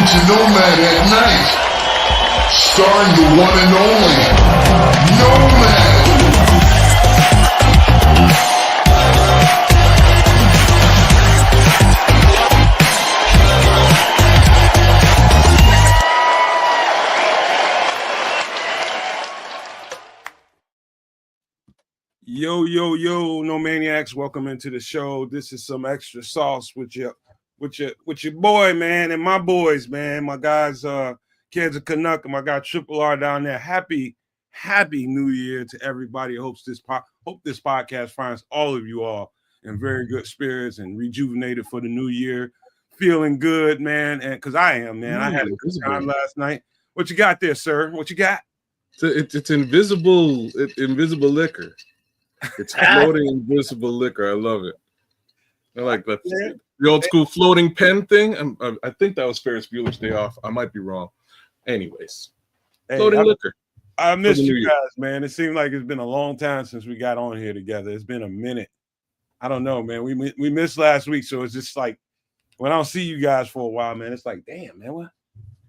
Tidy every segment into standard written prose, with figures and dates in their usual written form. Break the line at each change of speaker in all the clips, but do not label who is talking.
Kedz and Nomad at night, starring the one and only Nomad.
Yo, No Maniacs, welcome into the show. This is some extra sauce with your boy, man, and my boys, man. My guys, Kedz and Canuck, and my guy Triple R down there. Happy New Year to everybody. Hope this podcast finds all of you all in very good spirits and rejuvenated for the new year. Feeling good, man, and because I am, man. I had a good time last night. What you got there, sir? What you got?
It's invisible liquor. It's floating invisible liquor. I love it. I like that. The old school floating pen thing. I think that was Ferris Bueller's Day Off. I might be wrong. Anyways, floating liquor.
I missed you guys, man. It seemed like it's been a long time since we got on here together. It's been a minute. I don't know, man. We missed last week, so it's just like when I don't see you guys for a while, man. It's like, damn, man. What?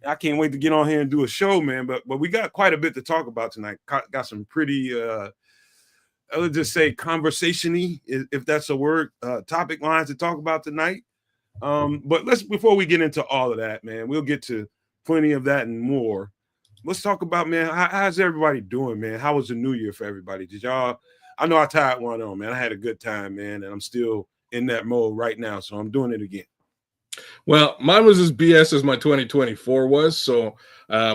I can't wait to get on here and do a show, man. But we got quite a bit to talk about tonight. Got some pretty I would just say conversation-y, if that's a word, topic lines to talk about tonight. But before we get into all of that, man, we'll get to plenty of that and more. Let's talk about, man, how's everybody doing, man? How was the new year for everybody? I know I tied one on, man. I had a good time, man, and I'm still in that mode right now, so I'm doing it again.
Well, mine was as BS as my 2024 was. So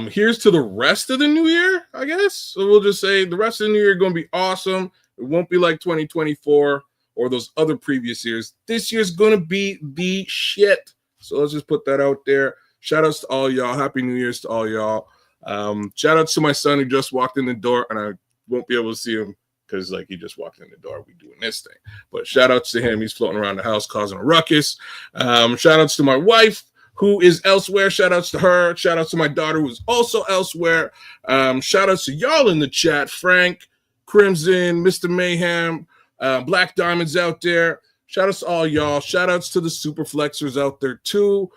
here's to the rest of the new year, I guess. So we'll just say the rest of the new year is going to be awesome. It won't be like 2024 or those other previous years. This year's going to be the shit. So let's just put that out there. Shout outs to all y'all. Happy New Year's to all y'all. Shout outs to my son who just walked in the door, and I won't be able to see him because he just walked in the door. We doing this thing. But shout outs to him. He's floating around the house causing a ruckus. Shout outs to my wife who is elsewhere. Shout outs to her. Shout outs to my daughter who is also elsewhere. Shout outs to y'all in the chat. Frank, Crimson, Mr. Mayhem, Black Diamonds out there. Shout outs to all y'all. Shout outs to the super flexers out there too.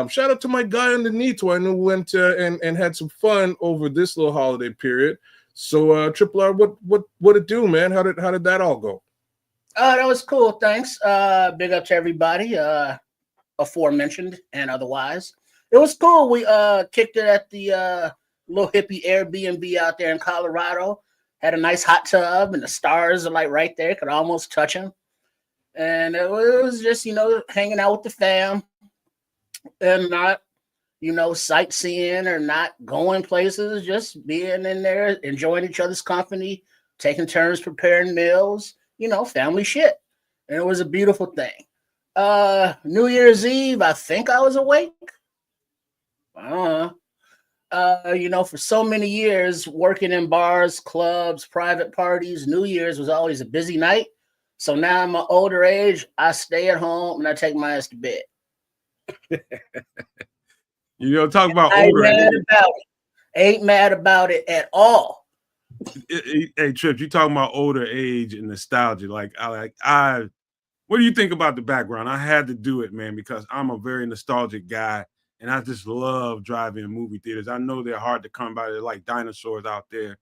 Shout out to my guy underneath who I knew went and had some fun over this little holiday period. So Triple R, what it do, man? How did that all go?
That was cool. Thanks. Big up to everybody, aforementioned and otherwise. It was cool. We kicked it at the little hippie Airbnb out there in Colorado. Had a nice hot tub, and the stars are right there. Could almost touch them. And it was just, hanging out with the fam and not, sightseeing or not going places, just being in there, enjoying each other's company, taking turns preparing meals, family shit. And it was a beautiful thing. New Year's Eve, I think I was awake. I don't know. For so many years working in bars, clubs, private parties, New Year's was always a busy night. So now in my older age, I stay at home and I take my ass to bed.
Talk about older age.
Ain't mad about it at all.
Hey, Trip, you talking about older age and nostalgia. What do you think about the background? I had to do it, man, because I'm a very nostalgic guy. And I just love driving in movie theaters. I know they're hard to come by. They're like dinosaurs out there.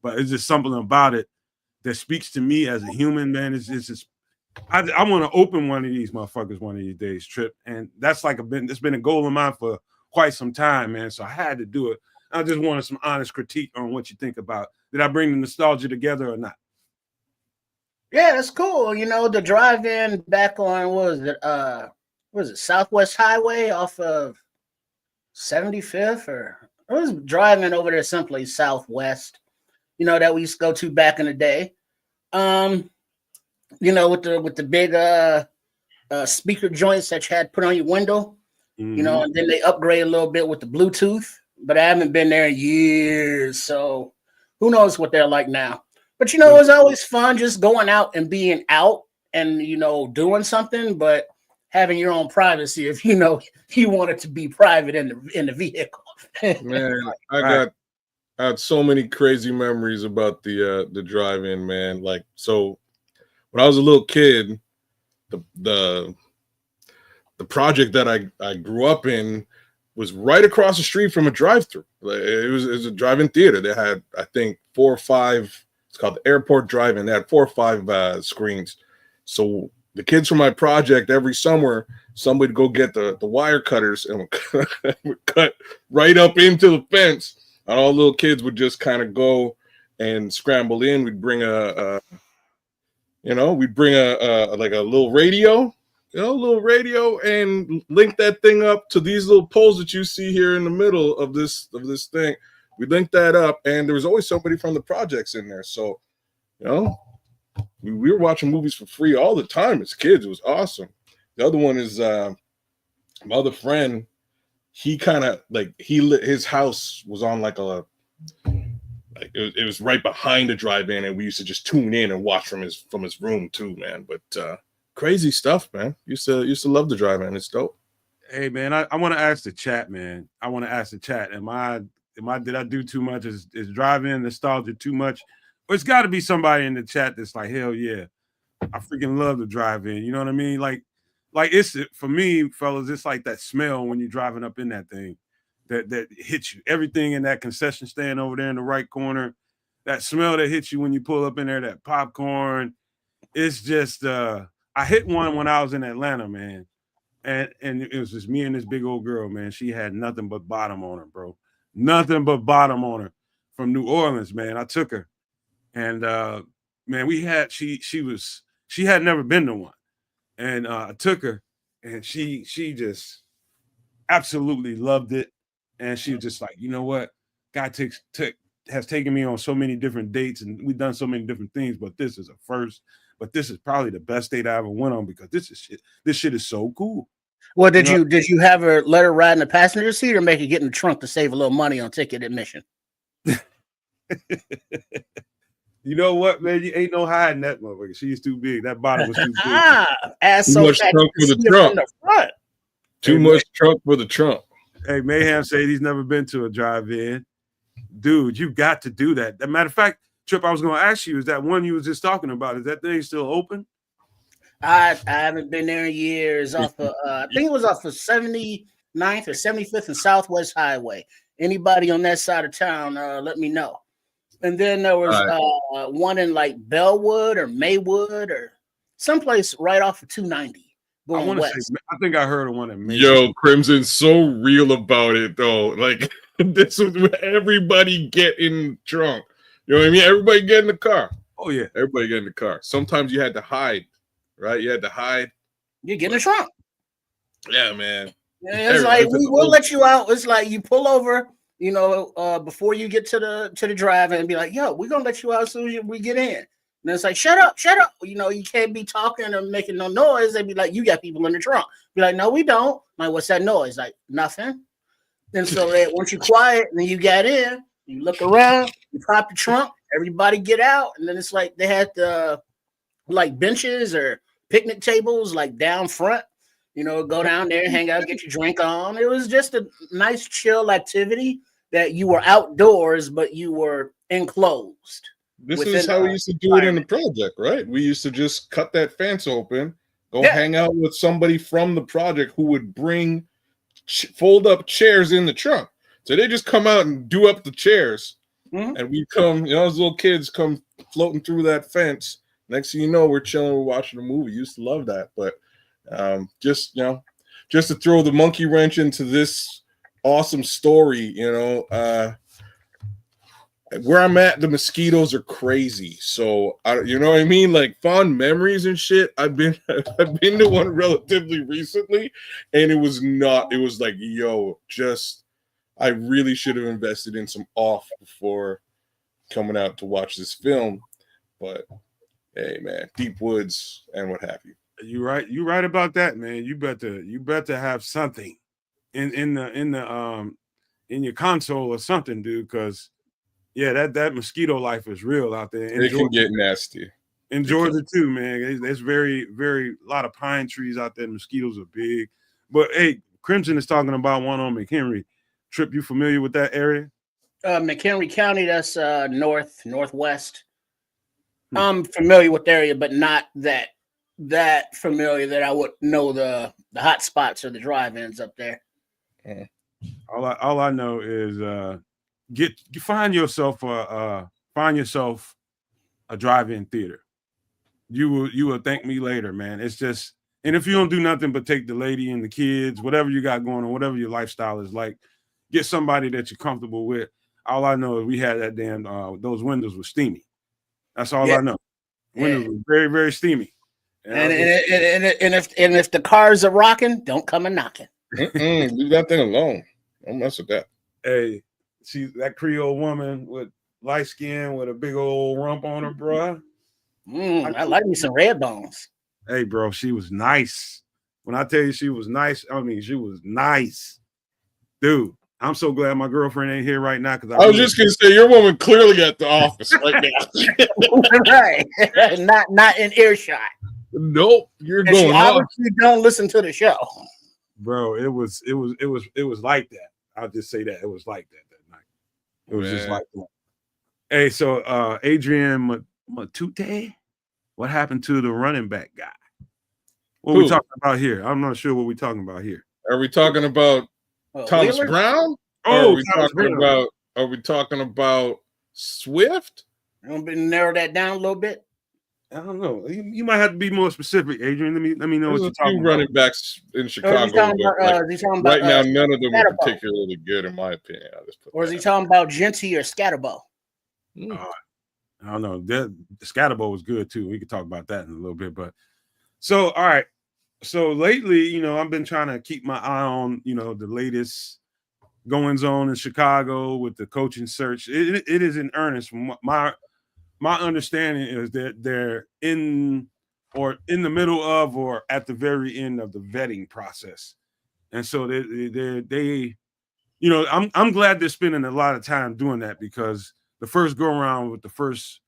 But it's just something about it that speaks to me as a human, man. It's just, I want to open one of these motherfuckers one of these days, Trip. And that's it's been a goal of mine for quite some time, man. So I had to do it. I just wanted some honest critique on what you think about. Did I bring the nostalgia together or not?
Yeah, that's cool. The drive-in back on, what was it, Southwest Highway off of 75th, or I was driving over there someplace southwest, that we used to go to back in the day. With the big speaker joints that you had put on your window, and then they upgrade a little bit with the Bluetooth, but I haven't been there in years, so who knows what they're like now. But it was always fun just going out and being out and doing something, but having your own privacy if you want it to be private in the vehicle.
Man, I had so many crazy memories about the drive-in, man. So when I was a little kid, the project that I grew up in was right across the street from a drive-thru. It was a drive-in theater. They had, I think, 4 or 5. It's called the Airport Drive-In. They had 4 or 5 screens. So the kids from my project, every summer, somebody would go get the wire cutters and would cut right up into the fence. And all little kids would just kind of go and scramble in. We'd bring a like a little radio. Little radio, and link that thing up to these little poles that you see here in the middle of this thing. We linked that up, and there was always somebody from the projects in there. So, we were watching movies for free all the time as kids. It was awesome. The other one is my other friend. He kind of his house was on it was right behind the drive-in, and we used to just tune in and watch from his room too, man. But crazy stuff, man. Used to love the drive-in. It's dope.
Hey, man, I want to ask the chat, man. I want to ask the chat. Did I do too much? Is drive-in nostalgia too much? Well, it's got to be somebody in the chat that's like, hell yeah, I freaking love the drive-in. You know what I mean? Like it's, for me, fellas, it's like that smell when you're driving up in that thing that hits you. Everything in that concession stand over there in the right corner, that smell that hits you when you pull up in there, that popcorn. It's just I hit one when I was in Atlanta, man. And it was just me and this big old girl, man. She had nothing but bottom on her, bro. Nothing but bottom on her from New Orleans, man. I took her. And man, she had never been to one. And I took her, and she just absolutely loved it. And she was just like, you know what? God has taken me on so many different dates, and we've done so many different things, but this is a first. But this is probably the best date I ever went on, because this shit is so cool.
Well, did you have her let her ride in the passenger seat, or make her get in the trunk to save a little money on ticket admission?
You know what, man? You ain't no hiding that motherfucker. She's too big. That bottom was too big.
Too much trunk for the trunk. Too much trunk for the trunk.
Hey, Mayhem said he's never been to a drive-in. Dude, you got to do that. As a matter of fact, Trip, I was going to ask you, is that one you was just talking about, is that thing still open?
I haven't been there in years. Off of, I think it was off of 79th or 75th and Southwest Highway. Anybody on that side of town, let me know. And then there was one in like Bellwood or Maywood or someplace right off of 290 going west.
I think I heard of one in Maywood.
Yo, Crimson's so real about it, though. Like, this was where everybody get in the trunk. You know what I mean? Everybody get in the car.
Oh, yeah.
Everybody get in the car. Sometimes you had to hide, right? You had to hide.
You get in the trunk.
Yeah, man.
Yeah, it's like, we will let you out. It's like you pull over, before you get to the drive and be like, yo, we're going to let you out as soon as we get in. And it's like, shut up. You can't be talking or making no noise. They'd be like, you got people in the trunk. Be like, no, we don't. I'm like, what's that noise? Like, nothing. And so once you quiet and then you get in, you look around, you pop the trunk, everybody get out. And then it's like they had the like benches or picnic tables like down front, go down there, hang out, get your drink on. It was just a nice chill activity that you were outdoors, but you were enclosed.
This is how we used to do it in the project, right? We used to just cut that fence open, hang out with somebody from the project who would bring fold up chairs in the trunk. So they just come out and do up the chairs, and we come, as little kids come floating through that fence. Next thing you know, we're chilling, we're watching a movie. Used to love that, but just to throw the monkey wrench into this awesome story, where I'm at, the mosquitoes are crazy. So you know what I mean? Like fond memories and shit. I've been to one relatively recently, and it was like, I really should have invested in some off before coming out to watch this film. But hey, man, deep woods and what have you.
You're right. You're right about that, man. You better have something in your console or something, dude, because that mosquito life is real out there.
It can get nasty.
In Georgia too, man. There's very, very lot of pine trees out there. The mosquitoes are big. But hey, Crimson is talking about one on McHenry. Trip, you familiar with that area?
McHenry County, that's northwest. I'm familiar with the area, but not that familiar that I would know the hot spots or the drive-ins up there.
All I know is find yourself a drive-in theater. You will thank me later, man. It's just, and if you don't do nothing but take the lady and the kids, whatever you got going on, whatever your lifestyle is like, get somebody that you're comfortable with. All I know is we had that damn those windows were steamy. That's all I know. Windows were very, very steamy.
And if the cars are rocking, don't come a knocking.
Leave that thing alone. Don't mess with that.
Hey, she's that Creole woman with light skin with a big old rump on her, bro.
I like me some red bones.
Hey, bro, she was nice. When I tell you she was nice, I mean she was nice, dude. I'm so glad my girlfriend ain't here right now because
I was just gonna say your woman clearly at the office right now.
Right, not in earshot.
Nope, you're
And
going
she
off.
obviously don't listen to the show,
bro. It was like that. I'll just say that it was like that night. It was just like that. Hey, so Adrian Matute, what happened to the running back guy? What are we talking about here? I'm not sure what we're talking about here.
Are we talking about Thomas
Wheeler?
Brown?
Oh,
are we talking about Swift?
I'm gonna narrow that down a little bit.
I don't know. You might have to be more specific, Adrian. Let me know what you're talking about.
Running backs in Chicago. Right now, none of them are particularly good, in my opinion.
Or is he talking about Genty or Scatterbo?
I don't know. The Scatterbo was good too. We could talk about that in a little bit. But so, all right. So lately, I've been trying to keep my eye on, the latest goings on in Chicago with the coaching search. It is in earnest. My understanding is that they're in the middle of or at the very end of the vetting process. And so they I'm glad they're spending a lot of time doing that because the first go around with the first,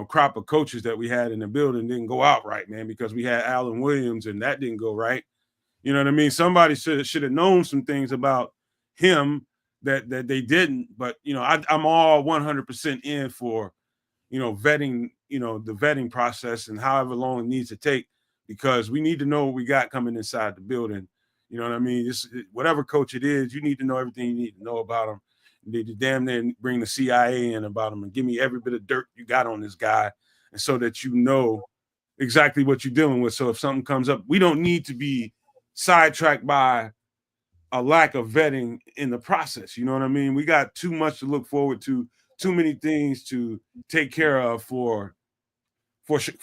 crop of coaches that we had in the building didn't go out right, man, because we had Alan Williams and that didn't go right. You know what I mean? Somebody should have known some things about him that they didn't. But, I'm all 100% in for, vetting, the vetting process and however long it needs to take, because we need to know what we got coming inside the building. You know what I mean? Whatever coach it is, you need to know everything you need to know about him. You need to damn near bring the CIA in about him and give me every bit of dirt you got on this guy, and so that you know exactly what you're dealing with. So if something comes up, we don't need to be sidetracked by a lack of vetting in the process. You know what I mean? We got too much to look forward to, too many things to take care of for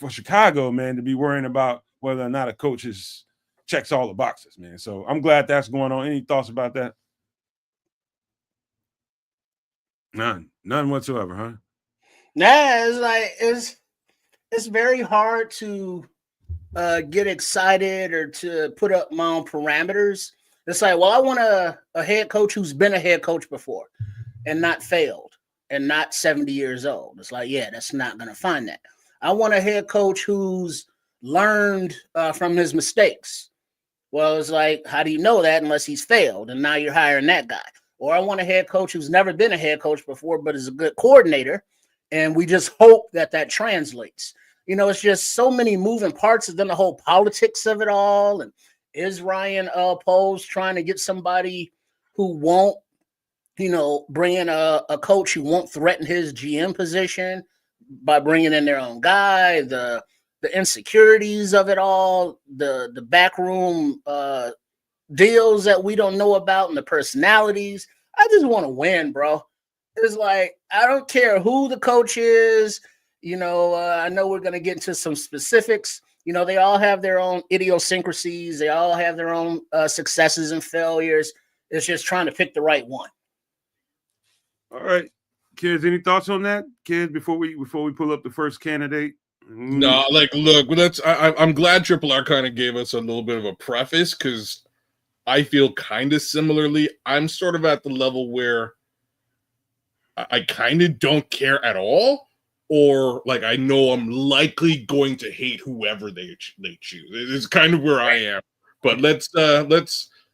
Chicago, man, to be worrying about whether or not a coach checks all the boxes, man. So I'm glad that's going on. Any thoughts about that? None whatsoever, huh?
Nah, it's like it's very hard to get excited or to put up my own parameters. It's like, well, I want a head coach who's been a head coach before and not failed and not 70 years old. It's like, yeah, that's not going to find that. I want a head coach who's learned from his mistakes. Well, it's like, how do you know that unless he's failed? And now you're hiring that guy. Or I want a head coach who's never been a head coach before, but is a good coordinator. And we just hope that translates. It's just so many moving parts, and then the whole politics of it all. And is Ryan Poles trying to get somebody who won't, bring in a coach who won't threaten his GM position by bringing in their own guy, the insecurities of it all, the backroom deals that we don't know about, and the personalities. I just want to win, bro. It's like, I don't care who the coach is. I know we're going to get into some specifics. They all have their own idiosyncrasies. They all have their own successes and failures. It's just trying to pick the right one.
All right, kids, any thoughts on that? Kids, before we pull up the first candidate?
No, look, I'm glad Triple R kind of gave us a little bit of a preface, because I feel kind of similarly. I'm sort of at the level where I kind of don't care at all, or like I know I'm likely going to hate whoever they choose. It's kind of where I am. But let's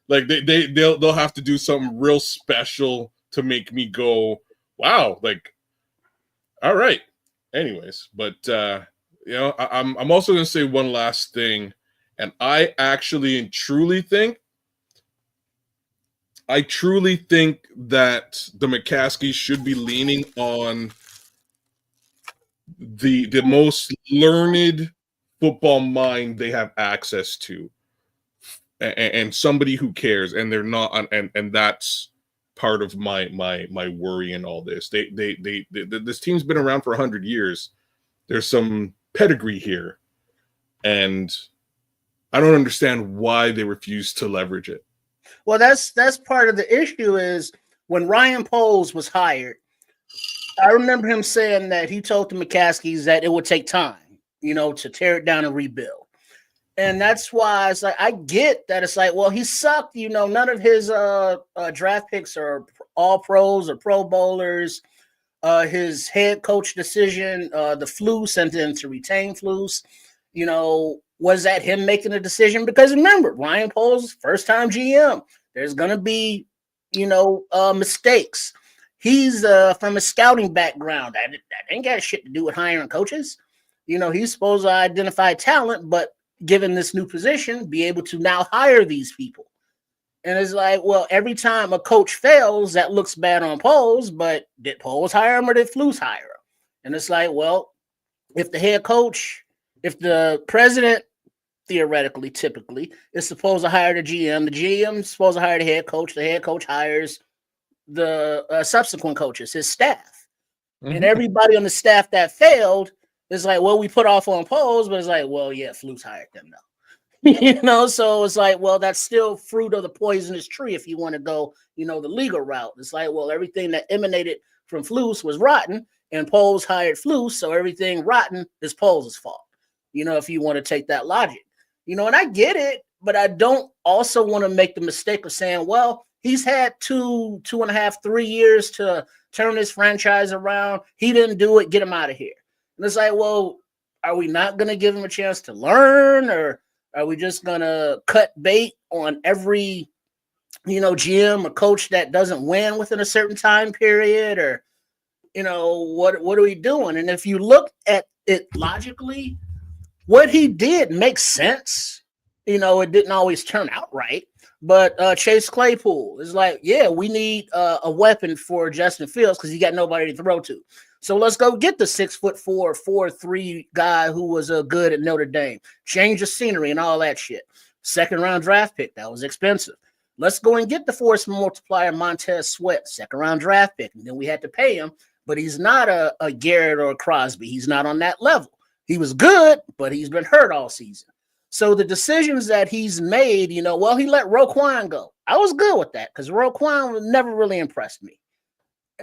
like they'll have to do something real special to make me go, wow, like, all right. Anyways, but I'm also going to say one last thing, and I actually and truly think I truly think that the McCaskies should be leaning on the most learned football mind they have access to, and somebody who cares, and they're not, and that's part of my worry in all this. This team's been around for 100 years. There's some pedigree here, and I don't understand why they refuse to leverage it.
Well, that's part of the issue is when Ryan Poles was hired, I remember him saying that he told the McCaskies that it would take time, to tear it down and rebuild. And that's why it's like, I get that it's like, well, he sucked, none of his draft picks are all pros or pro bowlers. His head coach decision, the Flus sent him to retain Flus, was that him making a decision? Because remember, Ryan Poles, first time GM, there's going to be, mistakes. He's from a scouting background. That ain't got shit to do with hiring coaches. He's supposed to identify talent, but given this new position, be able to now hire these people. And it's like, well, every time a coach fails, that looks bad on Poles, but did Poles hire him or did Flus hire him? And it's like, well, if the president, theoretically, typically, is supposed to hire the GM is supposed to hire the head coach hires the subsequent coaches, his staff. Mm-hmm. And everybody on the staff that failed is like, well, we put off on Poles, but it's like, well, yeah, Flus hired them though. So it's like, well, that's still fruit of the poisonous tree if you want to go, the legal route. It's like, well, everything that emanated from Flus was rotten, and Poles hired Flus, so everything rotten is Poles' fault. If you want to take that logic. And I get it, but I don't also want to make the mistake of saying, well, he's had 2.5, 3 years to turn his franchise around. He didn't do it. Get him out of here. And it's like, well, are we not going to give him a chance to learn, or are we just going to cut bait on every, GM or coach that doesn't win within a certain time period? Or, what are we doing? And if you look at it logically, what he did makes sense. It didn't always turn out right. But Chase Claypool is like, yeah, we need a weapon for Justin Fields because he got nobody to throw to. So let's go get the 6'4", 4'3" guy who was good at Notre Dame. Change the scenery and all that shit. Second round draft pick, that was expensive. Let's go and get the force multiplier Montez Sweat, second round draft pick. And then we had to pay him, but he's not a Garrett or a Crosby. He's not on that level. He was good, but he's been hurt all season. So the decisions that he's made, he let Roquan go. I was good with that because Roquan never really impressed me.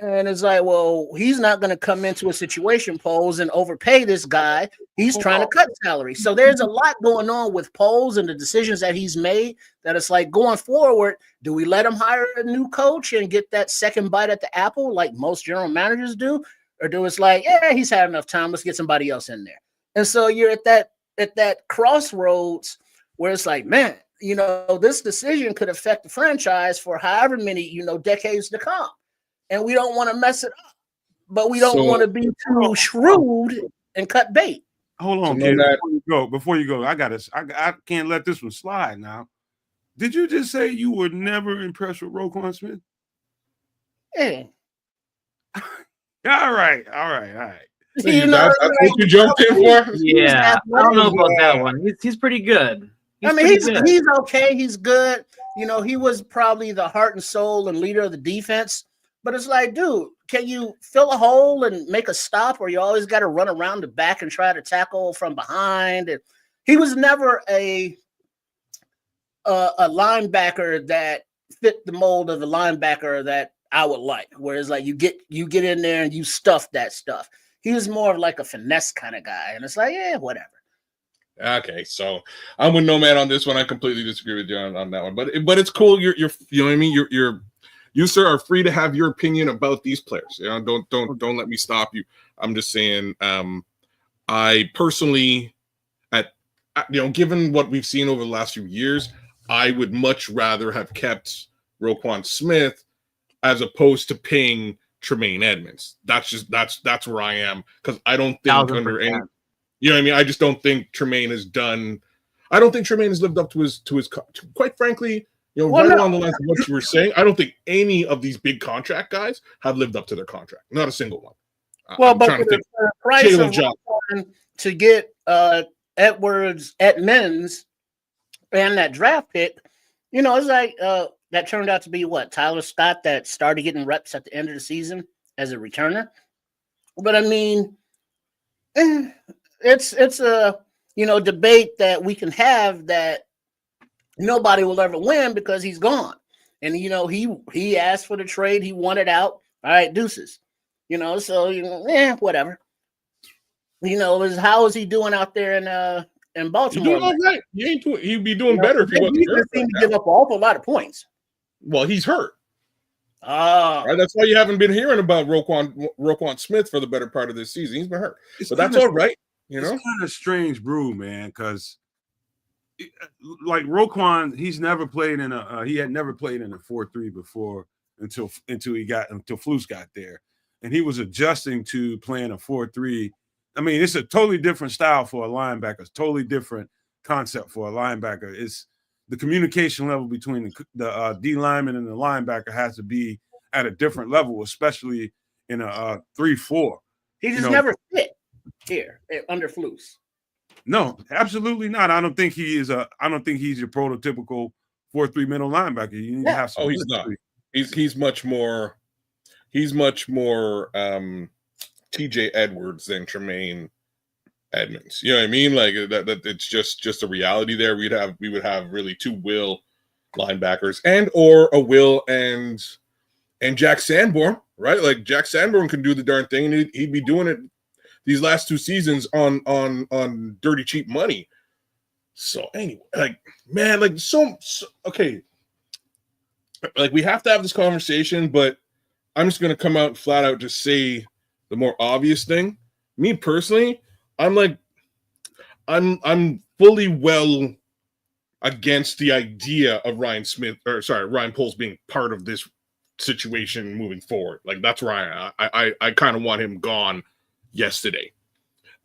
And it's like, well, he's not going to come into a situation, Poles, and overpay this guy. He's trying to cut salary. So there's a lot going on with Poles and the decisions that he's made that it's like going forward, do we let him hire a new coach and get that second bite at the apple like most general managers do? Or do it's like, yeah, he's had enough time. Let's get somebody else in there. And so you're at that crossroads where it's like, man, this decision could affect the franchise for however many, decades to come. And we don't want to mess it up, but we don't want to be too shrewd and cut bait.
Hold on, kid, before you go, I can't let this one slide now. Did you just say you were never impressed with Roquan Smith?
Yeah.
All right.
That's what you jumped in for?
Yeah, I don't know about that one. He's pretty good.
He's okay. He's good. He was probably the heart and soul and leader of the defense. But it's like, dude, can you fill a hole and make a stop, or you always got to run around the back and try to tackle from behind? And he was never a linebacker that fit the mold of the linebacker that I would like. Whereas like you get in there and you stuff that stuff. He was more of like a finesse kind of guy, and it's like, yeah, whatever.
Okay, so I'm with Nomad on this one. I completely disagree with you on that one, but it's cool. You're you know what I mean. You, sir, are free to have your opinion about these players. Don't let me stop you. I'm just saying, I personally, given what we've seen over the last few years, I would much rather have kept Roquan Smith as opposed to paying Tremaine Edmonds. That's where I am, because I don't think under any, I just don't think Tremaine has done. I don't think Tremaine has lived up to his quite frankly. right along the lines of what you were saying, I don't think any of these big contract guys have lived up to their contract. Not a single one.
Well,
I'm
but
trying to think.
the price
Jalen
of
Johnson.
to get Edmonds and that draft pick, it's like that turned out to be what, Tyler Scott, that started getting reps at the end of the season as a returner. But I mean, it's a debate that we can have that nobody will ever win because he's gone. And he asked for the trade, he wanted out. All right, deuces. So whatever. How is he doing out there in Baltimore?
He's doing all right. He'd be doing better if he wasn't hurt.
He seemed to give up an awful lot of points.
Well, he's hurt.
Right,
that's why you haven't been hearing about Roquan Smith for the better part of this season. He's been hurt, but that's all right.
It's kind of strange brew, man, because like Roquan, he had never played in a 4-3 before until Flus got there, and he was adjusting to playing a 4-3. I mean, it's a totally different style for a linebacker. It's totally different concept for a linebacker. It's the communication level between the D lineman and the linebacker has to be at a different level, especially in a 3-4.
He just never fit here under Flus.
No, absolutely not. I don't think he's your prototypical 4-3 middle linebacker. You need to have some.
Oh, he's not. He's much more. He's much more TJ Edwards than Tremaine Edmonds. You know what I mean? Like that it's just a reality there. We would have really two Will linebackers or a Will and Jack Sanborn, right? Like Jack Sanborn can do the darn thing, and he'd be doing it these last 2 seasons on dirty cheap money. So anyway, like man, like so okay. Like we have to have this conversation, but I'm just gonna come out flat out just say the more obvious thing. Me personally, I'm fully well against the idea of Ryan Poles being part of this situation moving forward. Like that's where I kind of want him gone yesterday.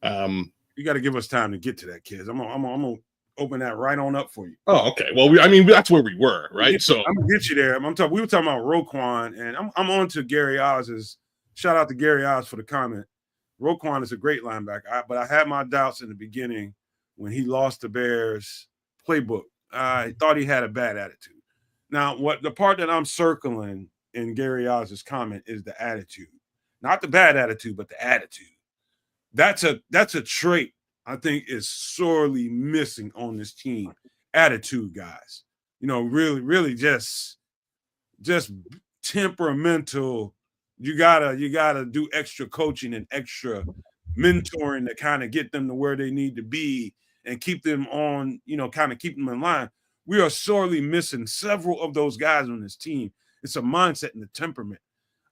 You got to give us time to get to that, kids. I'm gonna open that right on up for you.
Oh, okay. Well, that's where we were, right? So
I'm gonna get you there. We were talking about Roquan, and I'm on to Gary Oz's. Shout out to Gary Oz for the comment. Roquan is a great linebacker, but I had my doubts in the beginning when he lost the Bears playbook. I thought he had a bad attitude. Now, the part that I'm circling in Gary Oz's comment is the attitude, not the bad attitude, but the attitude. That's a trait I think is sorely missing on this team. Attitude, guys. Really, really just temperamental. You gotta do extra coaching and extra mentoring to kind of get them to where they need to be and keep them on, kind of keep them in line. We are sorely missing several of those guys on this team. It's a mindset and a temperament.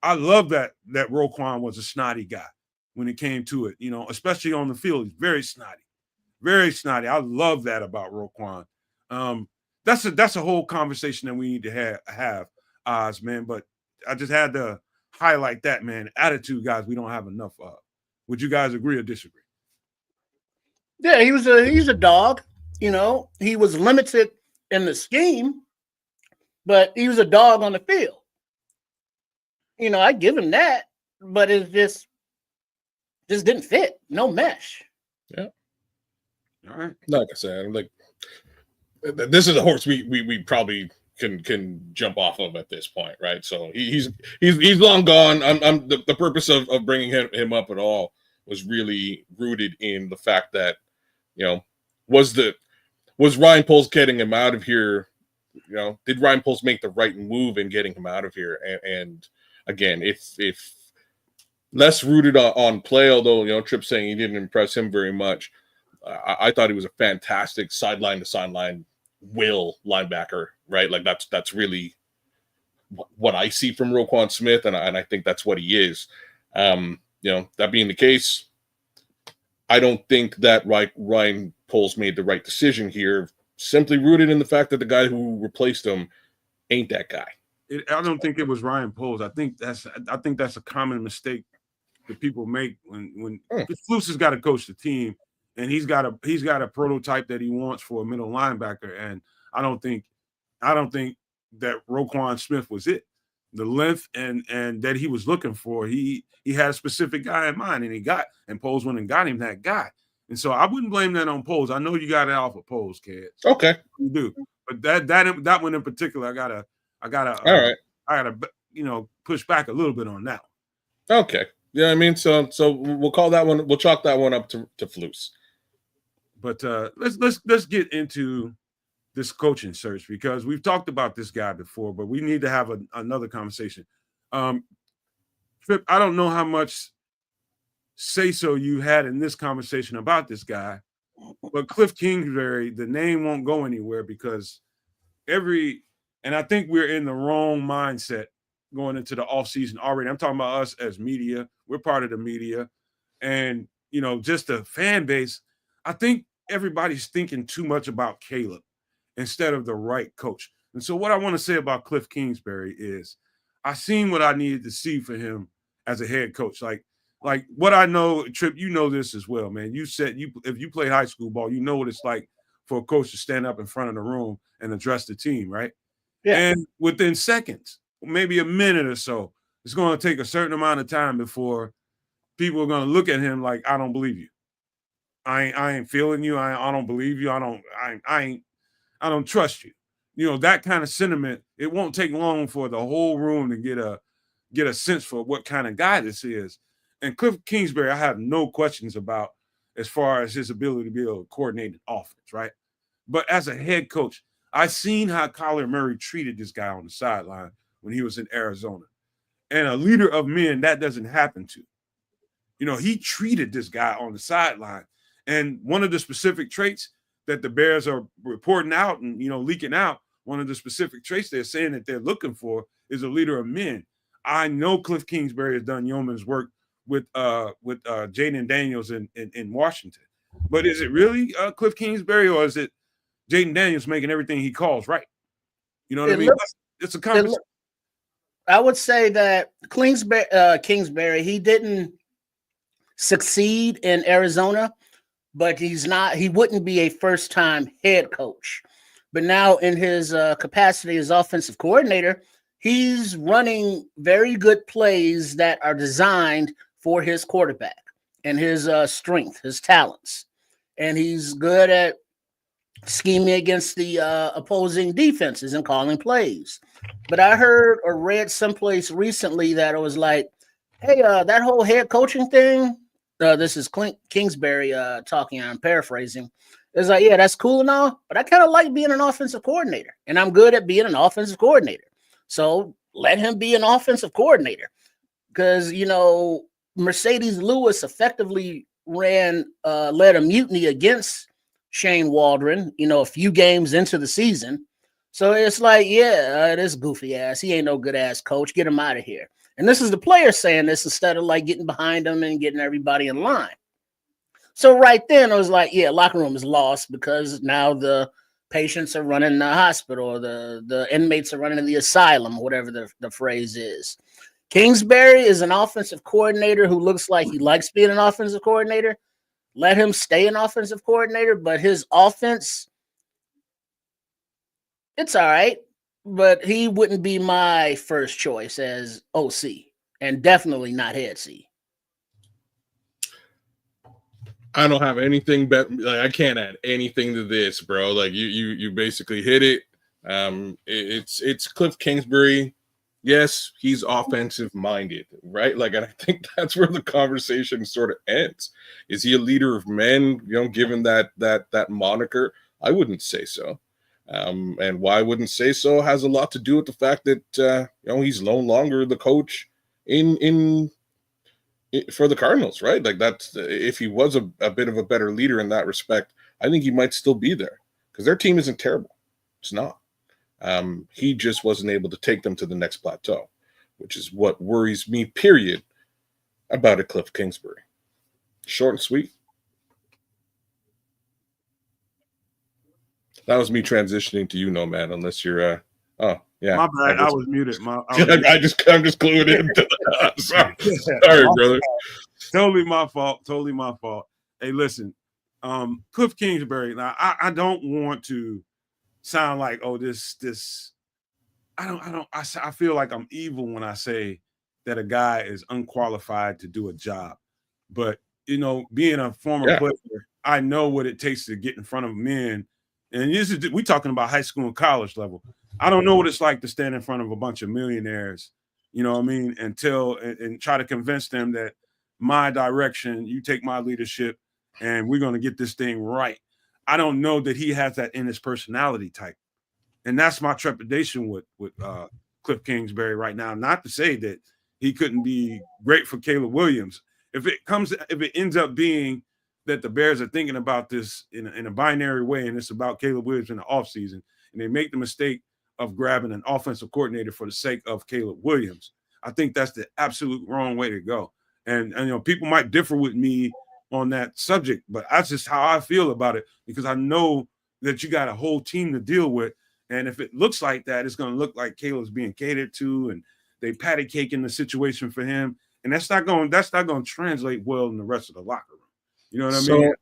I love that Roquan was a snotty guy when it came to it, especially on the field. He's very snotty, very snotty. I love that about Roquan. That's a whole conversation that we need to have, Oz, man. But I just had to highlight that, man. Attitude, guys, we don't have enough of. Would you guys agree or disagree?
Yeah, he's a dog. He was limited in the scheme, but he was a dog on the field. I give him that, but it just didn't fit. No mesh.
Yeah.
All right.
Like I said, like this is a horse we probably can jump off of at this point, right? So he's long gone. The purpose of bringing him up at all was really rooted in the fact that was Ryan Poles getting him out of here? Did Ryan Poles make the right move in getting him out of here? And again, if less rooted on play, although Tripp saying he didn't impress him very much, I thought he was a fantastic sideline to sideline will linebacker, right? Like that's really what I see from Roquan Smith, and I think that's what he is. That being the case, I don't think that Ryan Poles made the right decision here, simply rooted in the fact that the guy who replaced him ain't that guy.
I don't think it was Ryan Poles. I think that's a common mistake that people make when Flus has got to coach the team, and he's got a prototype that he wants for a middle linebacker, and I don't think that Roquan Smith was it. The length and that he was looking for, he had a specific guy in mind, and Poles went and got him that guy. And so I wouldn't blame that on Poles. I know you got it off of Poles, Kedz.
Okay,
You do, but that one in particular, I gotta
all right.
I gotta push back a little bit on that one.
Okay. Yeah, I mean, so we'll call that one. We'll chalk that one up to Flus.
But let's get into this coaching search, because we've talked about this guy before, but we need to have another conversation. Trip, I don't know how much say-so you had in this conversation about this guy, but Cliff Kingsbury, the name won't go anywhere because and I think we're in the wrong mindset going into the offseason already. I'm talking about us as media. We're part of the media. And, just the fan base, I think everybody's thinking too much about Caleb instead of the right coach. And so what I want to say about Cliff Kingsbury is I seen what I needed to see for him as a head coach. Like what I know, Trip, you know this as well, man. You said if you play high school ball, you know what it's like for a coach to stand up in front of the room and address the team, right? Yeah. And within seconds, maybe a minute or so, it's going to take a certain amount of time before people are going to look at him like, I don't believe you. I ain't feeling you. I don't believe you. I don't trust you. That kind of sentiment, it won't take long for the whole room to get a sense for what kind of guy this is. And Cliff Kingsbury, I have no questions about as far as his ability to be able to coordinate an offense, right? But as a head coach, I seen how Kyler Murray treated this guy on the sideline when he was in Arizona. And a leader of men, that doesn't happen to. He treated this guy on the sideline. And one of the specific traits that the Bears are reporting out and, leaking out, one of the specific traits they're saying that they're looking for is a leader of men. I know Cliff Kingsbury has done yeoman's work with Jaden Daniels in Washington. But is it really Cliff Kingsbury, or is it Jaden Daniels making everything he calls right? You know what I mean? It's a conversation.
I would say that Kingsbury, he didn't succeed in Arizona, but he wouldn't be a first-time head coach. But now in his capacity as offensive coordinator, he's running very good plays that are designed for his quarterback and his strength, his talents. And he's good at scheming against the opposing defenses and calling plays. But I heard or read someplace recently that it was like, hey, that whole head coaching thing, this is Kingsbury talking, I'm paraphrasing. It's like, yeah, that's cool and all, but I kind of like being an offensive coordinator, and I'm good at being an offensive coordinator. So let him be an offensive coordinator. Because, Mercedes Lewis effectively led a mutiny against Shane Waldron, a few games into the season. So it's like, yeah, this goofy ass, he ain't no good ass coach. Get him out of here. And this is the player saying this instead of like getting behind him and getting everybody in line. So right then I was like, yeah, locker room is lost because now the patients are running the hospital, the inmates are running the asylum, whatever the phrase is. Kingsbury is an offensive coordinator who looks like he likes being an offensive coordinator. Let him stay an offensive coordinator, but his offense, it's all right, but he wouldn't be my first choice as OC, and definitely not head C.
I don't have anything better. Like, I can't add anything to this, bro. Like you basically hit it. It's Cliff Kingsbury. Yes, he's offensive minded, right? Like, and I think that's where the conversation sort of ends. Is he a leader of men? Given that moniker, I wouldn't say so. And why I wouldn't say so has a lot to do with the fact that he's no longer the coach in for the Cardinals, right? Like, that's if he was a bit of a better leader in that respect, I think he might still be there because their team isn't terrible. It's not. He just wasn't able to take them to the next plateau, which is what worries me, period, about a Cliff Kingsbury. Short and sweet. That was me transitioning to Nomad, unless you're oh yeah.
My bad. I was muted.
I'm just cluing into that. Sorry, brother.
Totally my fault. Hey, listen, Cliff Kingsbury. Now, I don't want to sound like, oh, this I feel like I'm evil when I say that a guy is unqualified to do a job. But, being a former player, I know what it takes to get in front of men. And we're talking about high school and college level. I don't know what it's like to stand in front of a bunch of millionaires, you know what I mean, and try to convince them that my direction, you take my leadership, and we're going to get this thing right. I don't know that he has that in his personality type. And that's my trepidation with Cliff Kingsbury right now. Not to say that he couldn't be great for Caleb Williams. If it ends up being that the Bears are thinking about this in a binary way, and it's about Caleb Williams in the offseason, and they make the mistake of grabbing an offensive coordinator for the sake of Caleb Williams, I think that's the absolute wrong way to go. And people might differ with me on that subject, but that's just how I feel about it, because I know that you got a whole team to deal with. And if it looks like that, it's going to look like Caleb's being catered to, and they patty caking the situation for him. And that's not going to translate well in the rest of the locker room. You know what I mean?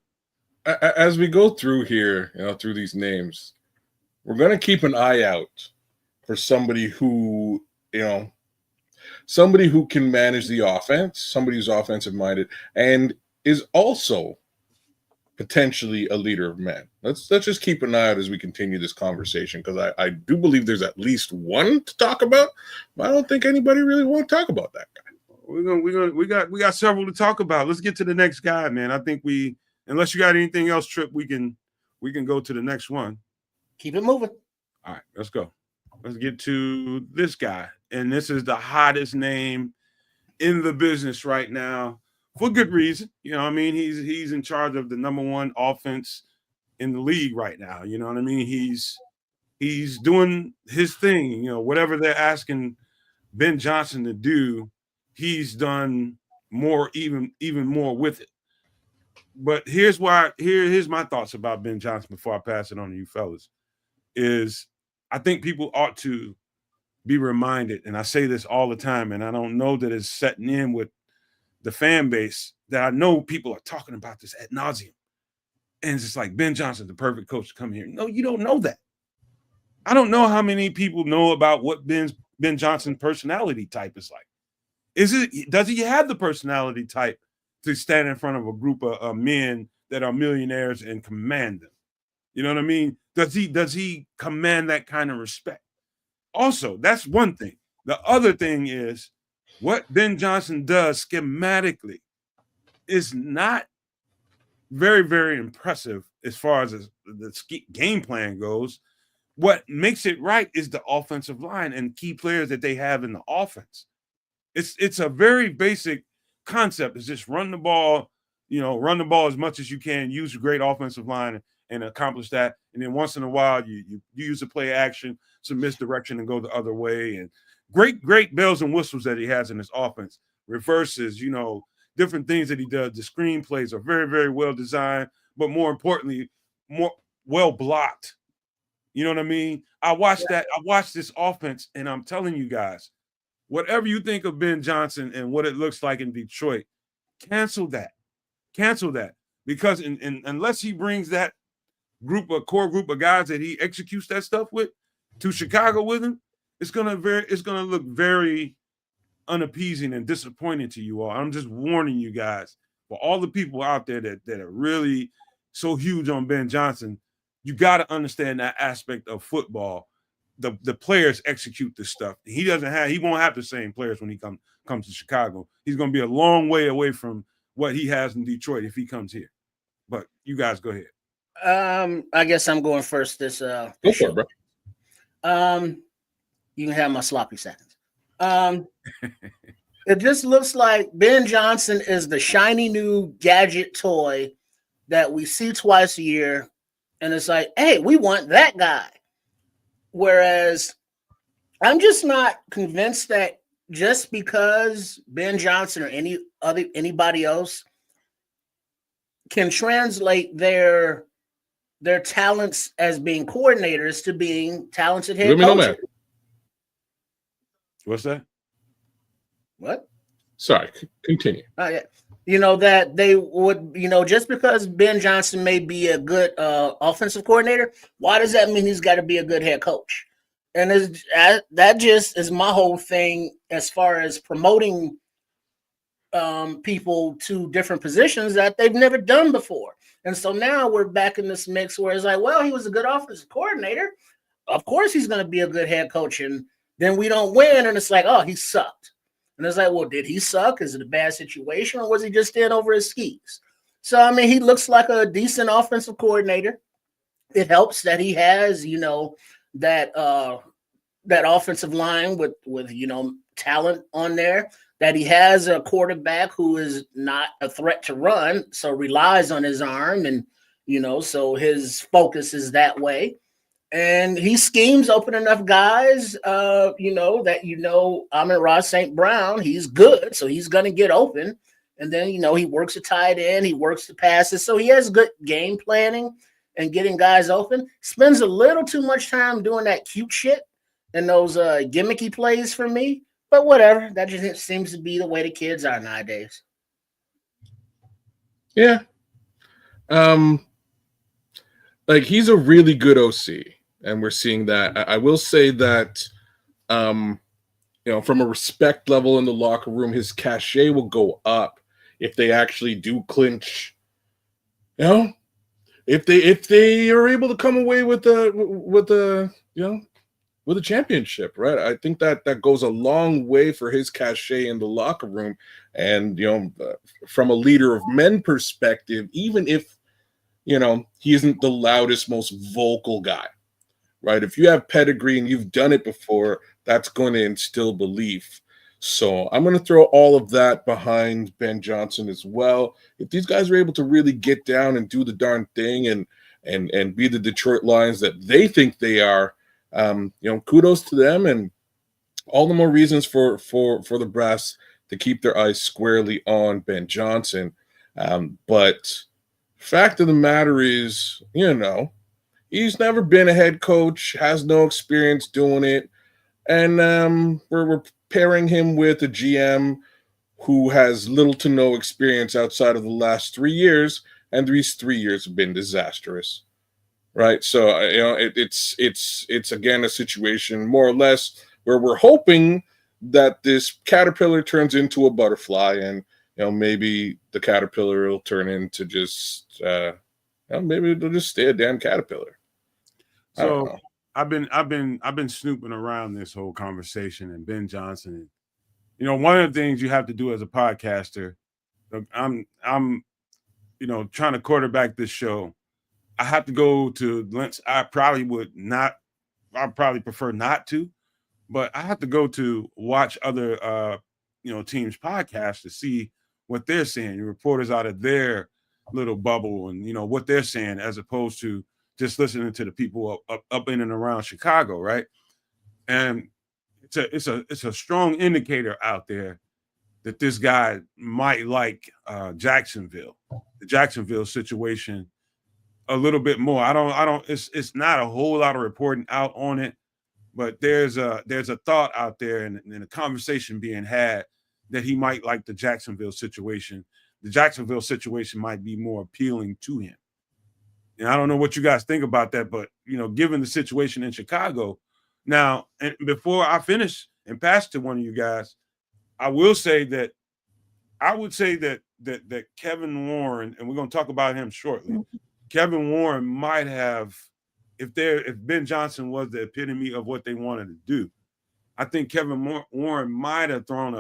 So as we go through here, through these names, we're going to keep an eye out for somebody who can manage the offense, somebody who's offensive minded, and is also potentially a leader of men. Let's just keep an eye out as we continue this conversation, because I do believe there's at least one to talk about, but I don't think anybody really want to talk about that guy.
We got several to talk about. Let's get to the next guy, man. I think unless you got anything else, Trip, we can go to the next one.
Keep it moving.
All right, let's go. Let's get to this guy. And this is the hottest name in the business right now, for good reason. You know what I mean? He's in charge of the number one offense in the league right now. You know what I mean? He's doing his thing. Whatever they're asking Ben Johnson to do, he's done more, even more with it. But here's my thoughts about Ben Johnson before I pass it on to you fellas, is I think people ought to be reminded, and I say this all the time, and I don't know that it's setting in with the fan base, that I know people are talking about this ad nauseum. And it's just like, Ben Johnson's the perfect coach to come here. No, you don't know that. I don't know how many people know about what Ben Johnson's personality type is like. Does he have the personality type to stand in front of a group of men that are millionaires and command them? You know what I mean? Does he command that kind of respect? Also, that's one thing. The other thing is, what Ben Johnson does schematically is not very, very impressive as far as the game plan goes. What makes it right is the offensive line and key players that they have in the offense. It's a very basic concept. It's just run the ball as much as you can, use a great offensive line and accomplish that. And then once in a while, you use a play action, some misdirection, and go the other way. And great bells and whistles that he has in his offense. Reverses, different things that he does. The screenplays are very, very well designed, but more importantly, more well blocked. You know what I mean? I watched this offense, and I'm telling you guys, whatever you think of Ben Johnson and what it looks like in Detroit, cancel that. Because unless he brings that core group of guys that he executes that stuff with to Chicago with him, it's gonna look very unappeasing and disappointing to you all. I'm just warning you guys, for all the people out there that are really so huge on Ben Johnson, you got to understand that aspect of football. The players execute this stuff. He won't have the same players when he comes to Chicago. He's going to be a long way away from what he has in Detroit if he comes here. But you guys go ahead.
I guess I'm going first this
Go for it, bro.
You can have my sloppy seconds. It just looks like Ben Johnson is the shiny new gadget toy that we see twice a year, and it's like, hey, we want that guy. Whereas I'm just not convinced that just because Ben Johnson or anybody else can translate their talents as being coordinators to being talented head coaches.
What's that?
What?
Sorry, continue.
Yeah. That they would, just because Ben Johnson may be a good offensive coordinator, why does that mean he's got to be a good head coach? And that just is my whole thing as far as promoting people to different positions that they've never done before. And so now we're back in this mix where it's like, well, he was a good offensive coordinator. Of course he's going to be a good head coach. And then we don't win. And it's like, oh, he sucked. And it's like, well, did he suck? Is it a bad situation? Or was he just in over his skis? So, I mean, he looks like a decent offensive coordinator. It helps that he has, that offensive line with talent on there, that he has a quarterback who is not a threat to run, so relies on his arm, and so his focus is that way. And he schemes open enough guys, that Amon-Ra St. Brown, he's good, so he's going to get open. And then, he works the tight end, he works the passes, so he has good game planning and getting guys open. Spends a little too much time doing that cute shit and those gimmicky plays for me. But whatever, that just seems to be the way the kids are nowadays.
Yeah. Like, he's a really good OC, and we're seeing that. I will say that, from a respect level in the locker room, his cachet will go up if they actually do clinch. If they are able to come away with a championship, right? I think that goes a long way for his cachet in the locker room. And, from a leader of men perspective, even if, he isn't the loudest, most vocal guy, right? If you have pedigree and you've done it before, that's going to instill belief. So I'm going to throw all of that behind Ben Johnson as well. If these guys are able to really get down and do the darn thing and be the Detroit Lions that they think they are, kudos to them, and all the more reasons for the brass to keep their eyes squarely on Ben Johnson. But fact of the matter is, he's never been a head coach, has no experience doing it, and we're pairing him with a GM who has little to no experience outside of the last 3 years, and these 3 years have been disastrous. Right, so it's again a situation more or less where we're hoping that this caterpillar turns into a butterfly, and maybe the caterpillar will turn into just maybe it'll just stay a damn caterpillar.
So I've been snooping around this whole conversation and Ben Johnson. And, one of the things you have to do as a podcaster, I'm trying to quarterback this show. I have to go to lunch. I probably prefer not to, but I have to go to watch other, teams' podcasts to see what they're saying, reporters out of their little bubble, and, what they're saying, as opposed to just listening to the people up in and around Chicago, right? And it's a strong indicator out there that this guy might like Jacksonville, the Jacksonville situation, a little bit more. It's not a whole lot of reporting out on it, but there's a thought out there and a conversation being had that he might like the Jacksonville situation. The Jacksonville situation might be more appealing to him. And I don't know what you guys think about that, but given the situation in Chicago now, and before I finish and pass to one of you guys, I would say that Kevin Warren, and we're going to talk about him shortly. Kevin Warren might have, if Ben Johnson was the epitome of what they wanted to do, I think Kevin Warren might have thrown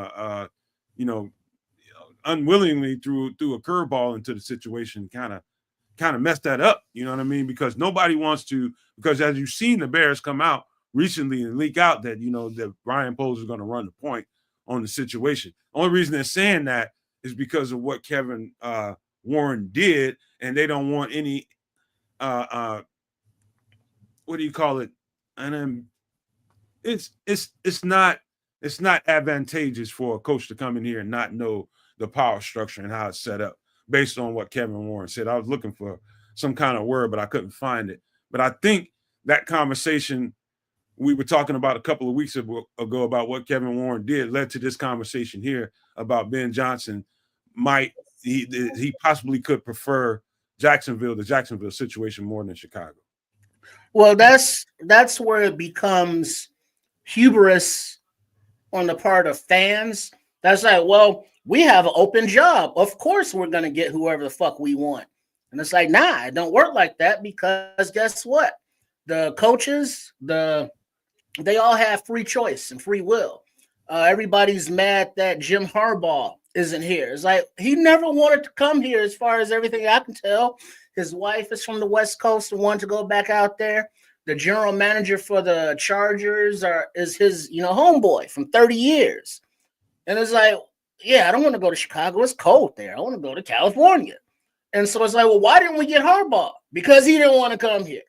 unwillingly threw a curveball into the situation, kind of messed that up. You know what I mean? Because nobody wants to. Because as you've seen, the Bears come out recently and leak out that that Brian Poles is going to run the point on the situation. Only reason they're saying that is because of what Kevin Warren did, and they don't want any what do you call it? And then it's not advantageous for a coach to come in here and not know the power structure and how it's set up based on what Kevin Warren said. I was looking for some kind of word, but I couldn't find it. But I think that conversation we were talking about a couple of weeks ago about what Kevin Warren did led to this conversation here about Ben Johnson. He possibly could prefer the Jacksonville situation more than Chicago.
Well, that's where it becomes hubris on the part of fans. That's like, well, we have an open job. Of course, we're gonna get whoever the fuck we want. And it's like, nah, it don't work like that because guess what? The coaches, they all have free choice and free will. Everybody's mad that Jim Harbaugh isn't here. It's like he never wanted to come here, as far as everything I can tell. His wife is from the West Coast and wanted to go back out there. The general manager for the Chargers is his, homeboy from 30 years. And it's like, yeah, I don't want to go to Chicago. It's cold there. I want to go to California. And so it's like, well, why didn't we get Harbaugh? Because he didn't want to come here.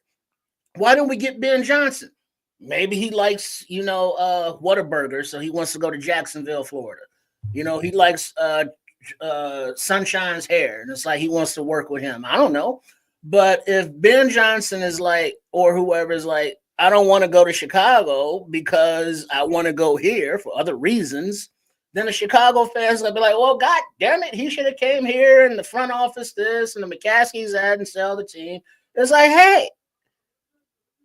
Why didn't we get Ben Johnson? Maybe he likes, Whataburger, so he wants to go to Jacksonville, Florida. He likes Sunshine's hair, and it's like he wants to work with him. I don't know. But if Ben Johnson is like, or whoever is like, I don't want to go to Chicago because I want to go here for other reasons, then the Chicago fans will be like, well, God damn it, he should have came here in the front office this, and the McCaskies had and sell the team. It's like, hey,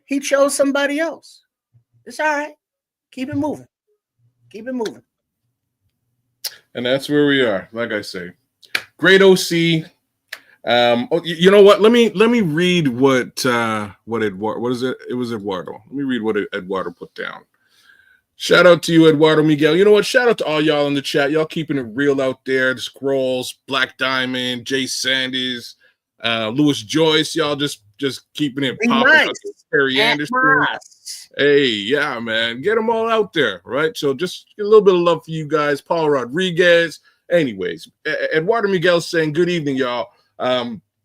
he chose somebody else. It's all right. Keep it moving. Keep it moving.
And that's where we are. Like I say, great OC. You know what? Let me read what Eduardo. What is it? It was Eduardo. Let me read what Eduardo put down. Shout out to you, Eduardo Miguel. You know what? Shout out to all y'all in the chat. Y'all keeping it real out there. The Scrolls, Black Diamond, Jay Sandys, Louis Joyce. Y'all just keeping it popping.
Nice.
Terry Anderson. Hey, yeah, man. Get them all out there, right? So just a little bit of love for you guys. Paul Rodriguez. Anyways, Eduardo Miguel saying, good evening, y'all.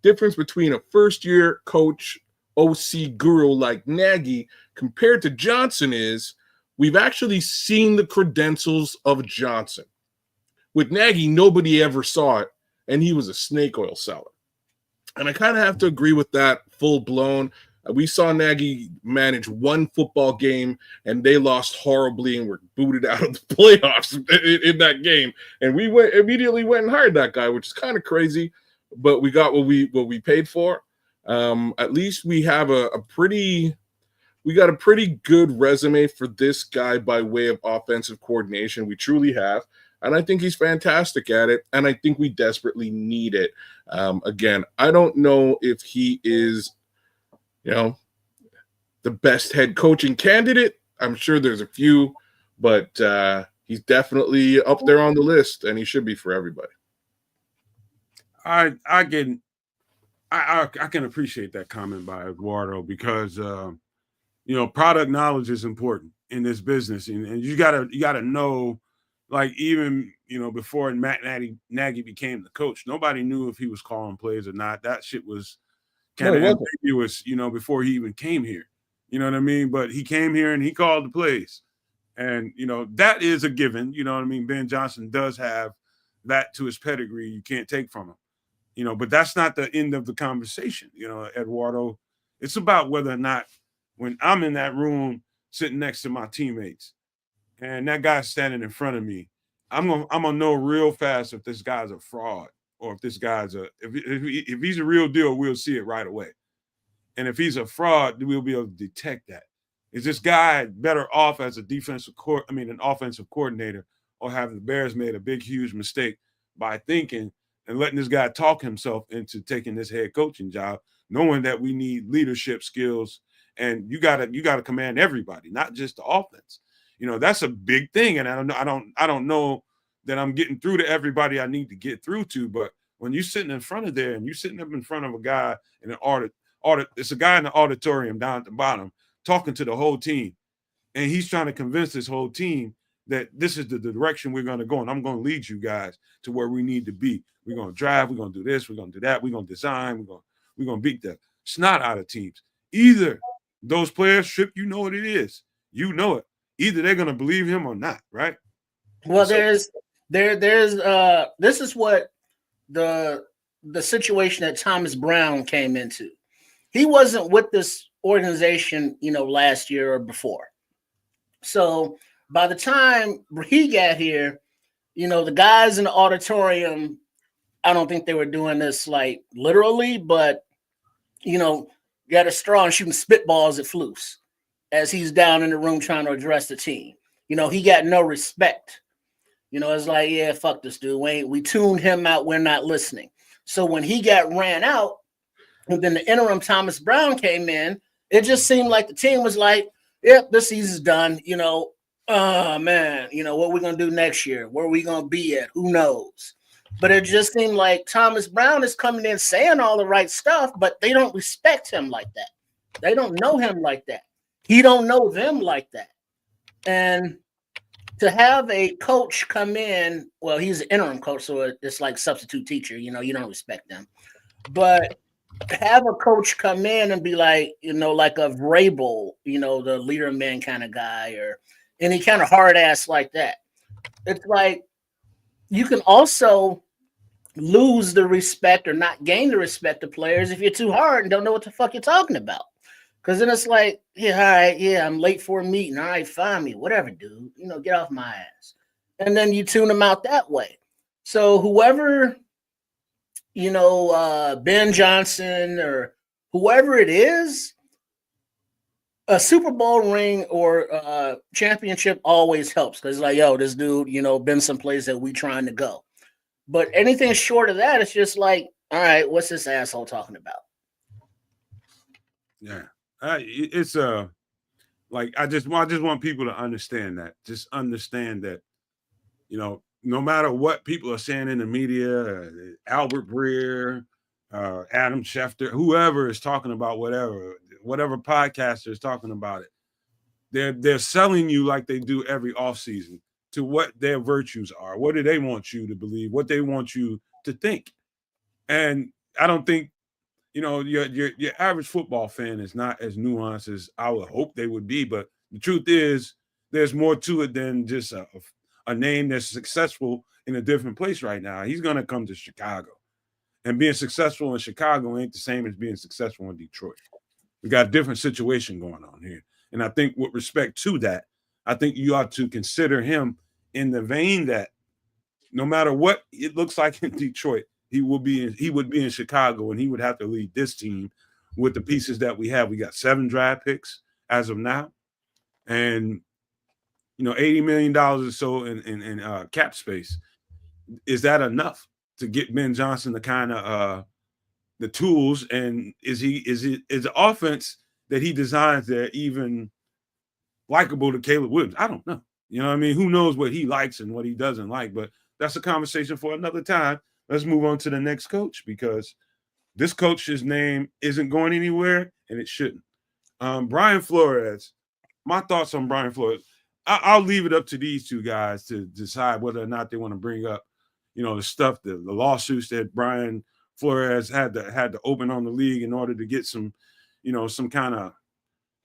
Difference between a first-year coach, OC guru like Nagy compared to Johnson is we've actually seen the credentials of Johnson. With Nagy, nobody ever saw it, and he was a snake oil seller. And I kind of have to agree with that full-blown. We saw Nagy manage one football game, and they lost horribly and were booted out of the playoffs in that game. And we immediately went and hired that guy, which is kind of crazy, but we got what we paid for. At least we have a pretty good resume for this guy by way of offensive coordination. We truly have. And I think he's fantastic at it, and I think we desperately need it. Again, I don't know if he is the best head coaching candidate. I'm sure there's a few, but he's definitely up there on the list, and he should be for everybody.
I can appreciate that comment by Eduardo because product knowledge is important in this business, and you gotta know, like, even before Nagy became the coach, nobody knew if he was calling plays or not. That shit was kind of ambiguous, before he even came here. You know what I mean? But he came here and he called the plays. And, that is a given. You know what I mean? Ben Johnson does have that to his pedigree. You can't take from him. But that's not the end of the conversation. Eduardo, it's about whether or not when I'm in that room sitting next to my teammates and that guy's standing in front of me, I'm gonna know real fast if this guy's a fraud. Or if this guy's if he's a real deal, we'll see it right away. And if he's a fraud, we'll be able to detect that. Is this guy better off as an offensive coordinator, or have the Bears made a big, huge mistake by thinking and letting this guy talk himself into taking this head coaching job, knowing that we need leadership skills, and you gotta command everybody, not just the offense. That's a big thing, and I don't know that I'm getting through to everybody I need to get through to. But when you're sitting in front of there and you're sitting up in front of a guy in an audit, it's a guy in the auditorium down at the bottom talking to the whole team. And he's trying to convince this whole team that this is the direction we're going to go. And I'm going to lead you guys to where we need to be. We're going to drive. We're going to do this. We're going to do that. We're going to design. We're going to beat the snot out of teams. Either those players, Trip, you know what it is. You know it. Either they're going to believe him or not, right?
Well, there's this is what the situation that Thomas Brown came into. He wasn't with this organization, last year or before. So by the time he got here, the guys in the auditorium, I don't think they were doing this like literally, but got a straw and shooting spitballs at Flus as he's down in the room trying to address the team. He got no respect. It's like, yeah, fuck this dude. We tuned him out. We're not listening. So when he got ran out, and then the interim Thomas Brown came in, it just seemed like the team was like, yep, this season's done. Oh, man, what are we going to do next year? Where are we going to be at? Who knows? But it just seemed like Thomas Brown is coming in saying all the right stuff, but they don't respect him like that. They don't know him like that. He don't know them like that. And to have a coach come in, well, he's an interim coach, so it's like substitute teacher. You don't respect them. But have a coach come in and be like, like a vrabel, the leader man kind of guy, or any kind of hard ass like that. It's like you can also lose the respect or not gain the respect of players if you're too hard and don't know what the fuck you're talking about. Because then it's like, yeah, all right, yeah, I'm late for a meeting. All right, find me, whatever, dude. Get off my ass. And then you tune them out that way. So whoever, Ben Johnson or whoever it is, a Super Bowl ring or a championship always helps. Because like, yo, this dude, been someplace that we trying to go. But anything short of that, it's just like, all right, what's this asshole talking about?
Yeah. It's like I just want people to understand that. Just understand that, no matter what people are saying in the media, Albert Breer, Adam Schefter, whoever is talking about whatever podcaster is talking about it, they're selling you like they do every offseason to what their virtues are. What do they want you to believe? What they want you to think? And I don't think your average football fan is not as nuanced as I would hope they would be. But the truth is, there's more to it than just a name that's successful in a different place right now. He's going to come to Chicago. And being successful in Chicago ain't the same as being successful in Detroit. We got a different situation going on here. And I think with respect to that, I think you ought to consider him in the vein that no matter what it looks like in Detroit, he would be in Chicago, and he would have to lead this team with the pieces that we have. We got 7 draft picks as of now, and $80 million or so in cap space. Is that enough to get Ben Johnson the kind of the tools? And is the offense that he designs there even likable to Caleb Williams? I don't know. Who knows what he likes and what he doesn't like? But that's a conversation for another time. Let's move on to the next coach, because this coach's name isn't going anywhere, and it shouldn't. Brian Flores, my thoughts on Brian Flores. I'll leave it up to these two guys to decide whether or not they want to bring up, the stuff, the lawsuits that Brian Flores had to open on the league in order to get some, some kind of,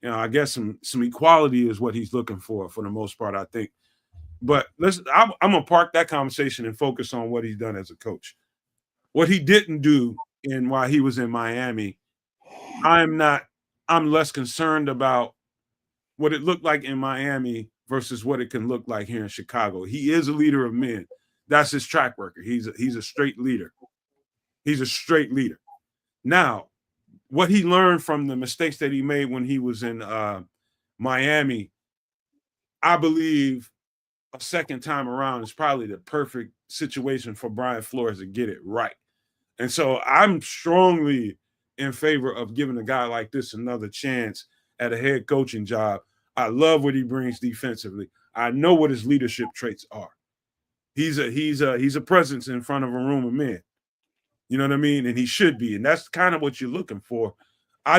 I guess some equality is what he's looking for the most part, I think. But I'm going to park that conversation and focus on what he's done as a coach. What he didn't do while he was in Miami, I'm less concerned about what it looked like in Miami versus what it can look like here in Chicago. He is a leader of men. That's his track record. He's a straight leader. He's a straight leader. Now, what he learned from the mistakes that he made when he was in Miami, I believe a second time around is probably the perfect situation for Brian Flores to get it right. And so I'm strongly in favor of giving a guy like this another chance at a head coaching job. I love what he brings defensively. I know what his leadership traits are. He's a presence in front of a room of men. You know what I mean? And he should be. And that's kind of what you're looking for. I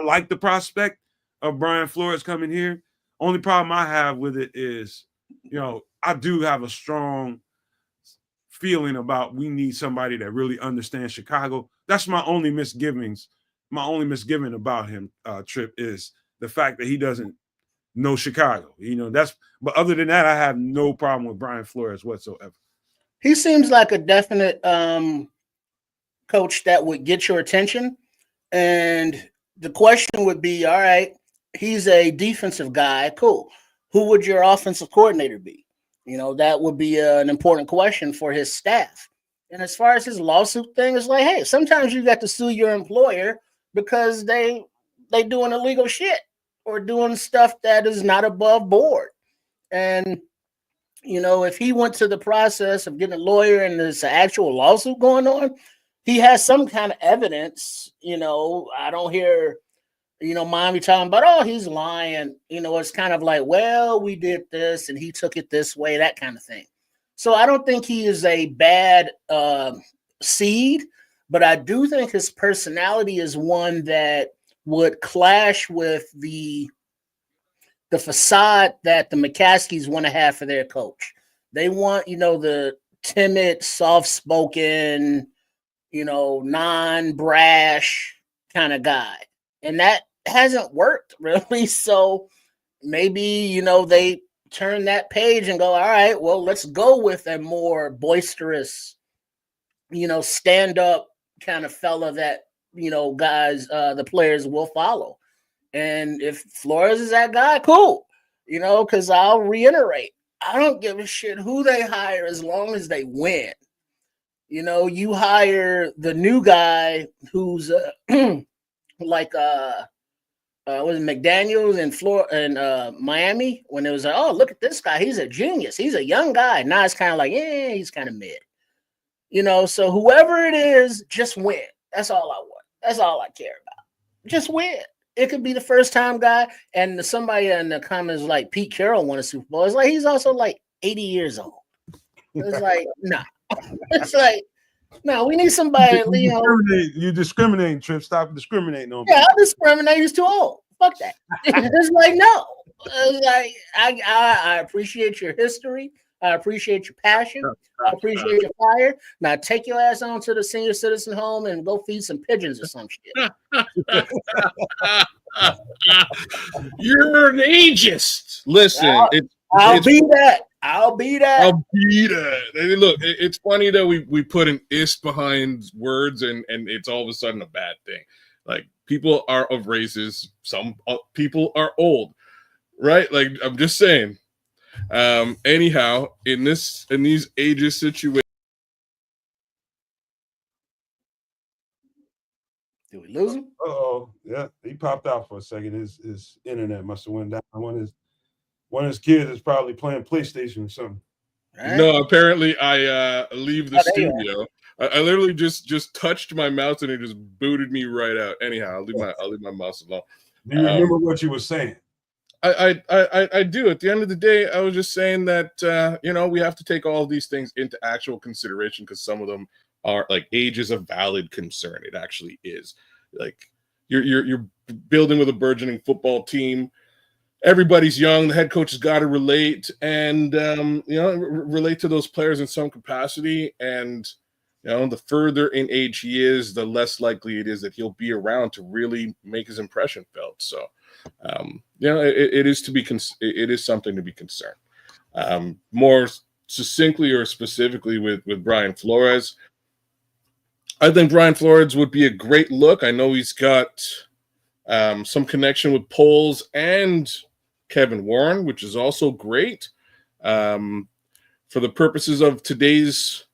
like the prospect of Brian Flores coming here. Only problem I have with it is, I do have a strong feeling about we need somebody that really understands Chicago. That's my only misgiving about him, Trip, is the fact that he doesn't know Chicago. But other than that, I have no problem with Brian Flores whatsoever.
He seems like a definite coach that would get your attention. And the question would be, all right, he's a defensive guy. Cool. Who would your offensive coordinator be? That would be an important question for his staff. And as far as his lawsuit thing, it's like, hey, sometimes you got to sue your employer because they they doing illegal shit or doing stuff that is not above board. And, you know, if he went to the process of getting a lawyer and there's an actual lawsuit going on, he has some kind of evidence. You know, I don't hear, you know, Miami talking about, oh, he's lying. You know, it's kind of like, well, we did this and he took it this way, that kind of thing. So I don't think he is a bad seed, but I do think his personality is one that would clash with the facade that the McCaskies want to have for their coach. They want, you know, the timid, soft-spoken, you know, non-brash kind of guy. And that hasn't worked really. So maybe, you know, they turn that page and go, all right, well, let's go with a more boisterous, you know, stand-up kind of fella that, you know, guys, the players will follow. And if Flores is that guy, cool. You know, because I'll reiterate, I don't give a shit who they hire as long as they win. You know, you hire the new guy who's like was McDaniels in Miami when it was like, oh, look at this guy, he's a genius, he's a young guy. Now it's kind of like, yeah, he's kind of mid. You know, so whoever it is, just win. That's all I want. That's all I care about. Just win. It could be the first time guy, and somebody in the comments like Pete Carroll won a Super Bowl. It's like he's also like 80 years old. It's like, nah. It's like, no, we need somebody.
You discriminating, Trip. Stop discriminating on.
Yeah, I discriminate. He's too old. Fuck that. It's like, no. It's like I appreciate your history. I appreciate your passion. I appreciate your fire. Now take your ass on to the senior citizen home and go feed some pigeons or some shit.
You're an ageist. Listen,
I'll be that. I'll be that.
Hey, look, it's funny that we put an "ist" behind words and it's all of a sudden a bad thing. Like, people are of races. Some people are old, right? Like, I'm just saying. Anyhow, in these ageist situations.
Did we lose him?
Oh, yeah, he popped out for a second. His internet must have went down. One of his kids is probably playing PlayStation or something.
Right.
No, apparently I leave the studio. I literally just touched my mouse and it just booted me right out. Anyhow, I'll leave my mouse alone.
Do you remember what you were saying?
I do. At the end of the day, I was just saying that you know, we have to take all of these things into actual consideration, because some of them are like, age is a valid concern. It actually is. Like, you're building with a burgeoning football team. Everybody's young. The head coach has got to relate and you know, relate to those players in some capacity. And you know, the further in age he is, the less likely it is that he'll be around to really make his impression felt. So, you know, it is something to be concerned. More succinctly or specifically with Brian Flores, I think Brian Flores would be a great look. I know he's got some connection with Poles and Kevin Warren, which is also great. For the purposes of today's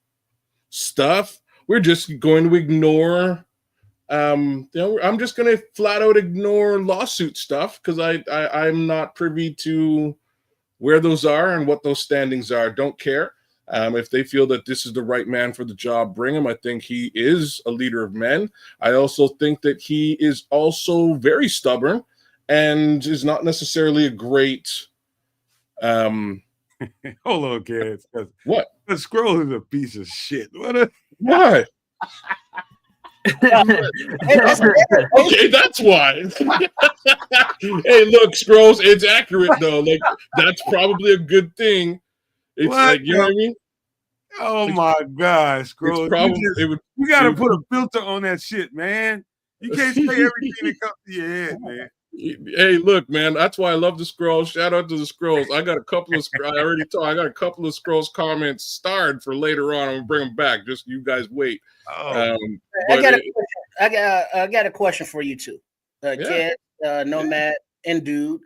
stuff, we're just going to ignore. You know, I'm just going to flat out ignore lawsuit stuff, because I'm not privy to where those are and what those standings are. Don't care. If they feel that this is the right man for the job, bring him. I think he is a leader of men. I also think that he is also very stubborn and is not necessarily a great.
Hold on, kids.
What?
The scroll is a piece of shit.
Why? Okay, that's why. Hey, look, Scrolls, it's accurate though. Like, that's probably a good thing. It's like, you know what I mean?
Oh my God, Scroll! You got to put a filter on that shit, man. You can't say everything that comes to your head, man.
Hey, look, man. That's why I love the Scrolls. Shout out to the Scrolls. I got a couple of. I got a couple of Scrolls comments starred for later on. I'm gonna bring them back. Just you guys wait.
Oh.
I got a question for you too, Kedz, Nomad, and Dude.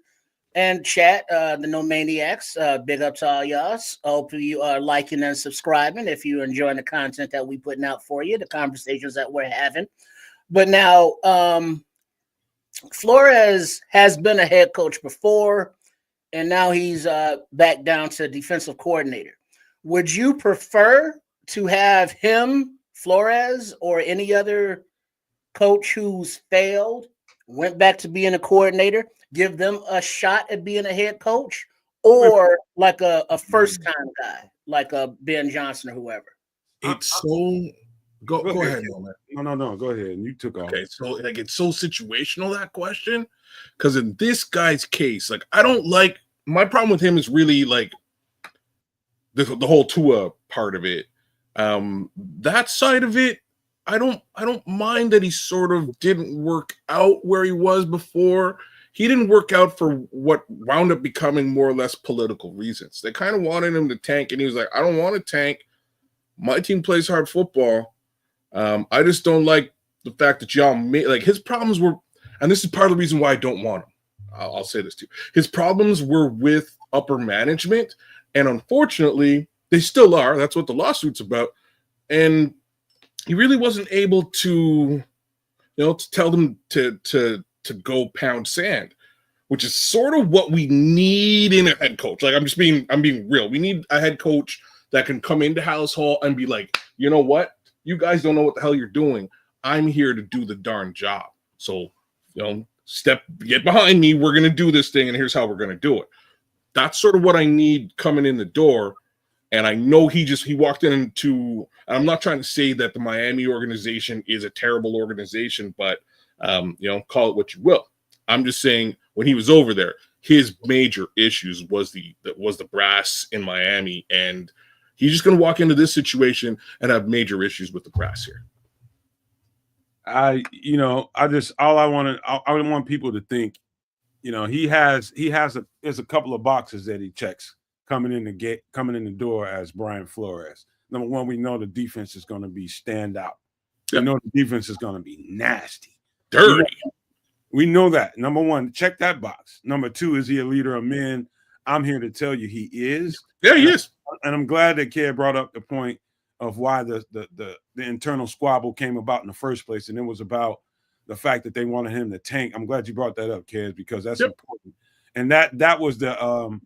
And chat, the Nomaniacs, big up to all y'all. Hope you are liking and subscribing if you're enjoying the content that we're putting out for you, the conversations that we're having. But now, Flores has been a head coach before, and now he's back down to defensive coordinator. Would you prefer to have him, Flores, or any other coach who's failed, went back to being a coordinator, give them a shot at being a head coach, or like a first-time guy, like a Ben Johnson or whoever?
It's so go ahead, man.
No. Go ahead. You took off.
Okay, so like it's so situational, that question, because in this guy's case, like I don't like, my problem with him is really like the whole Tua part of it. That side of it, I don't mind that he sort of didn't work out where he was before. He didn't work out for what wound up becoming more or less political reasons. They kind of wanted him to tank, and he was like, I don't want to tank. My team plays hard football. I just don't like the fact that y'all made, like, his problems were, and this is part of the reason why I don't want him. I'll say this too. His problems were with upper management, and unfortunately, they still are. That's what the lawsuit's about. And he really wasn't able to, to tell them to go pound sand, which is sort of what we need in a head coach. Like, I'm being real. We need a head coach that can come into House Hall and be like, you know what? You guys don't know what the hell you're doing. I'm here to do the darn job. So, get behind me. We're going to do this thing, and here's how we're going to do it. That's sort of what I need coming in the door. And I know he walked into, I'm not trying to say that the Miami organization is a terrible organization, but, call it what you will. I'm just saying when he was over there, his major issues was the brass in Miami, and he's just going to walk into this situation and have major issues with the brass here.
I want people to think, there's a couple of boxes that he checks coming in the door as Brian Flores. Number one, we know the defense is going to be standout.
Yep.
We know the defense is going to be nasty,
dirty.
We know that. Number one, check that box. Number two, is he a leader of men? I'm here to tell you he is.
Yeah, he is.
And I'm glad that Ked brought up the point of why the internal squabble came about in the first place, and it was about the fact that they wanted him to tank. I'm glad you brought that up, Ked, because that's important. And that was the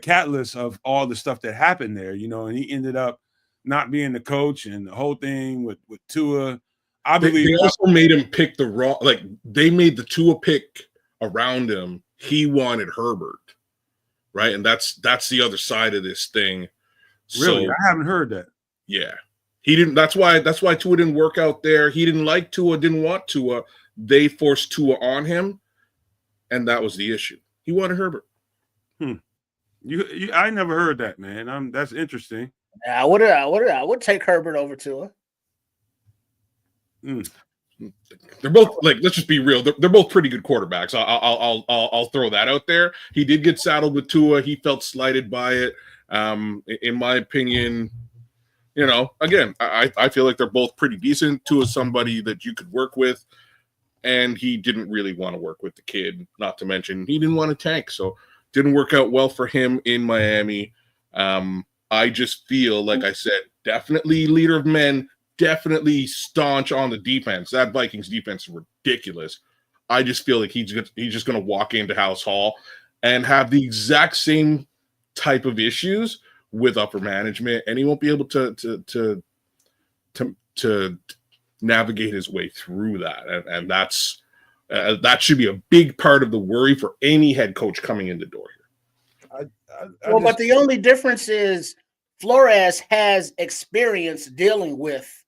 catalyst of all the stuff that happened there, and he ended up not being the coach, and the whole thing with Tua. I believe
they also made him pick the wrong, like they made the Tua pick around him. He wanted Herbert, right? And that's the other side of this thing.
Really?
So,
I haven't heard that.
Yeah. He didn't, that's why Tua didn't work out there. He didn't like Tua, didn't want Tua. They forced Tua on him, and that was the issue. He wanted Herbert.
I never heard that, man. That's interesting.
I would take Herbert over Tua.
They're both, like, let's just be real. They're both pretty good quarterbacks. I'll throw that out there. He did get saddled with Tua. He felt slighted by it. In my opinion, again, I feel like they're both pretty decent. Tua's somebody that you could work with, and he didn't really want to work with the kid. Not to mention, he didn't want to tank, so didn't work out well for him in Miami. I just feel, like I said, definitely leader of men, definitely staunch on the defense. That Vikings defense is ridiculous. I just feel like he's just going to walk into House Hall and have the exact same type of issues with upper management, and he won't be able to navigate his way through that. And that's that should be a big part of the worry for any head coach coming in the door here.
But the only difference is Flores has experience dealing with,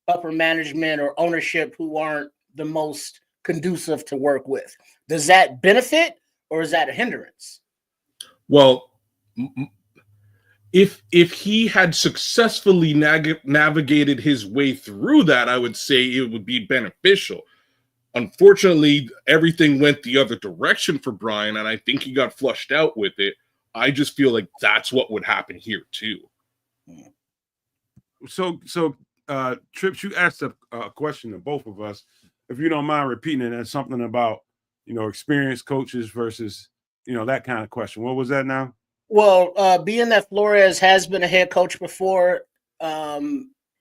upper management or ownership who aren't the most conducive to work with. Does that benefit, or is that a hindrance?
Well, if he had successfully navigated his way through that, I would say it would be beneficial. Unfortunately, everything went the other direction for Brian, and I think he got flushed out with it. I just feel like that's what would happen here too.
So, Trips, you asked a question to both of us. If you don't mind repeating it, and something about experienced coaches versus that kind of question. What was that now?
Well, being that Flores has been a head coach before,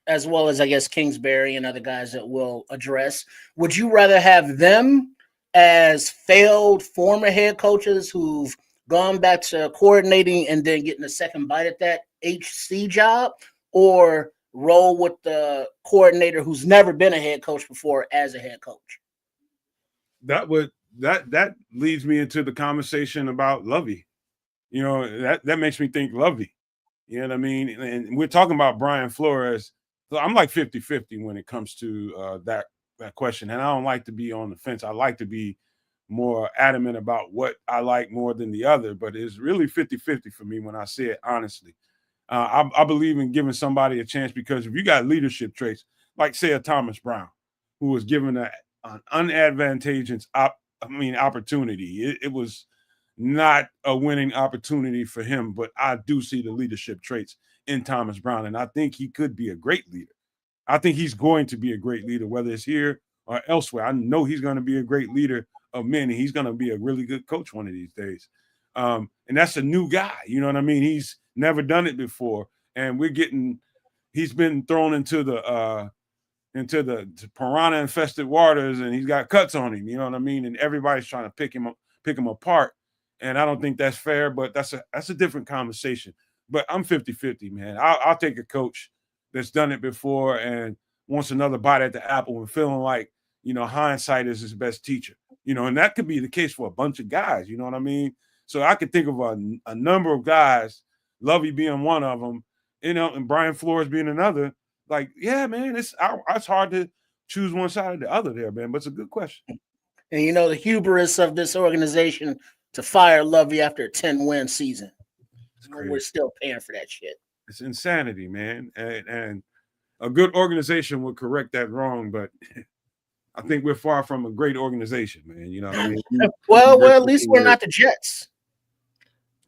as well as I guess Kingsbury and other guys that we'll address. Would you rather have them as failed former head coaches who've gone back to coordinating and then getting a second bite at that HC job, or roll with the coordinator who's never been a head coach before as a head coach?
That leads me into the conversation about Lovey. You know, that makes me think Lovey. You know what I mean? And we're talking about Brian Flores. So I'm like 50-50 when it comes to that question. And I don't like to be on the fence. I like to be more adamant about what I like more than the other. But it's really 50-50 for me when I say it honestly. I believe in giving somebody a chance, because if you got leadership traits, like say a Thomas Brown, who was given an unadvantageous opportunity. It was not a winning opportunity for him, but I do see the leadership traits in Thomas Brown, and I think he could be a great leader. I think he's going to be a great leader, whether it's here or elsewhere. I know he's going to be a great leader of men, and he's going to be a really good coach one of these days. And that's a new guy. You know what I mean? He's never done it before, and he's been thrown into the piranha infested waters, and he's got cuts on him. You know what I mean? And everybody's trying to pick him apart. And I don't think that's fair, but that's a different conversation. But I'm 50-50, man. I'll take a coach that's done it before and wants another bite at the apple and feeling like, you know, hindsight is his best teacher. You know, and that could be the case for a bunch of guys. You know what I mean? So I could think of a number of guys, Lovey being one of them, you know, and Brian Flores being another. Like, yeah, man, it's hard to choose one side or the other there, man. But it's a good question.
And you know, the hubris of this organization to fire Lovey after a 10-win season. We're still paying for that shit.
It's insanity, man. And a good organization would correct that wrong, but I think we're far from a great organization, man. You know what I mean?
Well, at least we're not the Jets.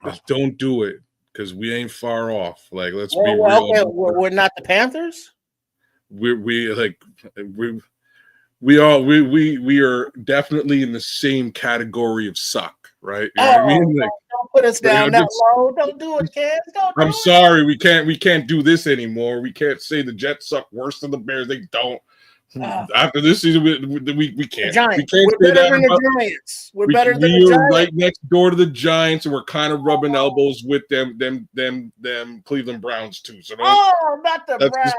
Just don't do it, because we ain't far off. Like, let's be real.
Okay, we're not the Panthers.
We are definitely in the same category of suck, right? You know what I mean? Like,
don't put us down that low. Don't do it, kids.
I'm sorry, we can't do this anymore. We can't say the Jets suck worse than the Bears. They don't. After this season, we can't.
Giants.
We can't
We're
say
better
that
than the Giants. We're better than the Giants.
We are right next door to the Giants, and we're kind of rubbing elbows with them Cleveland Browns too. So
not the Browns.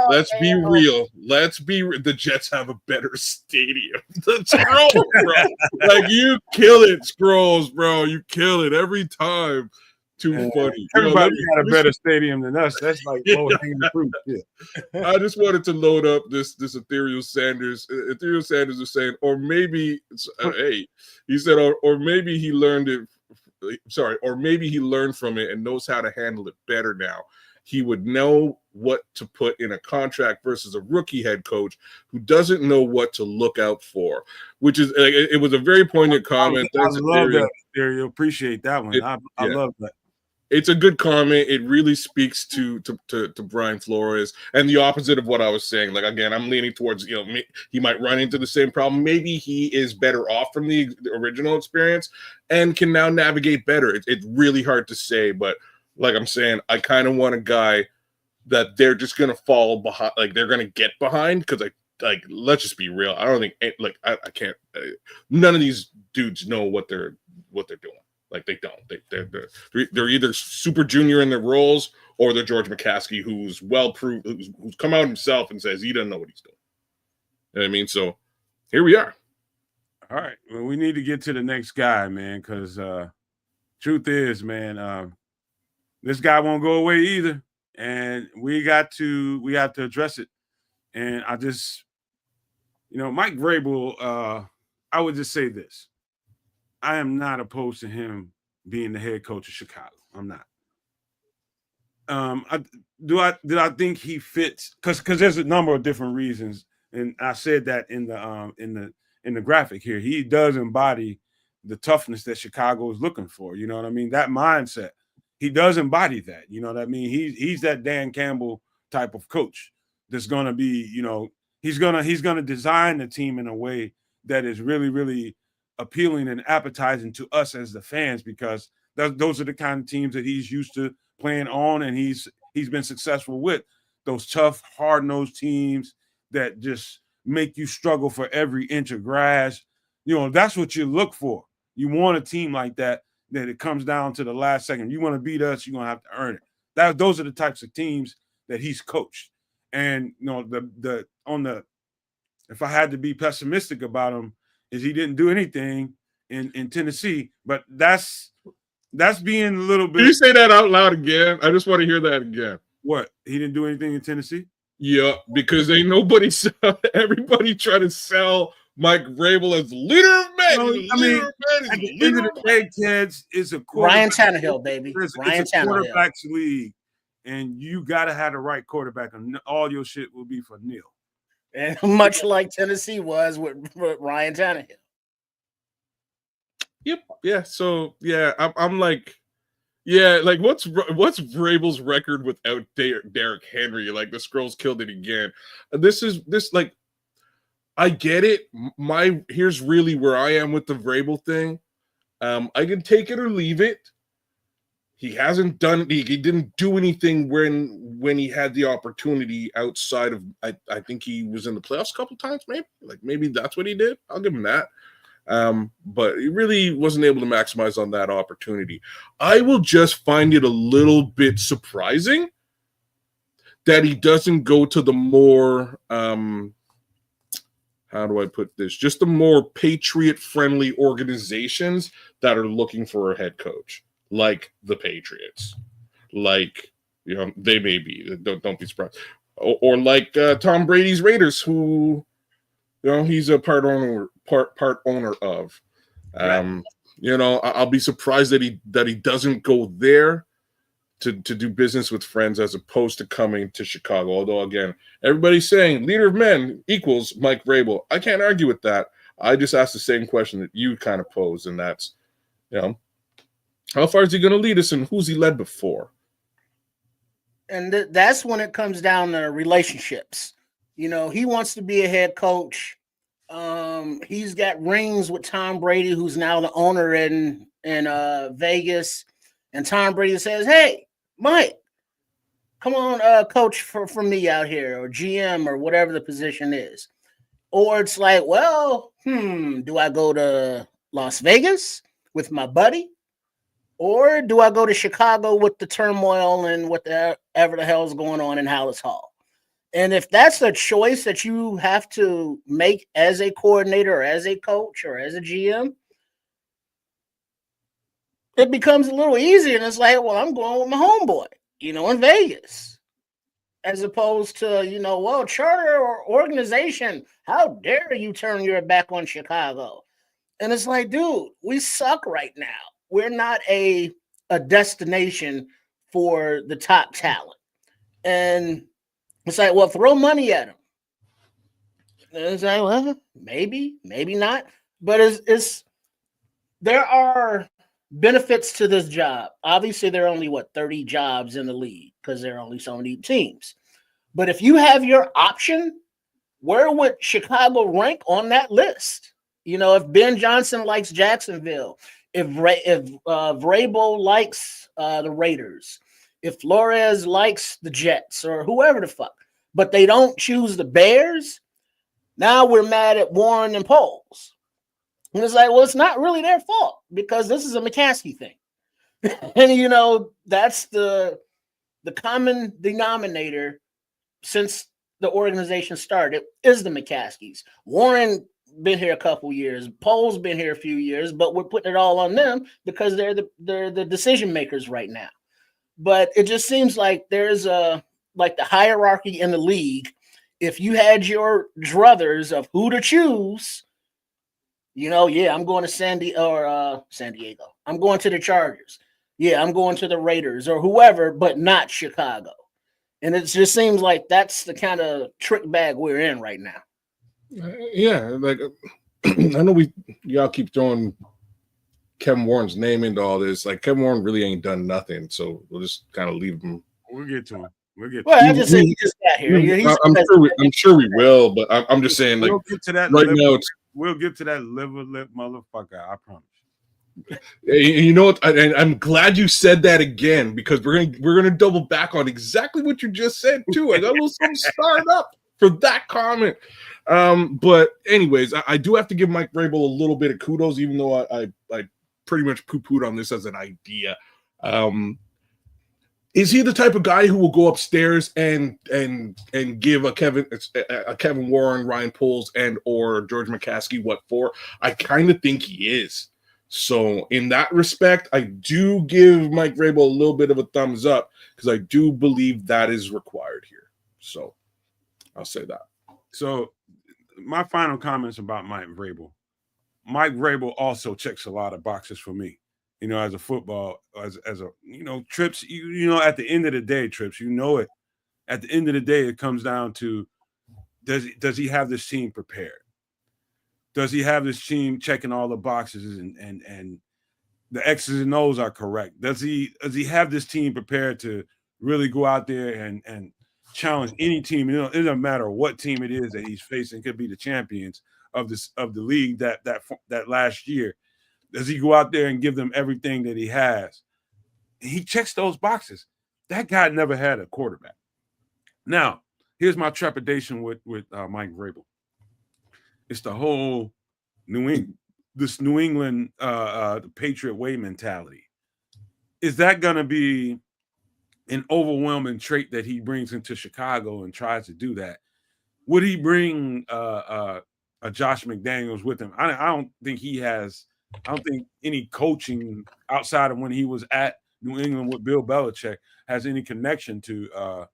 Let's be real. The Jets have a better stadium. Let's go, bro. Like, you kill it, Scrolls, bro. You kill it every time. Too funny.
Everybody got a better stadium than us. That's like low-hanging fruit. Yeah.
I just wanted to load up this Ethereal Sanders. Ethereal Sanders is saying, or maybe he said, or maybe he learned it. Sorry, or maybe he learned from it and knows how to handle it better now. He would know what to put in a contract versus a rookie head coach who doesn't know what to look out for. Which is, it was a very poignant comment.
I love that, Ethereal. Appreciate that one. I love that.
It's a good comment. It really speaks to Brian Flores, and the opposite of what I was saying. Like, again, I'm leaning towards, you know, he might run into the same problem. Maybe he is better off from the original experience and can now navigate better. It's really hard to say, but like I'm saying, I kind of want a guy that they're just going to fall behind, like they're going to get behind, because let's just be real. I don't think, like, I can't. None of these dudes know what they're doing. Like, they don't. They're either super junior in their roles, or they're George McCaskey, who's well proved, who's come out himself and says he doesn't know what he's doing. You know what I mean? So here we are.
All right. Well, we need to get to the next guy, man, because truth is, man, this guy won't go away either, and we have to address it. And I just, you know, Mike Vrabel. I would just say this. I am not opposed to him being the head coach of Chicago. I'm not. Did I think he fits? Because there's a number of different reasons, and I said that in the graphic here. He does embody the toughness that Chicago is looking for. You know what I mean? That mindset. He does embody that. You know what I mean? He's that Dan Campbell type of coach that's going to be. You know, he's gonna design the team in a way that is really, really appealing and appetizing to us as the fans, because those are the kind of teams that he's used to playing on and he's been successful with. those tough, hard-nosed teams that just make you struggle for every inch of grass. That's what you look for. You want a team like that it comes down to the last second. You want to beat us, you're going to have to earn it. Those are the types of teams that he's coached. And if I had to be pessimistic about him, is he didn't do anything in Tennessee. But that's being a little bit.
Can you say that out loud again? I just want to hear that again.
What? He didn't do anything in Tennessee?
Yeah, because ain't nobody everybody trying to sell Mike Vrabel as leader of men.
At the end of the day, Kedz, is a
Ryan Tannehill, baby. Ryan
it's a quarterback's league, and you got to have the right quarterback, and all your shit will be for nil.
And much like Tennessee was with Ryan Tannehill.
Yep. Yeah. So yeah, I'm like, yeah, like what's Vrabel's record without Derrick Henry? Like the Skrulls killed it again. This like, I get it. Here's really where I am with the Vrabel thing. I can take it or leave it. He hasn't done. He didn't do anything when he had the opportunity outside of. I think he was in the playoffs a couple times. Maybe that's what he did. I'll give him that. But he really wasn't able to maximize on that opportunity. I will just find it a little bit surprising that he doesn't go to the more. How do I put this? Just the more Patriot-friendly organizations that are looking for a head coach. Like the Patriots, they may be. Don't be surprised. Or like Tom Brady's Raiders, who, he's a part owner of. I'll be surprised that he doesn't go there to do business with friends as opposed to coming to Chicago. Although again, everybody's saying leader of men equals Mike Vrabel. I can't argue with that. I just asked the same question that you kind of posed, and that's, how far is he going to lead us, and who's he led before?
And that's when it comes down to relationships. He wants to be a head coach. He's got rings with Tom Brady, who's now the owner in Vegas. And Tom Brady says, "Hey, Mike, come on, coach for me out here, or GM, or whatever the position is." Or it's like, well, do I go to Las Vegas with my buddy? Or do I go to Chicago with the turmoil and whatever the hell is going on in Hallis Hall? And if that's a choice that you have to make as a coordinator or as a coach or as a GM, it becomes a little easier. And it's like, well, I'm going with my homeboy, in Vegas. As opposed to, charter or organization, how dare you turn your back on Chicago? And it's like, dude, we suck right now. We're not a destination for the top talent. And it's like, well, throw money at them. And it's like, well, maybe not. But there are benefits to this job. Obviously, there are only 30 jobs in the league because there are only so many teams. But if you have your option, where would Chicago rank on that list? If Ben Johnson likes Jacksonville, if Vrabel likes the Raiders, if Flores likes the Jets or whoever the fuck, but they don't choose the Bears, now we're mad at Warren and Poles. And it's like, well, it's not really their fault because this is a McCaskey thing. And, that's the common denominator since the organization started is the McCaskies. Warren been here a couple years. Poles been here a few years, but we're putting it all on them because they're the decision makers right now. But it just seems like there's the hierarchy in the league. If you had your druthers of who to choose, I'm going to San Diego. I'm going to the Chargers. Yeah, I'm going to the Raiders or whoever, but not Chicago. And it just seems like that's the kind of trick bag we're in right now.
Yeah, like I know y'all keep throwing Kevin Warren's name into all this. Like Kevin Warren really ain't done nothing, so we'll just kind of leave him.
We'll get to him.
I just said he just got here.
I'm sure we will, but I'm just saying, like,
we'll get to that
right now.
We'll get to that liver lip motherfucker. I promise.
You know what? And I'm glad you said that again, because we're gonna double back on exactly what you just said too. I got a little something started up for that comment. But anyways, I do have to give Mike Vrabel a little bit of kudos, even though I pretty much poo-pooed on this as an idea. Is he the type of guy who will go upstairs and give a Kevin Warren, Ryan Poles, and or George McCaskey what for? I kind of think he is. So in that respect, I do give Mike Vrabel a little bit of a thumbs up, because I do believe that is required here. So I'll say that.
So my final comments about Mike Vrabel. Mike Vrabel also checks a lot of boxes for me. You know, as a football, as a, you know, Trips, you know, at the end of the day, Trips, you know it. At the end of the day, it comes down to, does he have this team prepared? Does he have this team checking all the boxes and the X's and O's are correct? Does he have this team prepared to really go out there and challenge any team? You know, it doesn't matter what team it is that he's facing. It could be the champions of the league that last year. Does he go out there and give them everything that he has? He checks those boxes. That guy never had a quarterback. Now, here's my trepidation with Mike Vrabel. It's the whole New England the Patriot way mentality. Is that going to be an overwhelming trait that he brings into Chicago and tries to do that? Would he bring a Josh McDaniels with him? I don't think he has. I don't think any coaching outside of when he was at New England with Bill Belichick has any connection to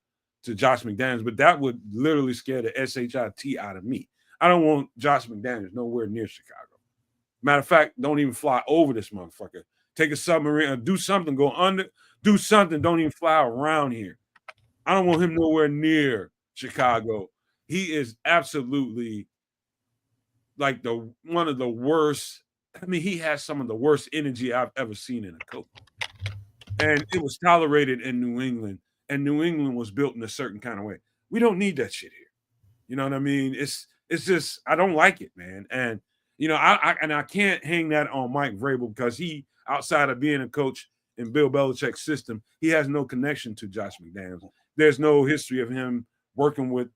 Josh McDaniels. But that would literally scare the shit out of me. I don't want Josh McDaniels nowhere near Chicago. Matter of fact, don't even fly over this motherfucker. Take a submarine or do something, go under, do something. Don't even fly around here. I don't want him nowhere near Chicago. He is absolutely like one of the worst. I mean, he has some of the worst energy I've ever seen in a coach. And it was tolerated in New England. And New England was built in a certain kind of way. We don't need that shit here. You know what I mean? It's just, I don't like it, man. And, you know, I can't hang that on Mike Vrabel, because he, outside of being a coach in Bill Belichick's system, he has no connection to Josh McDaniels. There's no history of him working with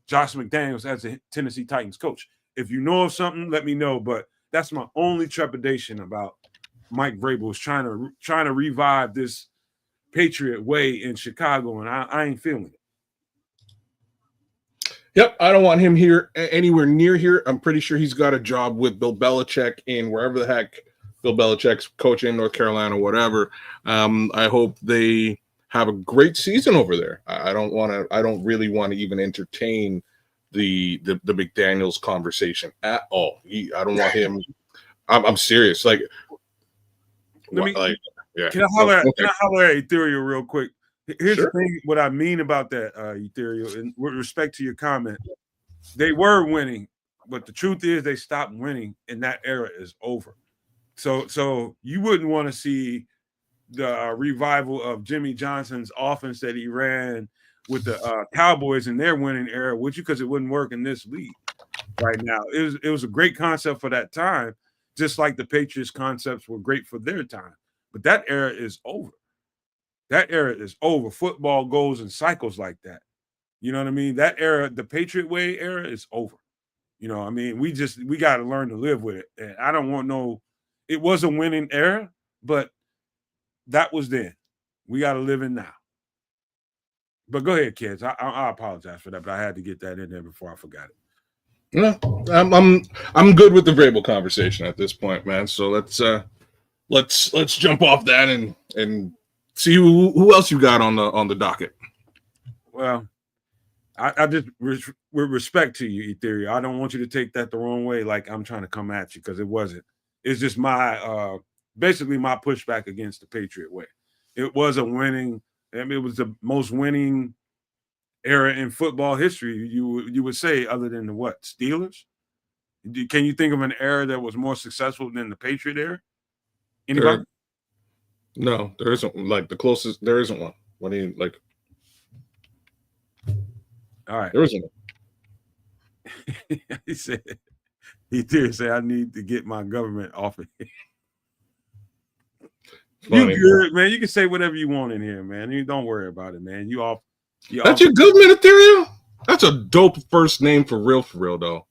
Josh McDaniels as a Tennessee Titans coach. If you know of something, let me know. But that's my only trepidation about Mike Vrabel, is trying to revive this Patriot way in Chicago, and I ain't feeling it.
Yep, I don't want him here anywhere near here. I'm pretty sure he's got a job with Bill Belichick in wherever the heck Bill Belichick's coaching in North Carolina, whatever. I hope they have a great season over there. I don't really want to even entertain the McDaniels conversation at all. I don't want him. I'm serious. Like, yeah.
Can I holler at Ethereal real quick? Here's
Sure.
the thing, what I mean about that, Ethereal, and with respect to your comment, they were winning, but the truth is they stopped winning, and that era is over. So you wouldn't want to see the revival of Jimmy Johnson's offense that he ran with the Cowboys in their winning era, would you? Because it wouldn't work in this league right now. It was a great concept for that time, just like the Patriots concepts were great for their time. But that era is over. That era is over. Football goes in cycles like that. You know what I mean? That era, the Patriot way era, is over. You know, I mean, we got to learn to live with it. And I don't want it was a winning era, but that was then. We got to live in now. But go ahead, kids. I apologize for that, but I had to get that in there before I forgot it.
No, I'm good with the Vrabel conversation at this point, man. So let's jump off that and see who else you got on the docket.
Well, I just, with respect to you, Ethereal, I don't want you to take that the wrong way, like I'm trying to come at you, because it wasn't. It's just my basically my pushback against the Patriot way. It was a winning. I mean, it was the most winning era in football history. You would say, other than the what, Steelers? Can you think of an era that was more successful than the Patriot era? Anybody?
No, there isn't. Like, the closest, there isn't one. What do you like?
All right.
There isn't one.
He did say, I need to get my government off of here. You
Funny.
good, man. You can say whatever you want in here, man. You don't worry about it, man. You off.
That's your government ethereal? That's a dope first name for real, though.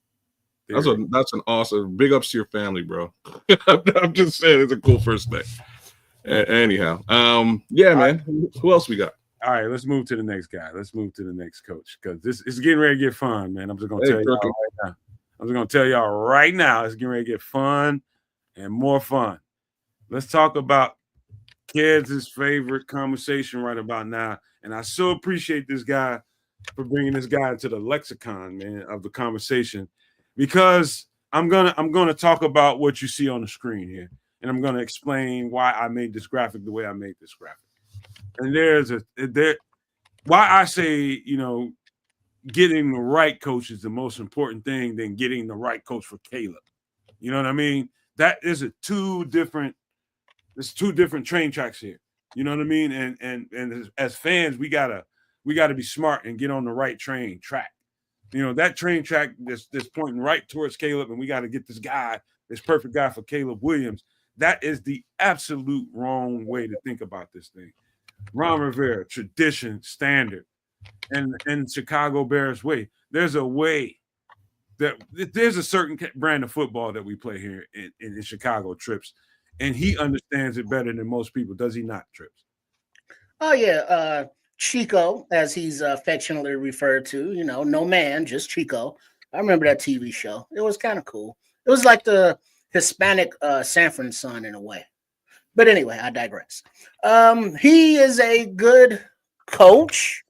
That's an awesome. Big ups to your family, bro. I'm just saying, it's a cool first name. Anyhow, yeah, man. Who else we got?
All right, let's move to the next guy. Let's move to the next coach because this is getting ready to get fun, man. I'm just gonna tell y'all right now. I'm just gonna tell y'all right now. It's getting ready to get fun and more fun. Let's talk about Ked's favorite conversation right about now, and I so appreciate this guy for bringing this guy into the lexicon, man, of the conversation, because I'm gonna talk about what you see on the screen here, and I'm gonna explain why I made this graphic the way I made this graphic. And why I say, getting the right coach is the most important thing than getting the right coach for Caleb. You know what I mean? That is two different train tracks here. You know what I mean? And as fans, we gotta be smart and get on the right train track. That train track that's pointing right towards Caleb, and we got to get this perfect guy for Caleb Williams. That is the absolute wrong way to think about this thing. Ron Rivera, tradition, standard, and Chicago Bears way. There's a way that there's a certain brand of football that we play here in Chicago, Trips, and he understands it better than most people. Does he not, Trips?
Oh yeah, Chico, as he's affectionately referred to. No man, just Chico. I remember that TV show. It was kind of cool. It was like the Hispanic Sanford son in a way. But anyway, I digress. He is a good coach,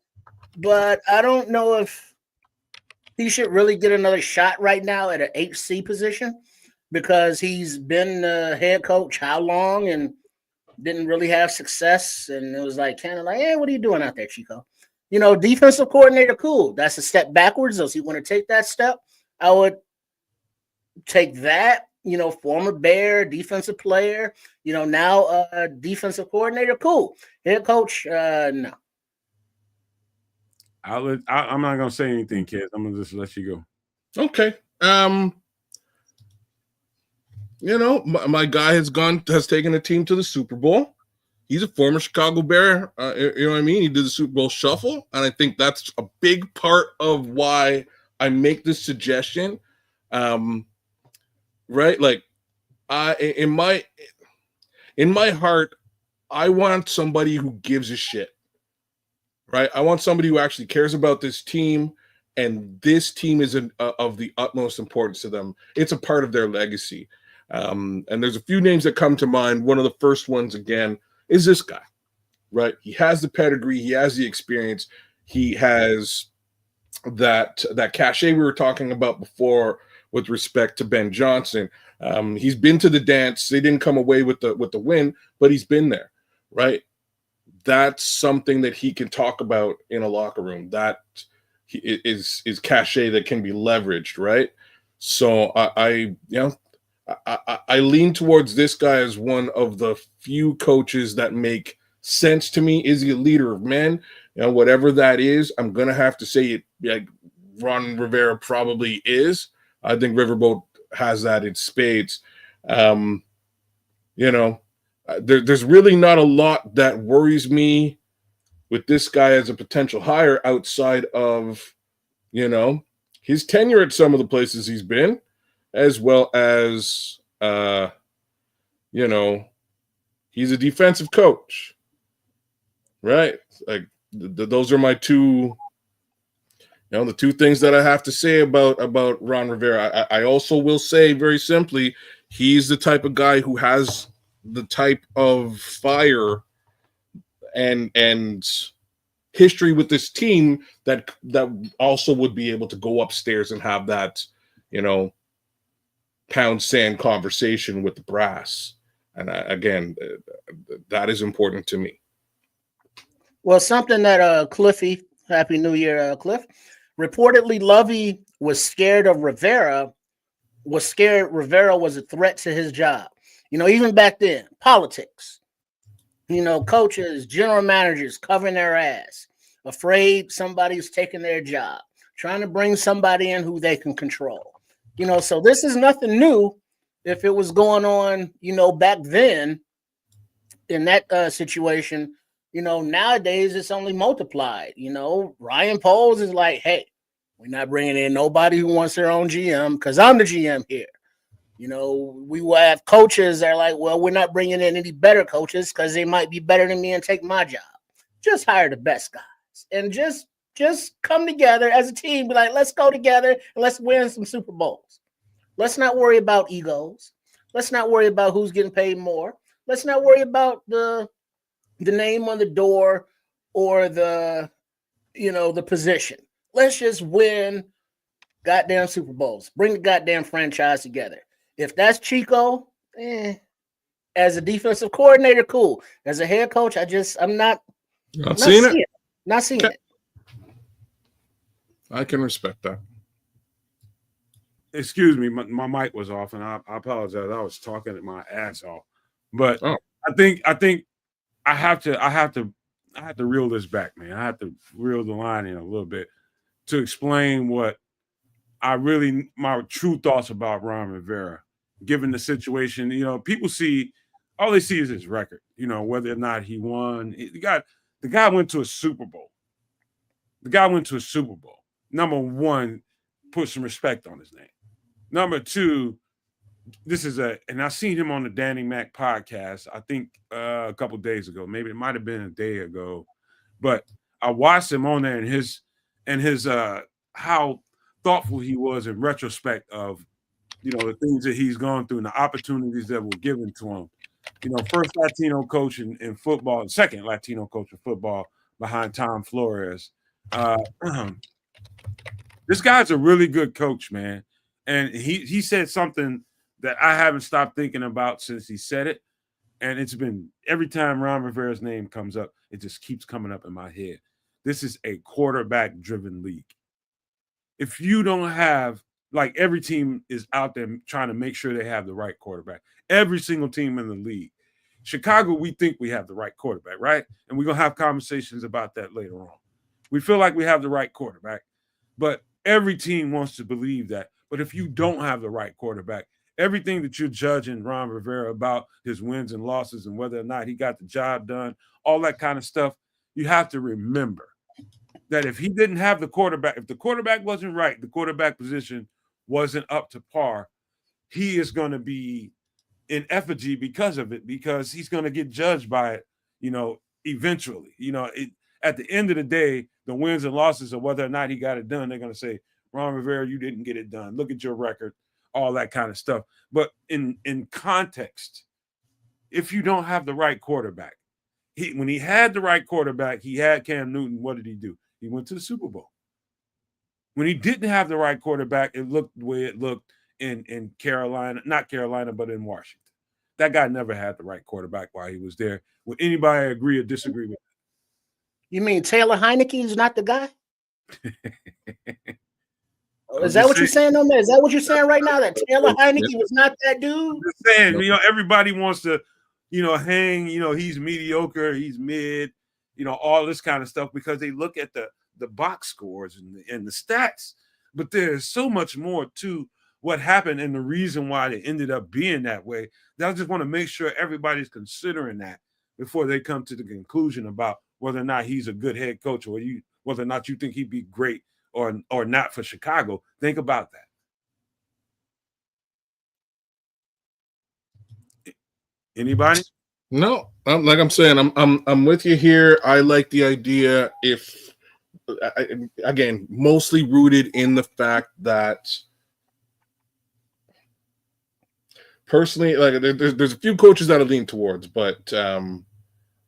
but I don't know if he should really get another shot right now at an HC position because he's been the head coach how long and didn't really have success. And it was kind of like, hey, what are you doing out there, Chico? Defensive coordinator, cool. That's a step backwards. Does he want to take that step? I would take that. Former Bear, defensive player, now defensive coordinator, cool. Head coach, no.
I'm not gonna say anything, kids. I'm gonna just let you go.
Okay. My guy has taken a team to the Super Bowl. He's a former Chicago Bear. You know what I mean? He did the Super Bowl shuffle, and I think that's a big part of why I make this suggestion. Right? Like, in my heart, I want somebody who gives a shit. Right? I want somebody who actually cares about this team, and this team is of the utmost importance to them. It's a part of their legacy. And there's a few names that come to mind. One of the first ones, again, is this guy. Right? He has the pedigree. He has the experience. He has that cachet we were talking about before with respect to Ben Johnson. He's been to the dance. They didn't come away with the win, but he's been there, right? That's something that he can talk about in a locker room. That is cachet that can be leveraged, right? So I lean towards this guy as one of the few coaches that make sense to me. Is he a leader of men? Whatever that is, I'm gonna have to say it. Like Ron Rivera probably is. I think Riverboat has that in spades. There's really not a lot that worries me with this guy as a potential hire outside of, his tenure at some of the places he's been, as well as, he's a defensive coach, right? Like those are my two. The two things that I have to say about Ron Rivera. I also will say very simply, he's the type of guy who has the type of fire and history with this team that also would be able to go upstairs and have that, pound sand conversation with the brass. And again, that is important to me.
Well, something that Cliffy, Happy New Year, Cliff. Reportedly, Lovey was scared of Rivera, Rivera was a threat to his job. Even back then, politics, coaches, general managers covering their ass, afraid somebody's taking their job, trying to bring somebody in who they can control. So this is nothing new. If it was going on, back then, in that situation, nowadays it's only multiplied. Ryan Poles is like, hey, we're not bringing in nobody who wants their own GM because I'm the GM here. We will have coaches that are like, well, we're not bringing in any better coaches because they might be better than me and take my job. Just hire the best guys and just come together as a team. Be like, let's go together and let's win some Super Bowls. Let's not worry about egos. Let's not worry about who's getting paid more. Let's not worry about the name on the door or the position. Let's just win goddamn Super Bowls. Bring the goddamn franchise together. If that's Chico, as a defensive coordinator, cool. As a head coach, I'm not
seeing it.
Not seeing it.
I can respect that.
Excuse me, my mic was off, and I apologize. I was talking my ass off. But I think I have to reel this back, man. I have to reel the line in a little bit to explain what my true thoughts about Ron Rivera, given the situation. People all they see is his record, whether or not he won. The guy went to a Super Bowl. Number one, put some respect on his name. Number two, and I seen him on the Danny Mac podcast, I think a couple days ago, maybe it might have been a day ago, but I watched him on there and his how thoughtful he was in retrospect of, the things that he's gone through and the opportunities that were given to him. First Latino coach in football, second Latino coach in football behind Tom Flores. This guy's a really good coach, man. And he said something that I haven't stopped thinking about since he said it. And it's been every time Ron Rivera's name comes up, it just keeps coming up in my head. This is a quarterback-driven league. If you don't have, like, every team is out there trying to make sure they have the right quarterback. Every single team in the league. Chicago, we think we have the right quarterback, right? And we're going to have conversations about that later on. We feel like we have the right quarterback, but every team wants to believe that. But if you don't have the right quarterback, everything that you're judging Ron Rivera about his wins and losses and whether or not he got the job done, all that kind of stuff, you have to remember that if he didn't have the quarterback, if the quarterback wasn't right, the quarterback position wasn't up to par, he is going to be in effigy because of it, because he's going to get judged by it, eventually. At the end of the day, the wins and losses of whether or not he got it done, they're going to say, Ron Rivera, you didn't get it done. Look at your record, all that kind of stuff. But in context, if you don't have the right quarterback, when he had the right quarterback, he had Cam Newton. What did he do? He went to the Super Bowl. When he didn't have the right quarterback, it looked the way it looked in Carolina, not Carolina, but in Washington. That guy never had the right quarterback while he was there. Would anybody agree or disagree with that?
You mean Taylor Heineke is not the guy? Is that what you're saying, no man? Is that what you're saying right now? That Taylor Heineke was not that dude?
I'm just saying, everybody wants to, hang, he's mediocre, he's mid, all this kind of stuff because they look at the box scores and the stats. But there's so much more to what happened and the reason why they ended up being that way. That I just want to make sure everybody's considering that before they come to the conclusion about whether or not he's a good head coach or whether or not you think he'd be great or not for Chicago. Think about that. Anybody?
No, like I'm saying, I'm with you here. I like the idea again, mostly rooted in the fact that personally, like there's a few coaches that I lean towards, but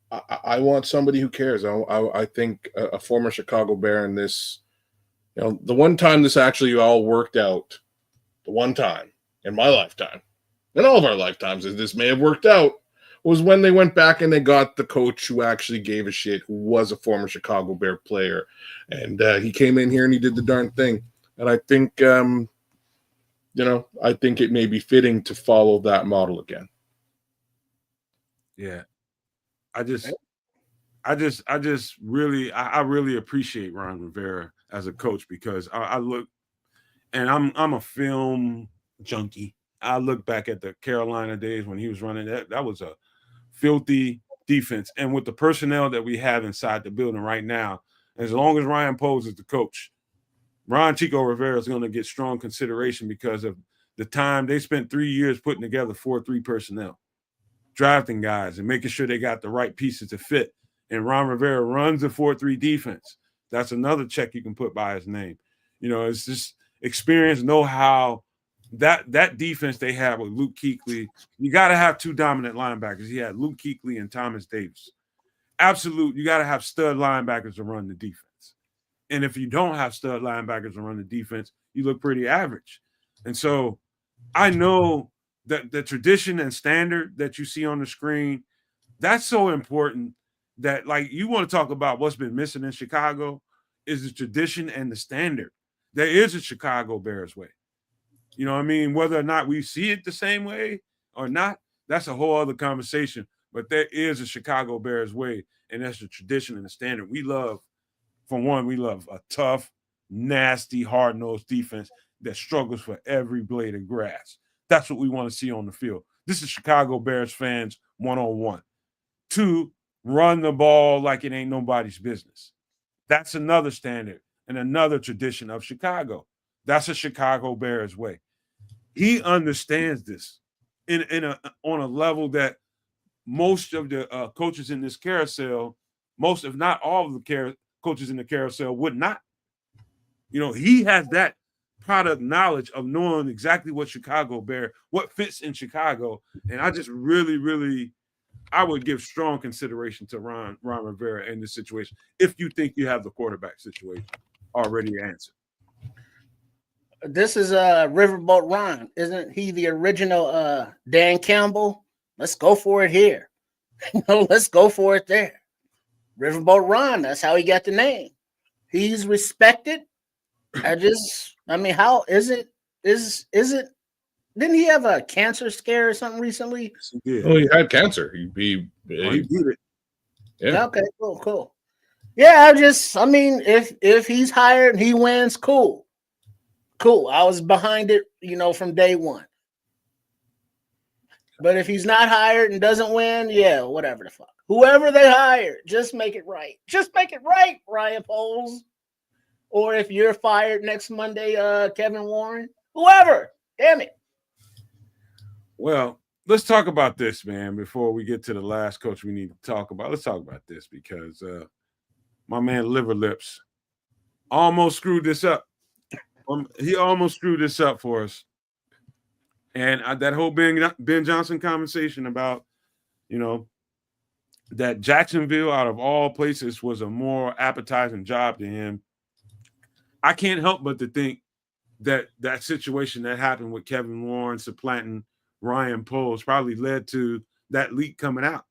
I want somebody who cares. I think a former Chicago Bear in this, the one time this actually all worked out, the one time in my lifetime, in all of our lifetimes, as this may have worked out, was when they went back and they got the coach who actually gave a shit, who was a former Chicago Bear player. And he came in here and he did the darn thing. And I think, I think it may be fitting to follow that model again.
Yeah. I really appreciate Ron Rivera as a coach because I look, and I'm a film junkie. I look back at the Carolina days when he was running that was a filthy defense. And with the personnel that we have inside the building right now, as long as Ryan Poles is the coach, Ron Chico Rivera is going to get strong consideration because of the time they spent 3 years putting together 4-3 personnel, drafting guys and making sure they got the right pieces to fit. And Ron Rivera runs a 4-3 defense. That's another check you can put by his name. You know, it's just experience, know-how. That defense they have with Luke Kuechly, you got to have two dominant linebackers. He had Luke Kuechly and Thomas Davis. Absolute, you got to have stud linebackers to run the defense. And if you don't have stud linebackers to run the defense, you look pretty average. And so I know that the tradition and standard that you see on the screen, that's so important that, like, you want to talk about what's been missing in Chicago is the tradition and the standard. There is a Chicago Bears way. You know what I mean? Whether or not we see it the same way or not, that's a whole other conversation. But there is a Chicago Bears way, and that's the tradition and the standard. We love, for one, we love a tough, nasty, hard-nosed defense that struggles for every blade of grass. That's what we want to see on the field. This is Chicago Bears fans 101. 2, run the ball like it ain't nobody's business. That's another standard and another tradition of Chicago. That's a Chicago Bears way. He understands this on a level that most of the coaches in this carousel, most if not all of the coaches in the carousel would not. You know, he has that product knowledge of knowing exactly what Chicago Bear, what fits in Chicago. And I just really, I would give strong consideration to Ron Rivera in this situation if you think you have the quarterback situation already answered.
This is Riverboat Ron. Isn't he the original Dan Campbell? Let's go for it here. Let's go for it there. Riverboat Ron, that's how he got the name. He's respected. How is it? Didn't he have a cancer scare or something recently?
Oh, he had cancer. He beat
it.
Yeah.
Okay, cool. Yeah, if he's hired and he wins, cool. I was behind it, from day one. But if he's not hired and doesn't win, yeah, whatever the fuck. Whoever they hire, just make it right. Just make it right, Ryan Poles. Or if you're fired next Monday, Kevin Warren, whoever. Damn it.
Well, let's talk about this, man, before we get to the last coach we need to talk about. Let's talk about this because my man Liver Lips almost screwed this up. He almost screwed this up for us. And that whole Ben Johnson conversation about, that Jacksonville, out of all places, was a more appetizing job to him. I can't help but to think that situation that happened with Kevin Warren supplanting Ryan Poles probably led to that leak coming out.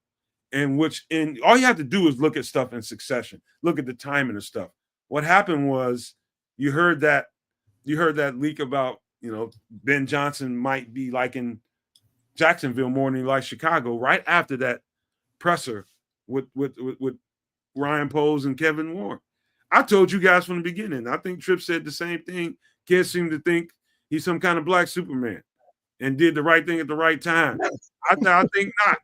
And all you have to do is look at stuff in succession. Look at the timing of stuff. What happened was you heard that leak about, Ben Johnson might be liking Jacksonville more than he likes Chicago right after that presser with Ryan Poles and Kevin Warren. I told you guys from the beginning. I think Tripp said the same thing. Kids seem to think he's some kind of black Superman and did the right thing at the right time. I think not.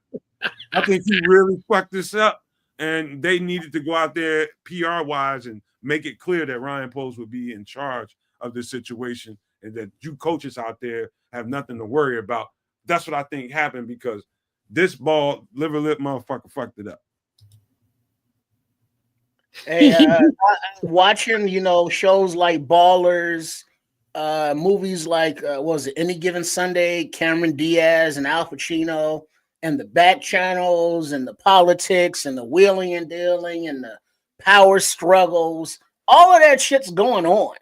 I think he really fucked this up, and they needed to go out there PR-wise and make it clear that Ryan Poles would be in charge of this situation and that you coaches out there have nothing to worry about. That's what I think happened because this ball, liver lip motherfucker fucked it up.
Hey, watching, shows like Ballers, movies like, Any Given Sunday, Cameron Diaz and Al Pacino, and the back channels and the politics and the wheeling and dealing and the power struggles, all of that shit's going on.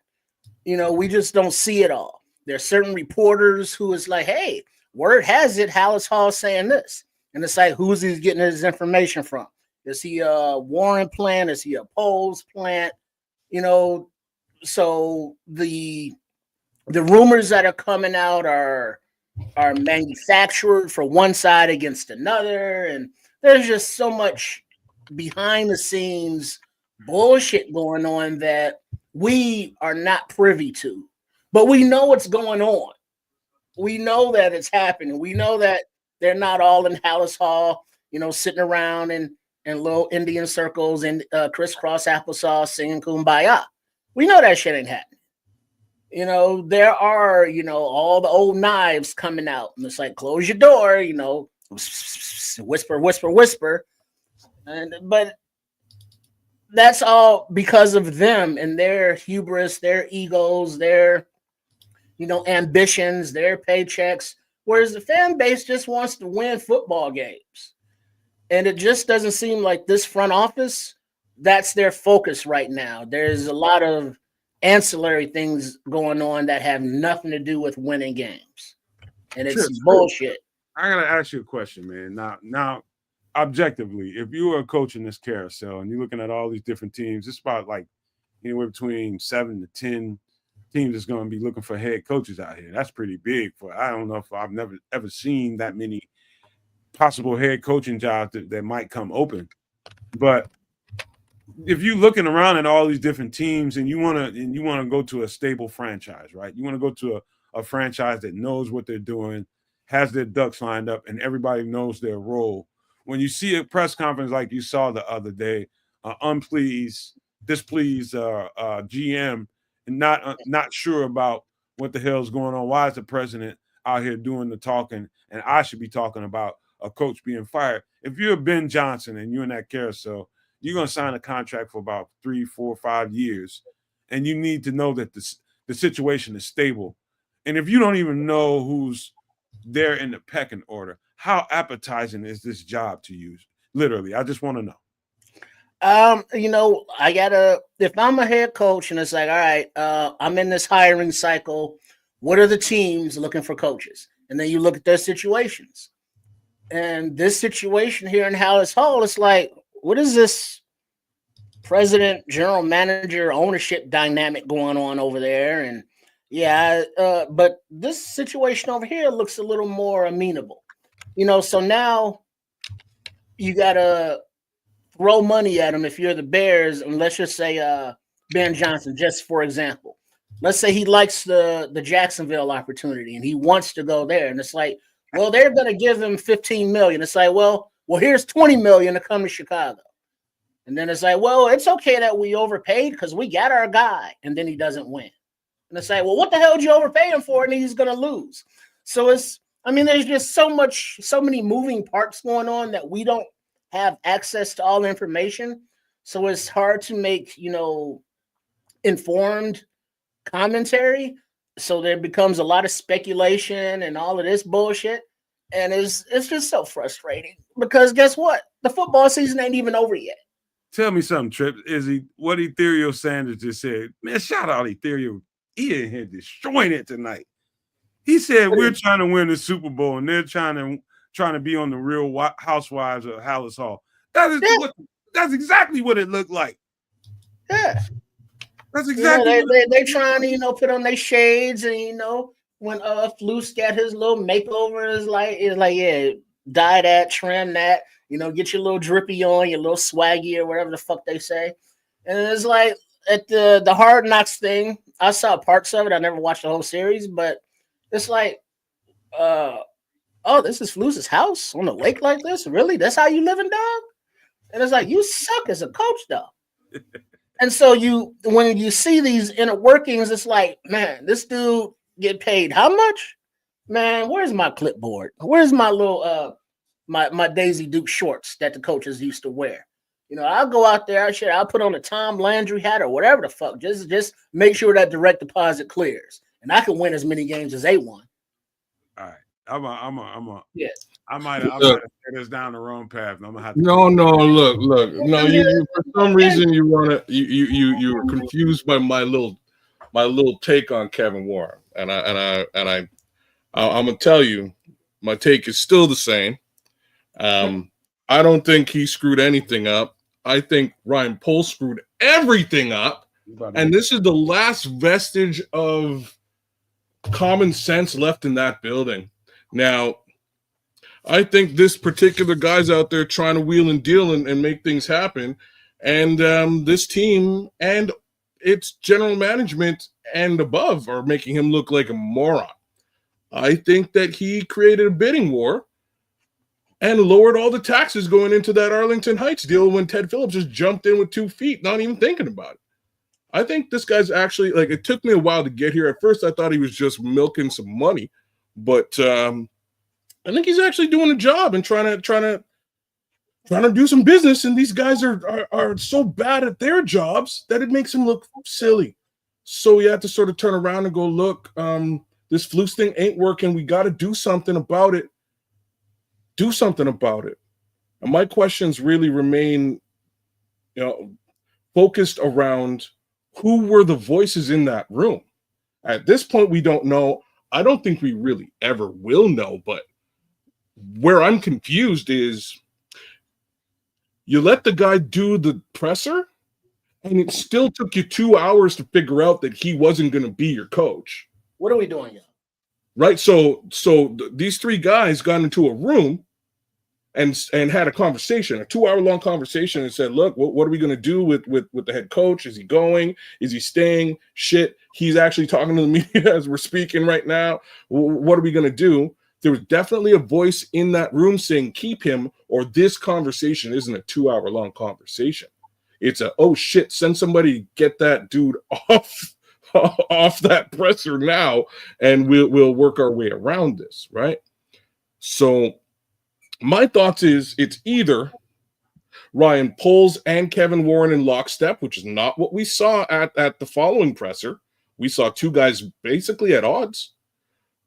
We just don't see it all. There's certain reporters who is like, hey, word has it, Hallis Hall saying this. And it's like, who's he getting his information from? Is he a Warren plant? Is he a Poles plant? So the rumors that are coming out are manufactured for one side against another. And there's just so much behind the scenes bullshit going on that we are not privy to. But we know what's going on. We know that it's happening. We know that they're not all in Hallis Hall. sitting around in little Indian circles and crisscross applesauce singing Kumbaya. We know that shit ain't happening. There are, all the old knives coming out, and it's like, close your door, whisper, whisper, whisper. But that's all because of them and their hubris, their egos, their, ambitions, their paychecks. Whereas the fan base just wants to win football games. And it just doesn't seem like this front office, that's their focus right now. There's a lot of ancillary things going on that have nothing to do with winning games. And it's bullshit.
I got to ask you a question, man. Now, objectively, if you were a coach in this carousel and you're looking at all these different teams, it's about like anywhere between 7 to 10 teams that's going to be looking for head coaches out here. That's pretty big. I don't know if I've never ever seen that many possible head coaching jobs that might come open. But if you're looking around at all these different teams and you want to go to a stable franchise, right? You want to go to a franchise that knows what they're doing, has their ducks lined up, and everybody knows their role. When you see a press conference like you saw the other day, displeased GM and not sure about what the hell's going on. Why is the president out here doing the talking and I should be talking about a coach being fired? If you're Ben Johnson and you're in that carousel, you're going to sign a contract for about 3, 4, 5 years, and you need to know that the situation is stable. And if you don't even know who's there in the pecking order, how appetizing is this job to you? Literally, I just want to know.
If I'm a head coach and it's like, all right, I'm in this hiring cycle, what are the teams looking for coaches? And then you look at their situations. And this situation here in Hallis Hall, it's like, what is this president, general manager, ownership dynamic going on over there? And but this situation over here looks a little more amenable. So now you got to throw money at him if you're the Bears, and let's just say Ben Johnson, just for example. Let's say he likes the Jacksonville opportunity and he wants to go there. And it's like, well, they're going to give him $15 million. It's like, well, here's $20 million to come to Chicago. And then it's like, well, it's okay that we overpaid because we got our guy. And then he doesn't win. And it's like, well, what the hell did you overpay him for? And he's going to lose. So there's just so many moving parts going on that we don't have access to all the information. So it's hard to make, informed commentary. So there becomes a lot of speculation and all of this bullshit. And it's just so frustrating because guess what? The football season ain't even over yet.
Tell me something, Trip. What Ethereal Sanders just said? Man, shout out Ethereal. He in here destroying it tonight. He said we're trying to win the Super Bowl and they're trying to be on the Real Housewives of Hallis Hall. That's exactly what it looked like.
Yeah.
That's exactly
they trying to, put on their shades and, when Flus got his little makeover, it's like, yeah, dye that, trim that, get your little drippy on, your little swaggy or whatever the fuck they say. And it's like at the Hard Knocks thing, I saw parts of it. I never watched the whole series, but it's like, this is Flus's house on the lake like this? Really? That's how you living, dog? And it's like, you suck as a coach, dog. And so when you see these inner workings, it's like, man, this dude get paid how much? Man, where's my clipboard? Where's my little my Daisy Duke shorts that the coaches used to wear? I'll go out there, I'll put on a Tom Landry hat or whatever the fuck. Just make sure that direct deposit clears. And I can win as many games as they won.
All right.
Yeah.
I might have set us down the wrong path. And I'm gonna have to
look. No, you for some reason you were confused by my little take on Kevin Warren. And I'm gonna tell you, my take is still the same. I don't think he screwed anything up. I think Ryan Pohl screwed everything up. And this is the last vestige of common sense left in that building. Now, I think this particular guy's out there trying to wheel and deal and make things happen. And this team and its general management and above are making him look like a moron. I think that he created a bidding war and lowered all the taxes going into that Arlington Heights deal when Ted Phillips just jumped in with 2 feet, not even thinking about it. I think this guy's actually, like, it took me a while to get here. At first, I thought he was just milking some money, but I think he's actually doing a job and trying to do some business. And these guys are so bad at their jobs that it makes them look silly. So you have to sort of turn around and go, look, this Flus thing ain't working. We got to do something about it. Do something about it. And my questions really remain, focused around who were the voices in that room. At this point, we don't know. I don't think we really ever will know, but where I'm confused is you let the guy do the presser, and it still took you 2 hours to figure out that he wasn't going to be your coach.
What are we doing here?
Right? So these 3 guys got into a room and had a conversation, a 2-hour-long conversation, and said, look, what are we going to do with the head coach? Is he going? Is he staying? Shit, he's actually talking to the media as we're speaking right now. What are we going to do? There was definitely a voice in that room saying, keep him, or this conversation isn't a 2-hour-long conversation. It's a, oh shit, send somebody to get that dude off that presser now, and we'll work our way around this, right? So my thoughts is it's either Ryan Poles and Kevin Warren in lockstep, which is not what we saw at the following presser. We saw 2 guys basically at odds.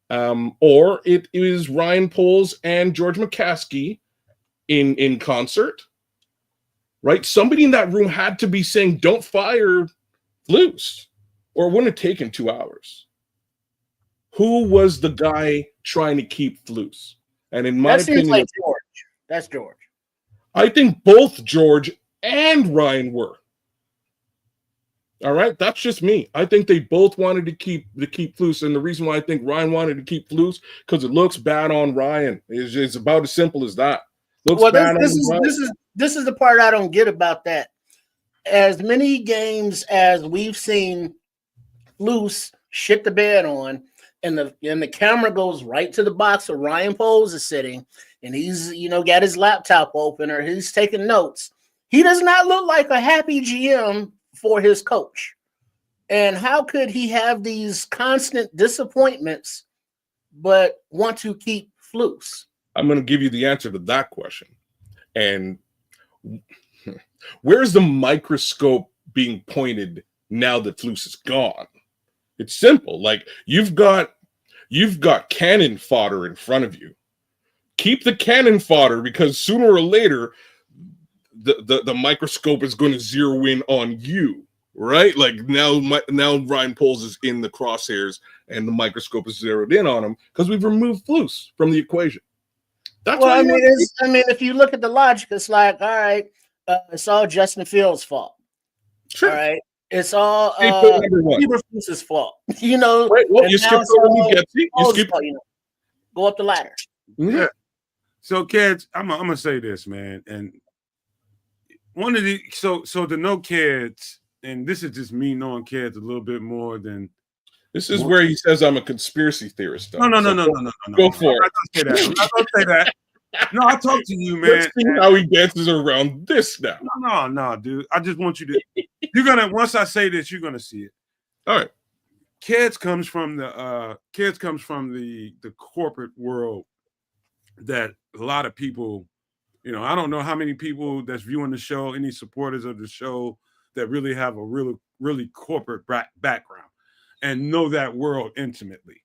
Or it is Ryan Poles and George McCaskey in concert, right? Somebody in that room had to be saying, don't fire Flus, or it wouldn't have taken 2 hours. Who was the guy trying to keep Flus? And in my opinion,
like George. That's George.
I think both George and Ryan were. All right, that's just me. I think they both wanted to keep Flus, and the reason why I think Ryan wanted to keep Flus because it looks bad on Ryan. It's about as simple as that. Looks bad
this
on
this is the part I don't get about that. As many games as we've seen Flus shit the bed on, and the camera goes right to the box where Ryan Poles is sitting, and he's got his laptop open or he's taking notes. He does not look like a happy GM for his coach. And how could he have these constant disappointments but want to keep Flus?
I'm going to give you the answer to that question. And where's the microscope being pointed now that Flus is gone? It's simple. Like you've got cannon fodder in front of you. Keep the cannon fodder, because sooner or later the microscope is going to zero in on you, right? Like now Ryan Poles is in the crosshairs and the microscope is zeroed in on him because we've removed Flus from the equation. That's
well, I mean, if you look at the logic, it's like, all right, it's all Justin Fields' fault.
Sure.
All right. It's all Flus's fault.
Right, well, you skip over Getzy. You skip.
Go up the ladder.
Yeah. So, Kedz, I'm gonna say this, man, and one of the so to know Kedz, and this is just me knowing Kedz a little bit more than.
This is where he says I'm a conspiracy theorist.
No.
Go for it.
I'm not gonna say that. No, I talk to you, man.
Let's see how he dances around this now.
No, dude. I just want you to. Once I say this, you're gonna see it.
All right.
Kedz comes from the corporate world that a lot of people, I don't know how many people that's viewing the show, any supporters of the show that really have a really corporate background and know that world intimately.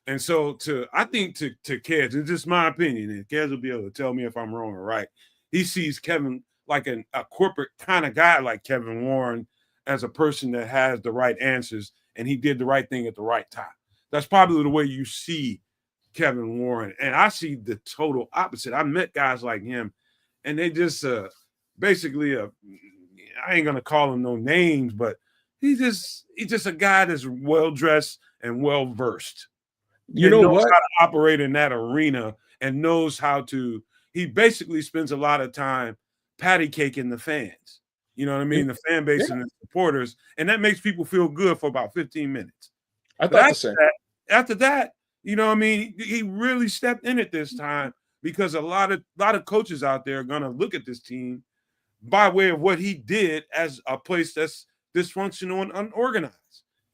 And so I think to Kedz, it's just my opinion, and Kedz will be able to tell me if I'm wrong or right. He sees Kevin like a corporate kind of guy like Kevin Warren as a person that has the right answers, and he did the right thing at the right time. That's probably the way you see Kevin Warren. And I see the total opposite. I met guys like him, and they just basically I ain't gonna call him no names, but he's just a guy that's well-dressed and well-versed.
You know
knows
what?
How to operate in that arena and knows how to. He basically spends a lot of time patty caking the fans. You know what I mean? The fan base and the supporters, and that makes people feel good for about 15 minutes.
I thought the same.
After that, you know what I mean? He really stepped in it this time because a lot of coaches out there are going to look at this team by way of what he did as a place that's dysfunctional and unorganized.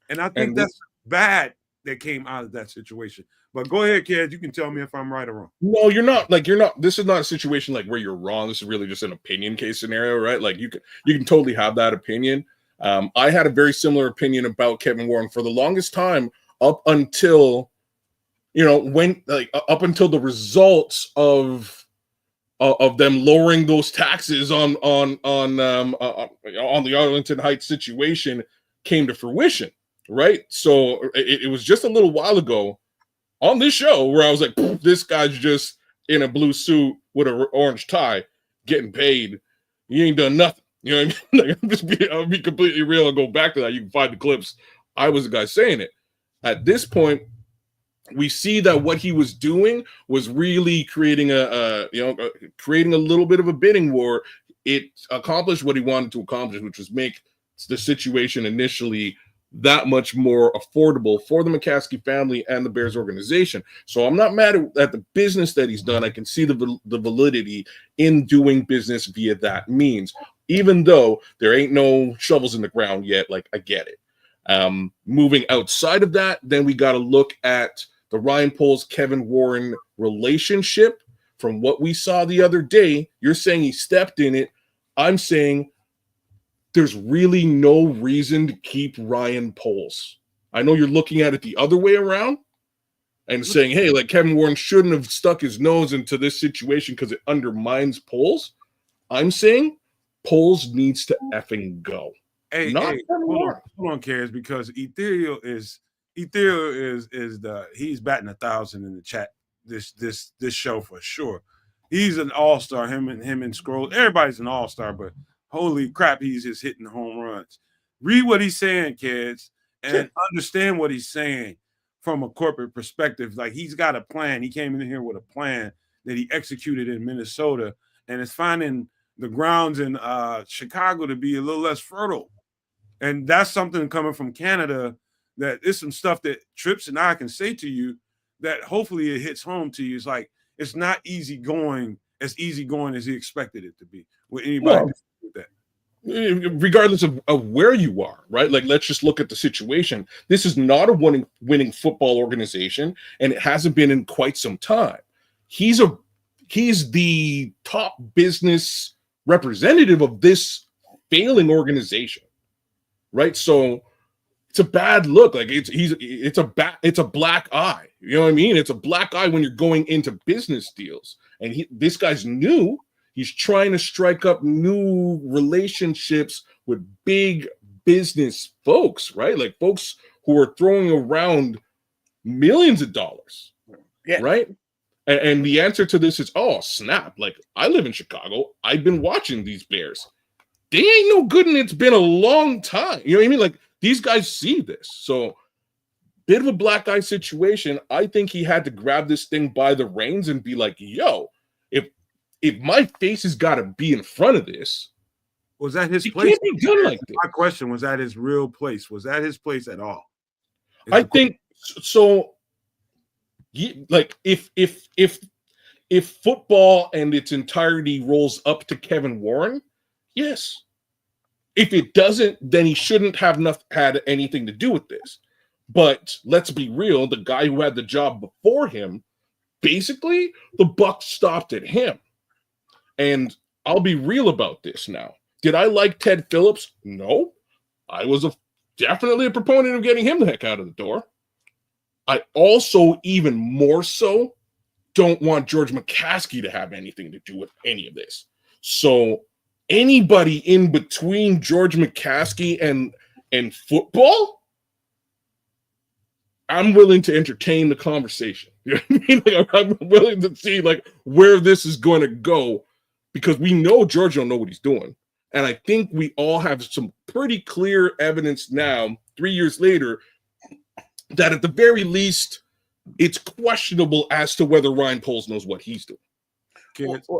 And I think that's bad that came out of that situation. But go ahead, Kedz. You can tell me if I'm right or wrong.
No, you're not. Like, you're not. This is not a situation like where you're wrong. This is really just an opinion case scenario, right? Like, you can totally have that opinion. I had a very similar opinion about Kevin Warren for the longest time, up until, up until the results of them lowering those taxes on the Arlington Heights situation came to fruition, right? So it was just a little while ago on this show where I was like, this guy's just in a blue suit with an orange tie getting paid. He ain't done nothing. You know what I mean? Like, I'll be completely real and go back to that. You can find the clips. I was the guy saying it. At this point, we see that what he was doing was really creating creating a little bit of a bidding war. It accomplished what he wanted to accomplish, which was make the situation initially that much more affordable for the McCaskey family and the Bears organization. So I'm not mad at the business that he's done. I can see the validity in doing business via that means, even though there ain't no shovels in the ground yet. Like, I get it. Moving outside of that, then we got to look at the Ryan Poles, Kevin Warren relationship. From what we saw the other day, you're saying he stepped in it. I'm saying there's really no reason to keep Ryan Poles. I know you're looking at it the other way around and saying, hey, like, Kevin Warren shouldn't have stuck his nose into this situation because it undermines Poles. I'm saying Poles needs to effing go.
Hey, hold on, Kedz, because Ethereal is he's batting 1,000 in the chat this show for sure. He's an all-star. Him and Scrolls. Everybody's an all-star, but holy crap, he's just hitting home runs. Read what he's saying, kids, and understand what he's saying from a corporate perspective. Like, he's got a plan. He came in here with a plan that he executed in Minnesota, and it's finding the grounds in Chicago to be a little less fertile. And that's something coming from Canada that is some stuff that Trips and I can say to you that hopefully it hits home to you. It's like, it's not easy going as he expected it to be. With anybody with that.
Regardless of where you are, right? Like, let's just look at the situation. This is not a winning football organization, and it hasn't been in quite some time. He's the top business representative of this failing organization, right? So it's a bad look. Like, it's a black eye. You know what I mean? It's a black eye when you're going into business deals. And this guy's new. He's trying to strike up new relationships with big business folks, right? Like, folks who are throwing around millions of dollars, right? And the answer to this is, oh, snap. Like, I live in Chicago. I've been watching these Bears. They ain't no good, and it's been a long time. You know what I mean? Like, these guys see this. So, bit of a black eye situation. I think he had to grab this thing by the reins and be like, yo, if my face has got to be in front of this,
was that his place?
Can't be done like this.
My question was, that his real place? Was that his place at all?
I think so. Like, if football and its entirety rolls up to Kevin Warren, yes. If it doesn't, then he shouldn't have had anything to do with this. But let's be real, the guy who had the job before him, basically, the buck stopped at him. And I'll be real about this now. Did I like Ted Phillips? No. I was definitely a proponent of getting him the heck out of the door. I also, even more so, don't want George McCaskey to have anything to do with any of this. So anybody in between George McCaskey and football, I'm willing to entertain the conversation. You know what I mean? Like, I'm willing to see, like, where this is going to go, because we know George don't know what he's doing. And I think we all have some pretty clear evidence now, 3 years later, that at the very least, it's questionable as to whether Ryan Poles knows what he's doing.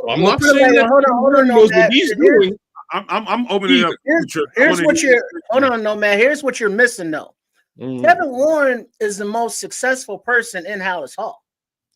I'm not saying that he knows what he's doing.
I'm opening up.
Here's what you're hold on, Nomad. Here's what you're missing, though. Kevin Warren is the most successful person in Hallis Hall.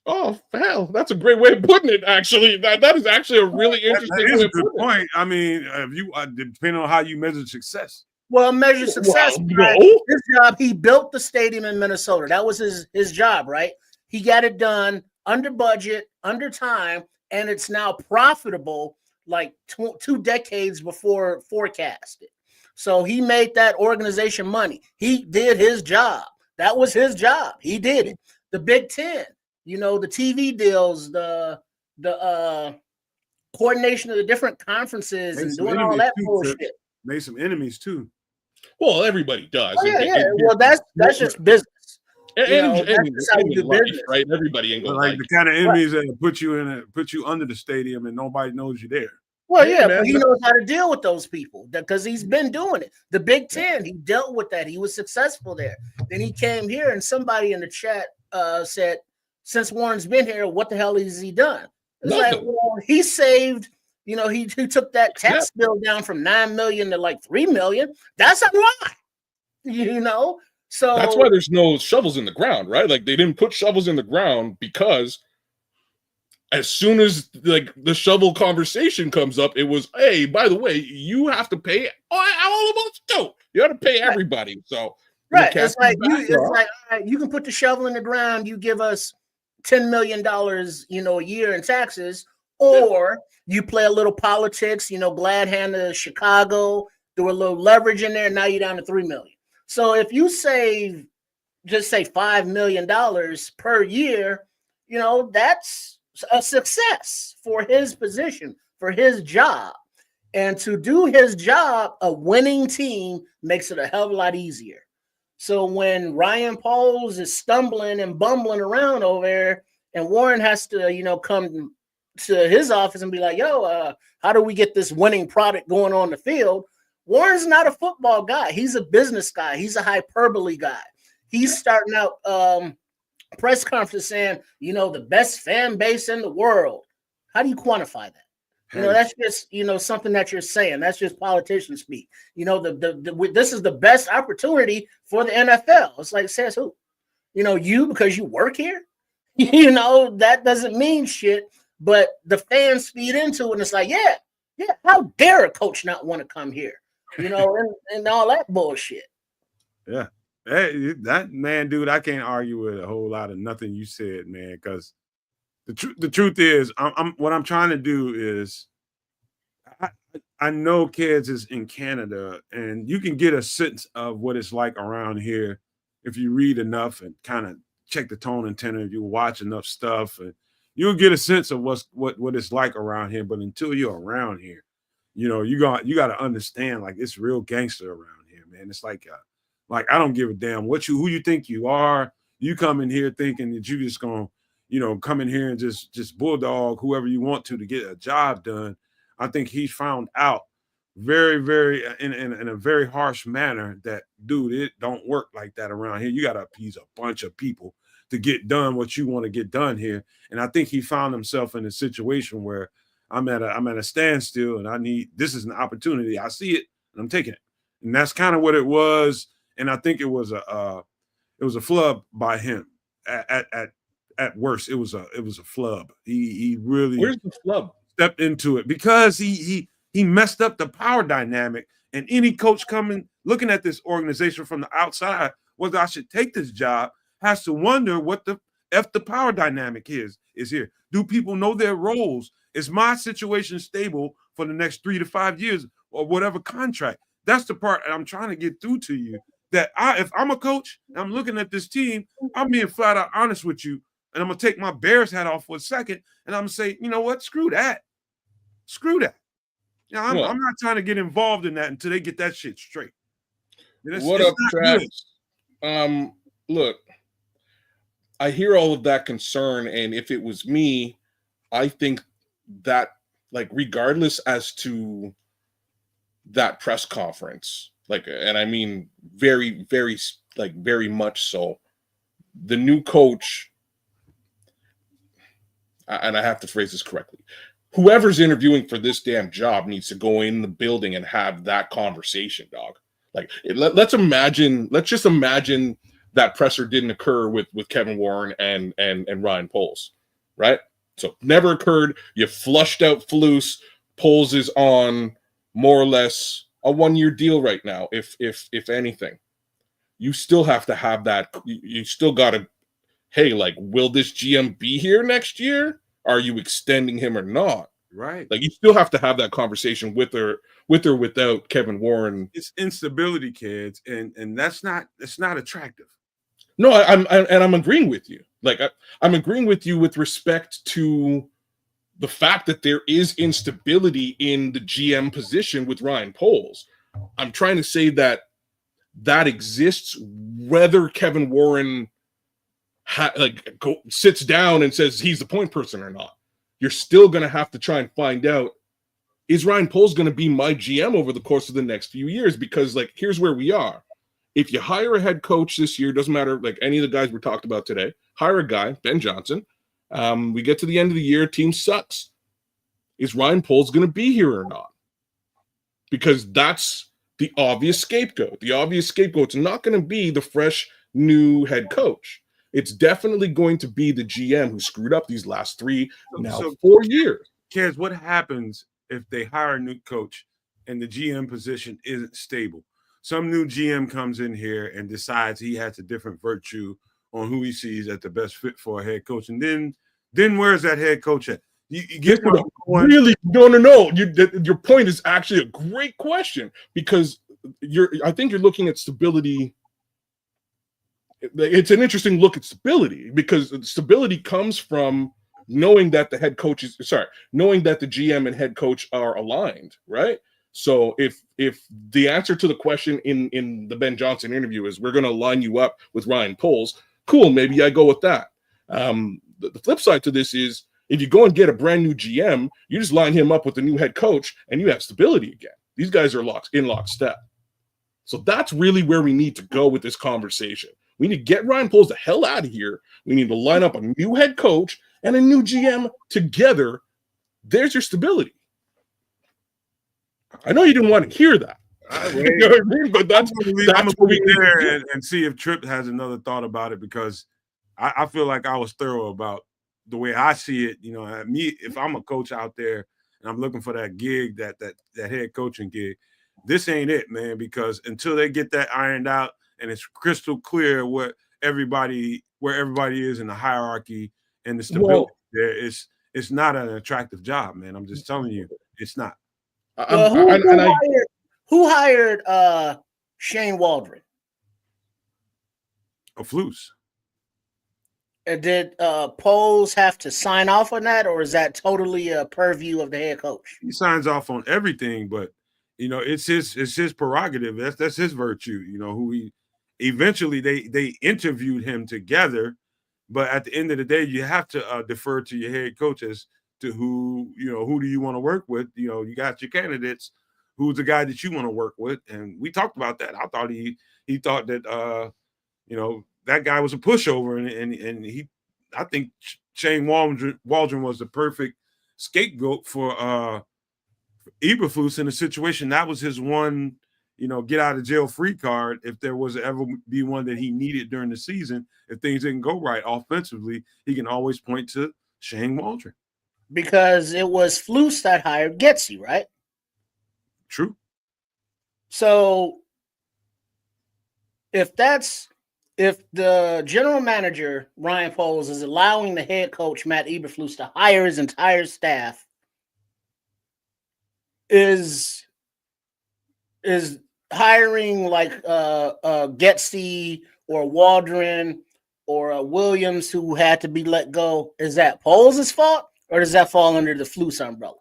Oh hell, that's a great way of putting it. Actually, that is actually a really interesting
That is
way
a
of
good
putting it.
point. I mean, if you depending on how you measure success.
Well, measure success.
Well,
Right?
no.
His job, he built the stadium in Minnesota. That was his job, right? He got it done under budget, under time, and it's now profitable like 2 decades before forecasted. So he made that organization money. He did his job. That was his job. He did it. The Big Ten, the TV deals, the coordination of the different conferences and doing all that bullshit.
Made some enemies too.
Well, everybody does.
Oh, yeah. Well, that's just business. That's just how you do business,
right? Everybody ain't gonna
like the kind of enemies that put you under the stadium and nobody knows you're there.
Well, yeah, but he knows how to deal with those people because he's been doing it. The Big Ten, he dealt with that. He was successful there. Then he came here, and somebody in the chat said, "Since Warren's been here, what the hell has he done?" It's like, well, he saved. He took that tax bill down from 9 million to like 3 million. That's a lot. So
that's why there's no shovels in the ground, right? Like they didn't put shovels in the ground because as soon as like the shovel conversation comes up, it was, hey, by the way, you have to pay all of us too. You have to pay everybody. So
it's like all right, you can put the shovel in the ground, you give us $10 million, a year in taxes, or you play a little politics, glad hand to Chicago, do a little leverage in there, now you're down to 3 million. So if you save, just say $5 million per year, that's a success for his position, for his job. And to do his job, a winning team makes it a hell of a lot easier. So when Ryan Pauls is stumbling and bumbling around over there, and Warren has to, come to his office and be like, yo, how do we get this winning product going on the field? Warren's not a football guy. He's a business guy. He's a hyperbole guy. He's starting out press conference saying, the best fan base in the world. How do you quantify that? That's just, something that you're saying. That's just politician speak. This is the best opportunity for the NFL. It's like, says who? You, because you work here? That doesn't mean shit. But the fans feed into it, and it's like, yeah, how dare a coach not want to come here? And all that bullshit.
Yeah. Hey, that man, dude, I can't argue with a whole lot of nothing you said, man, because the truth is, what I'm trying to do is, I know Kedz is in Canada, and you can get a sense of what it's like around here if you read enough and kind of check the tone and tenor. If you watch enough stuff, and you'll get a sense of what it's like around here. But until you're around here, you got to understand, like, it's real gangster around here, man. It's like I don't give a damn who you think you are. You come in here thinking that you just gonna, come in here and just bulldog whoever you want to get a job done. I think he found out very, very in a very harsh manner that, dude, it don't work like that around here. You got to appease a bunch of people to get done what you want to get done here. And I think he found himself in a situation where I'm at a standstill, and this is an opportunity. I see it, and I'm taking it. And that's kind of what it was. And I think it was a flub by him. At worst, it was a flub. He really,
where's the flub?
Stepped into it because he messed up the power dynamic. And any coach looking at this organization from the outside, whether I should take this job, has to wonder what the power dynamic is here. Do people know their roles? Is my situation stable for the next 3 to 5 years or whatever contract? That's the part I'm trying to get through to you. That if I'm a coach and I'm looking at this team, I'm being flat out honest with you. And I'm going to take my Bears hat off for a second, and I'm going to say, you know what? Screw that. I'm not trying to get involved in that until they get that shit straight.
What up, Travis? Look, I hear all of that concern, and if it was me, I think that, like, regardless as to that press conference, like, and I mean very, very, like, very much so, the new coach, and I have to phrase this correctly, whoever's interviewing for this damn job needs to go in the building and have that conversation, dog. Like, let's just imagine that pressure didn't occur with Kevin Warren and Ryan Poles, right? So never occurred. You flushed out Flus. Poles is on more or less a 1-year deal right now, if anything. You still have to have that. You still got to, hey, like, will this GM be here next year? Are you extending him or not?
Right.
Like, you still have to have that conversation with or without Kevin Warren.
It's instability, kids, and it's not attractive.
No, I'm agreeing with you. Like, I'm agreeing with you with respect to the fact that there is instability in the GM position with Ryan Poles. I'm trying to say that exists whether Kevin Warren sits down and says he's the point person or not. You're still going to have to try and find out, is Ryan Poles going to be my GM over the course of the next few years? Because, like, here's where we are. If you hire a head coach this year, doesn't matter, like any of the guys we talked about today, hire a guy, Ben Johnson. We get to the end of the year, team sucks. Is Ryan Poles going to be here or not? Because that's the obvious scapegoat. The obvious scapegoat's not going to be the fresh new head coach. It's definitely going to be the GM who screwed up these last 4 years.
Kids, what happens if they hire a new coach and the GM position isn't stable? Some new GM comes in here and decides he has a different virtue on who he sees as the best fit for a head coach. And then where's that head coach at? You get
really no. Your point is actually a great question, because I think you're looking at stability. It's an interesting look at stability, because stability comes from knowing that the GM and head coach are aligned, right? So if the answer to the question in the Ben Johnson interview is we're going to line you up with Ryan Poles, cool, maybe I go with that. The flip side to this is, if you go and get a brand new GM, you just line him up with the new head coach and you have stability again. These guys are in lockstep. So that's really where we need to go with this conversation. We need to get Ryan Poles the hell out of here. We need to line up a new head coach and a new GM together. There's your stability. I know you didn't want to hear that. You know what I mean? But that's
what we need there and see if Tripp has another thought about it, because I feel like I was thorough about the way I see it. You know, me, if I'm a coach out there and I'm looking for that gig, that head coaching gig, this ain't it, man, because until they get that ironed out and it's crystal clear where everybody is in the hierarchy and the stability it's not an attractive job, man. I'm just telling you, it's not.
Who hired Shane Waldron?
A Flus.
Did Poles have to sign off on that, or is that totally a purview of the head coach?
He signs off on everything, but you know, it's his prerogative. That's his virtue. You know, who he eventually they interviewed him together, but at the end of the day, you have to defer to your head coach as to who do you want to work with. You know, you got your candidates. Who's the guy that you want to work with? And we talked about that. I thought he thought that that guy was a pushover, and I think Shane Waldron was the perfect scapegoat for Eberflus in a situation. That was his one, get out of jail free card. If there was ever be one that he needed during the season, if things didn't go right offensively, he can always point to Shane Waldron.
Because it was Flus that hired Getsy, right?
True.
So if the general manager, Ryan Poles, is allowing the head coach, Matt Eberflus, to hire his entire staff, is hiring like Getsy or Waldron or Williams, who had to be let go, is that Poles' fault, or does that fall under the Flus umbrella?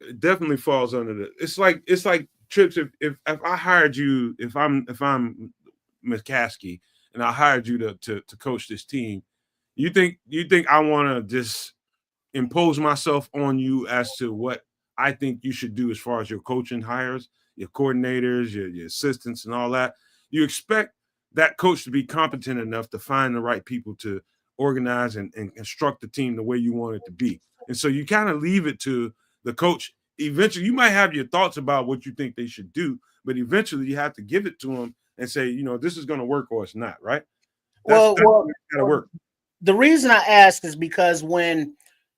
It definitely falls under it's like Trips. If I hired you, if I'm McCaskey and I hired you to coach this team, you think I want to just impose myself on you as to what I think you should do as far as your coaching hires, your coordinators, your assistants, and all that? You expect that coach to be competent enough to find the right people to organize and construct the team the way you want it to be. And so you kind of leave it to the coach. Eventually, you might have your thoughts about what you think they should do, but eventually you have to give it to them and say, this is going to work or it's not, right?
Well,
gotta work.
the reason I ask is because when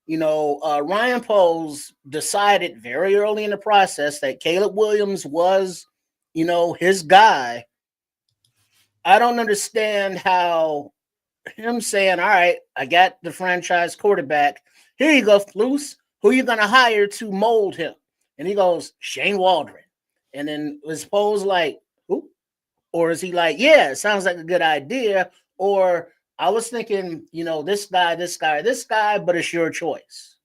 Ryan Poles decided very early in the process that Caleb Williams was, his guy. I don't understand how him saying, "All right, I got the franchise quarterback. Here you go, Flus. Who you gonna hire to mold him?" And he goes, "Shane Waldron." And then was Poles like, "Who?" Or is he like, "Yeah, it sounds like a good idea." Or I was thinking, this guy, but it's your choice.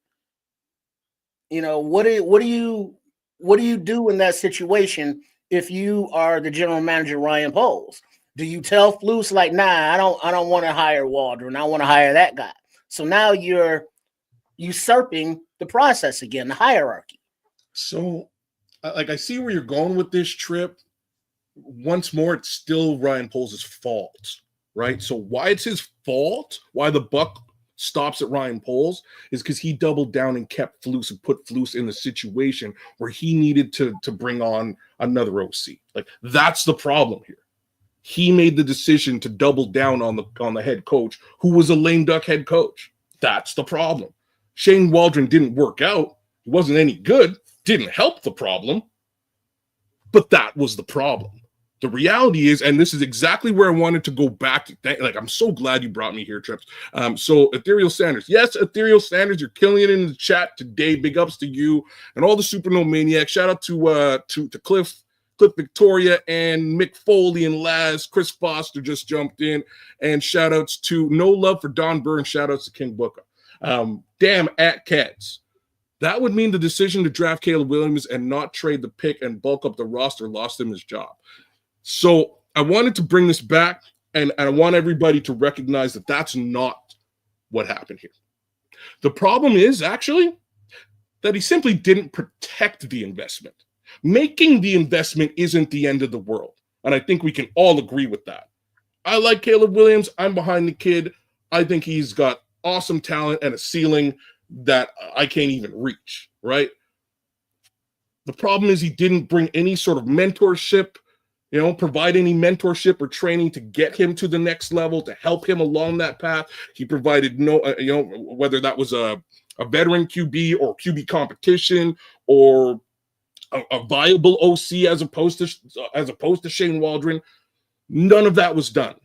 What do you do in that situation if you are the general manager, Ryan Poles? Do you tell Flus like, "Nah, I don't want to hire Waldron. I want to hire that guy"? So now you're usurping the process again, the hierarchy.
So, I see where you're going with this trip. Once more, it's still Ryan Poles' fault, right? So why it's his fault, why the buck stops at Ryan Poles, is because he doubled down and kept Flus and put Flus in the situation where he needed to bring on another OC. Like, that's the problem here. He made the decision to double down on the head coach, who was a lame duck head coach. That's the problem. Shane Waldron didn't work out. He wasn't any good. Didn't help the problem. But that was the problem. The reality is, and this is exactly where I wanted to go back. I'm so glad you brought me here, Trips. So Ethereal Sanders. Yes, Ethereal Sanders, you're killing it in the chat today. Big ups to you and all the Supernova Maniacs. Shout out to Cliff Victoria and Mick Foley and Laz. Chris Foster just jumped in. And shout outs to No Love for Don Burr and shout outs to King Booker. Damn at Kedz. That would mean the decision to draft Caleb Williams and not trade the pick and bulk up the roster lost him his job. So I wanted to bring this back, and I want everybody to recognize that that's not what happened here. The problem is actually that he simply didn't protect the investment. Making the investment isn't the end of the world, and I think we can all agree with that. I like Caleb Williams. I'm behind the kid. I think he's got awesome talent and a ceiling that I can't even reach, right? The problem is he didn't bring any sort of mentorship, provide any mentorship or training to get him to the next level, to help him along that path. He provided no, whether that was a veteran QB or QB competition or a viable OC as opposed to Shane Waldron. None of that was done.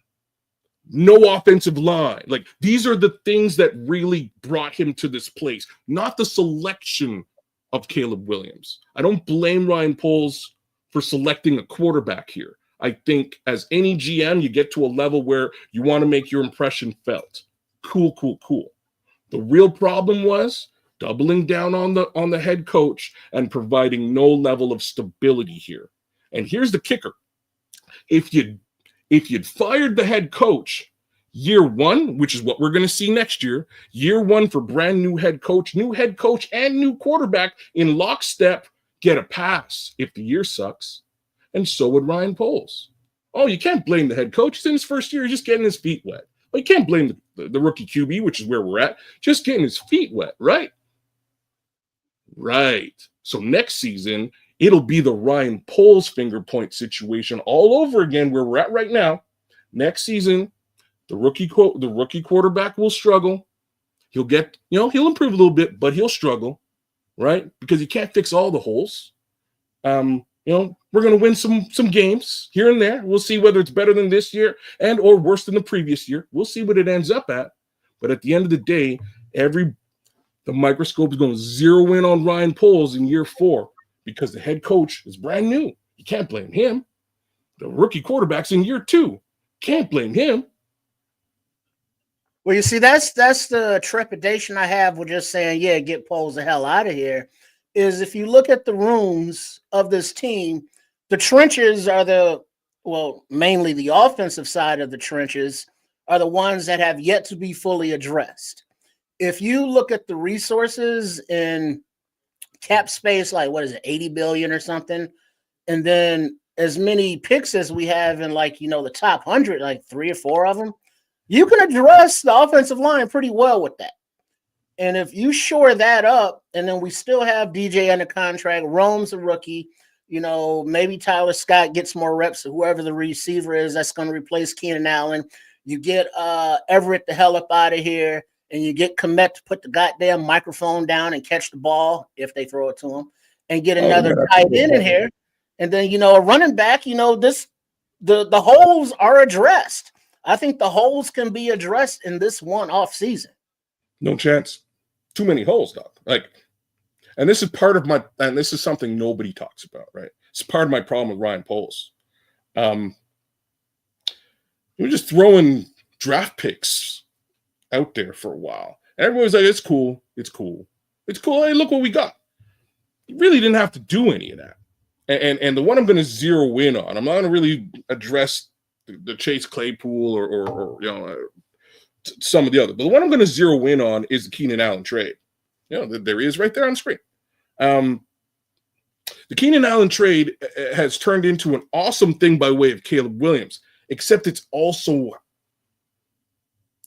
No offensive line. Like, these are the things that really brought him to this place, not the selection of Caleb Williams. I don't blame Ryan Poles for selecting a quarterback here. I think as any GM, you get to a level where you want to make your impression felt. Cool. The real problem was doubling down on the head coach and providing no level of stability here. And here's the kicker. If you'd fired the head coach year one, which is what we're going to see next year one for brand new head coach and new quarterback in lockstep, get a pass if the year sucks. And so would Ryan Poles. Oh, you can't blame the head coach. He's in his first year, just getting his feet wet. Well, you can't blame the rookie QB, which is where we're at, just getting his feet wet, right? Right. So next season, it'll be the Ryan Poles finger point situation all over again where we're at right now. Next season, the rookie quarterback will struggle. He'll get, he'll improve a little bit, but he'll struggle, right? Because he can't fix all the holes. We're going to win some games here and there. We'll see whether it's better than this year and or worse than the previous year. We'll see what it ends up at. But at the end of the day, the microscope is going to zero in on Ryan Poles in year 4 because the head coach is brand new. You can't blame him. The rookie quarterback's in year 2. Can't blame him.
Well, you see, that's the trepidation I have with just saying, yeah, get Poles the hell out of here, is if you look at the rooms of this team, the trenches are mainly the offensive side of the trenches are the ones that have yet to be fully addressed. If you look at the resources in cap space, like what is it, 80 billion or something, and then as many picks as we have in the top 100, like 3 or 4 of them, you can address the offensive line pretty well with that. And if you shore that up, and then we still have DJ under contract, Rome's a rookie, maybe Tyler Scott gets more reps, whoever the receiver is that's going to replace Keenan Allen. You get Everett the hell up out of here, and you get Komet to put the goddamn microphone down and catch the ball if they throw it to him, and get another tight end in here. And then, a running back, the holes are addressed. I think the holes can be addressed in this one off season.
No chance. Too many holes, Doc. And this is part of and this is something nobody talks about, right? It's part of my problem with Ryan Poles. You're just throwing draft picks out there for a while. And everyone's like, it's cool. It's cool. It's cool. Hey, look what we got. You really didn't have to do any of that. And the one I'm going to zero in on, I'm not going to really address the Chase Claypool or some of the other. But the one I'm going to zero in on is the Keenan Allen trade. There is right there on the screen. The Keenan Allen trade has turned into an awesome thing by way of Caleb Williams, except it's also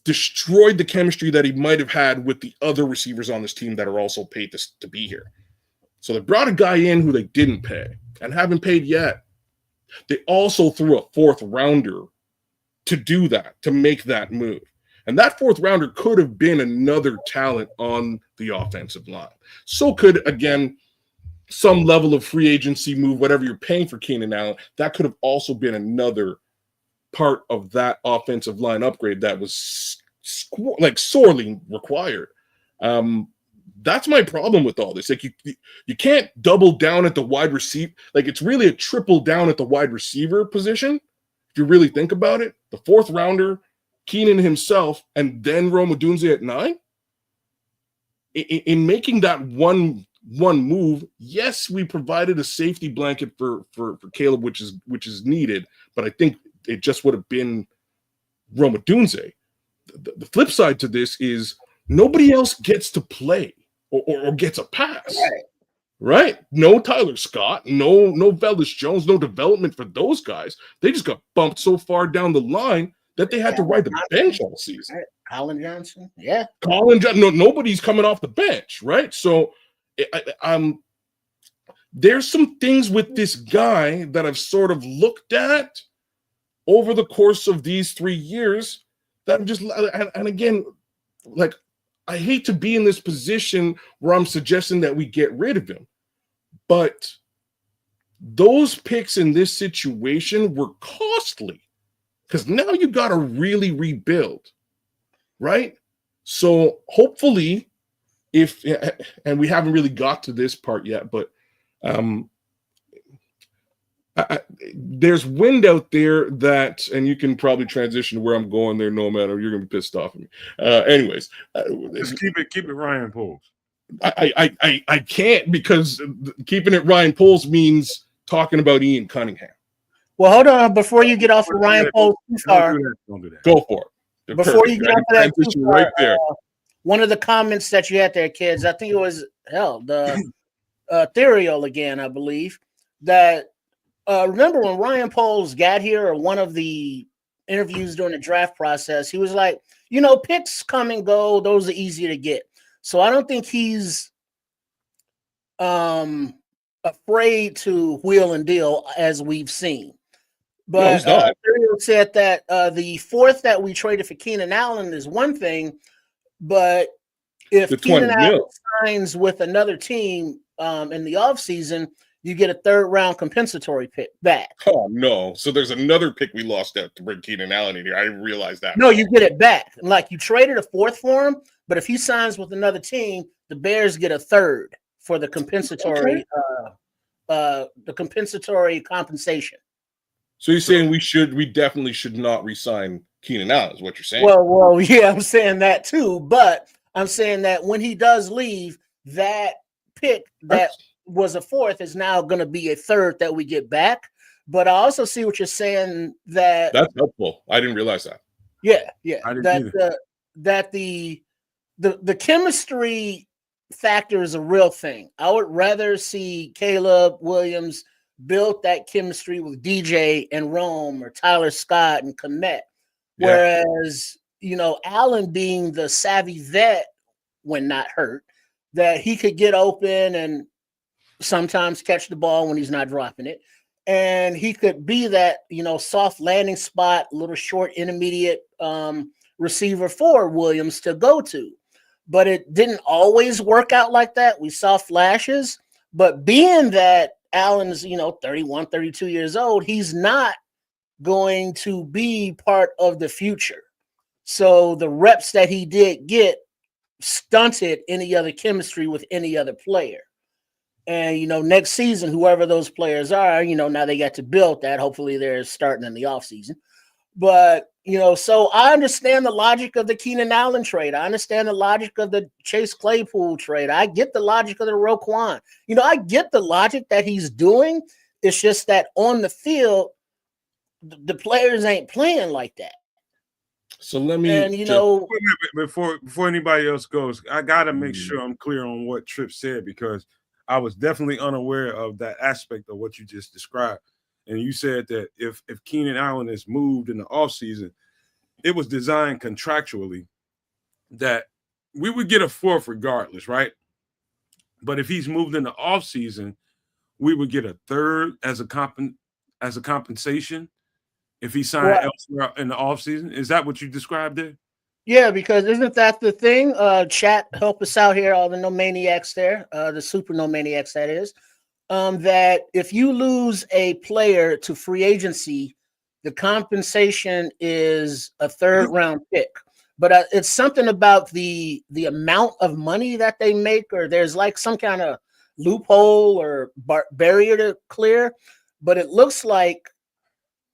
destroyed the chemistry that he might have had with the other receivers on this team that are also paid to be here. So they brought a guy in who they didn't pay and haven't paid yet. They also threw a fourth rounder to do that, to make that move. And that fourth rounder could have been another talent on the offensive line. So could, again, some level of free agency move, whatever you're paying for Keenan Allen, that could have also been another part of that offensive line upgrade that was sorely required. That's my problem with all this. You can't double down at the wide receiver. It's really a triple down at the wide receiver position. If you really think about it, the fourth rounder, Keenan himself, and then Rome Odunze at 9. In making that one move, yes, we provided a safety blanket for Caleb, which is needed, but I think it just would have been Rome Odunze. The flip side to this is nobody else gets to play or gets a pass. Right? No Tyler Scott, no Velus Jones, no development for those guys. They just got bumped so far down the line that they had to ride the bench all season.
Colin Johnson, yeah.
Colin Johnson, no, nobody's coming off the bench, right? So there's some things with this guy that I've sort of looked at over the course of these 3 years that I'm just, and again, I hate to be in this position where I'm suggesting that we get rid of him, but those picks in this situation were costly because now you got to really rebuild, right? So hopefully, and we haven't really got to this part yet, but there's wind out there that, and you can probably transition to where I'm going there, Nomad, or you're gonna be pissed off at me. Anyways,
just keep it Ryan Poles.
I can't, because keeping it Ryan Poles means talking about Ian Cunningham.
Well, hold on before you get off of Ryan Poles too far.
Don't do that.
Go for it.
Before you get off of that too far,
right there.
One of the comments that you had there, kids, I think it was the Ethereal again, I believe, that remember when Ryan Poles got here, or one of the interviews during the draft process, he was like, picks come and go, those are easy to get. So I don't think he's afraid to wheel and deal, as we've seen. But Ethereal said that the fourth that we traded for Keenan Allen is one thing, but if Keenan Allen signs with another team in the offseason, you get a third-round compensatory pick back.
Oh, no. So there's another pick we lost out to bring Keenan Allen in here. I didn't realize that.
No, you get it back. Like, you traded a fourth for him, but if he signs with another team, the Bears get a third for the compensatory compensation.
So you're saying we definitely should not re-sign Keenan Allen, is what you're saying?
Well, yeah, I'm saying that too, but I'm saying that when he does leave, that pick that was a fourth is now going to be a third that we get back. But I also see what you're saying, that
that's helpful. I didn't realize that.
Yeah.
That
the chemistry factor is a real thing. I would rather see Caleb Williams build that chemistry with DJ and Rome, or Tyler Scott and Komet.
Yeah.
Whereas, Allen being the savvy vet when not hurt, that he could get open and sometimes catch the ball when he's not dropping it. and he could be that, soft landing spot, little short intermediate receiver for Williams to go to. But it didn't always work out like that. We saw flashes, but being that Allen's, 31, 32 years old, he's not going to be part of the future. So the reps that he did get stunted any other chemistry with any other player. And, next season, whoever those players are, now they got to build that. Hopefully they're starting in the offseason. But, so I understand the logic of the Keenan Allen trade. I understand the logic of the Chase Claypool trade. I get the logic of the Roquan. I get the logic that he's doing. It's just that on the field, the players ain't playing like that.
So let me,
and
before anybody else goes, I gotta make sure I'm clear on what Tripp said, because I was definitely unaware of that aspect of what you just described. And you said that if Keenan Allen is moved in the offseason, it was designed contractually that we would get a fourth regardless, right? But if he's moved in the offseason, we would get a third as a compensation if he signed elsewhere in the offseason. Is that what you described there?
Yeah, because isn't that the thing? Chat, help us out here, all the no maniacs there, the super no maniacs, that is. That if you lose a player to free agency, the compensation is a third round pick. But it's something about the amount of money that they make, or there's like some kind of loophole or barrier to clear. But it looks like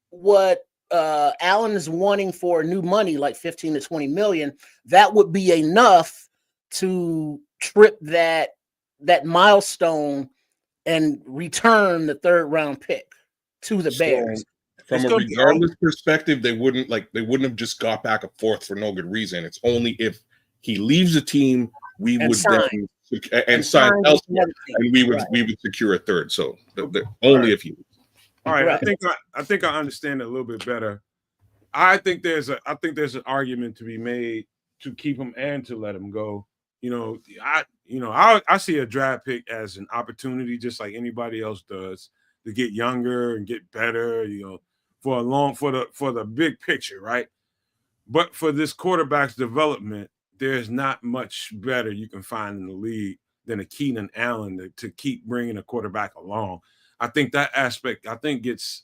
what Allen is wanting for new money, like 15 to 20 million, that would be enough to trip that milestone and return the third round pick to the Bears.
From a regardless perspective, they wouldn't have just got back a fourth for no good reason. It's only if he leaves the team, we would sign elsewhere, and we would secure a third. So only if he leaves.
All right, I think I understand it a little bit better. I think there's an argument to be made to keep him and to let him go. I see a draft pick as an opportunity, just like anybody else does, to get younger and get better, for the big picture, right? But for this quarterback's development, there's not much better you can find in the league than a Keenan Allen to keep bringing a quarterback along. I think that aspect, gets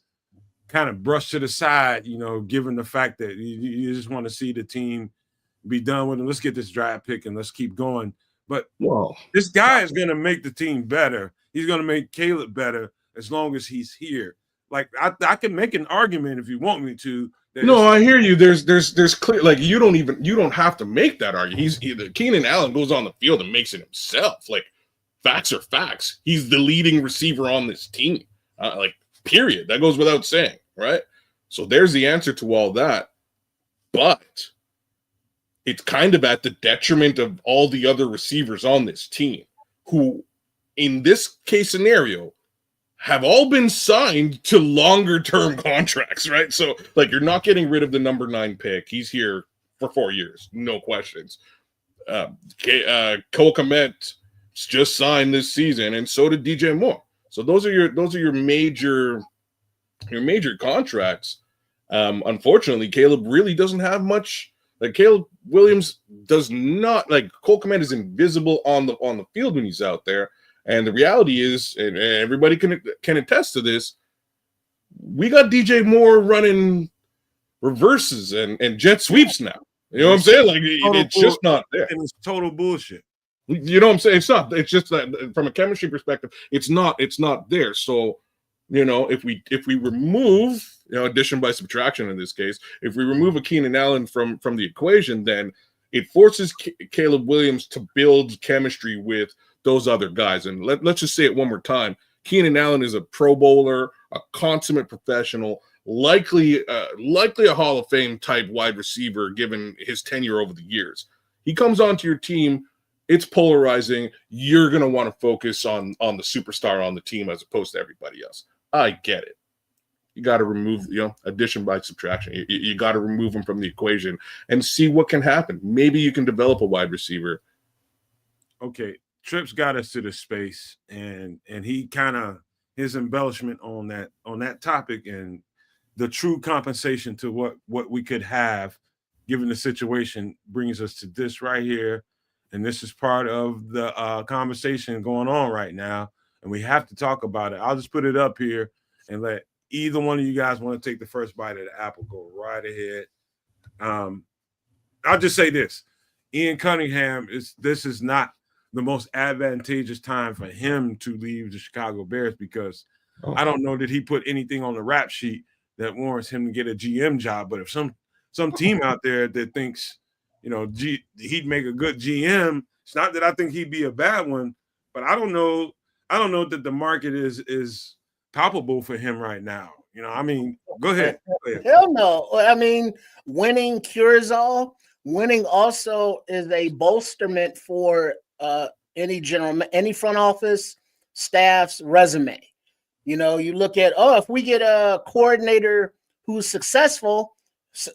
kind of brushed to the side, given the fact that you just want to see the team be done with it. Let's get this draft pick and let's keep going. But this guy is going to make the team better. He's going to make Caleb better as long as he's here. Like I can make an argument if you want me to.
No, I hear you. There's clear, like you don't have to make that argument. Keenan Allen goes on the field and makes it himself. Like facts are facts. He's the leading receiver on this team. Period. That goes without saying, right? So there's the answer to all that. But it's kind of at the detriment of all the other receivers on this team, who, in this case scenario, have all been signed to longer-term contracts, right? So, you're not getting rid of the number 9 pick. He's here for 4 years, no questions. Cole Kmet just signed this season, and so did DJ Moore. So those are your major contracts. Unfortunately, Caleb really doesn't have much. Caleb Williams does not. Cole Kmet is invisible on the field when he's out there. And the reality is, and everybody can attest to this, we got DJ Moore running reverses and jet sweeps now. You know what I'm saying? It's just not there.
And it's total bullshit.
You know what I'm saying? It's not. It's just that from a chemistry perspective, it's not there. So, if we remove, addition by subtraction in this case, if we remove a Keenan Allen from the equation, then it forces Caleb Williams to build chemistry with those other guys. And let's just say it one more time. Keenan Allen is a Pro Bowler, a consummate professional, likely a Hall of Fame type wide receiver given his tenure over the years. He comes onto your team, it's polarizing. You're going to want to focus on the superstar on the team as opposed to everybody else. I get it. You got to remove, addition by subtraction. You got to remove them from the equation and see what can happen. Maybe you can develop a wide receiver.
Okay. Tripp's got us to the space, and he kind of his embellishment on that topic and the true compensation to what we could have given the situation brings us to this right here. And this is part of the conversation going on right now. And we have to talk about it. I'll just put it up here and let either one of you guys want to take the first bite of the apple, go right ahead. I'll just say this. Ian Cunningham, this is not the most advantageous time for him to leave the Chicago Bears because I don't know that he put anything on the rap sheet that warrants him to get a GM job. But if some team out there that thinks, he'd make a good GM, it's not that I think he'd be a bad one, but I don't know that the market is palpable for him right now. Go ahead.
Hell no. I mean, winning cures all. Winning also is a bolsterment for any front office staff's resume. You look at, if we get a coordinator who's successful,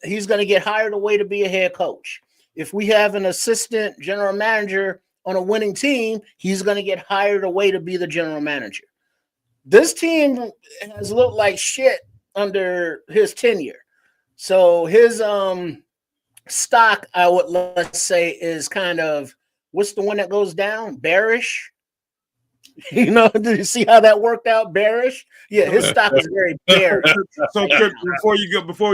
he's going to get hired away to be a head coach. If we have an assistant general manager on a winning team, he's going to get hired away to be the general manager. This team has looked like shit under his tenure. So his stock, let's say, is kind of, what's the one that goes down? Bearish. Did you see how that worked out? Bearish. Yeah, his stock is very bearish.
So Kirk, before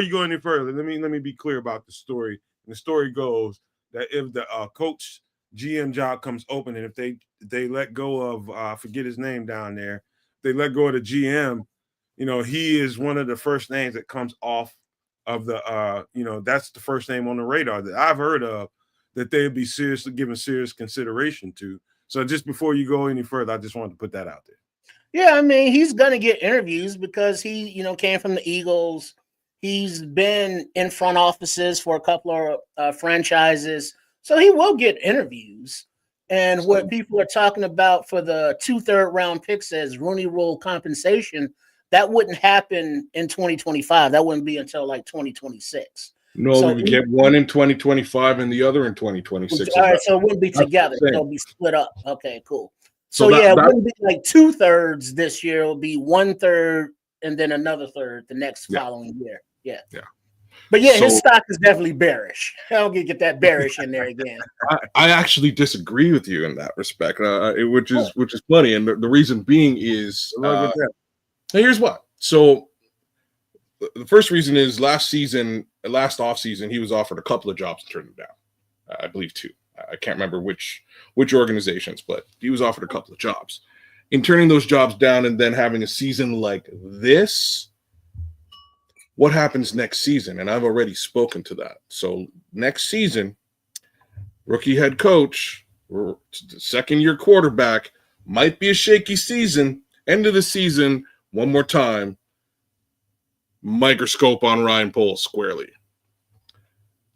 you go any further, let me be clear about the story. And the story goes that if the coach GM job comes open, and if they let go of I forget his name down there, they let go of the GM, he is one of the first names that comes off of the that's the first name on the radar that I've heard of that they'd be giving serious consideration to. So just before you go any further, I just wanted to put that out there.
Yeah, I mean, he's going to get interviews because he, came from the Eagles. He's been in front offices for a couple of franchises. So he will get interviews. And what people are talking about for the 2 third-round picks as Rooney Rule compensation, that wouldn't happen in 2025. That wouldn't be until like 2026.
No, so we get one in 2025 and the other in 2026.
All right, so it wouldn't be together. They'll be split up. Okay, cool. So it wouldn't be like 2/3 this year. It'll be 1/3 and then another third the next following year. Yeah. But his stock is definitely bearish. I'll get that bearish in there again.
I actually disagree with you in that respect, which is funny, and the reason being is here's what. So the first reason is last offseason, he was offered a couple of jobs and turned them down. I believe 2. I can't remember which organizations, but he was offered a couple of jobs. In turning those jobs down and then having a season like this, what happens next season? And I've already spoken to that. So next season, rookie head coach, second-year quarterback, might be a shaky season. End of the season, one more time, microscope on Ryan Poles squarely.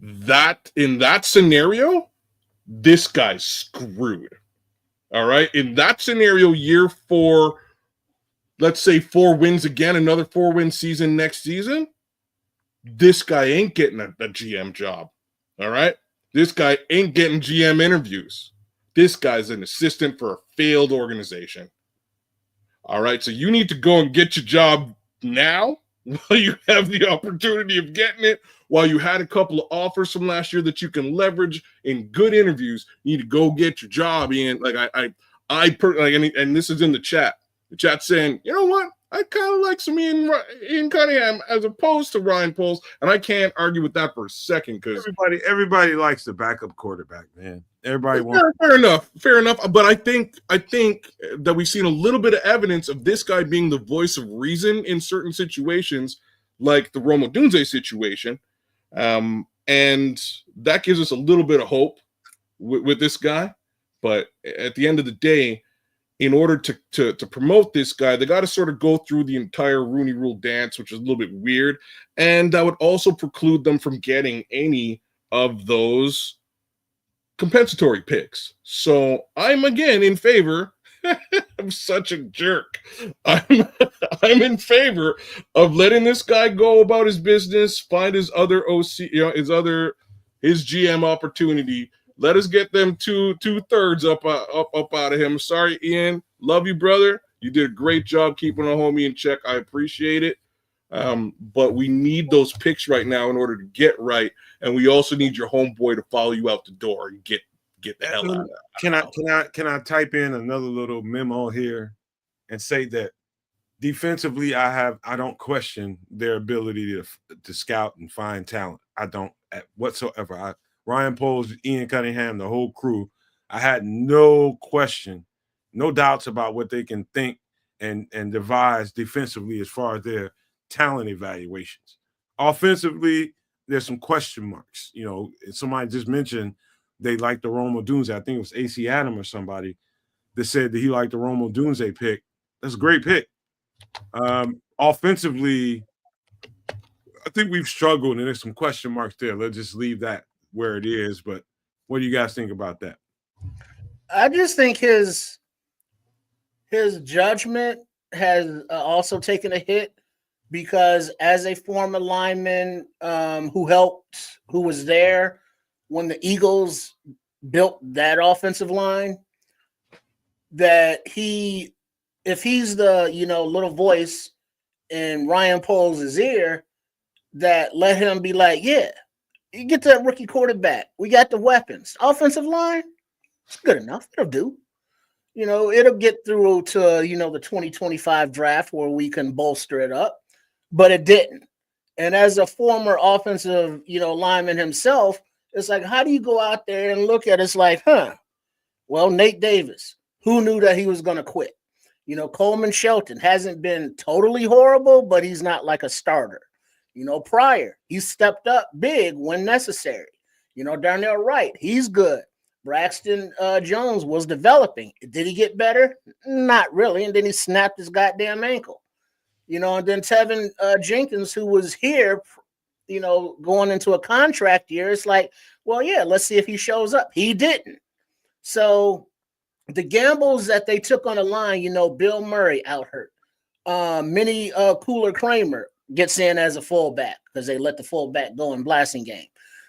In that scenario, this guy's screwed. All right. In that scenario, year 4, let's say 4 wins again, another 4-win season next season. This guy ain't getting a GM job. All right. This guy ain't getting GM interviews. This guy's an assistant for a failed organization. All right. So you need to go and get your job now while you have the opportunity of getting it, while you had a couple of offers from last year that you can leverage in good interviews. You need to go get your job, Ian. Like and this is in the chat. The chat's saying, you know what? I kind of like some Ian Cunningham as opposed to Ryan Poles, and I can't argue with that for a second because
everybody likes the backup quarterback, man. Everybody wants.
Fair enough. But I think that we've seen a little bit of evidence of this guy being the voice of reason in certain situations, like the Rome Odunze situation, and that gives us a little bit of hope with this guy. But at the end of the day, in order to promote this guy, they got to sort of go through the entire Rooney Rule dance, which is a little bit weird. And that would also preclude them from getting any of those compensatory picks. So I'm again in favor. I'm such a jerk. I'm in favor of letting this guy go about his business, find his other OC, his GM opportunity. Let us get them 2/3 up out of him. Sorry, Ian. Love you, brother. You did a great job keeping a homie in check. I appreciate it. But we need those picks right now in order to get right, and we also need your homeboy to follow you out the door and get the hell out of that.
Can I type in another little memo here and say that defensively, I don't question their ability to scout and find talent. I don't whatsoever. Ryan Poles, Ian Cunningham, the whole crew, I had no question, no doubts about what they can think and devise defensively as far as their talent evaluations. Offensively, there's some question marks. You know, somebody just mentioned they liked the Romo Dunze. I think it was AC Adam or somebody that said that he liked the Romo Dunze pick. That's a great pick. Offensively, I think we've struggled and there's some question marks there. Let's just leave that where it is. But what do you guys think about that?
I just think his judgment has also taken a hit because as a former lineman who was there when the Eagles built that offensive line, that if he's the little voice in Ryan Poles' ear, that let him be like, yeah, you get that rookie quarterback. We got the weapons. Offensive line, it's good enough. It'll do. It'll get through to, the 2025 draft where we can bolster it up, but it didn't. And as a former offensive, lineman himself, it's like, how do you go out there and look at it? It's like, well, Nate Davis, who knew that he was going to quit? Coleman Shelton hasn't been totally horrible, but he's not like a starter. Pryor, he stepped up big when necessary. Darnell Wright, he's good. Braxton Jones was developing. Did he get better? Not really. And then he snapped his goddamn ankle. And then Tevin Jenkins, who was here, going into a contract year, it's like, well, yeah, let's see if he shows up. He didn't. So the gambles that they took on the line, Bill Murray out hurt. Minnie Cooler Kramer gets in as a fullback because they let the fullback go in blasting game.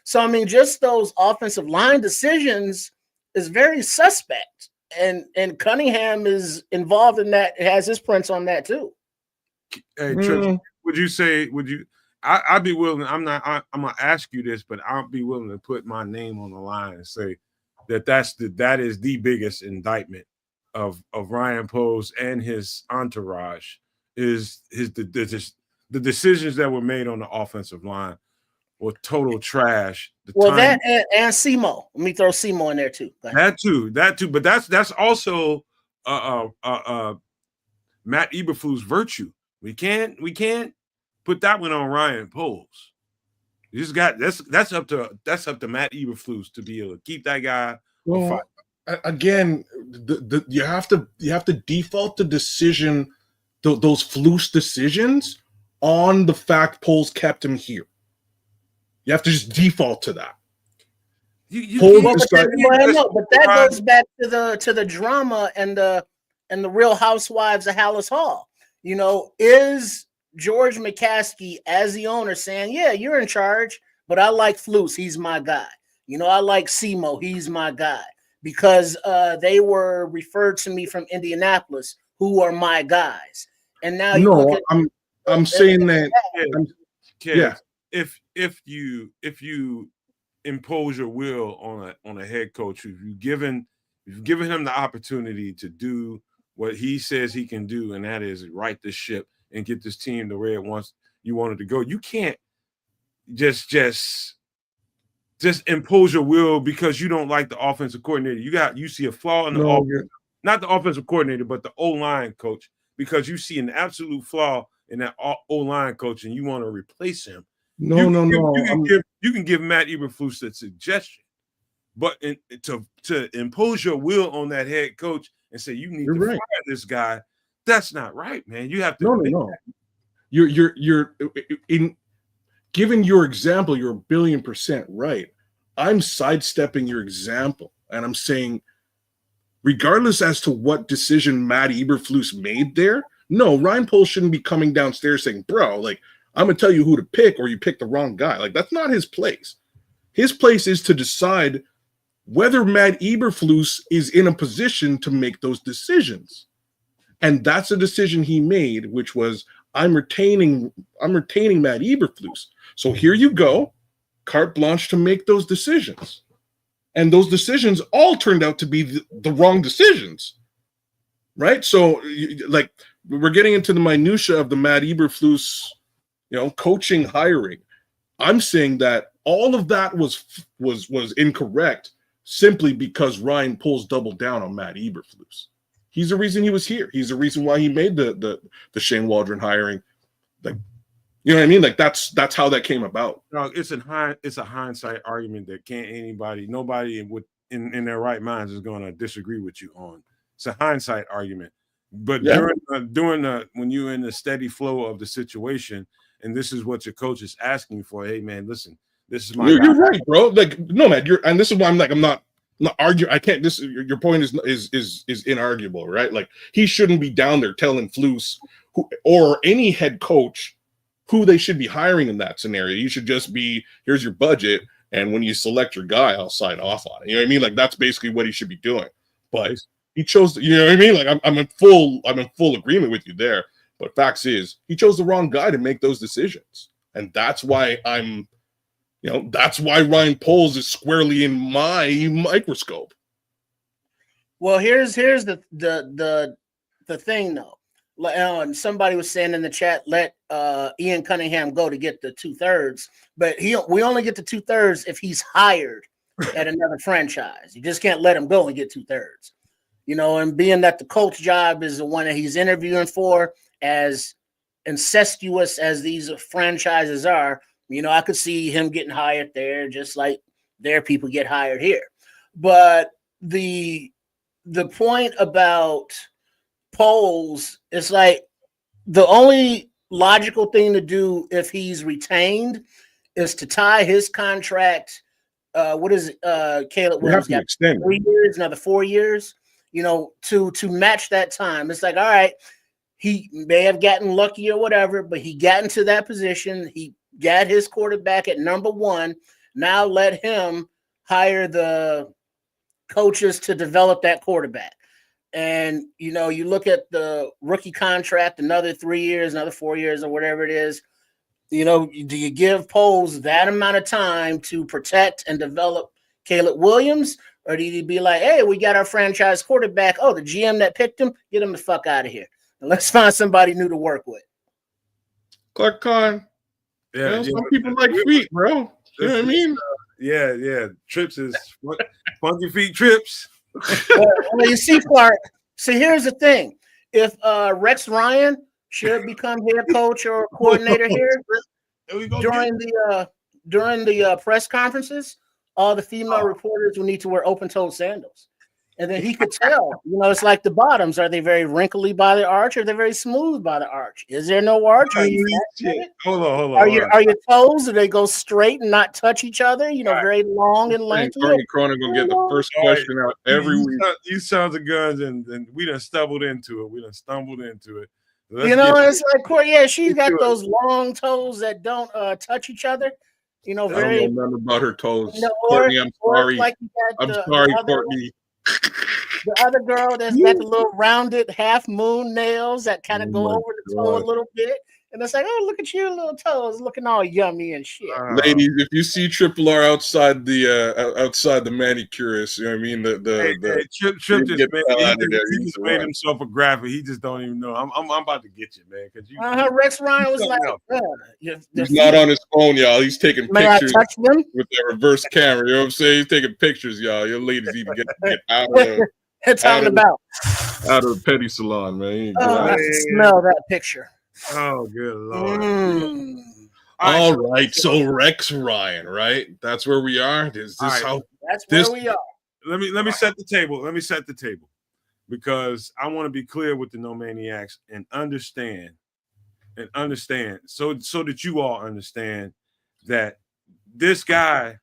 So, I mean, just those offensive line decisions is very suspect. And Cunningham is involved in that. It has his prints on that too.
Hey, Trish, I'd be willing. I'm going to ask you this, but I'll be willing to put my name on the line and say that is the biggest indictment of Ryan Poles and his entourage is the decisions that were made on the offensive line were total trash.
That and Simo. Let me throw Simo in there too.
That too. But that's also Matt Eberflus' virtue. We can't put that one on Ryan Poles. You just got that's up to Matt Eberflus to be able to keep that guy.
Well, again, you have to default the decision, those Flus decisions, on the fact Poles kept him here. You have to just default to that.
But that goes back to the drama and the Real Housewives of Hallis Hall. Is George McCaskey as the owner saying, yeah, you're in charge, but I like Flus, he's my guy. I like Simo, he's my guy. Because they were referred to me from Indianapolis, who are my guys. And now
I'm saying that.
Yeah. If you impose your will on a head coach, if you've given him the opportunity to do what he says he can do, and that is right the ship and get this team the way you want it to go, you can't just impose your will because you don't like the offensive coordinator. You see a flaw in the offense, not the offensive coordinator, but the O-line coach, because you see an absolute flaw in that O-line coach and you want to replace him. You can give Matt Eberflus that suggestion, but to impose your will on that head coach and say you need to fire this guy, that's not right, man. You have to. No.
You're in giving your example. You're 1,000,000,000% right. I'm sidestepping your example, and I'm saying, regardless as to what decision Matt Eberflus made there, no, Ryan Poles shouldn't be coming downstairs saying, "Bro, like, I'm going to tell you who to pick or you pick the wrong guy." Like, that's not his place. His place is to decide whether Matt Eberflus is in a position to make those decisions. And that's a decision he made, which was I'm retaining Matt Eberflus. So here you go, carte blanche to make those decisions. And those decisions all turned out to be the wrong decisions. Right? So like we're getting into the minutia of the Matt Eberflus, coaching hiring. I'm saying that all of that was incorrect simply because Ryan Poles doubled down on Matt Eberflus. He's the reason he was here. He's the reason why he made the Shane Waldron hiring. Like, you know what I mean? Like that's how that came about.
No, it's a hindsight argument that nobody in their right minds is going to disagree with you on. It's a hindsight argument. But when you're in the steady flow of the situation, and this is what your coach is asking for, hey man, listen, this is my.
You're right, bro. Like no, man. And this is why I'm not arguing. I can't. Your point is inarguable, right? Like he shouldn't be down there telling Flus or any head coach who they should be hiring in that scenario. You should just be, here's your budget, and when you select your guy, I'll sign off on it. You know what I mean? Like that's basically what he should be doing. But he chose, you know what I mean? Like I'm in full agreement with you there. But facts is he chose the wrong guy to make those decisions. And that's why that's why Ryan Poles is squarely in my microscope.
Well, here's the thing though. And somebody was saying in the chat, let Ian Cunningham go to get the 2/3, but we only get the 2/3 if he's hired at another franchise. You just can't let him go and get 2/3. And being that the coach job is the one that he's interviewing for, as incestuous as these franchises are, I could see him getting hired there just like their people get hired here. But the point about Poles is like the only logical thing to do if he's retained is to tie his contract. What is it? Caleb Williams got 3 years, another 4 years, to match that time. It's like, all right, he may have gotten lucky or whatever, but he got into that position. He got his quarterback at number 1. Now let him hire the coaches to develop that quarterback. And, you look at the rookie contract, another 3 years, another 4 years or whatever it is, do you give Poles that amount of time to protect and develop Caleb Williams? Or do you be like, hey, we got our franchise quarterback. Oh, the GM that picked him, get him the fuck out of here. And let's find somebody new to work with.
Clark Kahn.
Yeah,
some people like feet, bro. You know what I mean?
Yeah. Trips is funky feet trips.
Well, you see, Clark. So here's the thing: if Rex Ryan should become head coach or coordinator here during the press conferences, all the female reporters will need to wear open-toed sandals, and then he could tell. It's like the bottoms: are they very wrinkly by the arch, or are they very smooth by the arch? Is there no arch?
Hold on.
Are your toes? Do they go straight and not touch each other? Very long and lanky.
Tony Cronin gonna get the first question out every week.
You sons of guns, and we done stumbled into it.
It's like Corey. Yeah, she's got those long toes that don't touch each other.
I don't know nothing about her toes. Courtney, I'm sorry.
Like
Courtney.
The other girl that's got the little rounded half moon nails that kind of go over the toe a little bit. And it's like, oh, look at your little toes looking all yummy and shit.
Ladies, if you see Triple R outside the manicurist, you know what I mean?
Chip just made himself a graphic. He just don't even know. I'm about to get you, man. Because
Rex Ryan was like,
he's not on his phone, y'all. He's taking pictures with the reverse camera. You know what I'm saying? He's taking pictures, y'all. Your ladies even get out of the petty salon, man.
I have to smell that picture.
Oh, good Lord.
All right. So Rex Ryan, right? That's where we are. That's where
we are.
Let me set the table. Let me set the table. Because I want to be clear with the No Maniacs and understand so that you all understand that this guy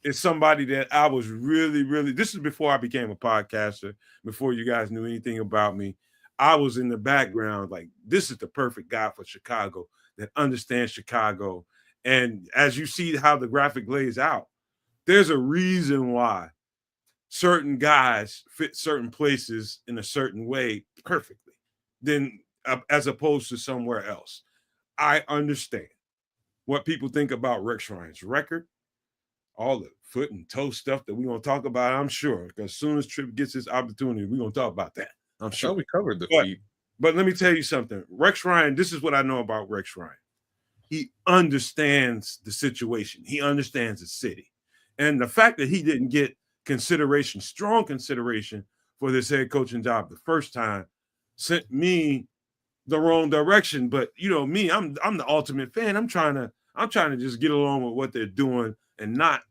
is somebody that I was really, really, this is before I became a podcaster, before you guys knew anything about me. I was in the background like, this is the perfect guy for Chicago that understands Chicago. And as you see how the graphic lays out, there's a reason why certain guys fit certain places in a certain way perfectly. than as opposed to somewhere else. I understand what people think about Rex Ryan's record, all the foot and toe stuff that we're going to talk about, I'm sure, because as soon as Tripp gets his opportunity, we're going to talk about that. I'm sure.
We covered the feet.
But let me tell you something. Rex Ryan, this is what I know about Rex Ryan. He understands the situation. He understands the city. And the fact that he didn't get consideration, strong consideration for this head coaching job the first time sent me the wrong direction. But you know me, I'm the ultimate fan. I'm trying to just get along with what they're doing and not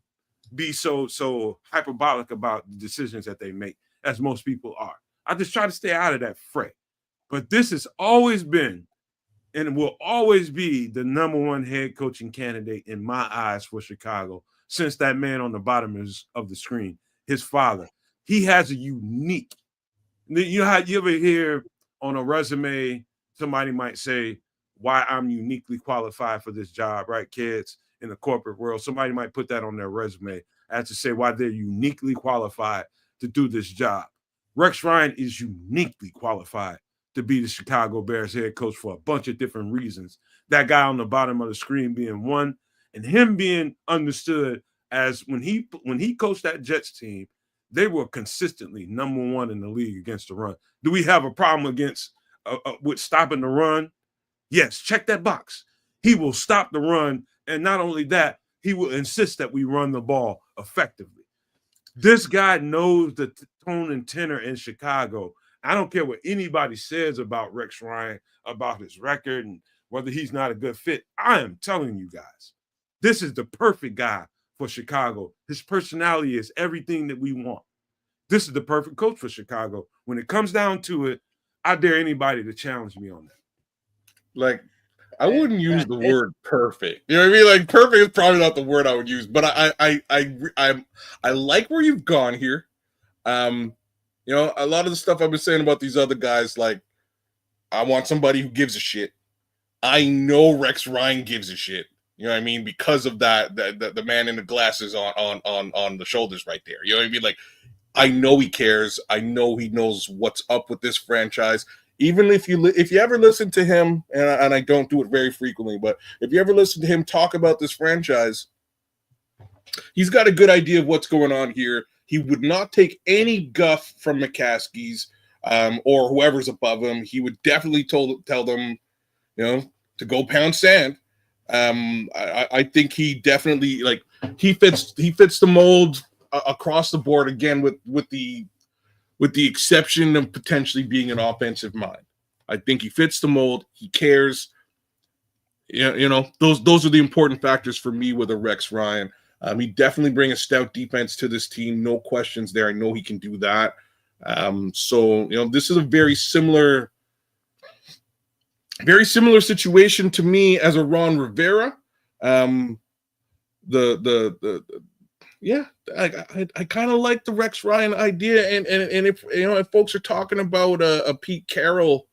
be so hyperbolic about the decisions that they make, as most people are. I just try to stay out of that fray. But this has always been and will always be the number one head coaching candidate in my eyes for Chicago since that man on the bottom of the screen, his father. He has a unique, you know how you ever hear on a resume, somebody might say, why I'm uniquely qualified for this job, right, kids? In the corporate world, somebody might put that on their resume as to say why they're uniquely qualified to do this job. Rex Ryan is uniquely qualified to be the Chicago Bears head coach for a bunch of different reasons. That guy on the bottom of the screen being one, and him being understood as when he coached that Jets team, they were consistently number one in the league against the run. Do we have a problem against with stopping the run? Yes, check that box. He will stop the run, and not only that, he will insist that we run the ball effectively. This guy knows the tone and tenor in Chicago. I don't care what anybody says about Rex Ryan, about his record, and whether he's not a good fit. I am telling you guys, this is the perfect guy for Chicago. His personality is everything that we want. This is the perfect coach for Chicago. When it comes down to it, I dare anybody to challenge me on that.
Like, I wouldn't use the word perfect. You know what I mean? Like, perfect is probably not the word I would use, but I like where you've gone here. You know, a lot of the stuff I've been saying about these other guys, like, I want somebody who gives a shit. I know Rex Ryan gives a shit. You know what I mean? Because of that, the man in the glasses on the shoulders right there. You know what I mean? Like, I know he cares. I know he knows what's up with this franchise. Even if you ever listen to him, and I don't do it very frequently, but if you ever listen to him talk about this franchise, he's got a good idea of what's going on here. He would not take any guff from McCaskey's or whoever's above him. He would definitely tell them, you know, to go pound sand. I think he definitely, like, he fits the mold across the board again with the exception of potentially being an offensive mind. I think he fits the mold. He cares. You know, those are the important factors for me with a Rex Ryan. He definitely brings a stout defense to this team. No questions there. I know he can do that. So, you know, this is a very similar situation to me as a Ron Rivera. Yeah, I kind of like the Rex Ryan idea, and if you know, if folks are talking about a Pete Carroll,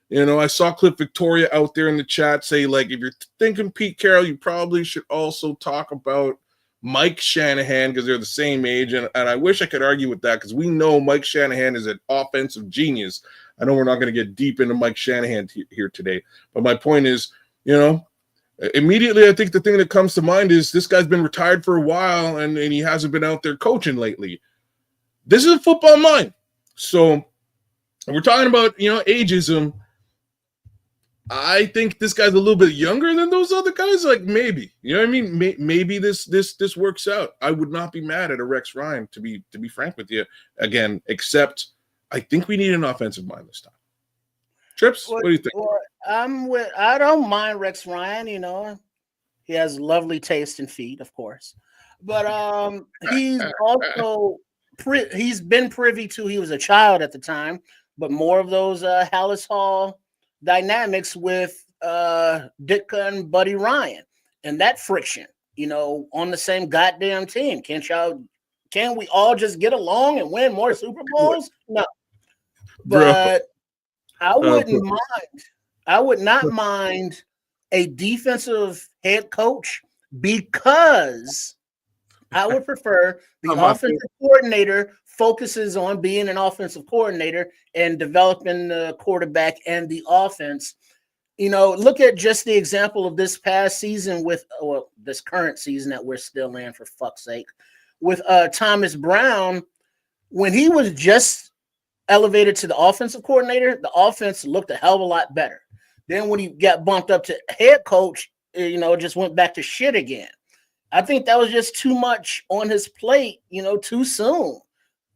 you know, I saw Cliff Victoria out there in the chat say, like, if you're thinking Pete Carroll, you probably should also talk about Mike Shanahan because they're the same age, and I wish I could argue with that because we know Mike Shanahan is an offensive genius. I know we're not going to get deep into Mike Shanahan here today, but my point is, you know, immediately I think the thing that comes to mind is this guy's been retired for a while and he hasn't been out there coaching lately. This is a football mind. So we're talking about, you know, ageism. I think this guy's a little bit younger than those other guys. Like, maybe, you know what I mean? Maybe this works out. I would not be mad at a Rex Ryan, to be frank with you. Again, except I think we need an offensive mind this time. Trips, what do you think?
Well, I don't mind Rex Ryan. You know, he has lovely taste in feet, of course, but he's also he's been privy to. He was a child at the time, but more of those Hallis Hall dynamics with Ditka and Buddy Ryan and that friction, you know, on the same goddamn team. Can we all just get along and win more Super Bowls? No. But I wouldn't mind. I would not mind a defensive head coach because I would prefer the offensive coordinator focuses on being an offensive coordinator and developing the quarterback and the offense. You know, look at just the example of this past season with, well, this current season that we're still in, for fuck's sake, with Thomas Brown. When he was just elevated to the offensive coordinator, the offense looked a hell of a lot better. Then when he got bumped up to head coach, you know, it just went back to shit again. I think that was just too much on his plate, you know, too soon.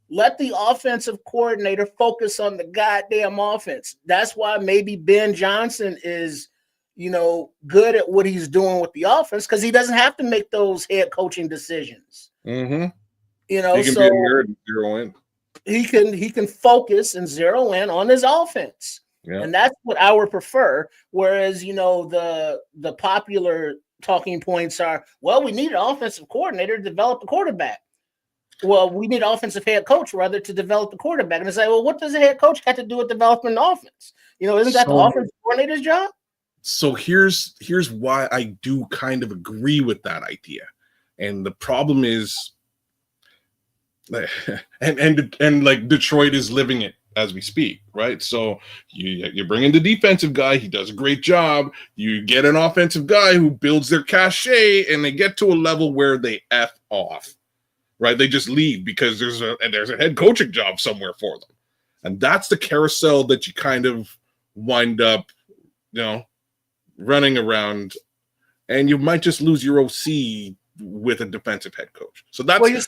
Let the offensive coordinator focus on the goddamn offense. That's why maybe Ben Johnson is, you know, good at what he's doing with the offense, because he doesn't have to make those head coaching decisions.
Mm-hmm.
You know,
He can
so
be a nerd and zero in.
he can focus and zero in on his offense.
Yeah.
And that's what I would prefer. Whereas, you know, the popular talking points are, well, we need an offensive coordinator to develop a quarterback. Well, we need an offensive head coach rather to develop the quarterback. And it's like, well, what does a head coach have to do with developing the offense? You know, isn't that the offensive coordinator's job?
So here's why I do kind of agree with that idea. And the problem is, and like Detroit is living it as we speak, right? So you bring in the defensive guy, he does a great job. You get an offensive guy who builds their cachet, and they get to a level where they F off. Right, they just leave because there's a head coaching job somewhere for them, and that's the carousel that you kind of wind up, you know, running around, and you might just lose your OC with a defensive head coach. So here's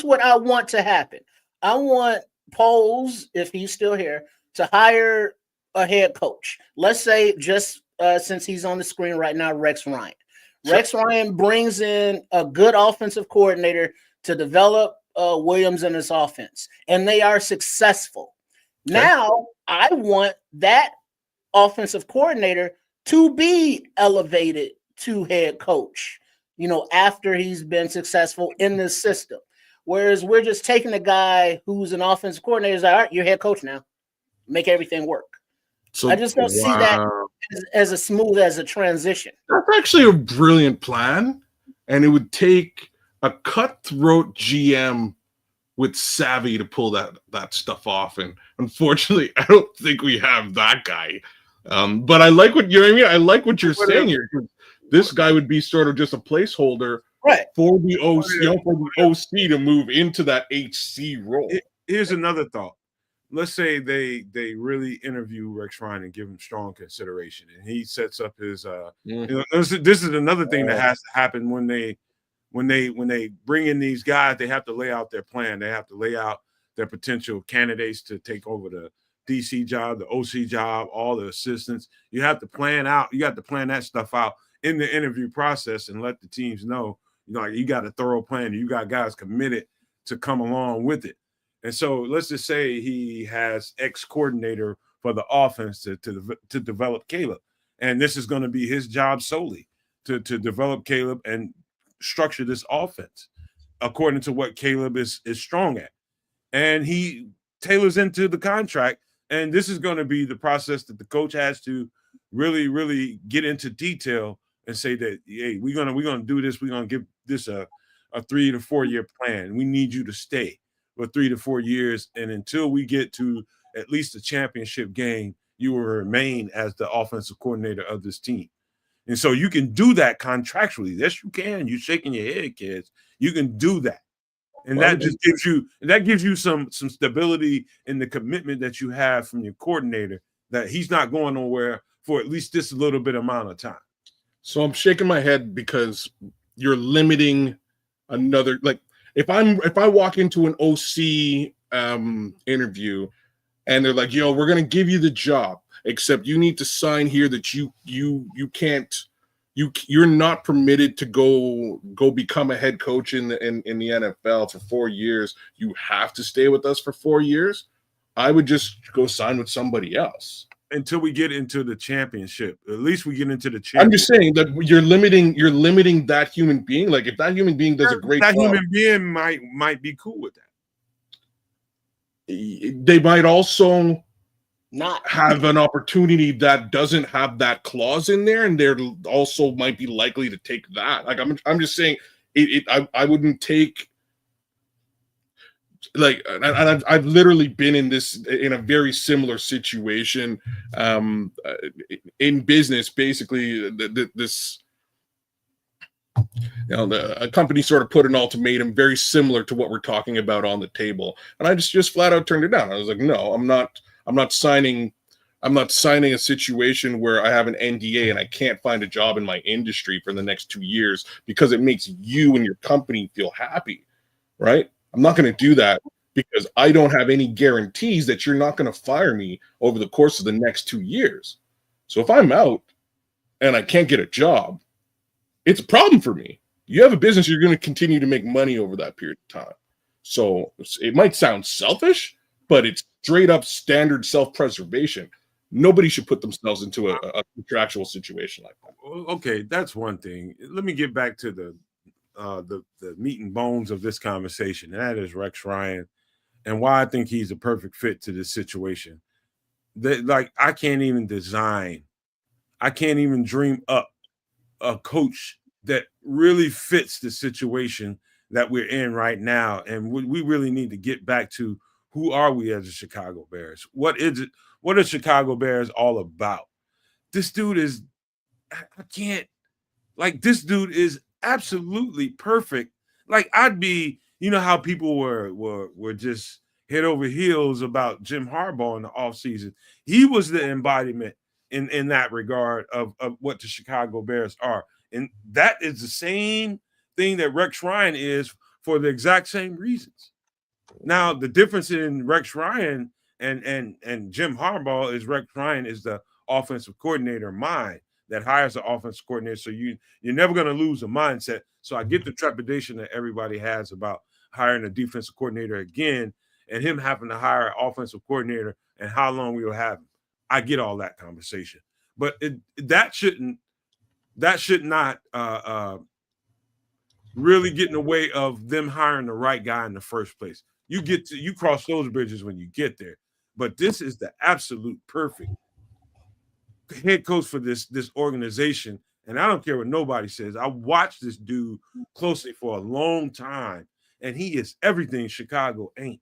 what I want to happen. I want Poles, if he's still here, to hire a head coach. Let's say just since he's on the screen right now, Rex Ryan. Rex Ryan brings in a good offensive coordinator to develop Williams and his offense, and they are successful. Okay. Now, I want that offensive coordinator to be elevated to head coach, you know, after he's been successful in this system. Whereas we're just taking a guy who's an offensive coordinator, like, all right, you're head coach now, make everything work. So I just don't see that as a smooth as a transition.
That's actually a brilliant plan, and it would take a cutthroat GM with savvy to pull that stuff off. And unfortunately, I don't think we have that guy. But I like what I like what you're saying here. This guy would be sort of just a placeholder,
right,
for the OC to move into that HC role.
Here's another thought. Let's say they really interview Rex Ryan and give him strong consideration, and he sets up his you know, this is another thing that has to happen when they bring in these guys. They have to lay out their plan. They have to lay out their potential candidates to take over the DC job, the OC job, all the assistants. You have to plan out. You got to plan that stuff out in the interview process and let the teams know, you know, like, you got a thorough plan. You got guys committed to come along with it. And so let's just say he has ex-coordinator for the offense to develop Caleb. And this is going to be his job solely to develop Caleb and structure this offense according to what Caleb is strong at. And he tailors into the contract. And this is going to be the process that the coach has to really, really get into detail and say that, hey, we're gonna do this. We're going to give this a 3 to 4 year plan. We need you to stay for 3 to 4 years, and until we get to at least a championship game, you will remain as the offensive coordinator of this team. And so you can do that contractually. Yes, you can. You're shaking your head, kids. You can do that, and that just gives you some stability in the commitment that you have from your coordinator, that he's not going nowhere for at least this little bit amount of time.
So I'm shaking my head because you're limiting another, like, if I walk into an OC interview and they're like, yo, we're gonna give you the job, except you need to sign here that you're not permitted to go become a head coach in the NFL for 4 years. You have to stay with us for 4 years. I would just go sign with somebody else
until we get into the championship. At least we get into the championship.
I'm just saying that you're limiting that human being. Like, if that human being does a great job, that
human being might be cool with that.
They might also
not
have an opportunity that doesn't have that clause in there, and they're also might be likely to take that. Like, I'm just saying, I wouldn't take. like, and I've literally been in a very similar situation in business. Basically, this, a company sort of put an ultimatum very similar to what we're talking about on the table, and I just flat out turned it down. I was like, no, I'm not signing a situation where I have an NDA and I can't find a job in my industry for the next 2 years because it makes you and your company feel happy, right? I'm not going to do that because I don't have any guarantees that you're not going to fire me over the course of the next 2 years. So if I'm out and I can't get a job, it's a problem for me. You have a business, you're going to continue to make money over that period of time. So it might sound selfish, but it's straight up standard self-preservation. Nobody should put themselves into a contractual situation like that.
Okay, that's one thing. Let me get back to the meat and bones of this conversation, and that is Rex Ryan and why I think he's a perfect fit to this situation. Like, I can't even dream up a coach that really fits the situation that we're in right now. And we really need to get back to who are we as the Chicago Bears? What is it? What are Chicago Bears all about? This dude is, this dude is absolutely perfect. Like, I'd be, you know how people were just head over heels about Jim Harbaugh in the offseason. He was the embodiment in that regard of what the Chicago Bears are. And that is the same thing that Rex Ryan is for the exact same reasons. Now, the difference in Rex Ryan and Jim Harbaugh is Rex Ryan is the offensive coordinator mind that hires the offensive coordinator. So you're never going to lose a mindset. So I get the trepidation that everybody has about hiring a defensive coordinator again and him having to hire an offensive coordinator and how long we'll have him. I get all that conversation, but that should not really get in the way of them hiring the right guy in the first place. You cross those bridges when you get there, but this is the absolute perfect head coach for this organization. And I don't care what nobody says. I watched this dude closely for a long time, and he is everything Chicago ain't.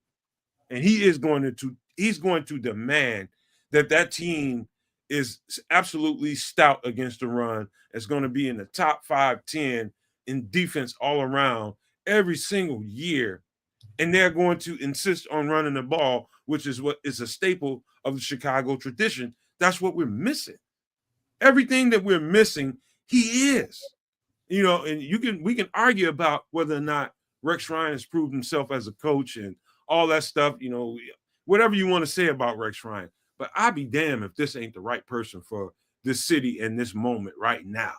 And he's going to demand that team is absolutely stout against the run. It's going to be in the top 5-10 in defense all around every single year. And they're going to insist on running the ball, which is what is a staple of the Chicago tradition. That's what we're missing. Everything that we're missing, he is. And we can argue about whether or not Rex Ryan has proved himself as a coach and all that stuff, whatever you want to say about Rex Ryan. But I'll be damned if this ain't the right person for this city in this moment right now.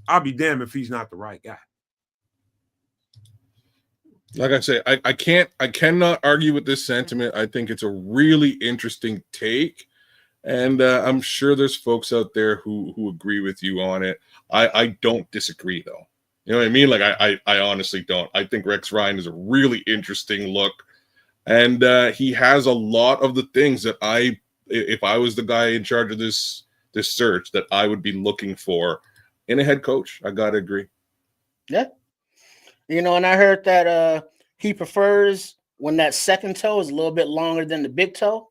I'll be damned if he's not the right guy.
Like I say, I cannot argue with this sentiment. I think it's a really interesting take. And I'm sure there's folks out there who agree with you on it. I don't disagree, though. You know what I mean? Like, I honestly don't. I think Rex Ryan is a really interesting look. And he has a lot of the things that if I was the guy in charge of this search, that I would be looking for in a head coach. I got to agree.
Yeah. And I heard that he prefers when that second toe is a little bit longer than the big toe.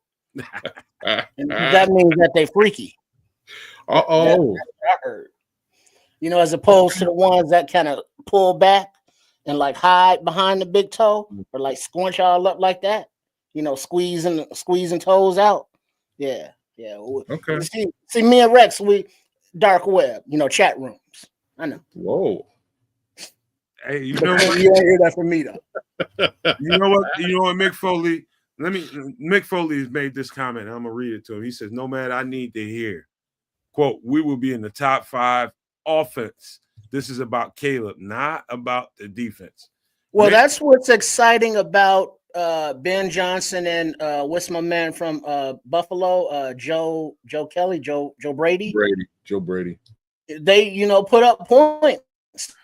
And that means that they freaky.
Uh-oh.
That's what I heard. As opposed to the ones that kind of pull back and like hide behind the big toe or like squinch all up like that. Squeezing toes out. Yeah.
Okay.
See, me and Rex, we dark web, chat rooms. I know.
Whoa.
Hey, you know what?
You don't hear that from me though.
You know what, Mick Foley? Mick Foley has made this comment. I'm gonna read it to him. He says, "Nomad, I need to hear, quote, we will be in the top 5 offense. This is about Caleb, not about the defense."
Well, that's what's exciting about Ben Johnson and what's my man from Buffalo, Joe Kelly, Joe Brady.
Joe Brady.
They, put up points.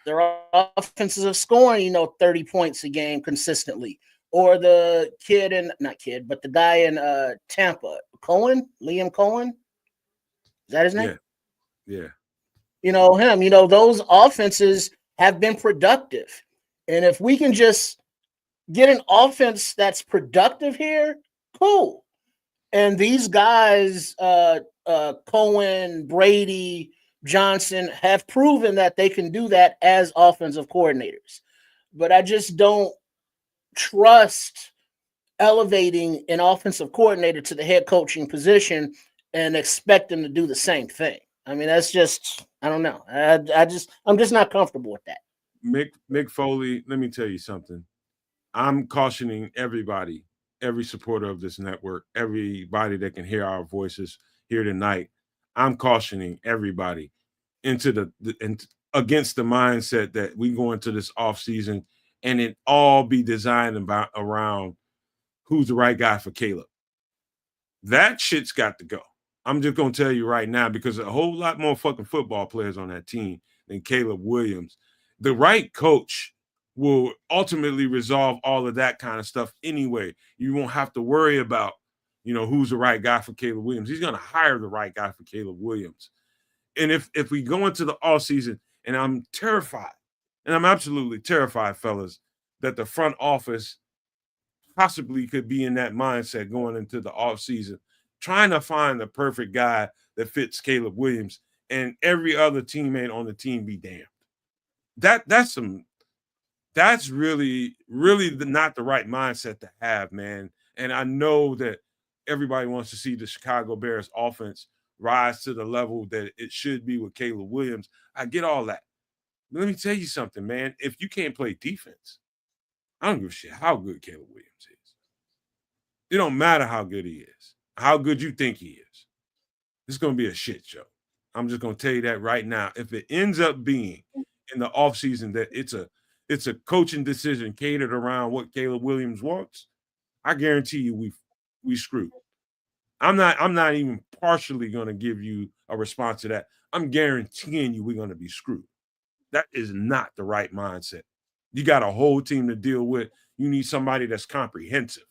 Their offenses are scoring, 30 points a game consistently. Or the but the guy in Tampa, Liam Cohen. Is that his name?
Yeah.
Him, those offenses have been productive. And if we can just get an offense that's productive here, cool. And these guys, Cohen, Brady, Johnson, have proven that they can do that as offensive coordinators. But I just don't trust elevating an offensive coordinator to the head coaching position and expect them to do the same thing. I mean, that's just, I don't know. I'm just not comfortable with that.
Mick Foley, let me tell you something. I'm cautioning everybody, every supporter of this network, everybody that can hear our voices here tonight. I'm cautioning everybody into against the mindset that we go into this offseason and it all be designed around who's the right guy for Caleb. That shit's got to go. I'm just going to tell you right now, because a whole lot more fucking football players on that team than Caleb Williams. The right coach will ultimately resolve all of that kind of stuff anyway. You won't have to worry about, who's the right guy for Caleb Williams. He's going to hire the right guy for Caleb Williams. And if we go into the offseason, and I'm terrified, and I'm absolutely terrified, fellas, that the front office possibly could be in that mindset going into the offseason, trying to find the perfect guy that fits Caleb Williams, and every other teammate on the team be damned. That's really not the right mindset to have, man. And I know that everybody wants to see the Chicago Bears offense rise to the level that it should be with Caleb Williams. I get all that. But let me tell you something, man. If you can't play defense, I don't give a shit how good Caleb Williams is. It don't matter how good he is, how good you think he is. It's going to be a shit show. I'm just going to tell you that right now. If it ends up being in the offseason that it's a coaching decision catered around what Caleb Williams wants, I guarantee you we screwed. I'm not even partially going to give you a response to that. I'm guaranteeing you we're going to be screwed. That is not the right mindset. You got a whole team to deal with. You need somebody that's comprehensive.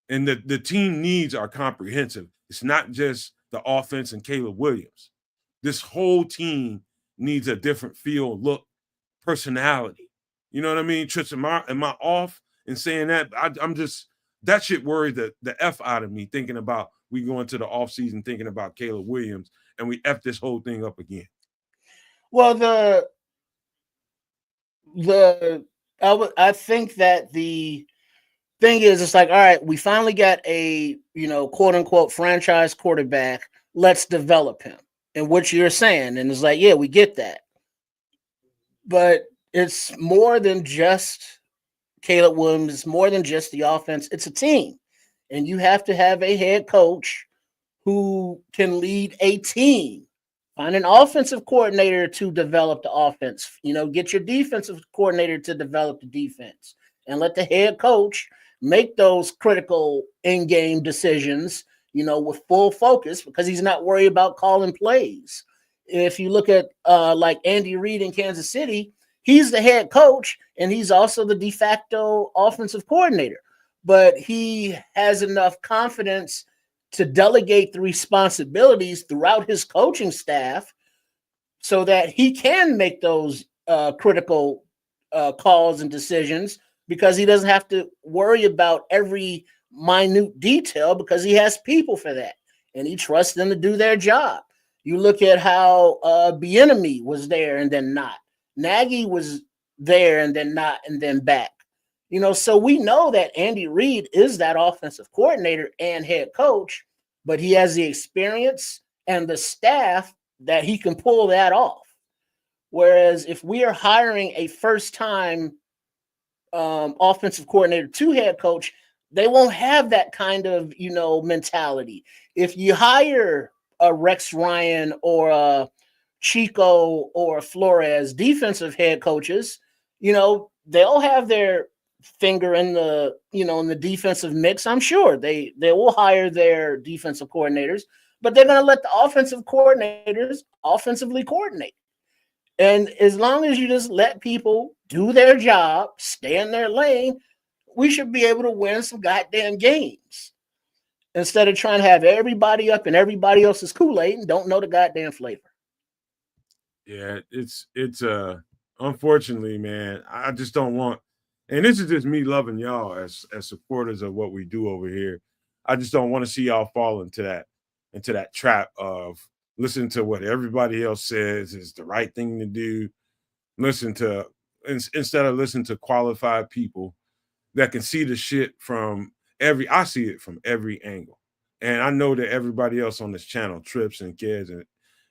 And the team needs are comprehensive. It's not just the offense and Caleb Williams. This whole team needs a different feel, look, personality. You know what I mean? Tristan, am I off in saying that? I'm just, that shit worried the F out of me thinking about we go into the offseason thinking about Caleb Williams and we F this whole thing up again. Well,
I think that the thing is, it's like, all right, we finally got a, quote unquote franchise quarterback. Let's develop him. And what you're saying. And it's like, yeah, we get that. But it's more than just Caleb Williams. It's more than just the offense. It's a team. And you have to have a head coach who can lead a team. Find an offensive coordinator to develop the offense. Get your defensive coordinator to develop the defense. And let the head coach make those critical in-game decisions, with full focus, because he's not worried about calling plays. If you look at like Andy Reid in Kansas City, he's the head coach and he's also the de facto offensive coordinator. But he has enough confidence to delegate the responsibilities throughout his coaching staff so that he can make those critical calls and decisions, because he doesn't have to worry about every minute detail because he has people for that and he trusts them to do their job. You look at how Bieniemy was there and then not. Nagy was there and then not and then back. So we know that Andy Reid is that offensive coordinator and head coach, but he has the experience and the staff that he can pull that off. Whereas if we are hiring a first-time offensive coordinator to head coach, they won't have that kind of, mentality. If you hire a Rex Ryan or a Chico or Flores defensive head coaches, they'll have their finger in the, in the defensive mix. I'm sure they will hire their defensive coordinators, but they're going to let the offensive coordinators offensively coordinate. And as long as you just let people do their job, stay in their lane, we should be able to win some goddamn games instead of trying to have everybody up in everybody else's Kool-Aid and don't know the goddamn flavor.
Yeah, it's unfortunately, man, I just don't want And this is just me loving y'all as supporters of what we do over here. I just don't want to see y'all fall into that trap of listening to what everybody else says is the right thing to do. Instead of listening to qualified people that can see the shit from I see it from every angle. And I know that everybody else on this channel, Trips and Kedz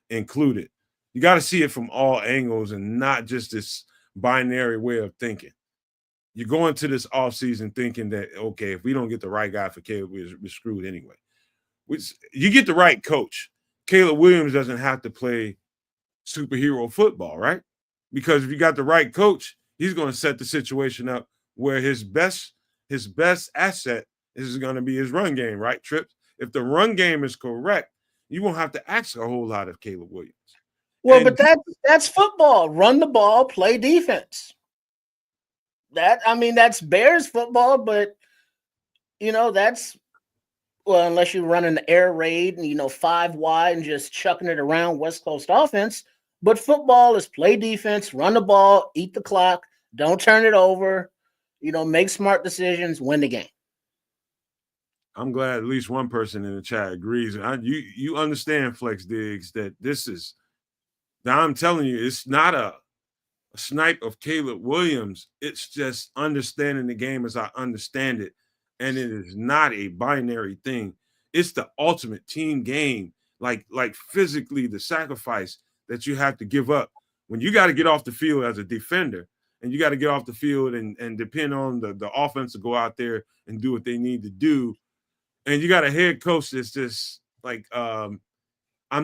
included, you got to see it from all angles and not just this binary way of thinking. You go into this offseason thinking that, okay, if we don't get the right guy for Caleb, we're screwed anyway. You get the right coach. Caleb Williams doesn't have to play superhero football, right? Because if you got the right coach, he's going to set the situation up where his best asset is going to be his run game, right, Trips? If the run game is correct, you won't have to ask a whole lot of Caleb Williams.
Well, but that's football. Run the ball, play defense. That's Bears football, but that's unless you're running the air raid and 5 wide and just chucking it around West Coast offense. But football is play defense, run the ball, eat the clock, don't turn it over, make smart decisions, win the game.
I'm glad at least one person in the chat agrees. You understand, Flex Diggs, that I'm telling you, it's not a snipe of Caleb Williams. It's just understanding the game as I understand it. And it is not a binary thing. It's the ultimate team game, like physically the sacrifice that you have to give up when you got to get off the field as a defender, and you got to get off the field and depend on the offense to go out there and do what they need to do. And you got a head coach that's just like, I'm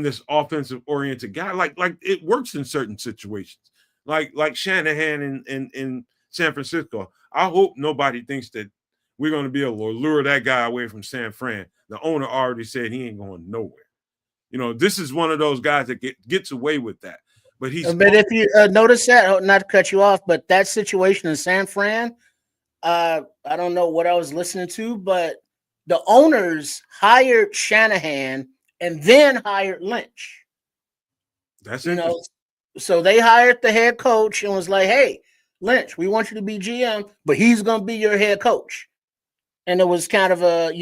this offensive oriented guy. Like it works in certain situations. Like Shanahan in San Francisco. I hope nobody thinks that we're going to be able to lure that guy away from San Fran. The owner already said he ain't going nowhere. This is one of those guys that gets away with that. But
if you notice that, not to cut you off, but that situation in San Fran, I don't know what I was listening to, but the owners hired Shanahan and then hired Lynch.
That's interesting.
So they hired the head coach and was like, hey, Lynch, we want you to be GM, but he's going to be your head coach. And it was kind of a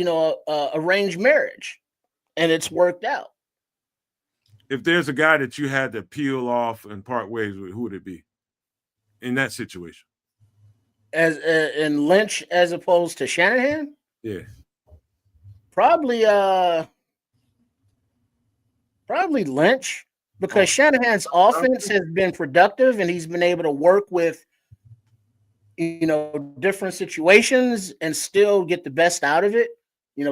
arranged marriage, and it's worked out.
If there's a guy that you had to peel off and part ways with, who would it be in that situation?
As in Lynch as opposed to Shanahan?
Yeah.
Probably Lynch, because Shanahan's offense has been productive and he's been able to work with different situations and still get the best out of it,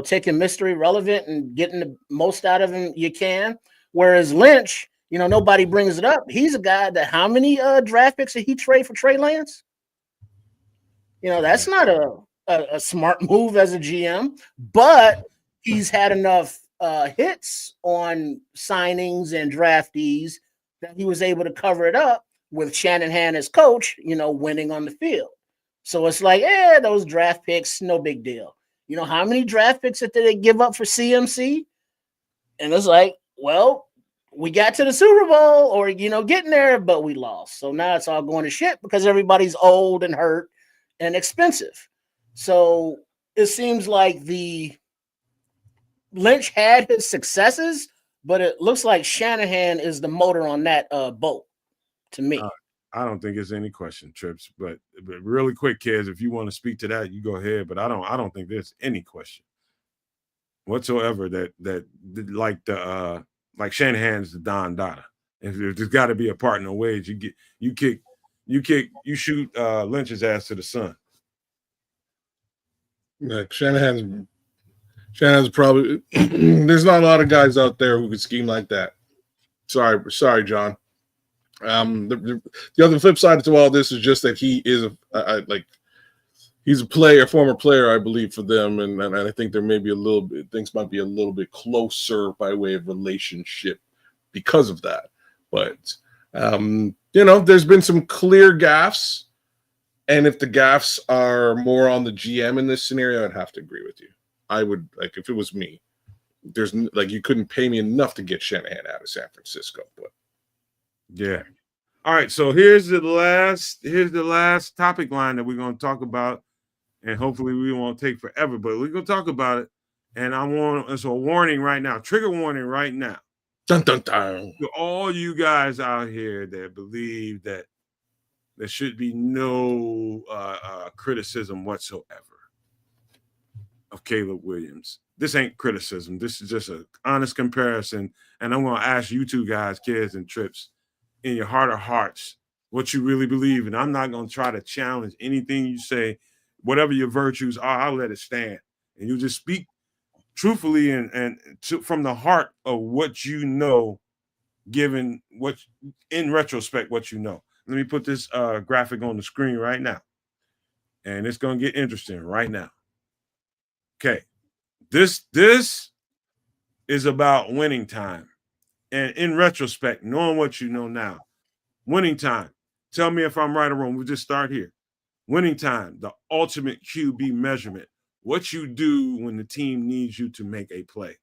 taking mystery relevant and getting the most out of him you can. Whereas Lynch, nobody brings it up. He's a guy that how many draft picks did he trade for Trey Lance? That's not a smart move as a GM, but he's had enough hits on signings and draftees that he was able to cover it up with Shanahan as coach, winning on the field. So it's like, those draft picks, no big deal. How many draft picks did they give up for CMC? And it's like, well, we got to the Super Bowl or, getting there, but we lost. So now it's all going to shit because everybody's old and hurt and expensive. So it seems like the Lynch had his successes, but it looks like Shanahan is the motor on that boat to me.
I don't think it's any question, Trips, but really quick, kids, if you want to speak to that, you go ahead. But I don't think there's any question whatsoever that like Shanahan's the Don Dada. If there's got to be a partner wage, you shoot Lynch's ass to the sun.
Like Shanahan's probably there's not a lot of guys out there who could scheme like that. Sorry, John. The other flip side to all this is just that he is he's a former player, I believe, for them, and I think there may be things might be a little bit closer by way of relationship because of that. But there's been some clear gaffes, and if the gaffes are more on the GM in this scenario, I'd have to agree with you. I would, if it was me, there's you couldn't pay me enough to get Shanahan out of San Francisco, but
yeah. All right, so here's the last topic line that we're going to talk about, and hopefully we won't take forever, but we're going to talk about it. And it's a warning right now, trigger warning right now.
Dun, dun, dun.
To all you guys out here that believe that there should be no criticism whatsoever of Caleb Williams. This ain't criticism. This is just an honest comparison. And I'm going to ask you two guys, Kedz and Trips, in your heart of hearts, what you really believe. And I'm not going to try to challenge anything you say. Whatever your virtues are, I'll let it stand. And you just speak truthfully and from the heart of what you know, given what, in retrospect, what you know. Let me put this graphic on the screen right now. And it's going to get interesting right now. Okay. This is about winning time. And in retrospect, knowing what you know now, winning time. Tell me if I'm right or wrong. We'll just start here. Winning time, the ultimate QB measurement. What you do when the team needs you to make a play.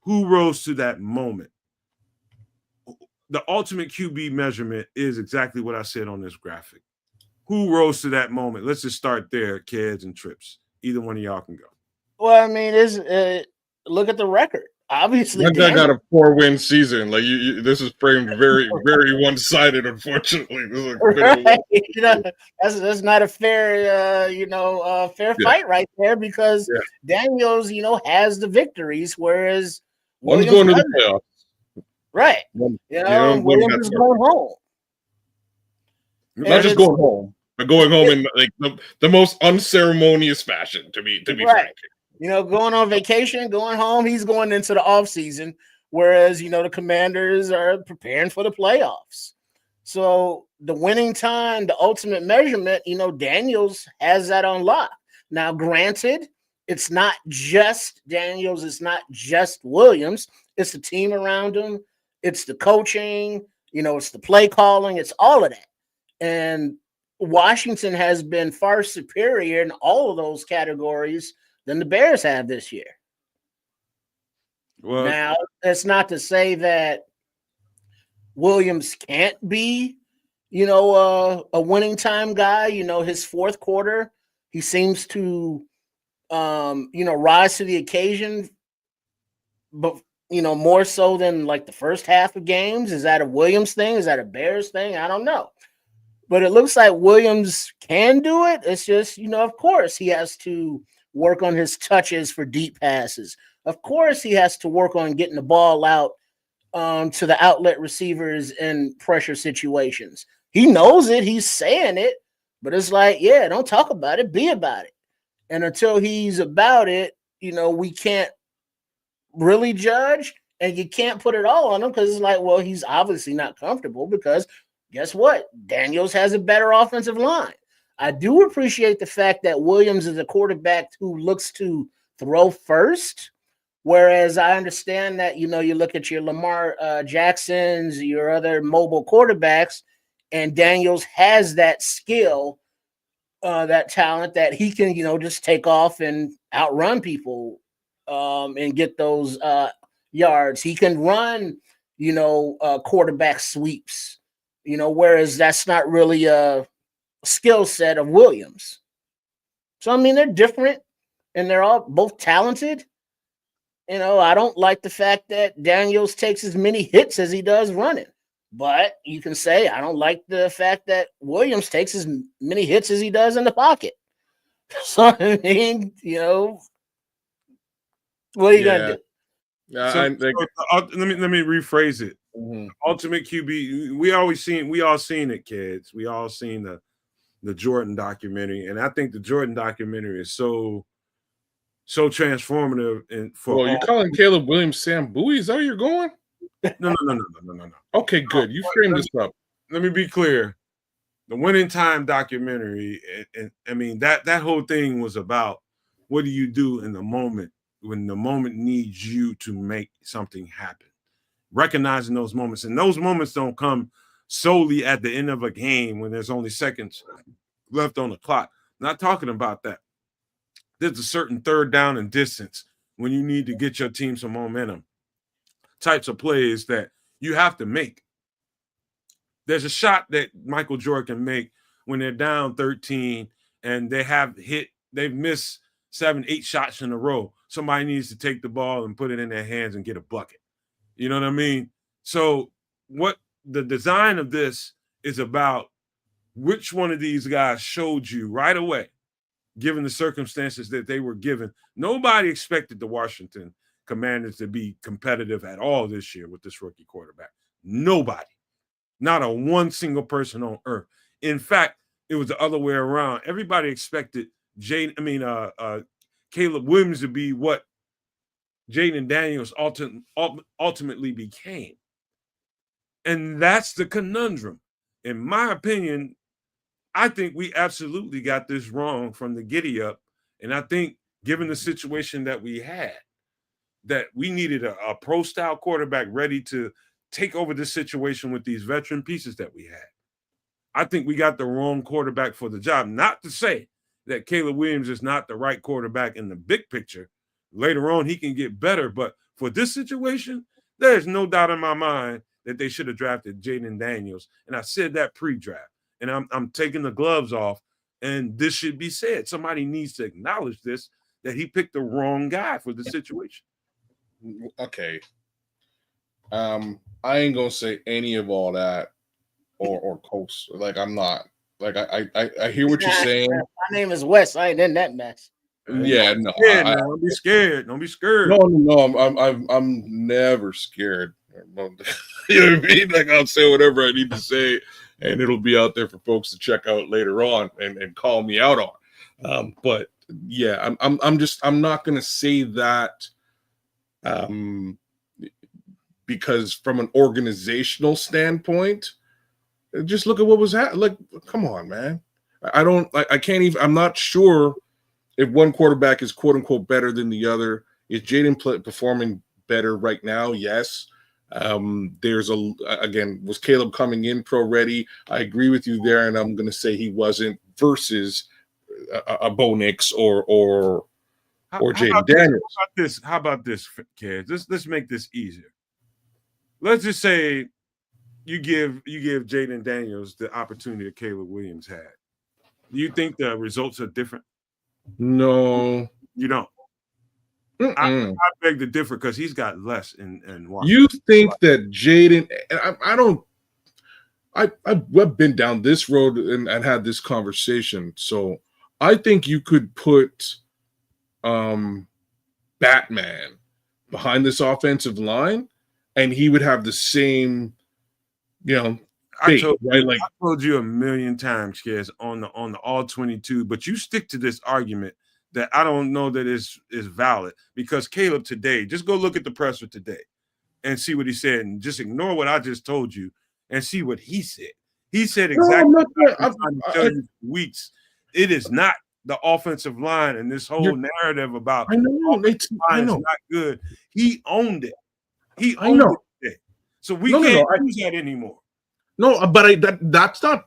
Who rose to that moment? The ultimate QB measurement is exactly what I said on this graphic. Who rose to that moment? Let's just start there, Kedz and Trips. Either one of y'all can go.
Well, I mean, look at the record. Obviously,
That guy got a 4-win season. Like this is framed very, very one-sided. Unfortunately, this is
right. That's not a fair, fair fight right there because Daniels, has the victories, whereas
one's
Williams
going to the playoffs.
Right. Williams is going home.
Not just going home, but going home in like the most unceremonious fashion. To be frank.
Going on vacation, going home, he's going into the offseason, whereas, the Commanders are preparing for the playoffs. So the winning time, the ultimate measurement, Daniels has that on lock. Now, granted, it's not just Daniels, it's not just Williams, it's the team around him, it's the coaching, it's the play calling, it's all of that. And Washington has been far superior in all of those categories than the Bears have this year. Well, now, that's not to say that Williams can't be, a winning time guy. His fourth quarter, he seems to, rise to the occasion, but, more so than like the first half of games. Is that a Williams thing? Is that a Bears thing? I don't know. But it looks like Williams can do it. It's just, of course, he has to work on his touches for deep passes. Of course, he has to work on getting the ball out to the outlet receivers in pressure situations. He knows it. He's saying it. But it's like, don't talk about it. Be about it. And until he's about it, we can't really judge. And you can't put it all on him because it's like, well, he's obviously not comfortable because guess what? Daniels has a better offensive line. I do appreciate the fact that Williams is a quarterback who looks to throw first, whereas I understand that, you look at your Lamar Jacksons, your other mobile quarterbacks, and Daniels has that skill, that talent that he can, just take off and outrun people and get those yards. He can run, quarterback sweeps, whereas that's not really a skill set of Williams. So, I mean, they're different and they're all both talented. I don't like the fact that Daniels takes as many hits as he does running, but you can say I don't like the fact that Williams takes as many hits as he does in the pocket. So, I mean, what are you going to do?
Let me rephrase it.
Mm-hmm.
Ultimate QB, we all seen it, kids. We all seen the Jordan documentary, and I think the Jordan documentary is so transformative. And
you're calling Caleb Williams Sam Bowie? Is that where you're going?
No.
Okay, good. You framed this up.
Let me be clear. The Winning Time documentary, and I mean that whole thing was about what do you do in the moment when the moment needs you to make something happen. Recognizing those moments, and those moments don't come solely at the end of a game when there's only seconds left on the clock. Not talking about that. There's a certain third down and distance when you need to get your team some momentum. Types of plays that you have to make. There's a shot that Michael Jordan can make when they're down 13 and they've missed 7, 8 shots in a row. Somebody needs to take the ball and put it in their hands and get a bucket. You know what I mean? So what the design of this is about, which one of these guys showed you right away, given the circumstances that they were given. Nobody expected the Washington Commanders to be competitive at all this year with this rookie quarterback. Nobody. Not a one single person on earth. In fact, it was the other way around. Everybody expected Caleb Williams to be what Jaden Daniels ultimately became. And that's the conundrum. In my opinion, I think we absolutely got this wrong from the giddy up. And I think, given the situation that we had, that we needed a pro-style quarterback ready to take over this situation with these veteran pieces that we had. I think we got the wrong quarterback for the job. Not to say that Caleb Williams is not the right quarterback in the big picture. Later on, he can get better. But for this situation, there's no doubt in my mind that they should have drafted Jaden Daniels. And I said that pre-draft. And I'm taking the gloves off. And this should be said. Somebody needs to acknowledge this, that he picked the wrong guy for the situation.
Okay. I ain't gonna say any of all that or coast. Like, I'm not. Like, I hear what you're saying.
My name is Wes. I ain't in that mess.
Yeah, no.
Don't be scared. Don't be scared.
No. I'm never scared. You know what I mean? Like, I'll say whatever I need to say, and it'll be out there for folks to check out later on and call me out on. But yeah, I'm not gonna say that. Because from an organizational standpoint, just look at what was happening. Like, come on, man. I can't even, I'm not sure if one quarterback is quote unquote better than the other. Is Jaden performing better right now? Yes. Was Caleb coming in pro ready? I agree with you there. And I'm going to say he wasn't versus a Bo Nix or Jaden Daniels.
How about this, Kedz? Let's make this easier. Let's just say you give Jaden Daniels the opportunity that Caleb Williams had. Do you think the results are different?
No,
you don't. I beg to differ because he's got less in Washington.
You think that Jaden? I've been down this road and had this conversation. So I think you could put Batman behind this offensive line, and he would have the same,
I told you a million times, Kedz, on the all 22, but you stick to this argument that I don't know that is valid, because Caleb today, just go look at the presser today and see what he said, and just ignore what I just told you and see what he said. He said exactly what I'm trying to tell you for weeks. It is not the offensive line and this whole narrative about offensive line is not good. He owned it. He owned it. So we can't use that anymore.
No, but that's not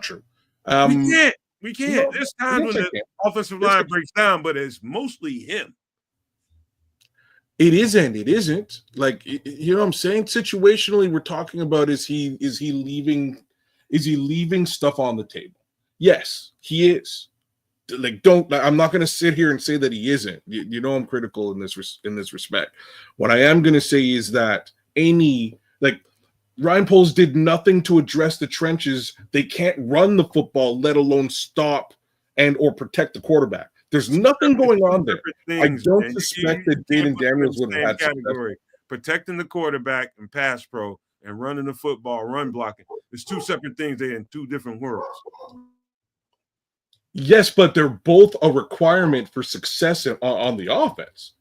true.
We can't. There's times when the offensive line breaks down, but it's mostly him.
It isn't. Like, you know what I'm saying? Situationally, we're talking about is he leaving stuff on the table? Yes, he is. Like, I'm not going to sit here and say that he isn't. You know, I'm critical in this respect. What I am going to say is that Ryan Poles did nothing to address the trenches. They can't run the football, let alone stop or protect the quarterback. There's nothing going on there. I don't suspect that Jaden Daniels would have had category.
Protecting the quarterback and pass pro and running the football, run blocking. It's two separate things. They're in two different worlds.
Yes, but they're both a requirement for success on the offense.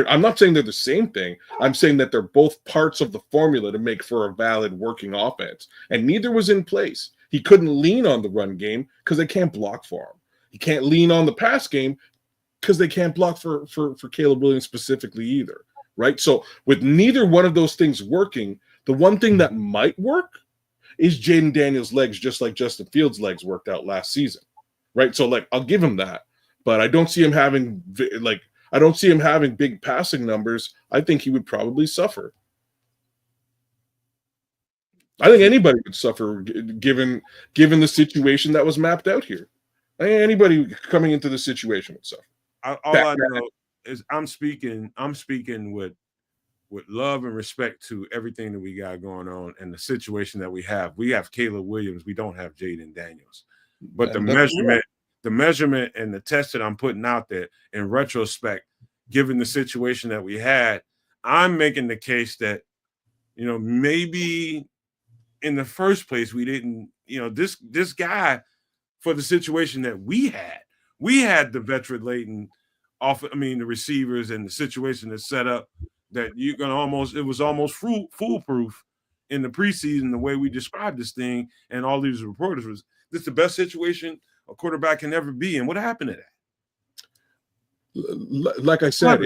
I'm not saying they're the same thing. I'm saying that they're both parts of the formula to make for a valid working offense. And neither was in place. He couldn't lean on the run game because they can't block for him. He can't lean on the pass game because they can't block for Caleb Williams specifically either, right? So with neither one of those things working, the one thing that might work is Jaden Daniels' legs, just like Justin Fields' legs worked out last season, right? So, I'll give him that. But I don't see him having, big passing numbers. I think he would probably suffer. I think anybody would suffer given the situation that was mapped out here. I think anybody coming into the situation would suffer.
All I know is I'm speaking with love and respect to everything that we got going on and the situation that we have. We have Caleb Williams. We don't have Jaden Daniels. But the measurement and the test that I'm putting out there in retrospect, given the situation that we had, I'm making the case that, maybe in the first place, we didn't, this guy, for the situation that we had the veteran laden the receivers and the situation that's set up that you're going to it was almost foolproof in the preseason, the way we described this thing. And all these reporters was, this is the best situation a quarterback can ever be. And what happened to that?
Like I said,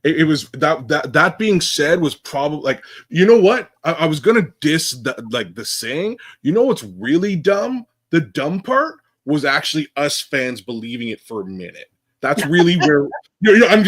it was that being said was probably like, you know what? I was going to diss the saying, what's really dumb? The dumb part was actually us fans believing it for a minute. That's really where I'm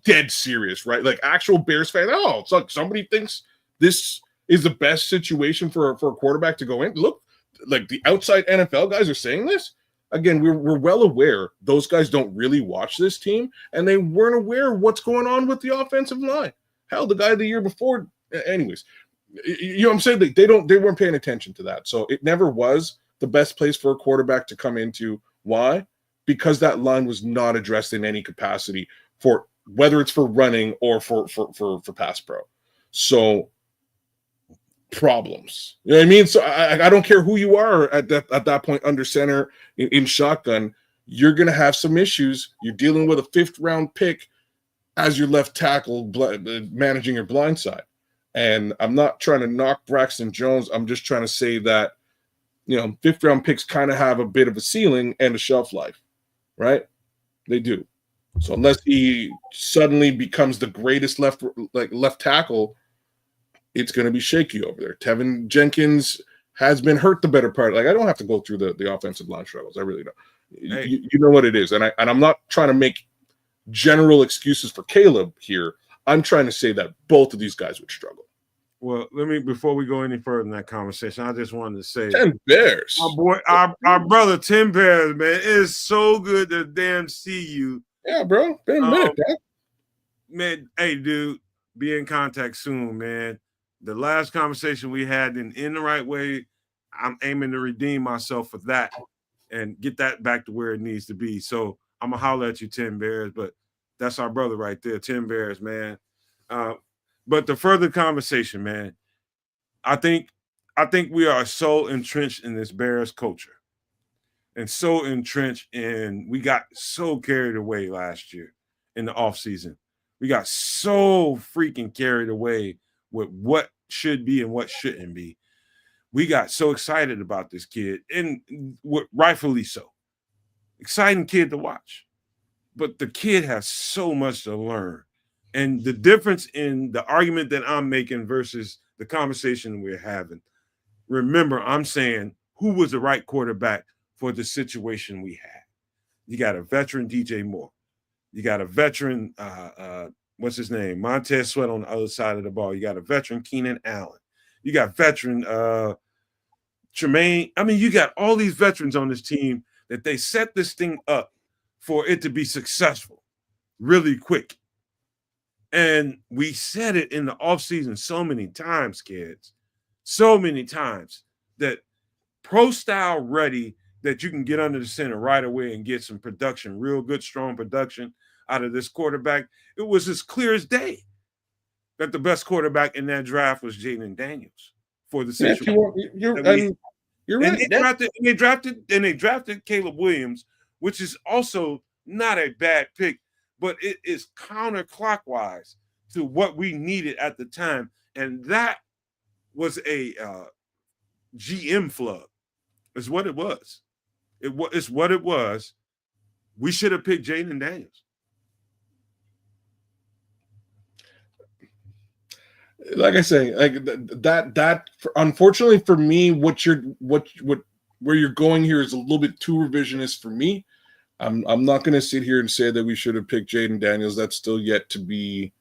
dead serious, right? Like actual Bears fans. Oh, it's like somebody thinks this is the best situation for a quarterback to go in. Look, like the outside NFL guys are saying this. Again, we're well aware those guys don't really watch this team, and they weren't aware of what's going on with the offensive line. Hell, the guy the year before, anyways, what I'm saying? They weren't paying attention to that, so it never was the best place for a quarterback to come into. Why? Because that line was not addressed in any capacity for whether it's for running or for pass pro. So problems. You know what I mean? So I don't care who you are at that point under center in shotgun, you're going to have some issues. You're dealing with a 5th round pick as your left tackle managing your blind side. And I'm not trying to knock Braxton Jones. I'm just trying to say that, 5th round picks kind of have a bit of a ceiling and a shelf life. Right? They do. So unless he suddenly becomes the greatest left tackle, it's going to be shaky over there. Tevin Jenkins has been hurt the better part. Like I don't have to go through the offensive line struggles. I really don't. Hey. You know what it is, and I'm not trying to make general excuses for Caleb here. I'm trying to say that both of these guys would struggle.
Well, before we go any further in that conversation, I just wanted to say,
Tim Bears,
my boy, our brother Tim Bears, man, it is so good to damn see you.
Yeah, bro, been a minute,
man. Hey, dude, be in contact soon, man. The last conversation we had in the right way, I'm aiming to redeem myself for that and get that back to where it needs to be. So I'm gonna holler at you, Tim Bears, but that's our brother right there, Tim Bears, man. But the further conversation, man, I think we are so entrenched in this Bears culture and so entrenched in, we got so carried away last year in the offseason. We got so freaking carried away with what should be and what shouldn't be. We got so excited about this kid, and rightfully so. Exciting kid to watch. But the kid has so much to learn. And the difference in the argument that I'm making versus the conversation we're having, remember, I'm saying who was the right quarterback for the situation we had. You got a veteran DJ Moore. You got a veteran, what's his name? Montez Sweat on the other side of the ball. You got a veteran Keenan Allen. You got veteran Tremaine. I mean, you got all these veterans on this team that they set this thing up for it to be successful really quick. And we said it in the offseason so many times, kids, so many times that pro style ready that you can get under the center right away and get some production, real good, strong production out of this quarterback. It was as clear as day that the best quarterback in that draft was Jaden Daniels for the situation.
You're right.
And they drafted Caleb Williams, which is also not a bad pick, but it is counterclockwise to what we needed at the time. And that was a GM flub, is what it was. It's what it was. We should have picked Jaden Daniels.
Like I say, like that unfortunately for me, where you're going here is a little bit too revisionist for me. I'm not going to sit here and say that we should have picked Jaden Daniels. That's still yet to be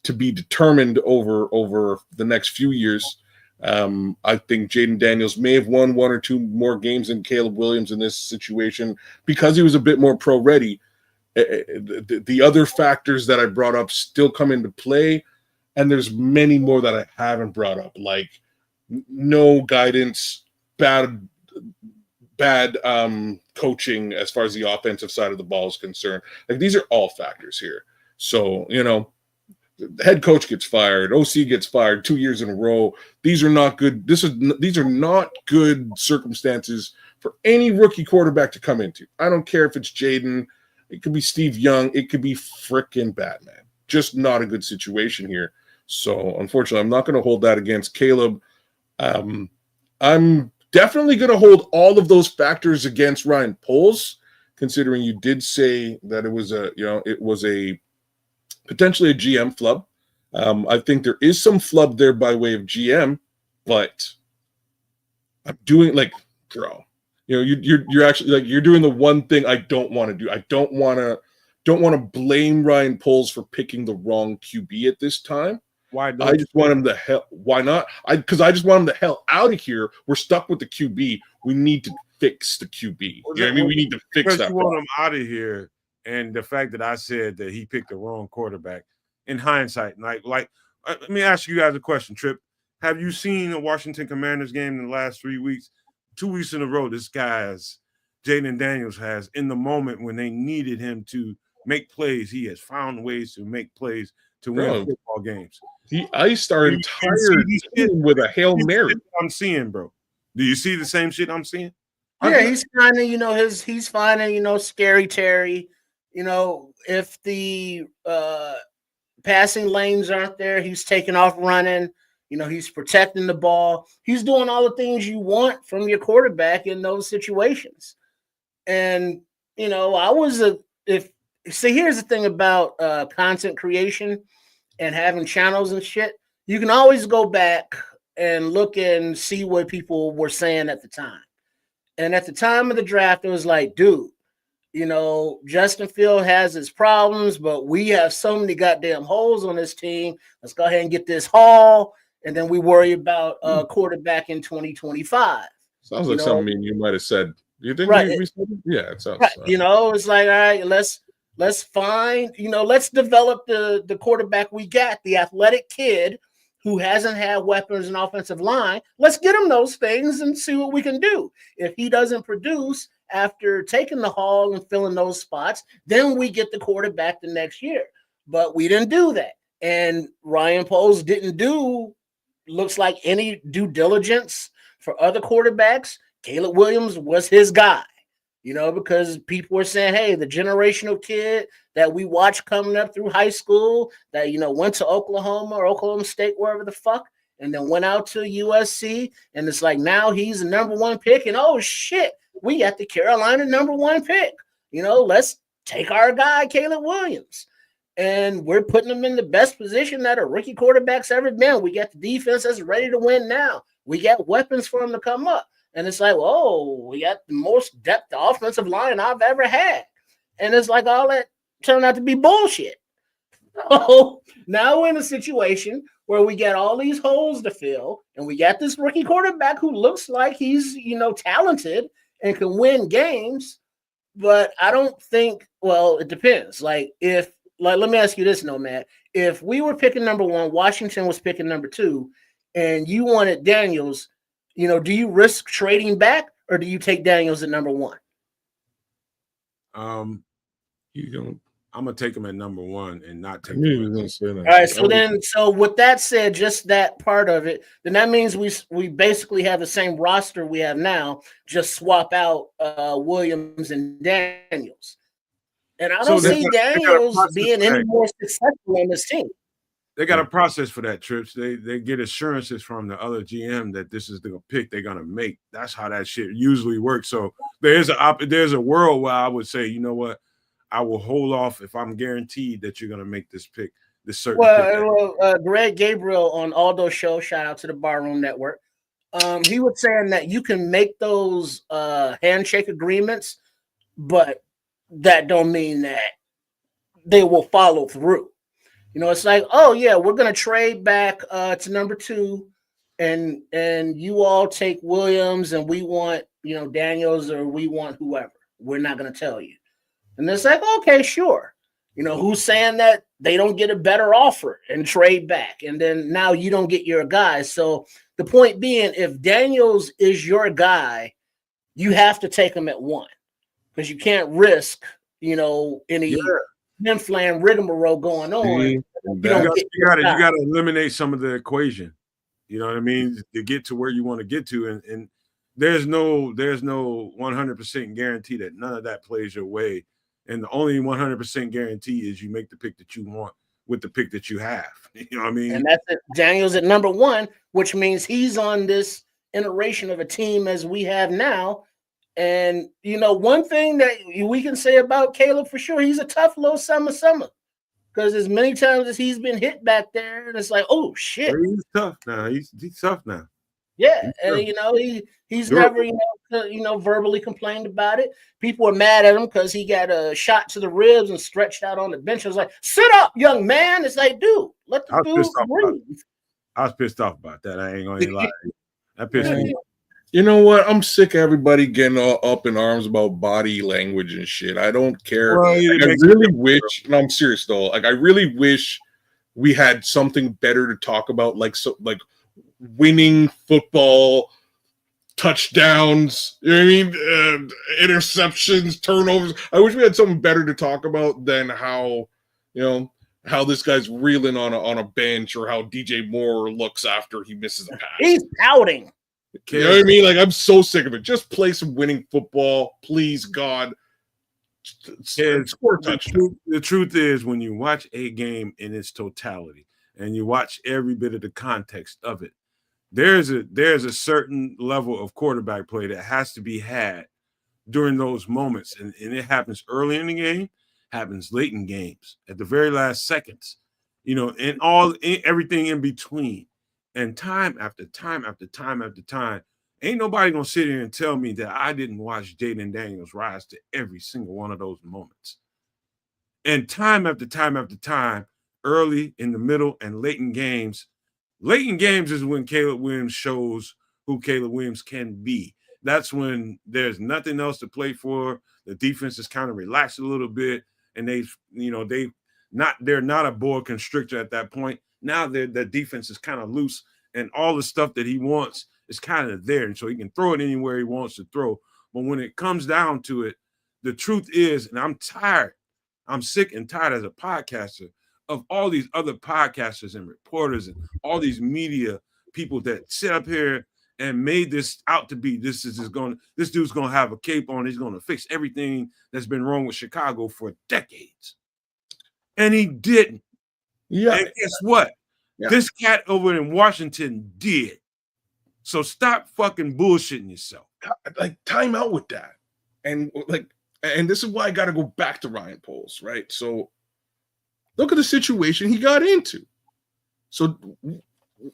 determined over the next few years. I think Jaden Daniels may have won 1 or 2 more games than Caleb Williams in this situation because he was a bit more pro ready. The other factors that I brought up still come into play, and there's many more that I haven't brought up, like no guidance, bad coaching as far as the offensive side of the ball is concerned. Like, these are all factors here. So, the head coach gets fired, OC gets fired 2 years in a row. These are not good. These are not good circumstances for any rookie quarterback to come into. I don't care if it's Jaden, it could be Steve Young, it could be frickin' Batman. Just not a good situation here. So, unfortunately, I'm not going to hold that against Caleb. I'm definitely going to hold all of those factors against Ryan Poles, considering you did say that it was a potentially a GM flub. I think there is some flub there by way of GM, but I'm doing bro. You're actually you're doing the one thing I don't want to do. I don't want to blame Ryan Poles for picking the wrong QB at this time.
Why?
I just want him the hell. Why not? Because I just want him the hell out of here. We're stuck with the QB. We need to fix the QB. You know what I mean? We need to fix that.
You want him out of here, and the fact that I said that he picked the wrong quarterback. In hindsight, let me ask you guys a question, Trip. Have you seen a Washington Commanders game in the last 3 weeks? 2 weeks in a row, this guy's Jaden Daniels has, in the moment when they needed him to make plays, he has found ways to make plays to win football games.
He iced our entire team with a Hail Mary.
I'm seeing, bro. Do you see the same shit I'm seeing?
Yeah, he's finding, he's finding, Scary Terry. If the passing lanes aren't there, he's taking off running. He's protecting the ball. He's doing all the things you want from your quarterback in those situations. And, here's the thing about content creation and having channels and shit. You can always go back and look and see what people were saying at the time. And at the time of the draft, it was like, dude, Justin Field has his problems, but we have so many goddamn holes on this team. Let's go ahead and get this haul. And then we worry about quarterback in 2025.
Sounds like something you might have said. Do you think we said it? Yeah, it sounds.
Right. It's like, all right, let's find, let's develop the quarterback we got, the athletic kid who hasn't had weapons and offensive line. Let's get him those things and see what we can do. If he doesn't produce after taking the haul and filling those spots, then we get the quarterback the next year. But we didn't do that. And Ryan Poles didn't looks like any due diligence for other quarterbacks. Caleb Williams was his guy, because people were saying, hey, the generational kid that we watched coming up through high school that, went to Oklahoma or Oklahoma State, wherever the fuck, and then went out to USC. And it's like, now he's the number 1 pick. And oh shit, we got the Carolina number 1 pick. Let's take our guy, Caleb Williams. And we're putting him in the best position that a rookie quarterback's ever been. We got the defense that's ready to win now. We got weapons for him to come up. And it's like, whoa, we got the most depth offensive line I've ever had. And it's like all that turned out to be bullshit. So now we're in a situation where we got all these holes to fill, and we got this rookie quarterback who looks like he's, talented and can win games. But I don't think, it depends. Let me ask you this, Nomad. If we were picking number 1, Washington was picking number 2, and you wanted Daniels, do you risk trading back, or do you take Daniels at number 1?
You don't. I'm gonna take him at number 1 and not take him.
All right. So with that said, just that part of it, then that means we basically have the same roster we have now. Just swap out Williams and Daniels. And I don't see Daniels being any more successful on this team.
They got a process for that, Trips. They get assurances from the other GM that this is the pick they're gonna make. That's how that shit usually works. So there's a world where I would say, you know what, I will hold off if I'm guaranteed that you're gonna make this pick. This certain pick.
Greg Gabriel on Aldo's show, shout out to the Barroom Network. He was saying that you can make those handshake agreements, but that don't mean that they will follow through. It's like, oh yeah, we're gonna trade back to number 2 and you all take Williams and we want, Daniels, or we want whoever. We're not going to tell you. And it's like, okay, sure. Who's saying that they don't get a better offer and trade back? And then now you don't get your guys. So the point being, if Daniels is your guy, you have to take him at 1 because you can't risk, any flam rigmarole going on.
You got to eliminate some of the equation. You know what I mean? To get to where you want to get to. And there's no 100% guarantee that none of that plays your way. And the only 100% guarantee is you make the pick that you want with the pick that you have. You know what I mean?
And that's it. Daniels at number 1, which means he's on this iteration of a team as we have now. And, one thing that we can say about Caleb for sure, he's a tough little summer. Because as many times as he's been hit back there, and it's like, oh, shit.
He's tough now. He's tough now.
Yeah, and he's never verbally complained about it. People are mad at him because he got a shot to the ribs and stretched out on the bench. I was like, sit up, young man. It's like, dude, let the dude breathe.
I was pissed off about that. I ain't gonna lie. That pissed me off.
You know what? I'm sick of everybody getting all up in arms about body language and shit. I don't care.
Well,
I really wish. No, I'm serious though. Like, I really wish we had something better to talk about, like winning football, touchdowns, interceptions, turnovers. I wish we had something better to talk about than how this guy's reeling on a bench or how DJ Moore looks after he misses a pass.
He's pouting.
You know what I mean? Like, I'm so sick of it. Just play some winning football, please, God.
The truth is, when you watch a game in its totality and you watch every bit of the context of it, there's a certain level of quarterback play that has to be had during those moments. And it happens early in the game, happens late in games, at the very last seconds, and everything in between. And time after time after time after time, ain't nobody going to sit here and tell me that I didn't watch Jaden Daniels rise to every single one of those moments. And time after time after time, early, in the middle, and late in games is when Caleb Williams shows who Caleb Williams can be. That's when there's nothing else to play for. The defense is kind of relaxed a little bit, and they're not a boa constrictor at that point. Now the defense is kind of loose, and all the stuff that he wants is kind of there, and so he can throw it anywhere he wants to throw. But when it comes down to it, the truth is, and I'm sick and tired as a podcaster of all these other podcasters and reporters and all these media people that sit up here and made this out to be this dude's gonna have a cape on. He's gonna fix everything that's been wrong with Chicago for decades, and he didn't. Yeah. And guess what? Yeah. This cat over in Washington did. So stop fucking bullshitting yourself.
Like, time out with that. And this is why I got to go back to Ryan Poles, right? So look at the situation he got into. So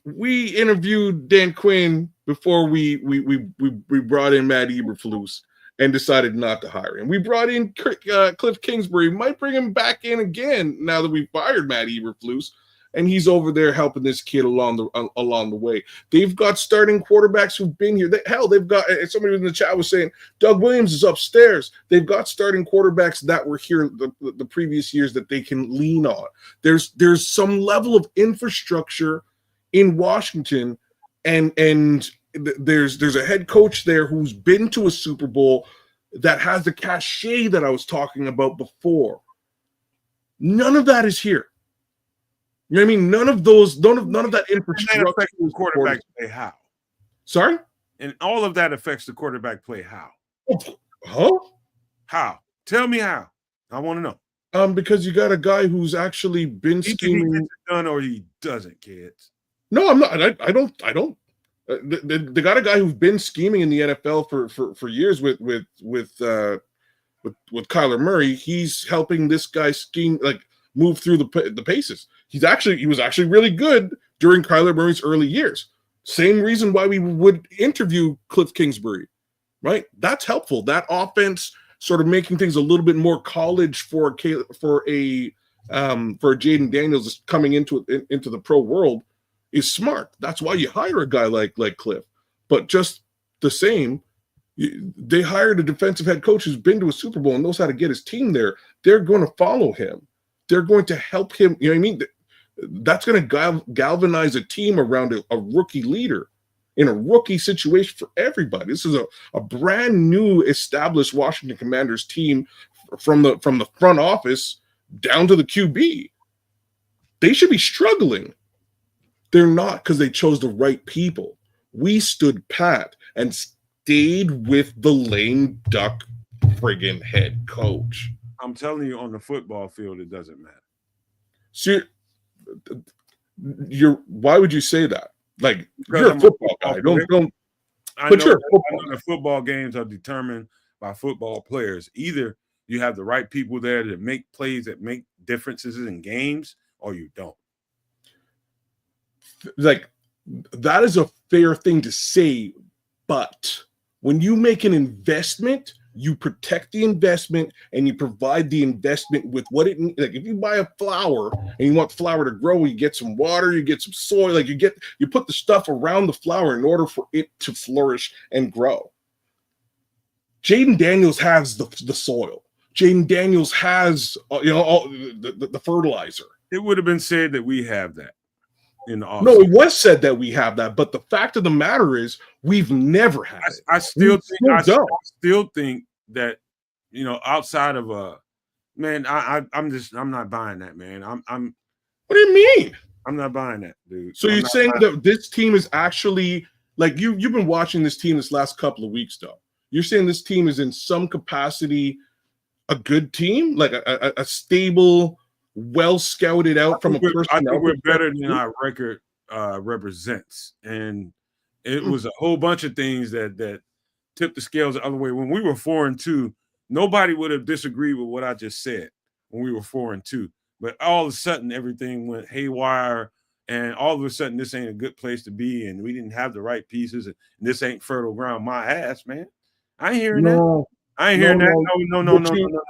we interviewed Dan Quinn before we brought in Matt Eberflus and decided not to hire him. We brought in Cliff Kingsbury, might bring him back in again now that we fired Matt Eberflus, and he's over there helping this kid along the way. They've got starting quarterbacks who've been here. They've got, somebody in the chat was saying, Doug Williams is upstairs. They've got starting quarterbacks that were here the previous years that they can lean on. There's some level of infrastructure in Washington, and there's a head coach there who's been to a Super Bowl that has the cachet that I was talking about before. None of that is here. You know what I mean? None of that infrastructure
affects the quarterback play. How?
Sorry?
And all of that affects the quarterback play. How?
Huh?
How? Tell me how. I want to know.
Because you got a guy who's actually been scheming.
He gets it done or he doesn't, kids.
No, I'm not. I don't. They got a guy who's been scheming in the NFL for years with Kyler Murray. He's helping this guy scheme, like, move through the paces. He was actually really good during Kyler Murray's early years. Same reason why we would interview Cliff Kingsbury, right? That's helpful. That offense sort of making things a little bit more college for Jaden Daniels coming into the pro world is smart. That's why you hire a guy like Cliff. But just the same, they hired a defensive head coach who's been to a Super Bowl and knows how to get his team there. They're going to follow him. They're going to help him. You know what I mean? That's going to galvanize a team around a rookie leader in a rookie situation for everybody. This is a brand new established Washington Commanders team from the front office down to the QB. They should be struggling. They're not, because they chose the right people. We stood pat and stayed with the lame duck friggin' head coach.
I'm telling you, on the football field, it doesn't matter.
So why would you say that? Like, you're a football guy. Don't. But you're a football guy.
The football games are determined by football players. Either you have the right people there that make plays that make differences in games, or you don't.
Like, that is a fair thing to say, but when you make an investment, you protect the investment and you provide the investment with what it needs. Like, if you buy a flower and you want the flower to grow, you get some water, you get some soil, like you put the stuff around the flower in order for it to flourish and grow. Jaden Daniels has the soil. Jaden Daniels has all the fertilizer.
It would have been said that we have that in the offseason.
No, it was said that we have that, but the fact of the matter is we've never had it.
I still think that, outside of I'm not buying that, man. I'm
What do you mean?
I'm not buying that, dude.
So you're saying that this team is actually, like, you've been watching this team this last couple of weeks, though. You're saying this team is in some capacity a good team, like a stable, well scouted out from a personnel.
I think we're better than our record represents, and it was a whole bunch of things that tipped the scales the other way. When we were 4-2, nobody would have disagreed with what I just said when we were 4-2. But all of a sudden, everything went haywire, and all of a sudden, this ain't a good place to be, and we didn't have the right pieces, and this ain't fertile ground. My ass, man. I ain't hearing that. I ain't hearing that.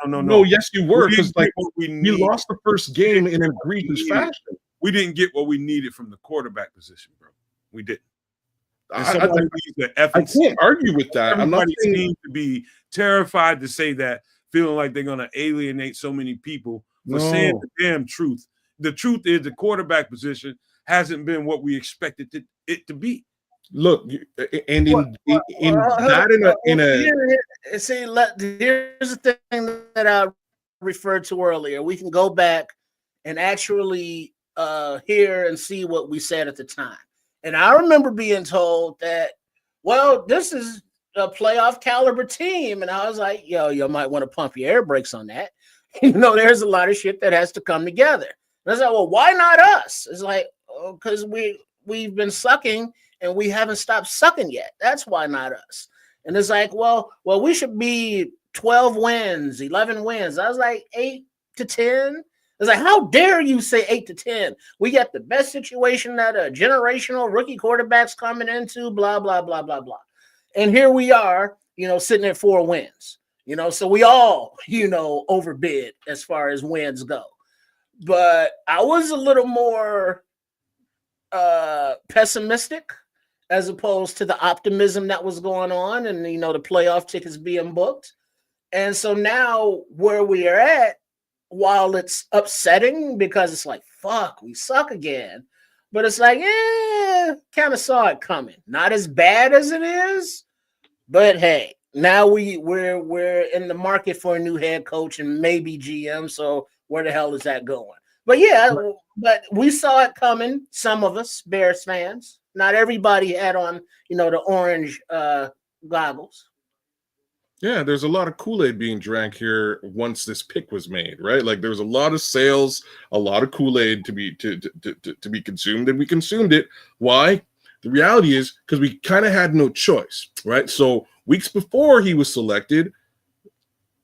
No.
No, yes, you were, because you lost the first game in an egregious fashion.
We didn't get what we needed from the quarterback position, bro. We didn't.
I can't argue with that.
Everybody seems to be terrified to say that, feeling like they're going to alienate so many people for saying the damn truth. The truth is the quarterback position hasn't been what we expected it to be.
Look, and here's
the thing that I referred to earlier. We can go back and actually hear and see what we said at the time. And I remember being told that, well, this is a playoff caliber team. And I was like, you might want to pump your air brakes on that. There's a lot of shit that has to come together. And I was like, well, why not us? It's like, because we've been sucking and we haven't stopped sucking yet. That's why not us. And it's like, well, we should be 12 wins, 11 wins. I was like, 8 to 10. It's like, how dare you say 8 to 10? We got the best situation that a generational rookie quarterback's coming into, blah, blah, blah, blah, blah. And here we are, sitting at 4 wins. So we all, overbid as far as wins go. But I was a little more pessimistic as opposed to the optimism that was going on and, the playoff tickets being booked. And so now where we are at, while it's upsetting because it's like, fuck, we suck again. But it's like, kind of saw it coming. Not as bad as it is, but hey, now we're in the market for a new head coach and maybe GM. So where the hell is that going? But yeah, but we saw it coming. Some of us, Bears fans, not everybody had on, the orange goggles.
Yeah, there's a lot of Kool-Aid being drank here once this pick was made, right? Like, there was a lot of sales, a lot of Kool-Aid to be consumed, and we consumed it. Why? The reality is because we kind of had no choice, right? So weeks before he was selected,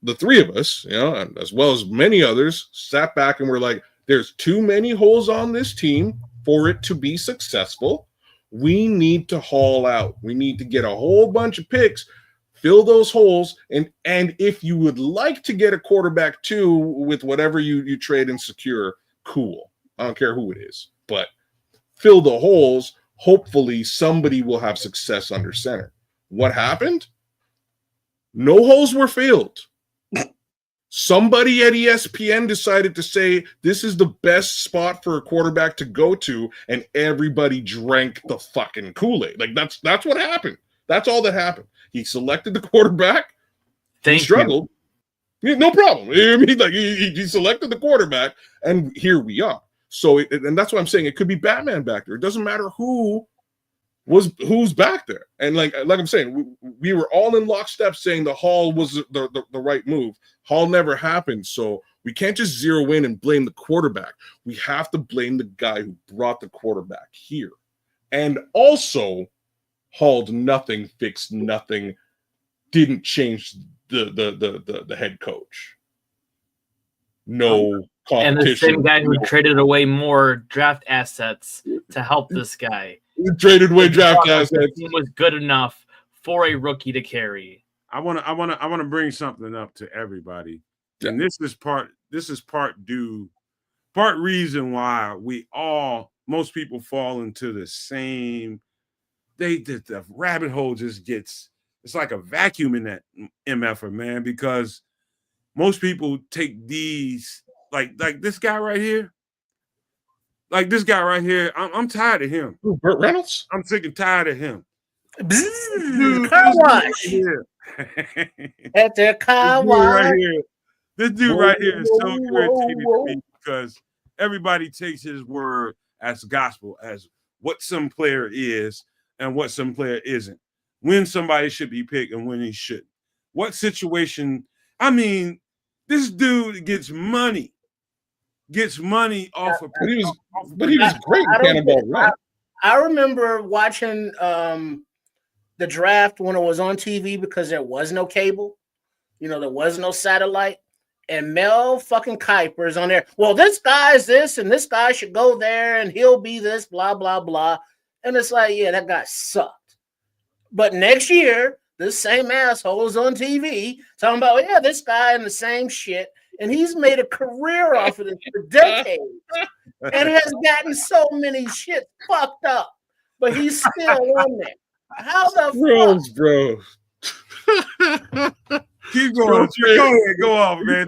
the three of us, and as well as many others, sat back and were like, there's too many holes on this team for it to be successful. We need to haul out. We need to get a whole bunch of picks, fill those holes, and if you would like to get a quarterback too with whatever you trade and secure, cool. I don't care who it is, but fill the holes. Hopefully, somebody will have success under center. What happened? No holes were filled. Somebody at ESPN decided to say this is the best spot for a quarterback to go to, and everybody drank the fucking Kool-Aid. Like that's what happened. That's all that happened. He selected the quarterback. He struggled. Yeah, no problem. I mean, like he selected the quarterback, and here we are. So, and that's what I'm saying. It could be Batman back there. It doesn't matter who's back there. And like I'm saying, we were all in lockstep saying the Hall was the right move. Hall never happened. So we can't just zero in and blame the quarterback. We have to blame the guy who brought the quarterback here. And also, Halled nothing, fixed nothing, didn't change the head coach. No competition.
And the same guy who traded away more draft assets to help this guy.
Traded away draft assets.
He was good enough for a rookie to carry.
I want to bring something up to everybody, and this is part reason why most people fall into the same. The rabbit hole just gets. It's like a vacuum in that MFer, man, because most people take these like this guy right here. Like this guy right here, I'm tired of him.
Ooh, Burt Reynolds?
I'm sick and tired of him.
Car wash. At the car wash.
This dude right here is so irritating to me because everybody takes his word as gospel, as what some player is and what some player isn't. When somebody should be picked and when he shouldn't. What situation? I mean, this dude gets money off of.
But he was great in Cannonball Run.
I remember watching the draft when it was on TV because there was no cable. There was no satellite. And Mel fucking Kiper's on there. Well, this guy's this, and this guy should go there, and he'll be this, blah, blah, blah. And it's like, yeah, that guy sucked. But next year, this same asshole is on TV talking about, yeah, this guy and the same shit. And he's made a career off of this for decades and has gotten so many shit fucked up. But he's still on there. How the fuck?
Bro.
Keep going. Go ahead. Go off, man.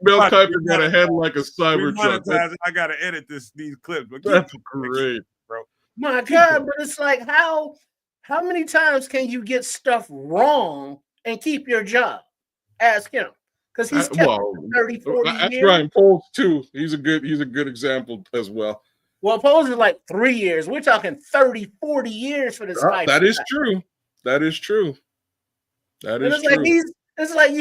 Mel Kiper got a head like a cyber truck.
I got to edit these clips. But
that's great,
bro.
My God, but it's like, how many times can you get stuff wrong and keep your job? Ask him. Because he's kept 30, 40 years.
That's Ryan Poles, too. He's a good example as well.
Well, Poles is like 3 years. We're talking 30, 40 years for this fight.
That is true.
It's like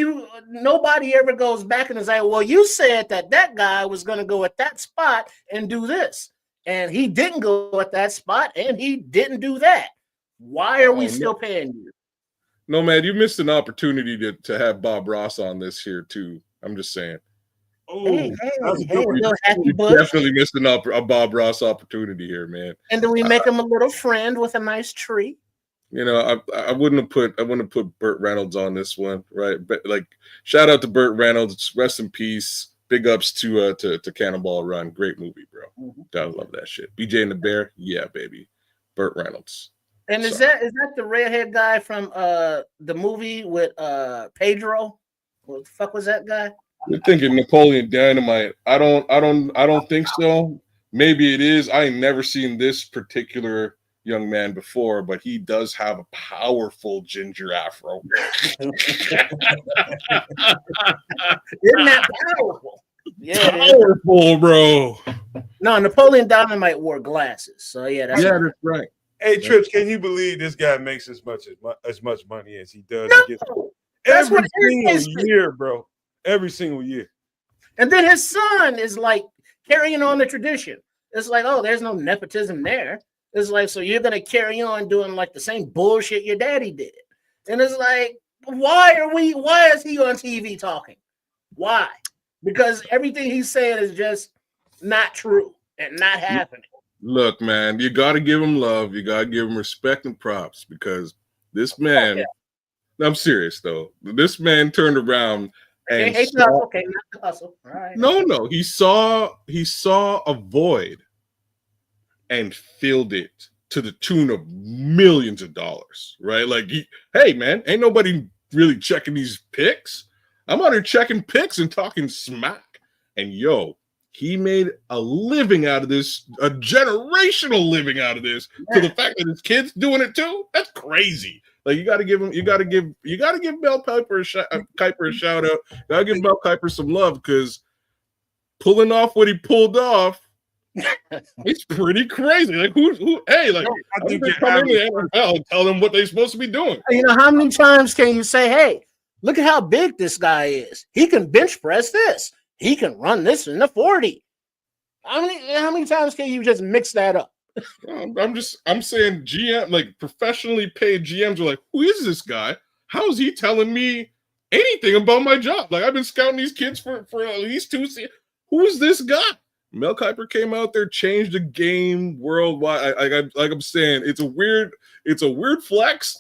nobody ever goes back and is like, well, you said that guy was going to go at that spot and do this. And he didn't go at that spot and he didn't do that. Why are we still paying you?
No, man, you missed an opportunity to have Bob Ross on this here, too. I'm just saying.
Hey,
you definitely missed a Bob Ross opportunity here, man.
And then we make him a little friend with a nice tree.
I wouldn't have put Burt Reynolds on this one, right? But like, shout out to Burt Reynolds, rest in peace. Big ups to Cannonball Run, great movie, bro. I love that shit. BJ and the Bear, yeah, baby. Burt Reynolds.
And is that the redhead guy from the movie with Pedro? What the fuck was that guy?
You're thinking Napoleon Dynamite. I don't think so. Maybe it is. I ain't never seen this particular young man before, but he does have a powerful ginger afro.
Isn't that powerful? Yeah,
powerful, bro.
No, Napoleon Dynamite wore glasses, so that's
right.
Hey, Trips, can you believe this guy makes as much money as he does?
No,
every single year, bro. Every single year.
And then his son is like carrying on the tradition. It's like, oh, there's no nepotism there. It's like, so you're gonna carry on doing like the same bullshit your daddy did. And it's like, why is he on TV talking? Why? Because everything he's saying is just not true and not happening.
Look, man, you got to give him love. You got to give him respect and props because this man, I'm serious though. This man turned around and
not the hustle. All right.
No, he saw a void and filled it to the tune of millions of dollars, right? Like, hey, man, ain't nobody really checking these picks. I'm out here checking picks and talking smack. And yo, he made a living out of this, a generational living out of this. To the fact that his kids doing it too, that's crazy. Like, you got to give Mel Kiper a shout out. Got to give Mel Kiper some love, because pulling off what he pulled off, it's pretty crazy. Like, hey, like, I think they come in the NFL and tell them what they're supposed to be doing.
You know, how many times can you say, hey, look at how big this guy is. He can bench press this. He can run this in the 40. How many times can you just mix that up?
I'm saying GM, like, professionally paid GMs are like, who is this guy? How is he telling me anything about my job? Like, I've been scouting these kids for at least 2 seasons. Who is this guy? Mel Kiper came out there, changed the game worldwide. Like I'm saying, it's a weird flex.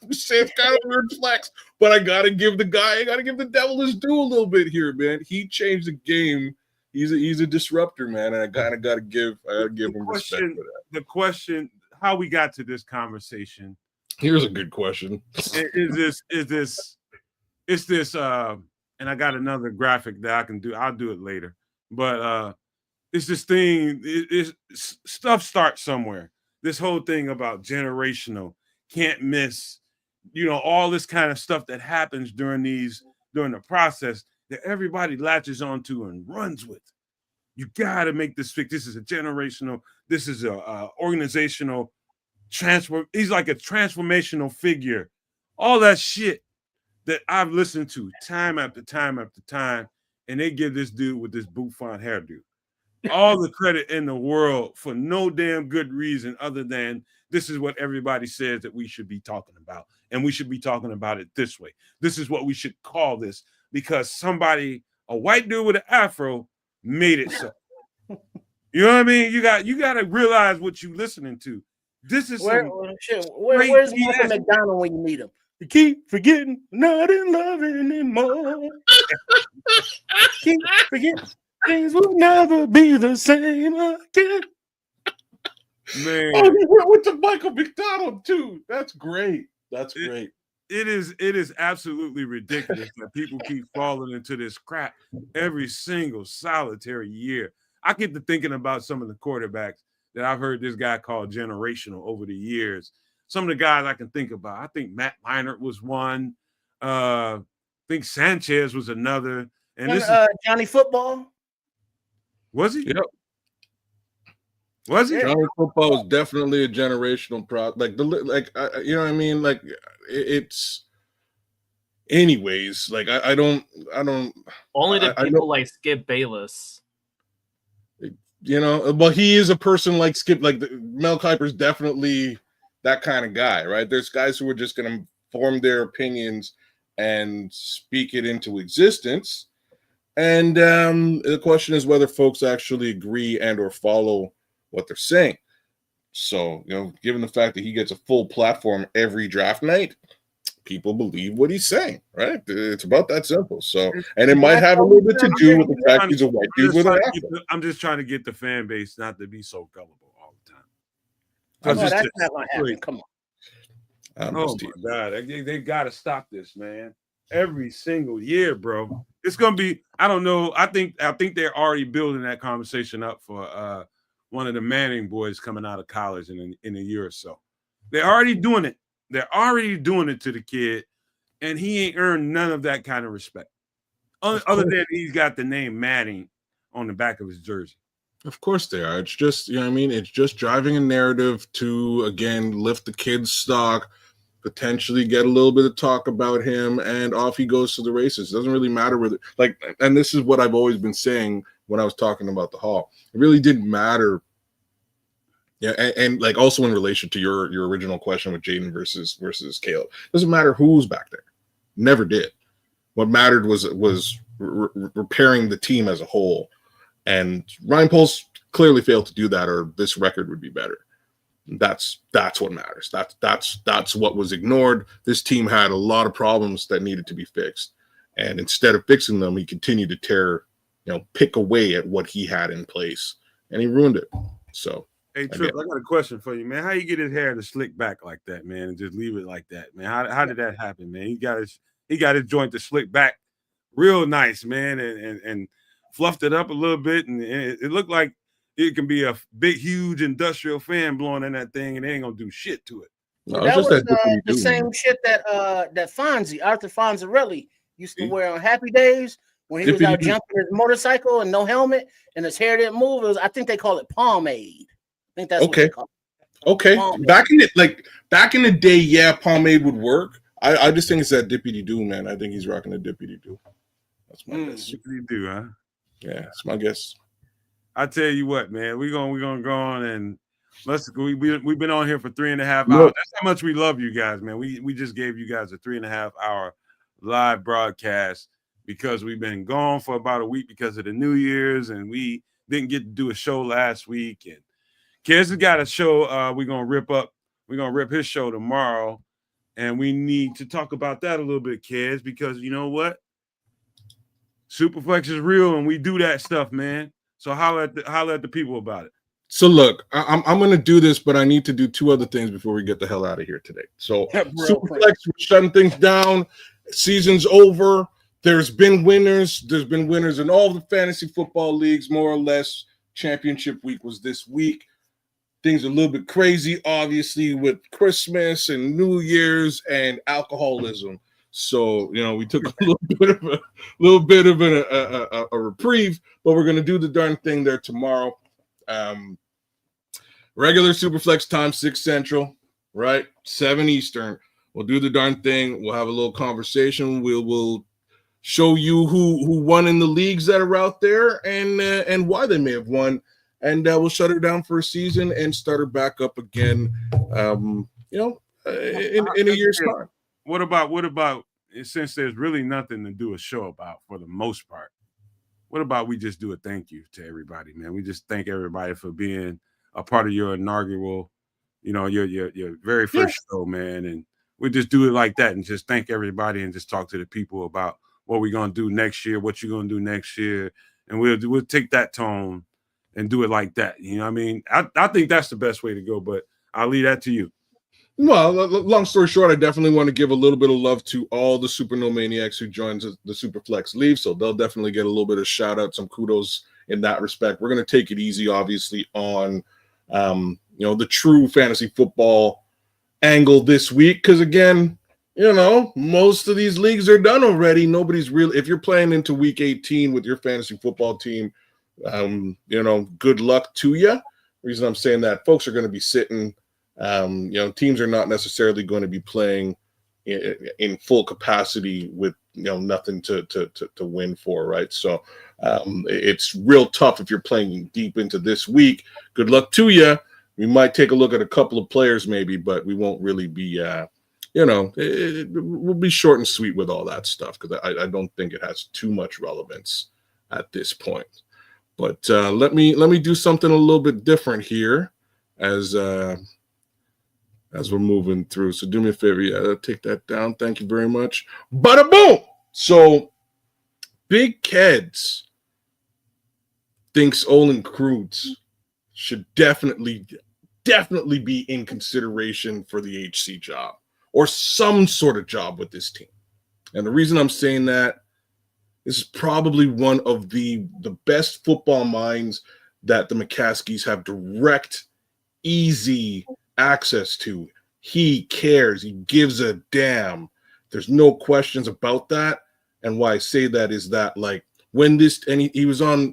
I'm saying it's kind of a weird flex, but I gotta give the devil his due a little bit here, man. He changed the game. He's a disruptor, man, and I gotta give him respect for that.
The question, how we got to this conversation.
Here's a good question.
Is this and I got another graphic that I can do. I'll do it later. But it's this thing, stuff starts somewhere. This whole thing about generational, can't miss, all this kind of stuff that happens during the process that everybody latches onto and runs with. You got to make this fix. This is a generational, this is a organizational transfer. He's like a transformational figure. All that shit that I've listened to time after time after time, and they give this dude with this bouffant hairdo all the credit in the world for no damn good reason other than this is what everybody says that we should be talking about, and we should be talking about it this way. This is what we should call this, because somebody, a white dude with an afro, made it so. You know what I mean? You got to realize what you're listening to. This is
where's Michael McDonald when you meet him? You keep forgetting, not in love anymore. Keep forgetting, things will never be the same again.
Man,
oh, we went with the Michael McDonald too. That's great. That's great.
It is absolutely ridiculous that people keep falling into this crap every single solitary year. I get to thinking about some of the quarterbacks that I've heard this guy called generational over the years. Some of the guys I can think about. I think Matt Leinart was one. I think Sanchez was another. And this is
Johnny Football.
Was he?
Yep.
Was he?
Johnny Football was definitely a generational product. You know what I mean? Like, it's. Anyways, like I don't.
Only to people like Skip Bayless.
But he is a person like Skip. Like Mel Kiper's definitely that kind of guy, right? There's guys who are just going to form their opinions and speak it into existence. And the question is whether folks actually agree and or follow what they're saying. So, given the fact that he gets a full platform every draft night, people believe what he's saying, right? It's about that simple. So, and it might have a little bit to do with the fact he's a white dude with an afro.
I'm just trying to get the fan base not to be so gullible all the time.
That's not going to happen. Come on.
Oh my God. They got to stop this, man. Every single year, bro. It's going to be, I don't know. I think they're already building that conversation up for one of the Manning boys coming out of college in a year or so. They're already doing it. They're already doing it to the kid, and he ain't earned none of that kind of respect. Other than he's got the name Manning on the back of his jersey.
Of course they are. It's just, it's just driving a narrative to, again, lift the kid's stock, potentially get a little bit of talk about him, and off he goes to the races. It doesn't really matter whether, and this is what I've always been saying when I was talking about the Hall. It really didn't matter. Yeah, and like also in relation to your original question with Jaden versus Caleb, doesn't matter who's back there. Never did. What mattered was repairing the team as a whole. And Ryan Poles clearly failed to do that, or this record would be better. That's what matters. That's what was ignored. This team had a lot of problems that needed to be fixed, and instead of fixing them, he continued to pick away at what he had in place, and he ruined it. So
Hey Trip, I got a question for you, man. How you get his hair to slick back like that, man, and just leave it like that, man? How did that happen, man? He got his joint to slick back real nice, man, and fluffed it up a little bit, and it looked like it can be a big, huge industrial fan blowing in that thing, and they ain't gonna do shit to it.
No,
That
it's just
was
that
the same shit that Arthur Fonzarelli used to wear on Happy Days when he was out jumping his motorcycle and no helmet, and his hair didn't move. I think they call it pomade. I think that's what they call it.
Okay.
Pomade.
Back in the day, yeah, pomade would work. I just think it's that dippity doo, man. I think he's rocking a dippity doo. That's my guess.
Dippity doo, huh?
Yeah, that's my guess.
I tell you what, man, we're gonna go on and we've been on here for 3.5 hours. That's how much we love you guys, man. We just gave you guys a 3.5 hour live broadcast because we've been gone for about a week because of the New Year's, and we didn't get to do a show last week. And Kedz has got a show we're gonna rip his show tomorrow, and we need to talk about that a little bit, Kedz, because you know what? Superflex is real, and we do that stuff, man. So holler at the people about it.
So look, I'm going to do this, but I need to do two other things before we get the hell out of here today. So Superflex, we're shutting things down. Season's over. There's been winners. There's been winners in all the fantasy football leagues, more or less. Championship week was this week. Things are a little bit crazy, obviously, with Christmas and New Year's and alcoholism. So, you know, we took a little bit of a reprieve, but we're going to do the darn thing there tomorrow. Regular Superflex time, 6 Central, right? 7 Eastern. We'll do the darn thing. We'll have a little conversation. We'll show you who won in the leagues that are out there and why they may have won. And we'll shut her down for a season and start her back up again, in a year's time.
What about since there's really nothing to do a show about for the most part? What about we just do a thank you to everybody, man? We just thank everybody for being a part of your inaugural, your very first show, man. And we just do it like that and just thank everybody and just talk to the people about what we're gonna do next year, what you're gonna do next year, and we'll take that tone and do it like that. You know what I mean? I think that's the best way to go, but I'll leave that to you.
Well, long story short, I definitely want to give a little bit of love to all the Super No Maniacs who joined the Superflex League. So they'll definitely get a little bit of shout out, some kudos in that respect. We're going to take it easy, obviously, on the true fantasy football angle this week. Because again, most of these leagues are done already. Nobody's really, if you're playing into week 18 with your fantasy football team, good luck to you. The reason I'm saying that, folks are going to be sitting. Teams are not necessarily going to be playing in full capacity with nothing to win for, right? So it's real tough if you're playing deep into this week. Good luck to you. We might take a look at a couple of players maybe, but we won't really be we'll be short and sweet with all that stuff because I don't think it has too much relevance at this point. But let me do something a little bit different here as we're moving through. So do me a favor, take that down. Thank you very much. Bada boom! So Big Kedz thinks Olin Kreutz should definitely be in consideration for the HC job or some sort of job with this team. And the reason I'm saying that, this is probably one of the best football minds that the McCaskies have direct, easy access to. He cares. He gives a damn. There's no questions about that. And why I say that is that, like, when this, and he was on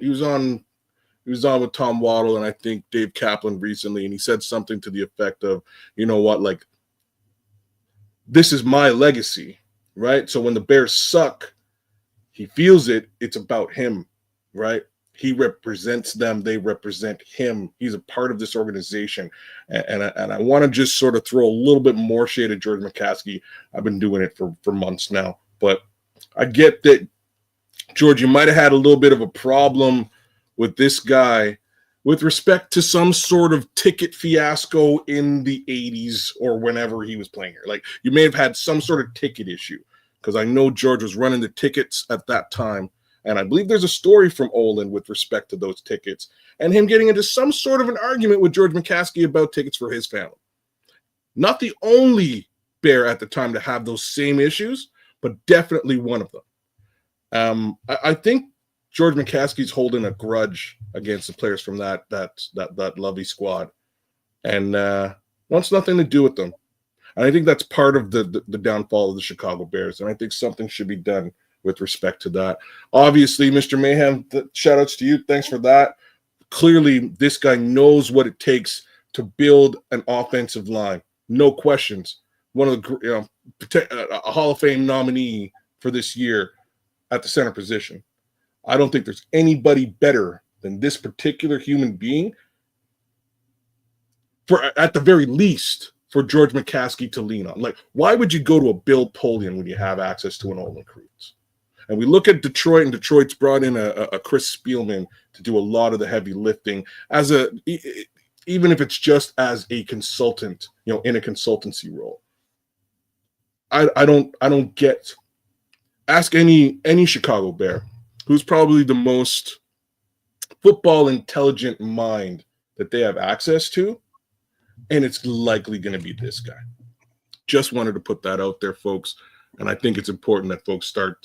with Tom Waddle and I think Dave Kaplan recently, and he said something to the effect of, you know what, like, this is my legacy, right? So when the Bears suck, he feels it. It's about him, right? He represents them. They represent him. He's a part of this organization. And I want to just sort of throw a little bit more shade at George McCaskey. I've been doing it for months now. But I get that, George, you might have had a little bit of a problem with this guy with respect to some sort of ticket fiasco in the 80s or whenever he was playing here. Like, you may have had some sort of ticket issue because I know George was running the tickets at that time. And I believe there's a story from Olin with respect to those tickets and him getting into some sort of an argument with George McCaskey about tickets for his family. Not the only Bear at the time to have those same issues, but definitely one of them. I think George McCaskey's holding a grudge against the players from that lovely squad, and wants nothing to do with them. And I think that's part of the downfall of the Chicago Bears, and I think something should be done with respect to that. Obviously, Mr. Mayhem, shout outs to you. Thanks for that. Clearly, this guy knows what it takes to build an offensive line. No questions. One of the a Hall of Fame nominee for this year at the center position. I don't think there's anybody better than this particular human being for, at the very least, for George McCaskey to lean on. Like, why would you go to a Bill Polian when you have access to an Olin Kreutz? And we look at Detroit, and Detroit's brought in a Chris Spielman to do a lot of the heavy lifting as even if it's just as a consultant, in a consultancy role. I don't get. Ask any Chicago Bear who's probably the most football intelligent mind that they have access to, and it's likely going to be this guy. Just wanted to put that out there, folks, and I think it's important that folks start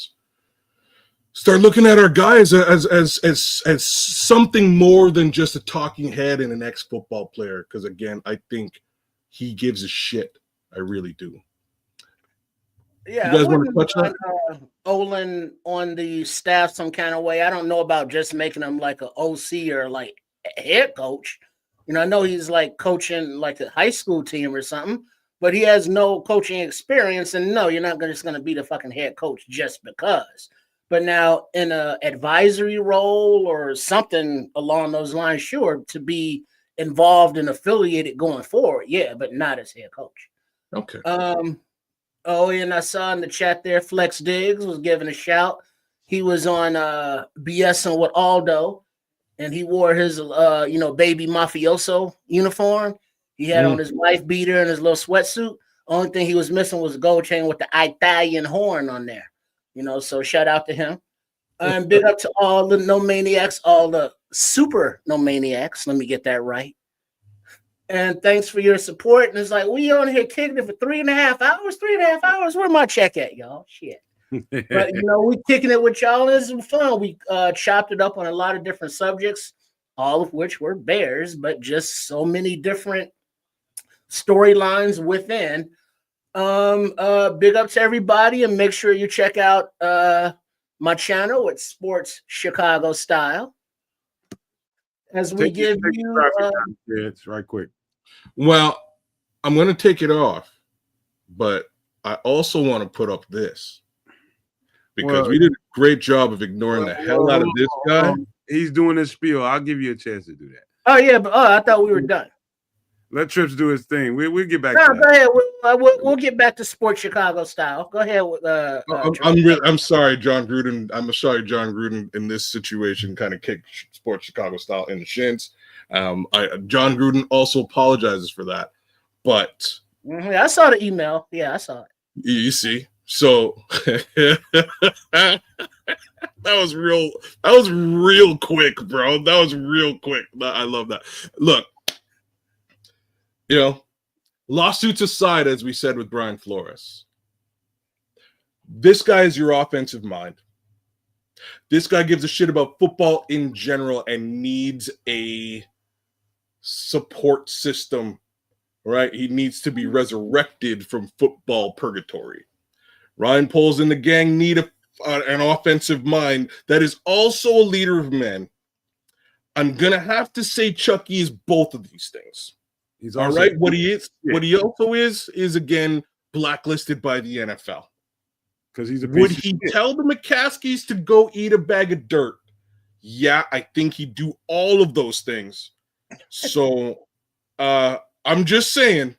looking at our guys as something more than just a talking head and an ex-football player. Because again, I think he gives a shit. I really do.
Yeah,
you guys
I
want to
wouldn't
touch that?
Olin on the staff some kind of way. I don't know about just making him like an OC or like a head coach. I know he's like coaching like a high school team or something, but he has no coaching experience. And no, you're not just going to be the fucking head coach just because. But now in an advisory role or something along those lines, sure, to be involved and affiliated going forward, yeah, but not as head coach.
Okay.
Oh, and I saw in the chat there, Flex Diggs was giving a shout. He was on BSing with Aldo, and he wore his baby mafioso uniform. He had on his wife beater and his little sweatsuit. Only thing he was missing was a gold chain with the Italian horn on there. So shout out to him. And big up to all the No Maniacs, all the super No Maniacs. Let me get that right. And thanks for your support. And it's like, we on here kicking it for 3.5 hours. 3.5 hours? Where my check at, y'all? Shit. But, we kicking it with y'all. It's some fun. We chopped it up on a lot of different subjects, all of which were Bears, but just so many different storylines within. Big up to everybody, and make sure you check out my channel at Sports Chicago Style. As we give you
it's right quick.
Well, I'm going to take it off, but I also want to put up this because we did a great job of ignoring the hell out of this guy.
He's doing his spiel. I'll give you a chance to do that.
Oh yeah, but I thought we were done.
Let Trips do his thing. We'll get back.
No,
to
go ahead. We'll get back to Sports Chicago Style. Go ahead.
I'm sorry, John Gruden. I'm sorry, John Gruden. In this situation, kind of kicked Sports Chicago Style in the shins. John Gruden also apologizes for that, but
I saw the email. Yeah, I saw it.
You see, so that was real. That was real quick, bro. That was real quick. I love that. Look. Lawsuits aside, as we said with Brian Flores, this guy is your offensive mind. This guy gives a shit about football in general and needs a support system, right? He needs to be resurrected from football purgatory. Ryan Poles and the gang need an offensive mind that is also a leader of men. I'm going to have to say Chucky is both of these things.
He's
all right. What he also is again blacklisted by the NFL.
Because he's a
would he tell the McCaskies to go eat a bag of dirt? Yeah, I think he'd do all of those things. So I'm just saying,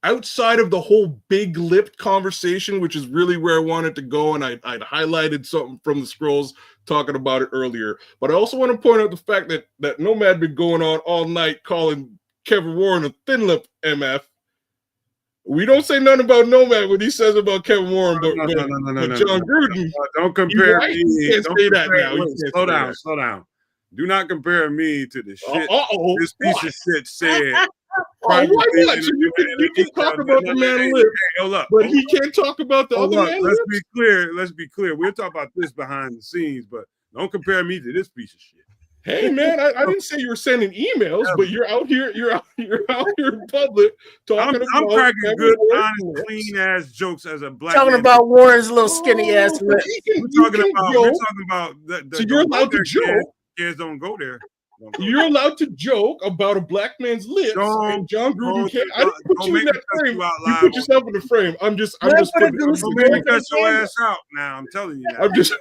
outside of the whole big-lipped conversation, which is really where I wanted to go, and I'd highlighted something from the scrolls talking about it earlier. But I also want to point out the fact that Nomad been going on all night calling Kevin Warren a thin-lip MF. We don't say nothing about Nomad when he says about Kevin Warren, but
No,
John Gruden.
Don't compare
Right?
me.
You can't
Don't
say that
compare-
now. You
wait,
can't
slow
say
down,
that.
slow down. Do not compare me to the shit this piece of shit said.
Why not? So you can talk about the man lip, but he can't talk about the other man
Let's
lips.
be clear. Let's be clear. We'll talk about this behind the scenes, but don't compare me to this piece of shit.
Hey man, I didn't say you were sending emails, but you're out here in public talking about.
I'm cracking good, honest,
lips.
clean ass jokes as a black
Talking
man.
about Warren's little skinny ass lips.
We're talking about
So you're allowed to joke.
Kids don't go there.
You're allowed to joke about a black man's lips, and John Gruden can't. I didn't put you in that frame. You put yourself in the frame. I'm just putting
cut your ass out now. I'm telling you that.
I'm just.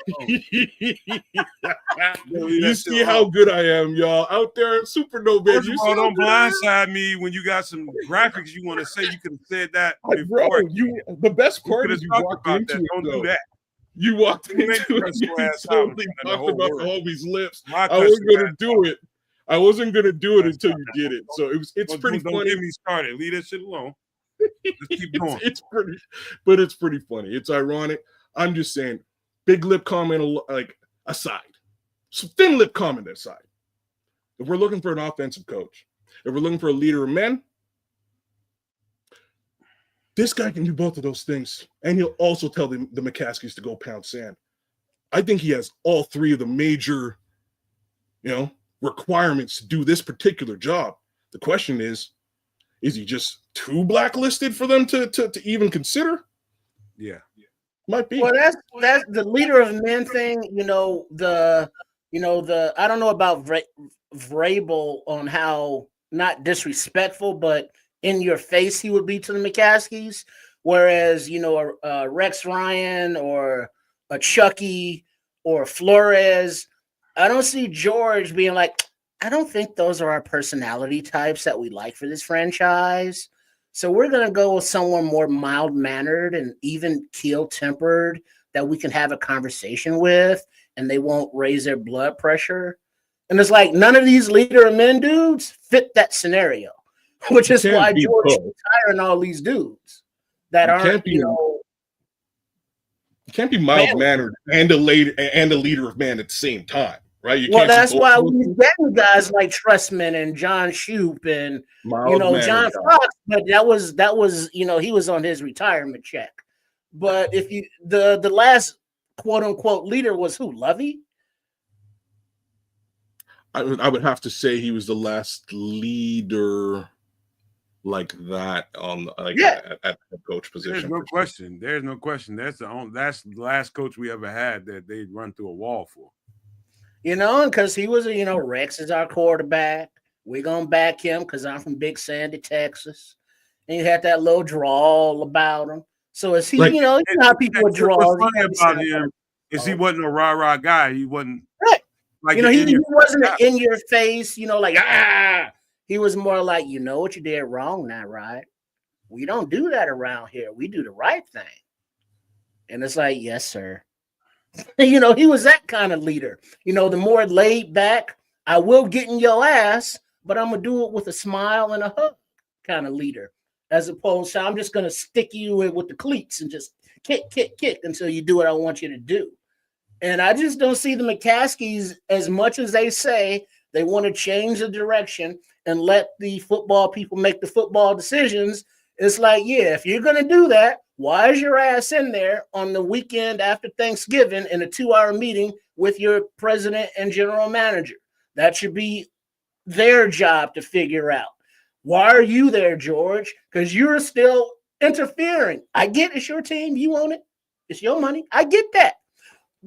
You see how good I am, y'all. Out there, super Nomad.
First of all, don't blindside me when you got some graphics you want to say. You could have said that before.
Bro, the best part is you walked
about
into
that.
it.
Don't
though.
do that.
You walked
You
into
made
it.
me
You
ass out
totally
in the
talked
whole
about
world.
the homie's lips.
My
I wasn't
cuss
gonna do it. I wasn't gonna do it until you did it. So it's pretty
Don't
funny.
get me started. Leave that shit alone. Just keep going.
It's pretty funny. It's ironic. I'm just saying, big lip comment like aside, so thin lip comment aside. If we're looking for an offensive coach, if we're looking for a leader of men, this guy can do both of those things, and he'll also tell the McCaskies to go pound sand. I think he has all three of the major, requirements to do this particular job. The question is he just too blacklisted for them to even consider?
Yeah,
might be.
Well, that's the leader of men thing. The I don't know about vrabel on how not disrespectful, but in your face he would be to the McCaskies. Whereas a Rex Ryan or a Chucky or Flores, I don't see George being like, I don't think those are our personality types that we like for this franchise. So we're going to go with someone more mild-mannered and even keel-tempered that we can have a conversation with, and they won't raise their blood pressure. And it's like none of these leader of men dudes fit that scenario, which is why George is retiring all these dudes that aren't,
You can't be mild-mannered and a leader of men at the same time. Right?
That's why we're getting guys like Tressman and John Shoup and John Fox, but that was he was on his retirement check. But if the last quote unquote leader was who? Lovey?
I would have to say he was the last leader like that on at the coach position.
There's no question. There's no question. That's the last coach we ever had that they'd run through a wall for.
Because he was Rex is our quarterback. We're going to back him because I'm from Big Sandy, Texas. And he had that little drawl about him. So is he, you know how people would draw.
What's funny about him is he wasn't a rah-rah guy. He wasn't.
Right.
Like
he wasn't an in-your-face, He was more like, what you did wrong now, right? We don't do that around here. We do the right thing. And it's like, yes, sir. He was that kind of leader. The more laid back, I will get in your ass, but I'm going to do it with a smile and a hug kind of leader, as opposed to I'm just going to stick you in with the cleats and just kick until you do what I want you to do. And I just don't see the McCaskies, as much as they say they want to change the direction and let the football people make the football decisions. It's like, yeah, if you're going to do that, why is your ass in there on the weekend after Thanksgiving in a 2-hour meeting with your president and general manager? That should be their job to figure out. Why are you there, George? Because you're still interfering. I get it's your team. You own it. It's your money. I get that.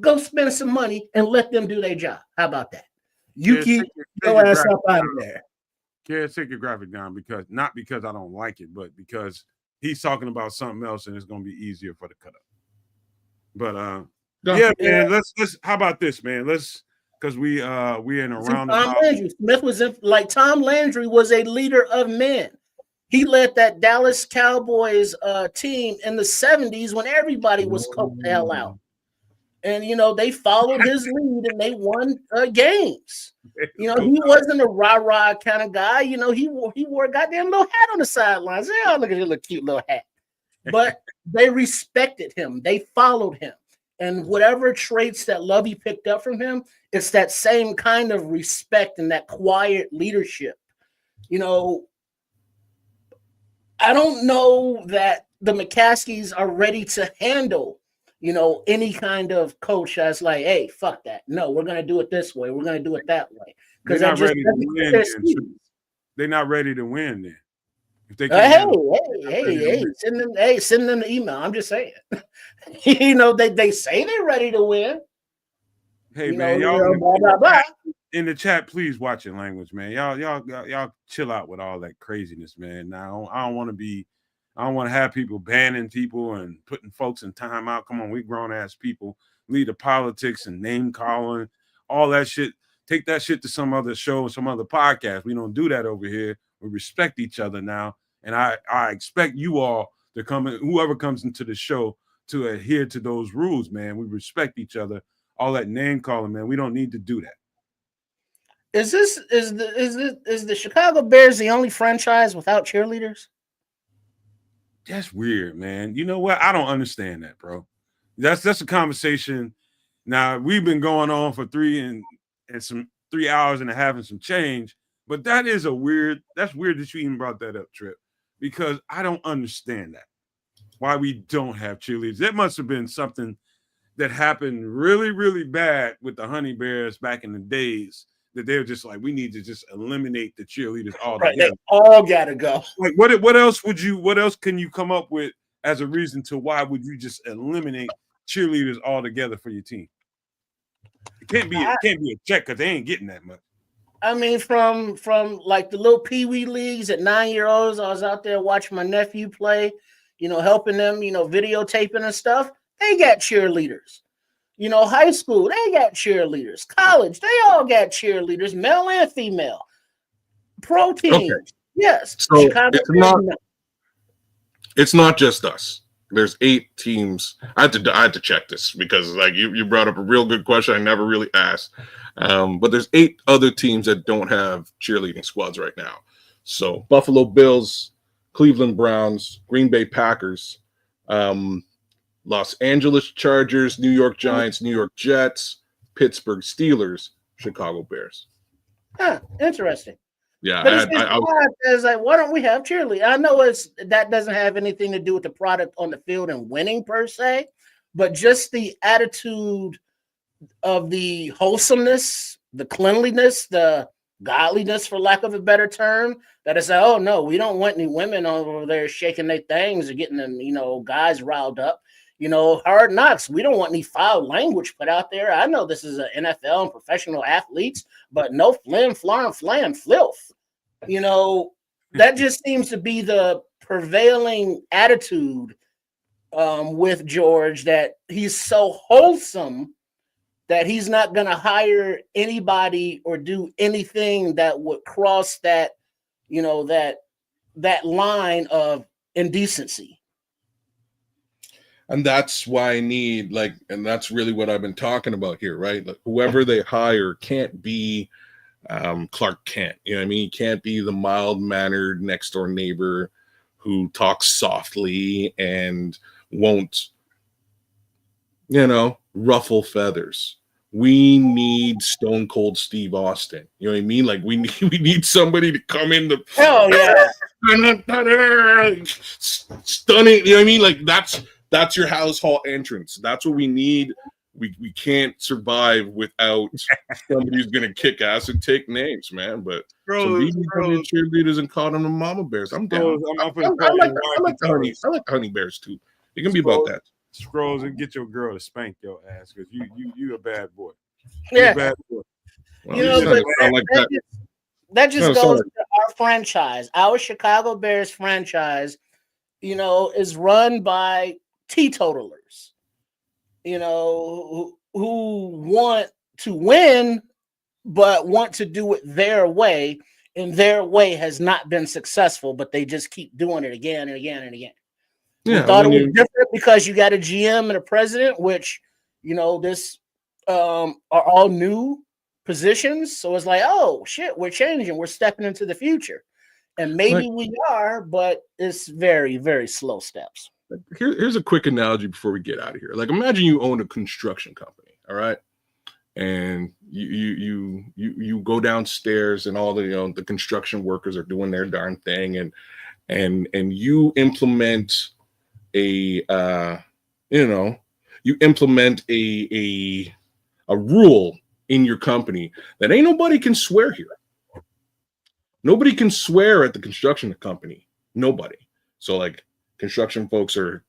Go spend some money and let them do their job. How about that? You keep your ass up out of there.
Can't take your graphic down not because I don't like it, but because he's talking about something else and it's going to be easier for the cut up. But man, let's how about this, man? Because we're in a roundabout.
Smith was Tom Landry was a leader of men. He led that Dallas Cowboys team in the 70s when everybody was coked the hell out. And, they followed his lead and they won games. He wasn't a rah-rah kind of guy. He wore a goddamn little hat on the sidelines. Yeah, look at your little cute little hat. but they respected him. They followed him. And whatever traits that Lovey picked up from him, it's that same kind of respect and that quiet leadership. You know, I don't know that the McCaskies are ready to handle, you know, any kind of coach that's like, hey, fuck that. No, we're going to do it this way. We're going to do it that way.
They're not ready to win. They're not ready to win then. If they send them the email. I'm just saying. You know, they say they're ready to win. Hey, man, y'all blah, blah, blah. In the chat, please watch your language, man. Y'all chill out with all that craziness, man. Now I don't want to have people banning people and putting folks in timeout. Come on, we grown ass people. Lead the politics and name calling, all that shit. Take that shit to some other show, some other podcast. We don't do that over here. We respect each other now. And I expect you all to come in, whoever comes into the show, to adhere to those rules, man. We respect each other. All that name calling, man. We don't need to do that.
Is the Chicago Bears the only franchise without cheerleaders?
That's weird, man. You know what? I don't understand that, bro. That's a conversation. Now we've been going on for 3 hours and a half and some change, but that's weird that you even brought that up, Trip, because I don't understand that. Why we don't have cheerleaders. That must have been something that happened really, really bad with the Honey Bears back in the days, that they were just like, we need to just eliminate the cheerleaders altogether.
Right, they all gotta go.
Like, what else can you come up with as a reason to why would you just eliminate cheerleaders altogether for your team? It can't be a check, because they ain't getting that much.
I mean, from like the little peewee leagues at 9-year-olds, I was out there watching my nephew play, you know, helping them, you know, videotaping and stuff. They got cheerleaders. You know, high school, they got cheerleaders. College, they all got cheerleaders, male and female. Pro teams, okay. Yes.
So it's not just us. There's 8 teams. I had to check this because, like, you brought up a real good question I never really asked. But there's 8 other teams that don't have cheerleading squads right now. So Buffalo Bills, Cleveland Browns, Green Bay Packers, Los Angeles Chargers, New York Giants, New York Jets, Pittsburgh Steelers, Chicago Bears.
Huh, interesting.
Yeah,
but it's like, why don't we have cheerleading? I know that doesn't have anything to do with the product on the field and winning per se, but just the attitude of the wholesomeness, the cleanliness, the godliness, for lack of a better term, that is like, oh no, we don't want any women over there shaking their things or getting them, you know, guys riled up. You know, Hard Knocks, we don't want any foul language put out there. I know this is an NFL and professional athletes, but no flim, flam, filth. You know, that just seems to be the prevailing attitude with George, that he's so wholesome that he's not going to hire anybody or do anything that would cross that, you know, that line of indecency.
And that's why I need, like, and that's really what I've been talking about here, right? Like, whoever they hire can't be Clark Kent. You know what I mean? He can't be the mild-mannered next-door neighbor who talks softly and won't, you know, ruffle feathers. We need Stone Cold Steve Austin. You know what I mean? Like, we need somebody to come in the
hell yeah,
stunning. You know what I mean? Like, that's your household entrance. That's what we need. We can't survive without somebody who's going to kick ass and take names, man. But so we need cheerleaders and call them the mama bears. I'm down. I like the honey bears too. It can be about that.
Scrolls and get your girl to spank your ass, because you a bad boy.
Yeah,
a bad boy.
Well,
you know, that just goes to our franchise. Our Chicago Bears franchise, you know, is run by teetotalers, you know, who want to win, but want to do it their way, and their way has not been successful, but they just keep doing it again and again and again. Yeah, we thought it was different because you got a GM and a president, which, you know, this are all new positions. So it's like, oh shit, we're changing, we're stepping into the future. And maybe we are, but it's very, very slow steps.
Here's a quick analogy before we get out of here. Like, imagine you own a construction company, all right? And you go downstairs, and all the the construction workers are doing their darn thing, and you implement a a rule in your company that ain't nobody can swear here. Nobody can swear at the construction company. Nobody. So like construction folks are,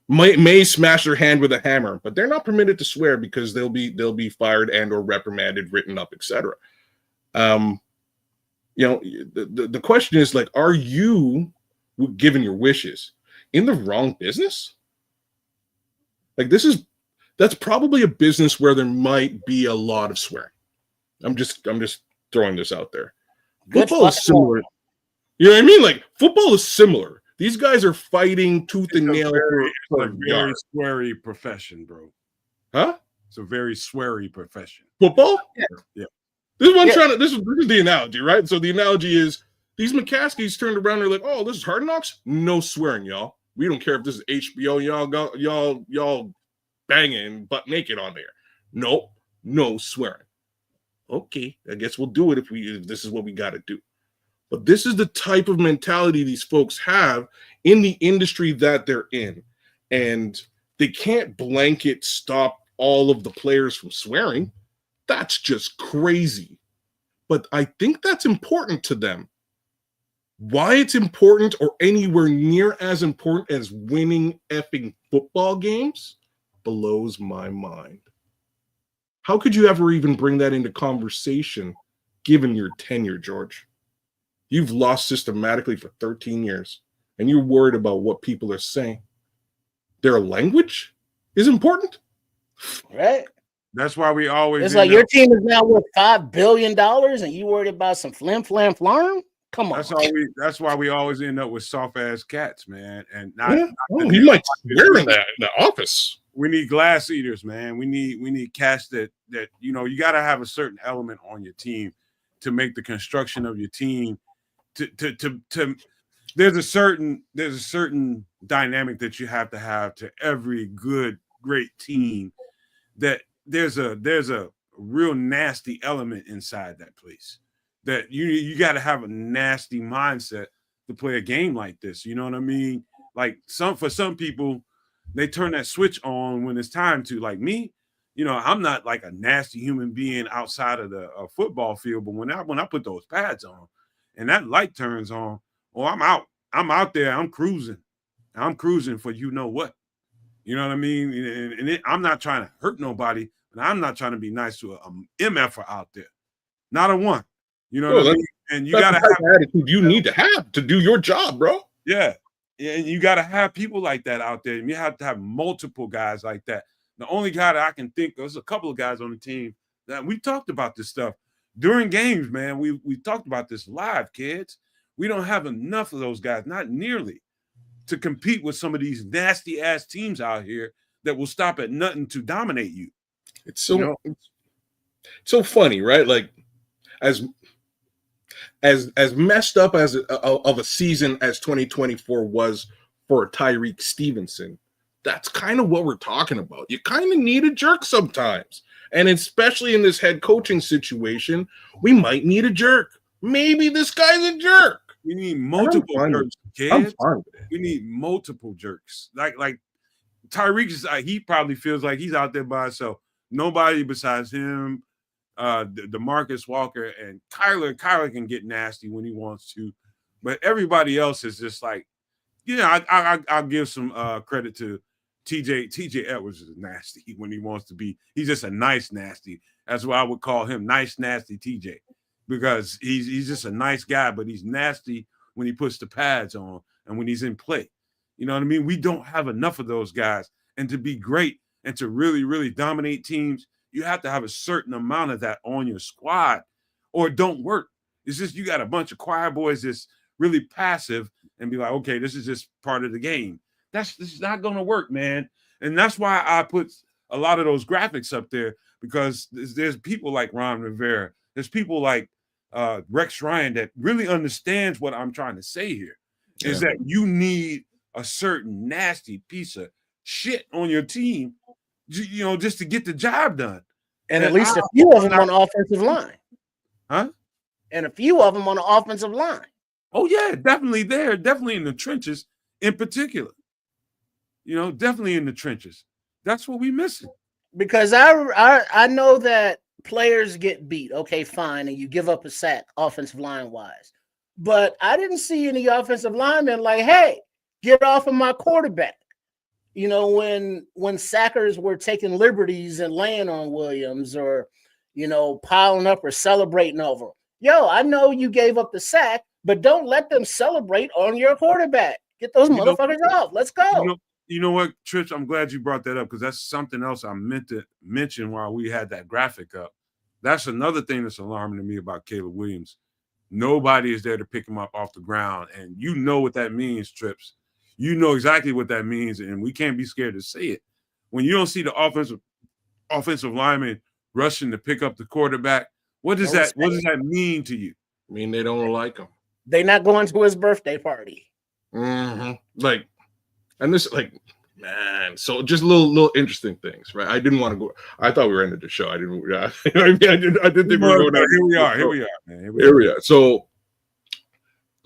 may smash their hand with a hammer, but they're not permitted to swear because they'll be fired and or reprimanded, written up, etc. The question is, like, are you, given your wishes, in the wrong business? Like, that's probably a business where there might be a lot of swearing. I'm just throwing this out there. Football is similar. You know what I mean? Like, football is similar. These guys are fighting tooth and nail.
It's a very sweary profession, bro.
Huh?
It's a very sweary profession.
Football?
Yeah.
This is what I'm trying to. This is the analogy, right? So the analogy is these McCaskies turned around. They're like, "Oh, this is Hard Knocks. No swearing, y'all. We don't care if this is HBO. Y'all banging butt naked on there. Nope, no swearing. Okay, I guess we'll do it if this is what we got to do." But this is the type of mentality these folks have in the industry that they're in. And they can't blanket stop all of the players from swearing. That's just crazy. But I think that's important to them. Why it's important or anywhere near as important as winning effing football games blows my mind. How could you ever even bring that into conversation given your tenure, George? You've lost systematically for 13 years, and you're worried about what people are saying. Their language is important.
Right?
That's why we always.
It's like your team is now worth $5 billion, and you worried about some flim flam flarm? Come on.
That's why we always end up with soft ass cats, man. And
he might swear in the office.
We need glass eaters, man. We need cats that you got to have a certain element on your team to make the construction of your team. There's a certain dynamic that you have to every great team, that there's a real nasty element inside that place, that you got to have a nasty mindset to play a game like this. You know what I mean? Like for some people, they turn that switch on when it's time to. Like me, I'm not like a nasty human being outside of the football field, but when I put those pads on and that light turns on, I'm out. I'm out there. I'm cruising. I'm cruising for you know what. You know what I mean? And I'm not trying to hurt nobody, but I'm not trying to be nice to a MFer out there. Not a one. You know what I mean? And you got to have
attitude you need to have to do your job, bro.
Yeah. And you got to have people like that out there. And you have to have multiple guys like that. The only guy that I can think of, there's a couple of guys on the team that we talked about this stuff during games, man. We talked about this live, kids. We don't have enough of those guys, not nearly, to compete with some of these nasty ass teams out here that will stop at nothing to dominate you.
It's so funny, right? Like as messed up as of a season as 2024 was for Tyreek Stevenson, that's kind of what we're talking about. You kind of need a jerk sometimes. And especially in this head coaching situation, we might need a jerk. Maybe this guy's a jerk.
We need multiple jerks, kids. We need multiple jerks. Like Tyreek is, he probably feels like he's out there by himself. Nobody besides him, DeMarcus Walker, and Kyler. Kyler can get nasty when he wants to, but everybody else is just like, I'll give some credit to TJ. TJ Edwards is nasty when he wants to be. He's just a nice nasty. That's why I would call him nice nasty TJ, because he's just a nice guy, but he's nasty when he puts the pads on and when he's in play. You know what I mean? We don't have enough of those guys. And to be great and to really, really dominate teams, you have to have a certain amount of that on your squad, or it don't work. It's just you got a bunch of choir boys that's really passive and be like, okay, this is just part of the game. This is not going to work, man. And that's why I put a lot of those graphics up there, because there's people like Ron Rivera. There's people like Rex Ryan that really understands what I'm trying to say here, is that you need a certain nasty piece of shit on your team, just to get the job done.
And at least a few of them on the offensive line.
Huh?
And a few of them on the offensive line.
Oh, yeah, definitely there. Definitely in the trenches in particular. Definitely in the trenches. That's what we missing.
Because I know that players get beat. Okay, fine. And you give up a sack offensive line wise. But I didn't see any offensive linemen like, hey, get off of my quarterback. When sackers were taking liberties and laying on Williams or, piling up or celebrating over. Yo, I know you gave up the sack, but don't let them celebrate on your quarterback. Get those motherfuckers off. Let's go.
You know what, Trish? I'm glad you brought that up because that's something else I meant to mention while we had that graphic up. That's another thing that's alarming to me about Caleb Williams. Nobody is there to pick him up off the ground, and you know what that means, Trips. You know exactly what that means, and we can't be scared to say it. When you don't see the offensive lineman rushing to pick up the quarterback, what does that mean to you?
I mean, they don't like him.
They're not going to his birthday party.
Mm-hmm. And this, man. So just little interesting things, right? I didn't want to go. I thought we were ending the show. I didn't. I didn't think we were going.
Here we are. Here we are, man.
Here we are. So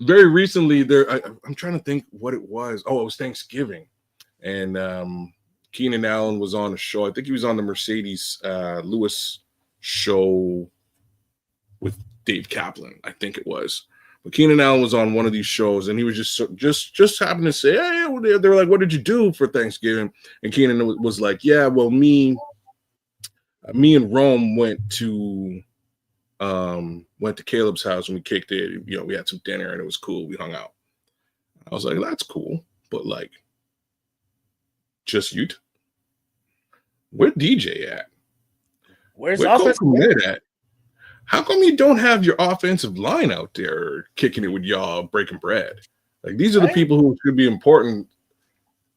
very recently, I'm trying to think what it was. Oh, it was Thanksgiving, and Keenan Allen was on a show. I think he was on the Mercedes Lewis show with Dave Kaplan. I think it was. But Keenan Allen was on one of these shows, and he was just happened to say, "Hey," they were like, "What did you do for Thanksgiving?" And Keenan was like, "Yeah, well, me and Rome went to Caleb's house and we kicked it. We had some dinner and it was cool. We hung out." I was like, "That's cool, but just you? Where DJ at?
Where's
Where
offensive
line at? How come you don't have your offensive line out there kicking it with y'all breaking bread? These are the people who should be important.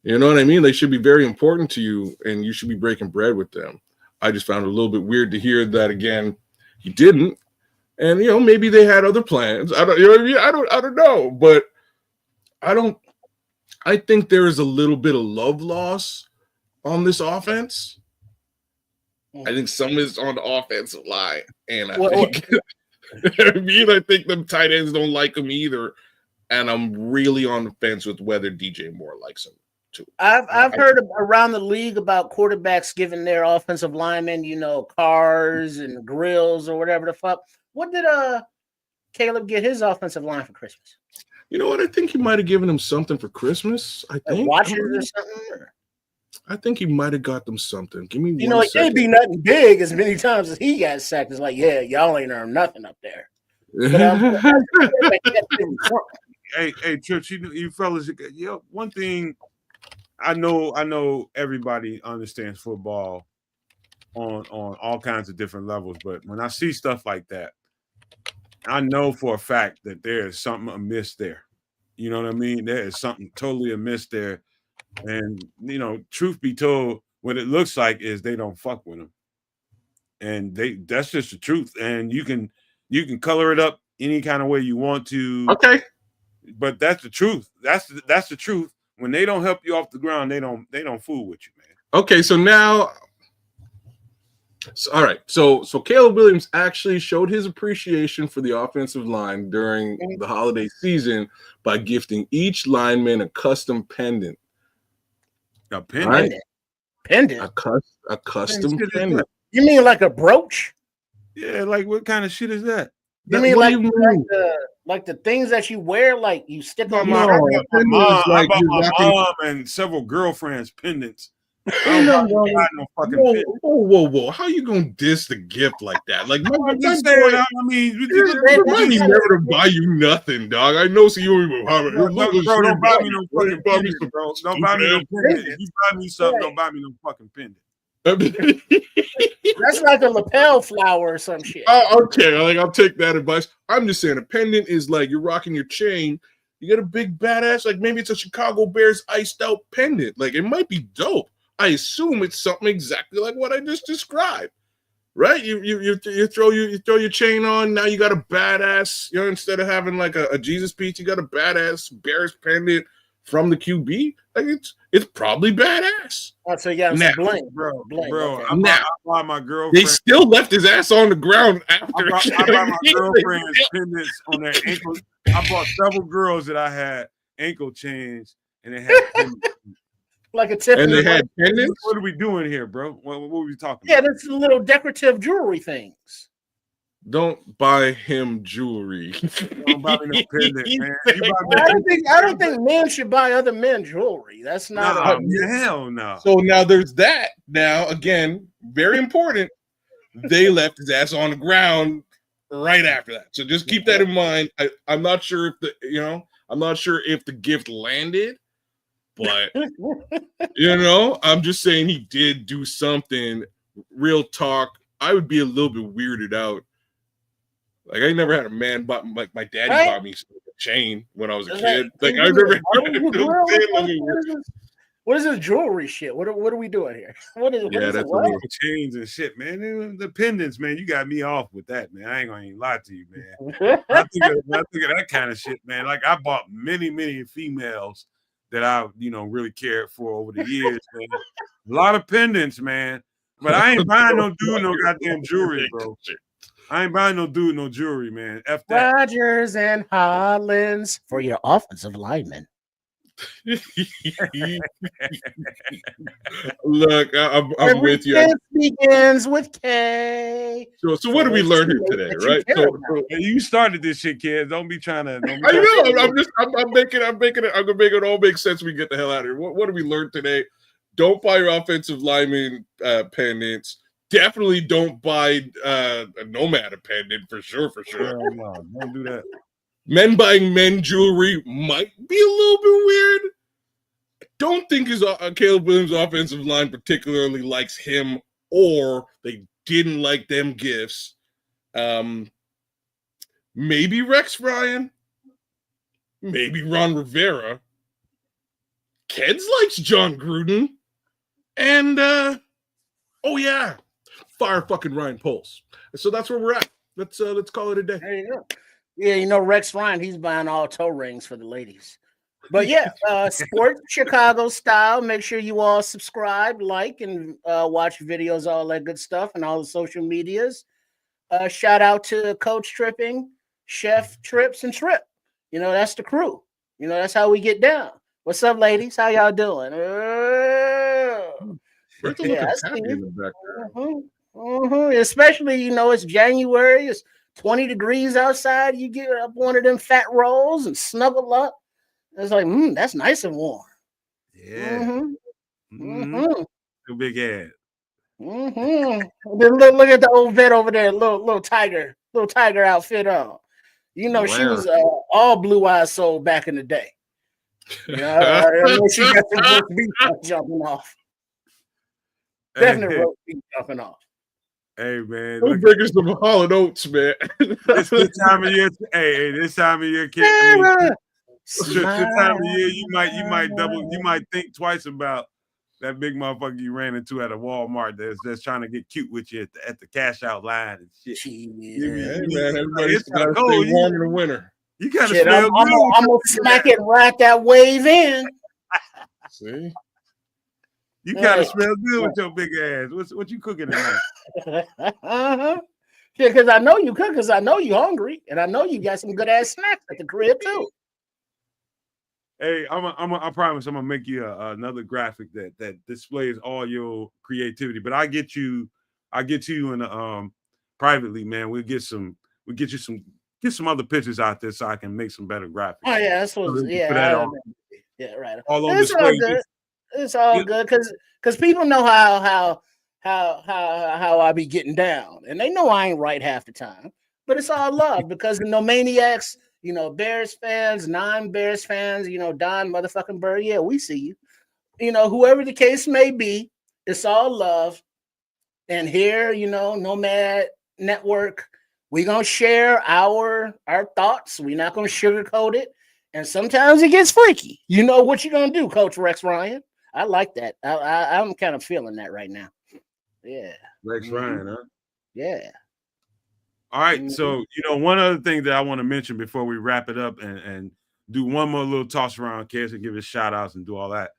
You know what I mean? They should be very important to you, and you should be breaking bread with them." I just found it a little bit weird to hear that again. He didn't, and maybe they had other plans. I don't know, but I think there is a little bit of love loss on this offense. I think some is on the offensive line, and I think the tight ends don't like him either. And I'm really on the fence with whether DJ Moore likes him too.
I've heard around the league about quarterbacks giving their offensive linemen, cars and grills or whatever the fuck. What did Caleb get his offensive line for Christmas?
You know what? I think he might have given him something for Christmas. I think
watches or something.
I think he might have got them something. Give me one
it can't be nothing big as many times as he got sacked. It's like, yeah, y'all ain't earned nothing up there.
Hey, Church, you fellas, one thing I know everybody understands football on all kinds of different levels, but when I see stuff like that, I know for a fact that there is something amiss there. You know what I mean? There is something totally amiss there. And, truth be told, what it looks like is they don't fuck with them. And that's just the truth. And you can color it up any kind of way you want to.
Okay.
But that's the truth. That's the truth. When they don't help you off the ground, they don't fool with you, man.
Okay, so now all right. So Caleb Williams actually showed his appreciation for the offensive line during the holiday season by gifting each lineman a custom pendant.
A pendant?
Right?
Pendant?
A custom pendant.
You mean like a brooch?
Yeah, what kind of shit is that?
You mean like the things that you wear, like you stick on my
mom and several girlfriends' pendants.
Whoa! How you gonna diss the gift like that? My boy, remind me never to buy you nothing, dog. I know. So you
don't buy me no fucking pendant, bro. Don't buy me no pendant. If you buy me something, don't buy me no fucking pendant.
That's like a lapel flower or some shit.
Oh, okay. I'll take that advice. I'm just saying a pendant is like you're rocking your chain. You get a big badass, maybe it's a Chicago Bears iced out pendant. It might be dope. I assume it's something exactly like what I just described, right? You throw your chain on. Now you got a badass. Instead of having a Jesus piece, you got a badass Bears pendant. from the QB, like it's probably badass.
Oh, so you got
Now,
some bling,
bro.
Okay.
I buy my
They
girlfriend.
still left his ass on the ground after.
I buy my girlfriend's pendants on their ankle. I bought several girls that I had ankle chains, and they had pendants.
Like a tip.
And they had pendants.
What are we doing here, bro? What were we talking
Yeah,
about?
that's little decorative jewelry things.
Don't buy him jewelry.
Don't buy me no pendant, man. You buy me
I don't think men should buy other men jewelry. That's not
hell no.
So now there's that. Now again, very important. They left his ass on the ground right after that. So just keep that in mind. I'm not sure if the gift landed, but I'm just saying he did do something. Real talk. I would be a little bit weirded out. Like I never had a man bought like my daddy bought me a chain when I was a kid. Like I never.
What is this jewelry shit? What are we doing here? What is it?
Chains and shit, man. The pendants, man. You got me off with that, man. I ain't gonna even lie to you, man. I think of that kind of shit, man. Like I bought many females that I, really cared for over the years, man. A lot of pendants, man. But I ain't buying no dude no goddamn jewelry, bro. I ain't buying no dude no jewelry, man. F that.
Rodgers and Hollins for your offensive lineman.
Look, I'm with you.
It begins with K.
So what did we learn here today, right? So
you started this shit, kids. Don't be trying to.
I know. I'm making it. I'm gonna make it all make sense. We get the hell out of here. What did we learn today? Don't buy your offensive lineman pendants. Definitely don't buy a Nomad a pendant for sure.
No, don't do that.
Men buying men jewelry might be a little bit weird. I don't think Caleb Williams' offensive line particularly likes him, or they didn't like them gifts. Maybe Rex Ryan, maybe Ron Rivera. Kedz likes John Gruden, and fire fucking Ryan Poles. So that's where we're at. Let's call it a day.
There you go. Yeah, Rex Ryan, he's buying all toe rings for the ladies. But yeah, Sports Chicago style. Make sure you all subscribe, like, and watch videos, all that good stuff, and all the social medias. Shout out to Coach Tripping, Chef Trips, and Trip. That's the crew. That's how we get down. What's up, ladies? How y'all doing? Especially, it's January. It's 20 degrees outside. You get up one of them fat rolls and snuggle up. It's like, that's nice and warm.
Yeah. Too big ass.
Then look at the old vet over there, little tiger outfit on. She was all blue eyed soul back in the day. She got some roast beef jumping off. Definitely roast beef jumping off.
Hey man,
I'm bringing some Hall & Oates, man.
This time of year, this time of year, kid. This time of year, you might think twice about that big motherfucker you ran into at a Walmart that's trying to get cute with you at the cash out line and shit.
Man, everybody's got to stay warm in the winter.
You gotta smell good.
I'm gonna smack it right that wave in.
See.
You gotta smell good with your big ass. What you cooking tonight?
Yeah, because I know you cook, because I know you hungry, and I know you got some good ass snacks at the crib too.
Hey, I promise I'm gonna make you another graphic that displays all your creativity. But I get you in privately, man. Get you some other pictures out there so I can make some better graphics.
Oh yeah, that's what. Right.
All on
it's
display.
All good. It's all good because people know how I be getting down, and they know I ain't right half the time. But it's all love because the Nomaniacs, Bears fans, non-Bears fans, Don motherfucking Bird, yeah, we see you. Whoever the case may be, it's all love. And here, Nomad Network, we're gonna share our thoughts. We're not gonna sugarcoat it. And sometimes it gets freaky. You know what you're gonna do, Coach Rex Ryan. I like that. I'm kind of feeling that right now. Yeah.
Rex Ryan, huh?
Yeah.
All right. So, one other thing that I want to mention before we wrap it up and do one more little toss around, Kedz, and give his shout outs and do all that.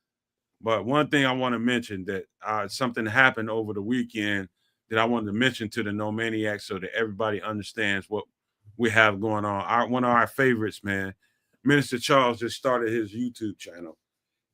But one thing I want to mention that something happened over the weekend that I wanted to mention to the No Maniacs so that everybody understands what we have going on. One of our favorites, man, Minister Charles just started his YouTube channel.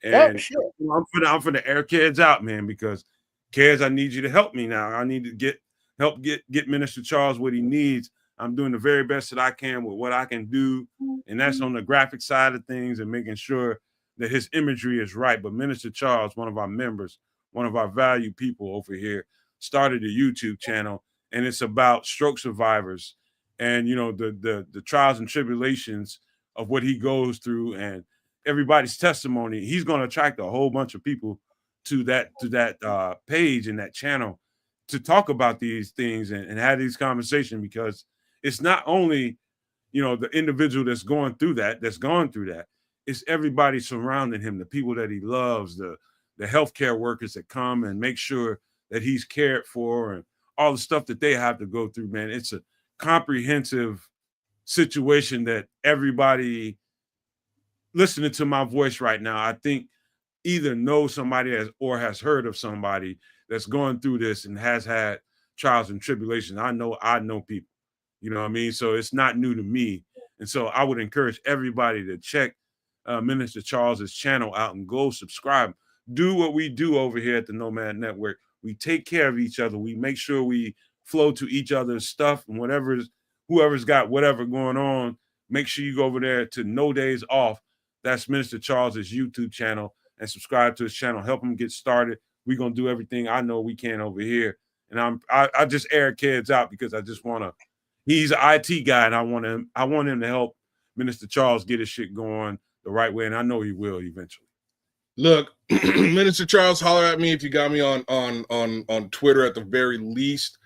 And
sure.
I'm for the air Kedz out, man, because Kedz, I need you to help me now. I need to help get Minister Charles what he needs. I'm doing the very best that I can with what I can do, and that's on the graphic side of things and making sure that his imagery is right. But Minister Charles, one of our members, one of our valued people over here, started a YouTube channel, and it's about stroke survivors and the trials and tribulations of what he goes through and everybody's testimony. He's going to attract a whole bunch of people to that page and that channel to talk about these things and have these conversations, because it's not only the individual that's gone through that. It's everybody surrounding him, the people that he loves, the healthcare workers that come and make sure that he's cared for, and all the stuff that they have to go through, man. It's a comprehensive situation that everybody listening to my voice right now, I think either knows somebody or has heard of somebody that's going through this and has had trials and tribulations. I know people, you know what I mean? So it's not new to me. And so I would encourage everybody to check Minister Charles's channel out and go subscribe. Do what we do over here at the Nomad Network. We take care of each other. We make sure we flow to each other's stuff, and whoever's got whatever going on, make sure you go over there to No Days Off. That's Minister Charles's YouTube channel, and subscribe to his channel. Help him get started. We're gonna do everything I know we can over here. And I just air Kedz out because I just want to. He's an IT guy, and I want him to help Minister Charles get his shit going the right way, and I know he will eventually.
Look, Minister Charles, holler at me if you got me on Twitter at the very least.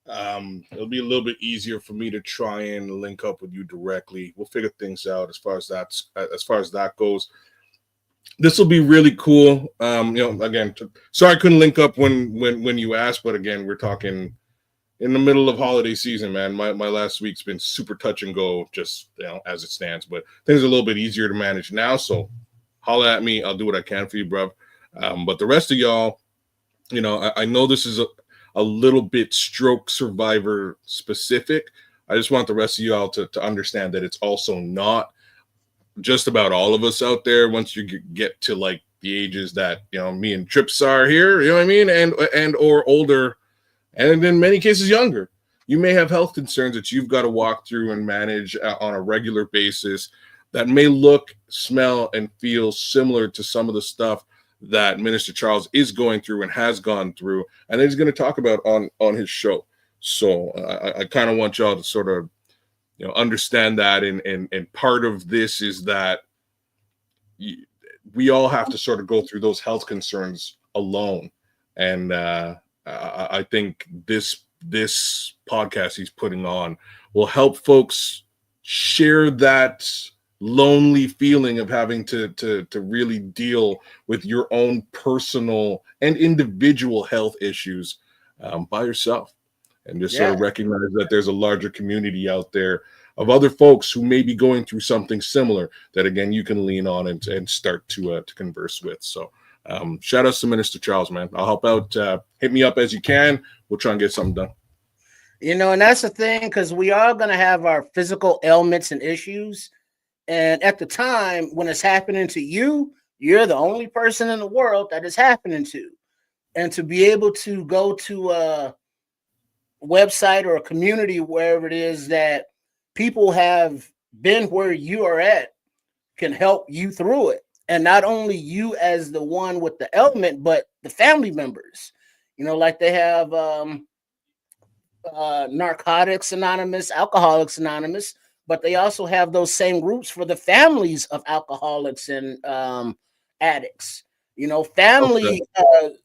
It'll be a little bit easier for me to try and link up with you directly. We'll figure things out as far as that goes. This will be really cool. Again, sorry I couldn't link up when you asked, but again, we're talking in the middle of holiday season, man. My last week's been super touch and go, just as it stands. But things are a little bit easier to manage now. So holler at me. I'll do what I can for you, bro. But the rest of y'all, I know this is a little bit stroke survivor specific. I just want the rest of y'all to understand that it's also not just about all of us out there. Once you get to like the ages that me and Trips are here, you know what I mean, and or older, and in many cases younger, you may have health concerns that you've got to walk through and manage on a regular basis that may look, smell, and feel similar to some of the stuff that Minister Charles is going through and has gone through, and he's going to talk about on his show. So I kind of want y'all to sort of understand that, and part of this is that we all have to sort of go through those health concerns alone, and I think this podcast he's putting on will help folks share that lonely feeling of having to really deal with your own personal and individual health issues by yourself, and just sort of recognize that there's a larger community out there of other folks who may be going through something similar that, again, you can lean on and start to converse with. So shout out to Minister Charles, man. I'll help out. Hit me up as you can. We'll try and get something done.
And that's the thing, because we are going to have our physical ailments and issues. And at the time when it's happening to you, you're the only person in the world that is happening to. And to be able to go to a website or a community, wherever it is that people have been where you are at, can help you through it. And not only you as the one with the ailment, but the family members. Like they have Narcotics Anonymous, Alcoholics Anonymous, but they also have those same groups for the families of alcoholics and addicts. Family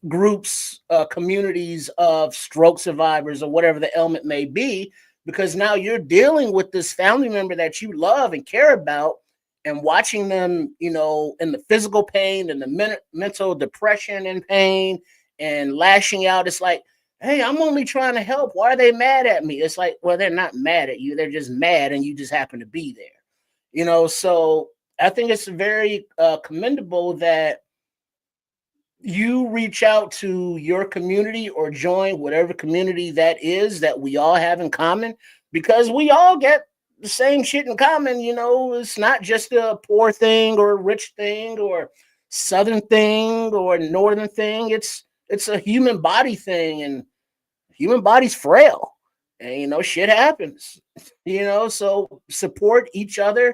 groups, communities of stroke survivors or whatever the ailment may be, because now you're dealing with this family member that you love and care about, and watching them, in the physical pain and the mental depression and pain and lashing out. It's like, hey, I'm only trying to help. Why are they mad at me? It's like, well, they're not mad at you. They're just mad, and you just happen to be there. So I think it's very commendable that you reach out to your community or join whatever community that is that we all have in common, because we all get the same shit in common. You know, it's not just a poor thing or a rich thing or southern thing or northern thing. It's a human body thing, and human body's frail, and you know, shit happens. You know, so support each other,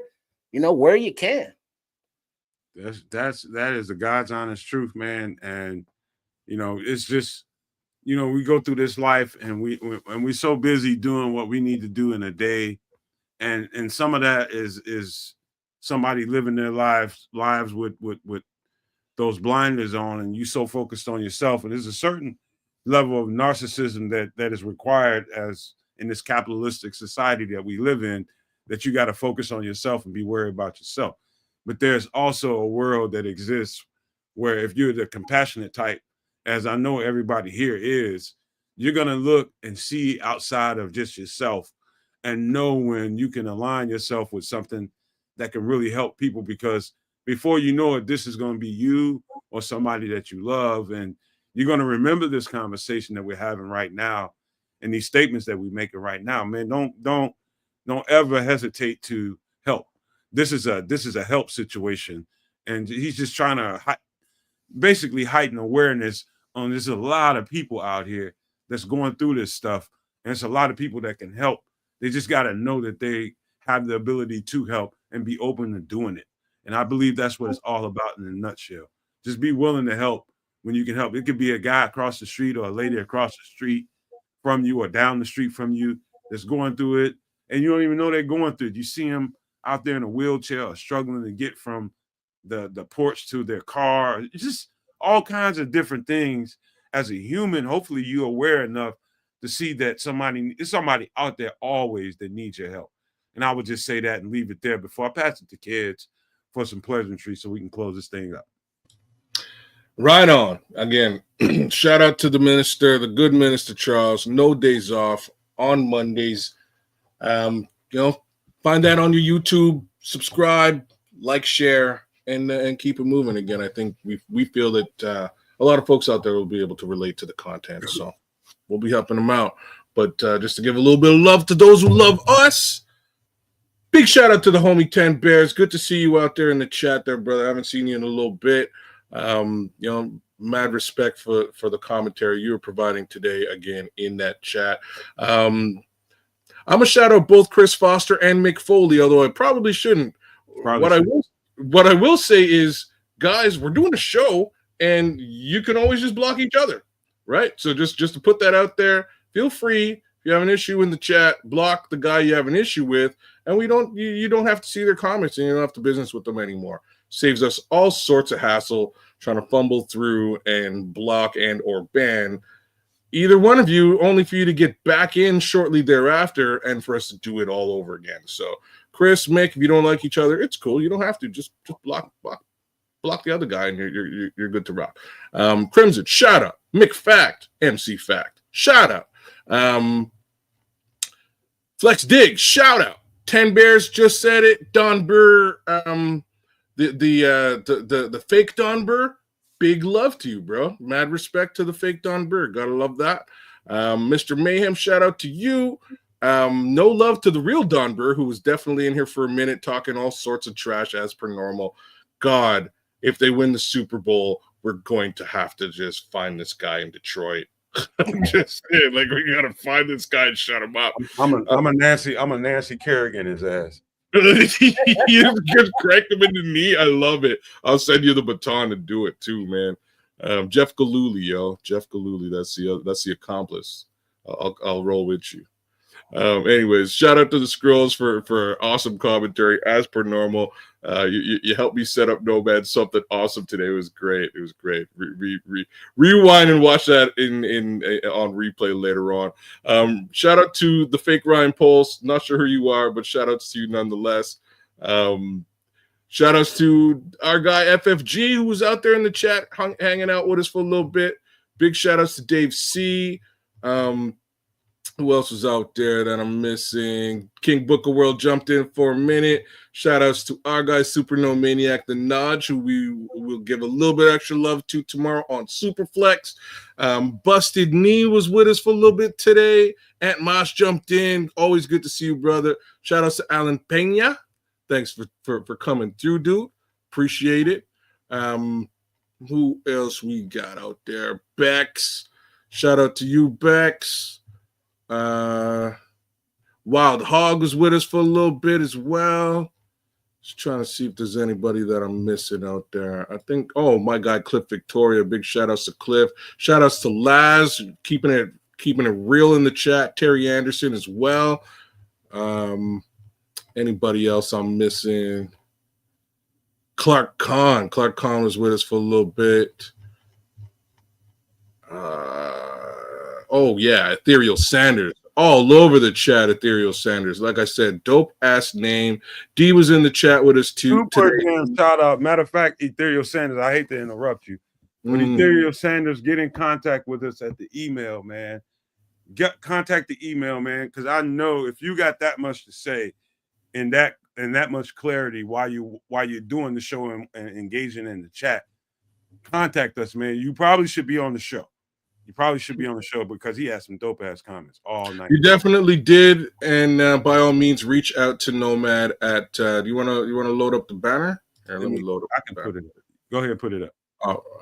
you know, where you can.
That is the God's honest truth, man. And you know, it's just, you know, we go through this life and we're so busy doing what we need to do in a day, and some of that is somebody living their lives with those blinders on, and you so focused on yourself. And there's a certain level of narcissism that is required as in this capitalistic society that we live in, that you got to focus on yourself and be worried about yourself. But there's also a world that exists where if you're the compassionate type, as I know everybody here is, you're going to look and see outside of just yourself and know when you can align yourself with something that can really help people, because before you know it, this is going to be you or somebody that you love. And you're going to remember this conversation that we're having right now and these statements that we're making right now. Man, don't ever hesitate to help. This is a help situation. And he's just trying to basically heighten awareness on there's a lot of people out here that's going through this stuff. And it's a lot of people that can help. They just got to know that they have the ability to help and be open to doing it. And I believe that's what it's all about in a nutshell. Just be willing to help when you can help. It could be a guy across the street or a lady across the street from you or down the street from you that's going through it, and you don't even know they're going through it. You see them out there in a wheelchair or struggling to get from the porch to their car. It's just all kinds of different things. As a human, hopefully you're aware enough to see that there's somebody out there always that needs your help. And I would just say that and leave it there before I pass it to Kedz for some pleasantries so we can close this thing up.
Right on. Again, shout out to the minister, the good minister Charles. No days off on Mondays. You know, find that on your YouTube. Subscribe, like, share, and keep it moving. Again, I think we feel that a lot of folks out there will be able to relate to the content, so we'll be helping them out. But just to give a little bit of love to those who love us. Big shout out to the homie 10 Bears. Good to see you out there in the chat there, brother. I haven't seen you in a little bit. You know, mad respect for the commentary you were providing today again in that chat. I'm a shout out both Chris Foster and Mick Foley, although I probably shouldn't. What I will say is, guys, we're doing a show and you can always just block each other, right? So just to put that out there, feel free. If you have an issue in the chat, block the guy you have an issue with, and you don't have to see their comments, and you don't have to business with them anymore. Saves us all sorts of hassle trying to fumble through and block and or ban either one of you, only for you to get back in shortly thereafter and for us to do it all over again. So Chris, Mick, if you don't like each other, it's cool. You don't have to. Just block the other guy and you're good to rock. Crimson, shout out. Mick Fact, MC Fact, shout out. Flex Dig, shout out. 10 Bears just said it. Don Burr, the fake Don Burr, big love to you, bro. Mad respect to the fake Don Burr. Gotta love that. Mr. Mayhem, shout out to you. No love to the real Don Burr, who was definitely in here for a minute talking all sorts of trash as per normal. God, if they win the Super Bowl, we're going to have to just find this guy in Detroit. I'm just saying, like, we gotta find this guy and shut him up.
I'm a Nancy Kerrigan his ass.
You just crack him in the knee. I love it. I'll send you the baton to do it too, man. Jeff Galooly, yo. Jeff Galooly, that's the accomplice. I'll roll with you. Anyways, shout out to the Scrolls for awesome commentary as per normal. You helped me set up Nomad something awesome today. It was great. It was great. Rewind and watch that on replay later on. Shout out to the fake Ryan Poles. Not sure who you are, but shout outs to you nonetheless. Shout outs to our guy FFG, who was out there in the chat hanging out with us for a little bit. Big shout outs to Dave C. Who else was out there that I'm missing? King Booker World jumped in for a minute. Shout outs to our guy, Super No Maniac, the Nodge, who we will give a little bit extra love to tomorrow on Superflex. Busted Knee was with us for a little bit today. Aunt Mosh jumped in. Always good to see you, brother. Shout outs to Alan Pena. Thanks for coming through, dude. Appreciate it. Who else we got out there? Bex. Shout out to you, Bex. Wild Hog was with us for a little bit as well. Just trying to see if there's anybody that I'm missing out there. I think, my guy Cliff Victoria. Big shout outs to Cliff. Shout outs to Laz, keeping it real in the chat. Terry Anderson as well. Anybody else I'm missing? Clark Khan. Clark Khan was with us for a little bit. Ethereal Sanders. All over the chat, Ethereal Sanders. Like I said, dope ass name. D was in the chat with us too.
Shout out. Matter of fact, Ethereal Sanders, I hate to interrupt you, but Ethereal Sanders, get in contact with us at the email, man. Contact the email, man, because I know if you got that much to say and that much clarity while you're doing the show and engaging in the chat, contact us, man. You probably should be on the show. Because he has some dope ass comments all night.
You definitely did, and by all means, reach out to Nomad at. Do you wanna load up the banner? Here, let me load up.
I can put it up. Go ahead and put it up.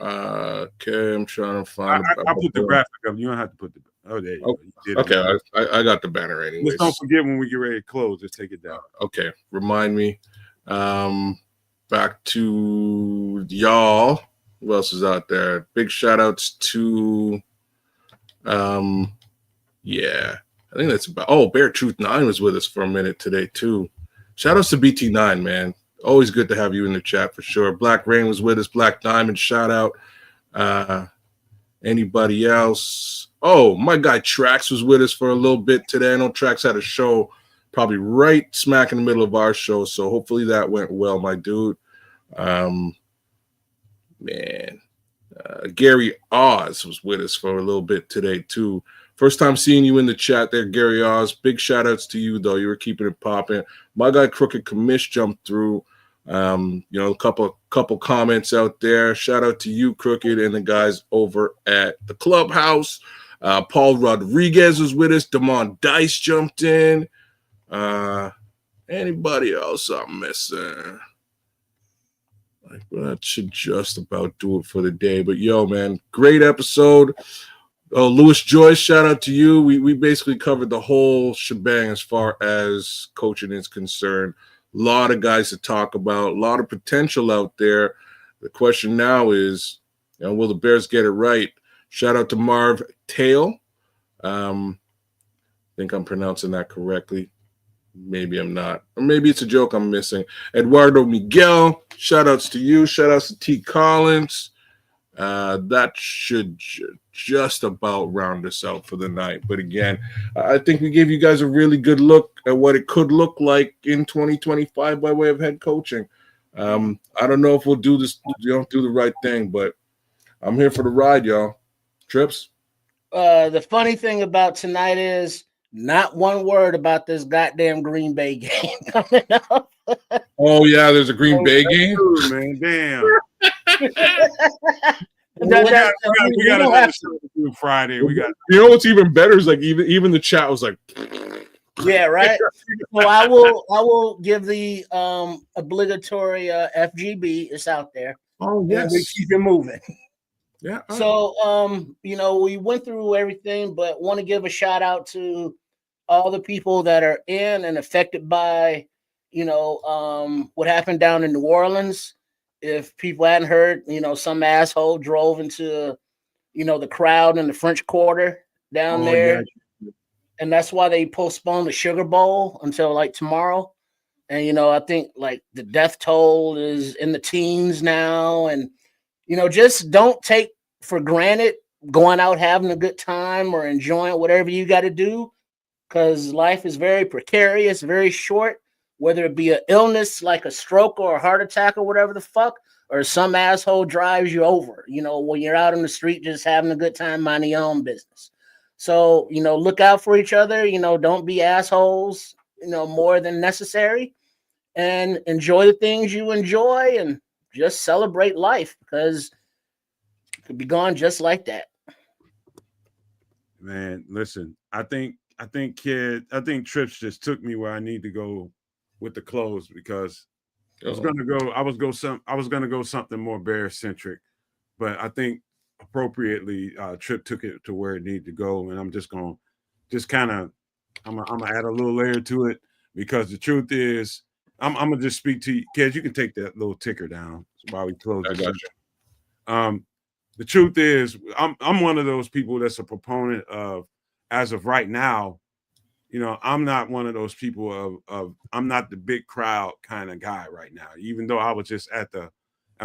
Okay. I'm trying to find.
I put the graphic up. You don't have to put the. Oh, there you go. You
okay, I got the banner anyways.
Just don't forget when we get ready to close. Just take it down.
Okay, remind me. Back to y'all. Who else is out there? Big shout outs to. I think that's about. Bear Truth 9 was with us for a minute today too. Shout outs to BT9, man. Always good to have you in the chat for sure. Black Rain was with us. Black Diamond, shout out. Anybody else? My guy Trax was with us for a little bit today. I know Trax had a show probably right smack in the middle of our show, so hopefully that went well, my dude. Gary Oz was with us for a little bit today too. First time seeing you in the chat there, Gary Oz. Big shout outs to you though. You were keeping it popping. My guy Crooked Commish jumped through. A couple comments out there. Shout out to you, Crooked, and the guys over at the clubhouse. Paul Rodriguez was with us. Damon Dice jumped in. Anybody else I'm missing? That should just about do it for the day. But yo, man, great episode. Louis Joyce, shout out to you. We basically covered the whole shebang as far as coaching is concerned. A lot of guys to talk about, a lot of potential out there. The question now is, will the Bears get it right? Shout out to Marv Tail. I think I'm pronouncing that correctly. Maybe I'm not. Or maybe it's a joke I'm missing. Eduardo Miguel, shout outs to you. Shout outs to T. Collins. That should just about round us out for the night. But again, I think we gave you guys a really good look at what it could look like in 2025 by way of head coaching. I don't know if we'll do this, do the right thing, but I'm here for the ride, y'all. Trips?
The funny thing about tonight is not one word about this goddamn Green Bay game coming up.
Oh, yeah, there's a Green Bay game?
True, man. Damn. We got to do Friday. We got.
You know what's even better is like even the chat was like,
yeah, right. So I will give the obligatory FGB. It's out there.
Oh yes,
we keep it moving.
Yeah.
So we went through everything, but want to give a shout out to all the people that are in and affected by what happened down in New Orleans. If people hadn't heard, some asshole drove into, the crowd in the French Quarter down there. Yeah. And that's why they postponed the Sugar Bowl until like tomorrow. And, I think like the death toll is in the teens now. And, just don't take for granted going out, having a good time or enjoying whatever you got to do. Because life is very precarious, very short. Whether it be an illness like a stroke or a heart attack or whatever the fuck, or some asshole drives you over, when you're out on the street just having a good time, minding your own business. So, look out for each other. Don't be assholes, more than necessary, and enjoy the things you enjoy and just celebrate life because it could be gone just like that.
Man, listen, I think Trips just took me where I need to go with the clothes because I was gonna go something more bear centric, but I think appropriately Trip took it to where it needed to go, and I'm just gonna I'm gonna add a little layer to it because the truth is I'm gonna just speak to you, Kedz. You can take that little ticker down while we close
I
this
got
up.
you.
The truth is, I'm one of those people that's a proponent of, as of right now, I'm not one of those people of I'm not the big crowd kind of guy right now. Even though I was just at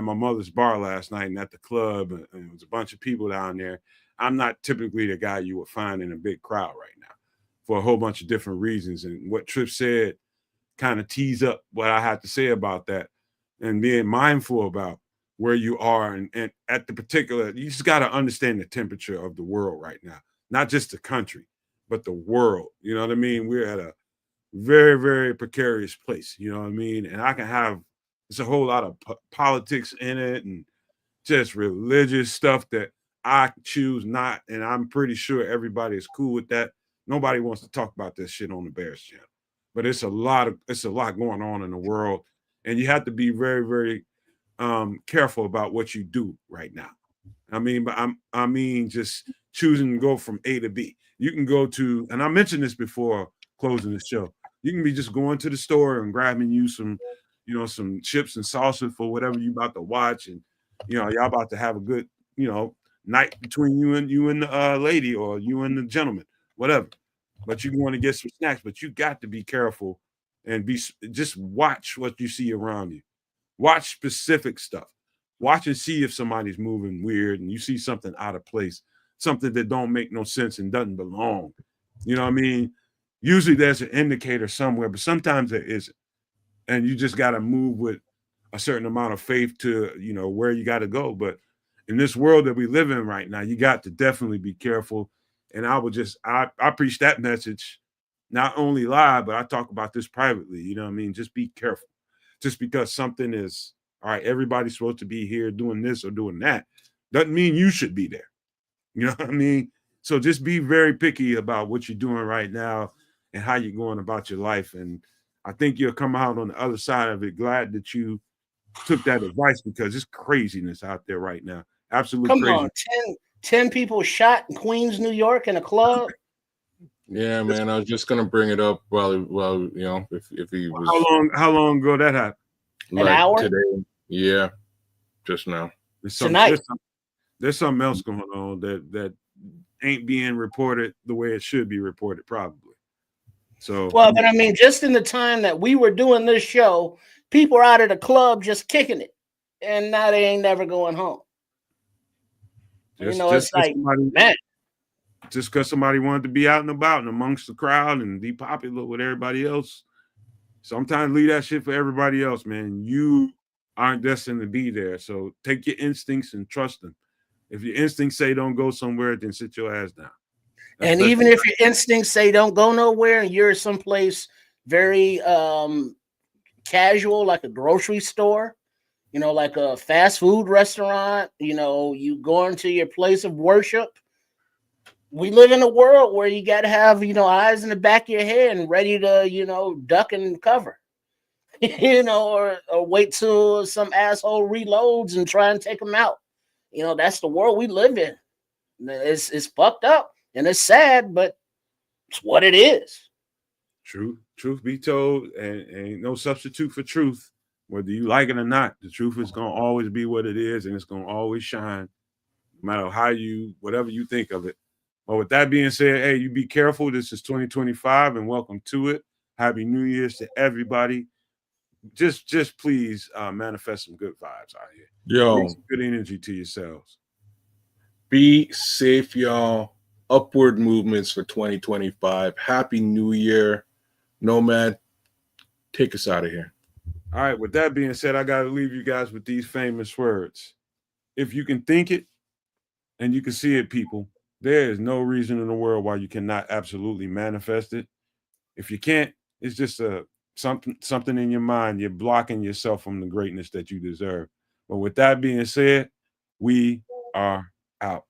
my mother's bar last night and at the club, and there was a bunch of people down there. I'm not typically the guy you would find in a big crowd right now for a whole bunch of different reasons. And what Tripp said kind of tease up what I had to say about that and being mindful about where you are and at the particular, you just got to understand the temperature of the world right now, not just the country, but the world. You know what I mean? We're at a very, very precarious place. You know what I mean? And it's a whole lot of politics in it and just religious stuff that I choose not. And I'm pretty sure everybody is cool with that. Nobody wants to talk about this shit on the Bears channel, but it's a lot going on in the world, and you have to be very, very careful about what you do right now. I mean, just choosing to go from A to B. You can go to, and I mentioned this before closing the show. You can be just going to the store and grabbing you some, some chips and salsa for whatever you about to watch, and y'all about to have a good, night between you and the lady or you and the gentleman, whatever. But you want to get some snacks, but you got to be careful and just watch what you see around you. Watch specific stuff. Watch and see if somebody's moving weird and you see something out of place, something that don't make no sense and doesn't belong. You know what I mean? Usually there's an indicator somewhere, but sometimes there isn't. And you just got to move with a certain amount of faith to, where you got to go. But in this world that we live in right now, you got to definitely be careful. And I preach that message, not only live, but I talk about this privately. You know what I mean? Just be careful. Just because something is, all right, everybody's supposed to be here doing this or doing that, doesn't mean you should be there. You know what I mean? So just be very picky about what you're doing right now and how you're going about your life. And I think you'll come out on the other side of it glad that you took that advice because it's craziness out there right now. Absolutely
Come
crazy.
on, 10 people shot in Queens, New York in a club.
Yeah, man. I was just gonna bring it up while if he was
How long ago that happened?
like
An hour?
today. Yeah, just now.
Tonight.
There's something else going on that ain't being reported the way it should be reported, probably. So
Well, but I mean, just in the time that we were doing this show, people are out of the club just kicking it, and now they ain't never going home. It's like, man.
Just because somebody wanted to be out and about and amongst the crowd and be popular with everybody else, sometimes leave that shit for everybody else, man. You aren't destined to be there. So take your instincts and trust them. If your instincts say don't go somewhere, then sit your ass down.
And even if your instincts say don't go nowhere and you're someplace very casual, like a grocery store, like a fast food restaurant, you go into your place of worship. We live in a world where you got to have, eyes in the back of your head and ready to, duck and cover, or wait till some asshole reloads and try and take them out. That's the world we live in. It's fucked up and it's sad, but it's what it is.
Truth be told, and ain't no substitute for truth. Whether you like it or not, the truth is going to always be what it is, and it's going to always shine, no matter whatever you think of it. But with that being said, hey, you be careful. This is 2025, and welcome to it. Happy New Year's to everybody. Just please manifest some good vibes out here.
Yo,
bring some good energy to yourselves.
Be safe, y'all. Upward movements for 2025. Happy New Year. Nomad, take us out of here.
All right, with that being said, I got to leave you guys with these famous words. If you can think it and you can see it, people, There is no reason in the world why you cannot absolutely manifest it. If you can't, it's just something in your mind. You're blocking yourself from the greatness that you deserve. But with that being said, we are out.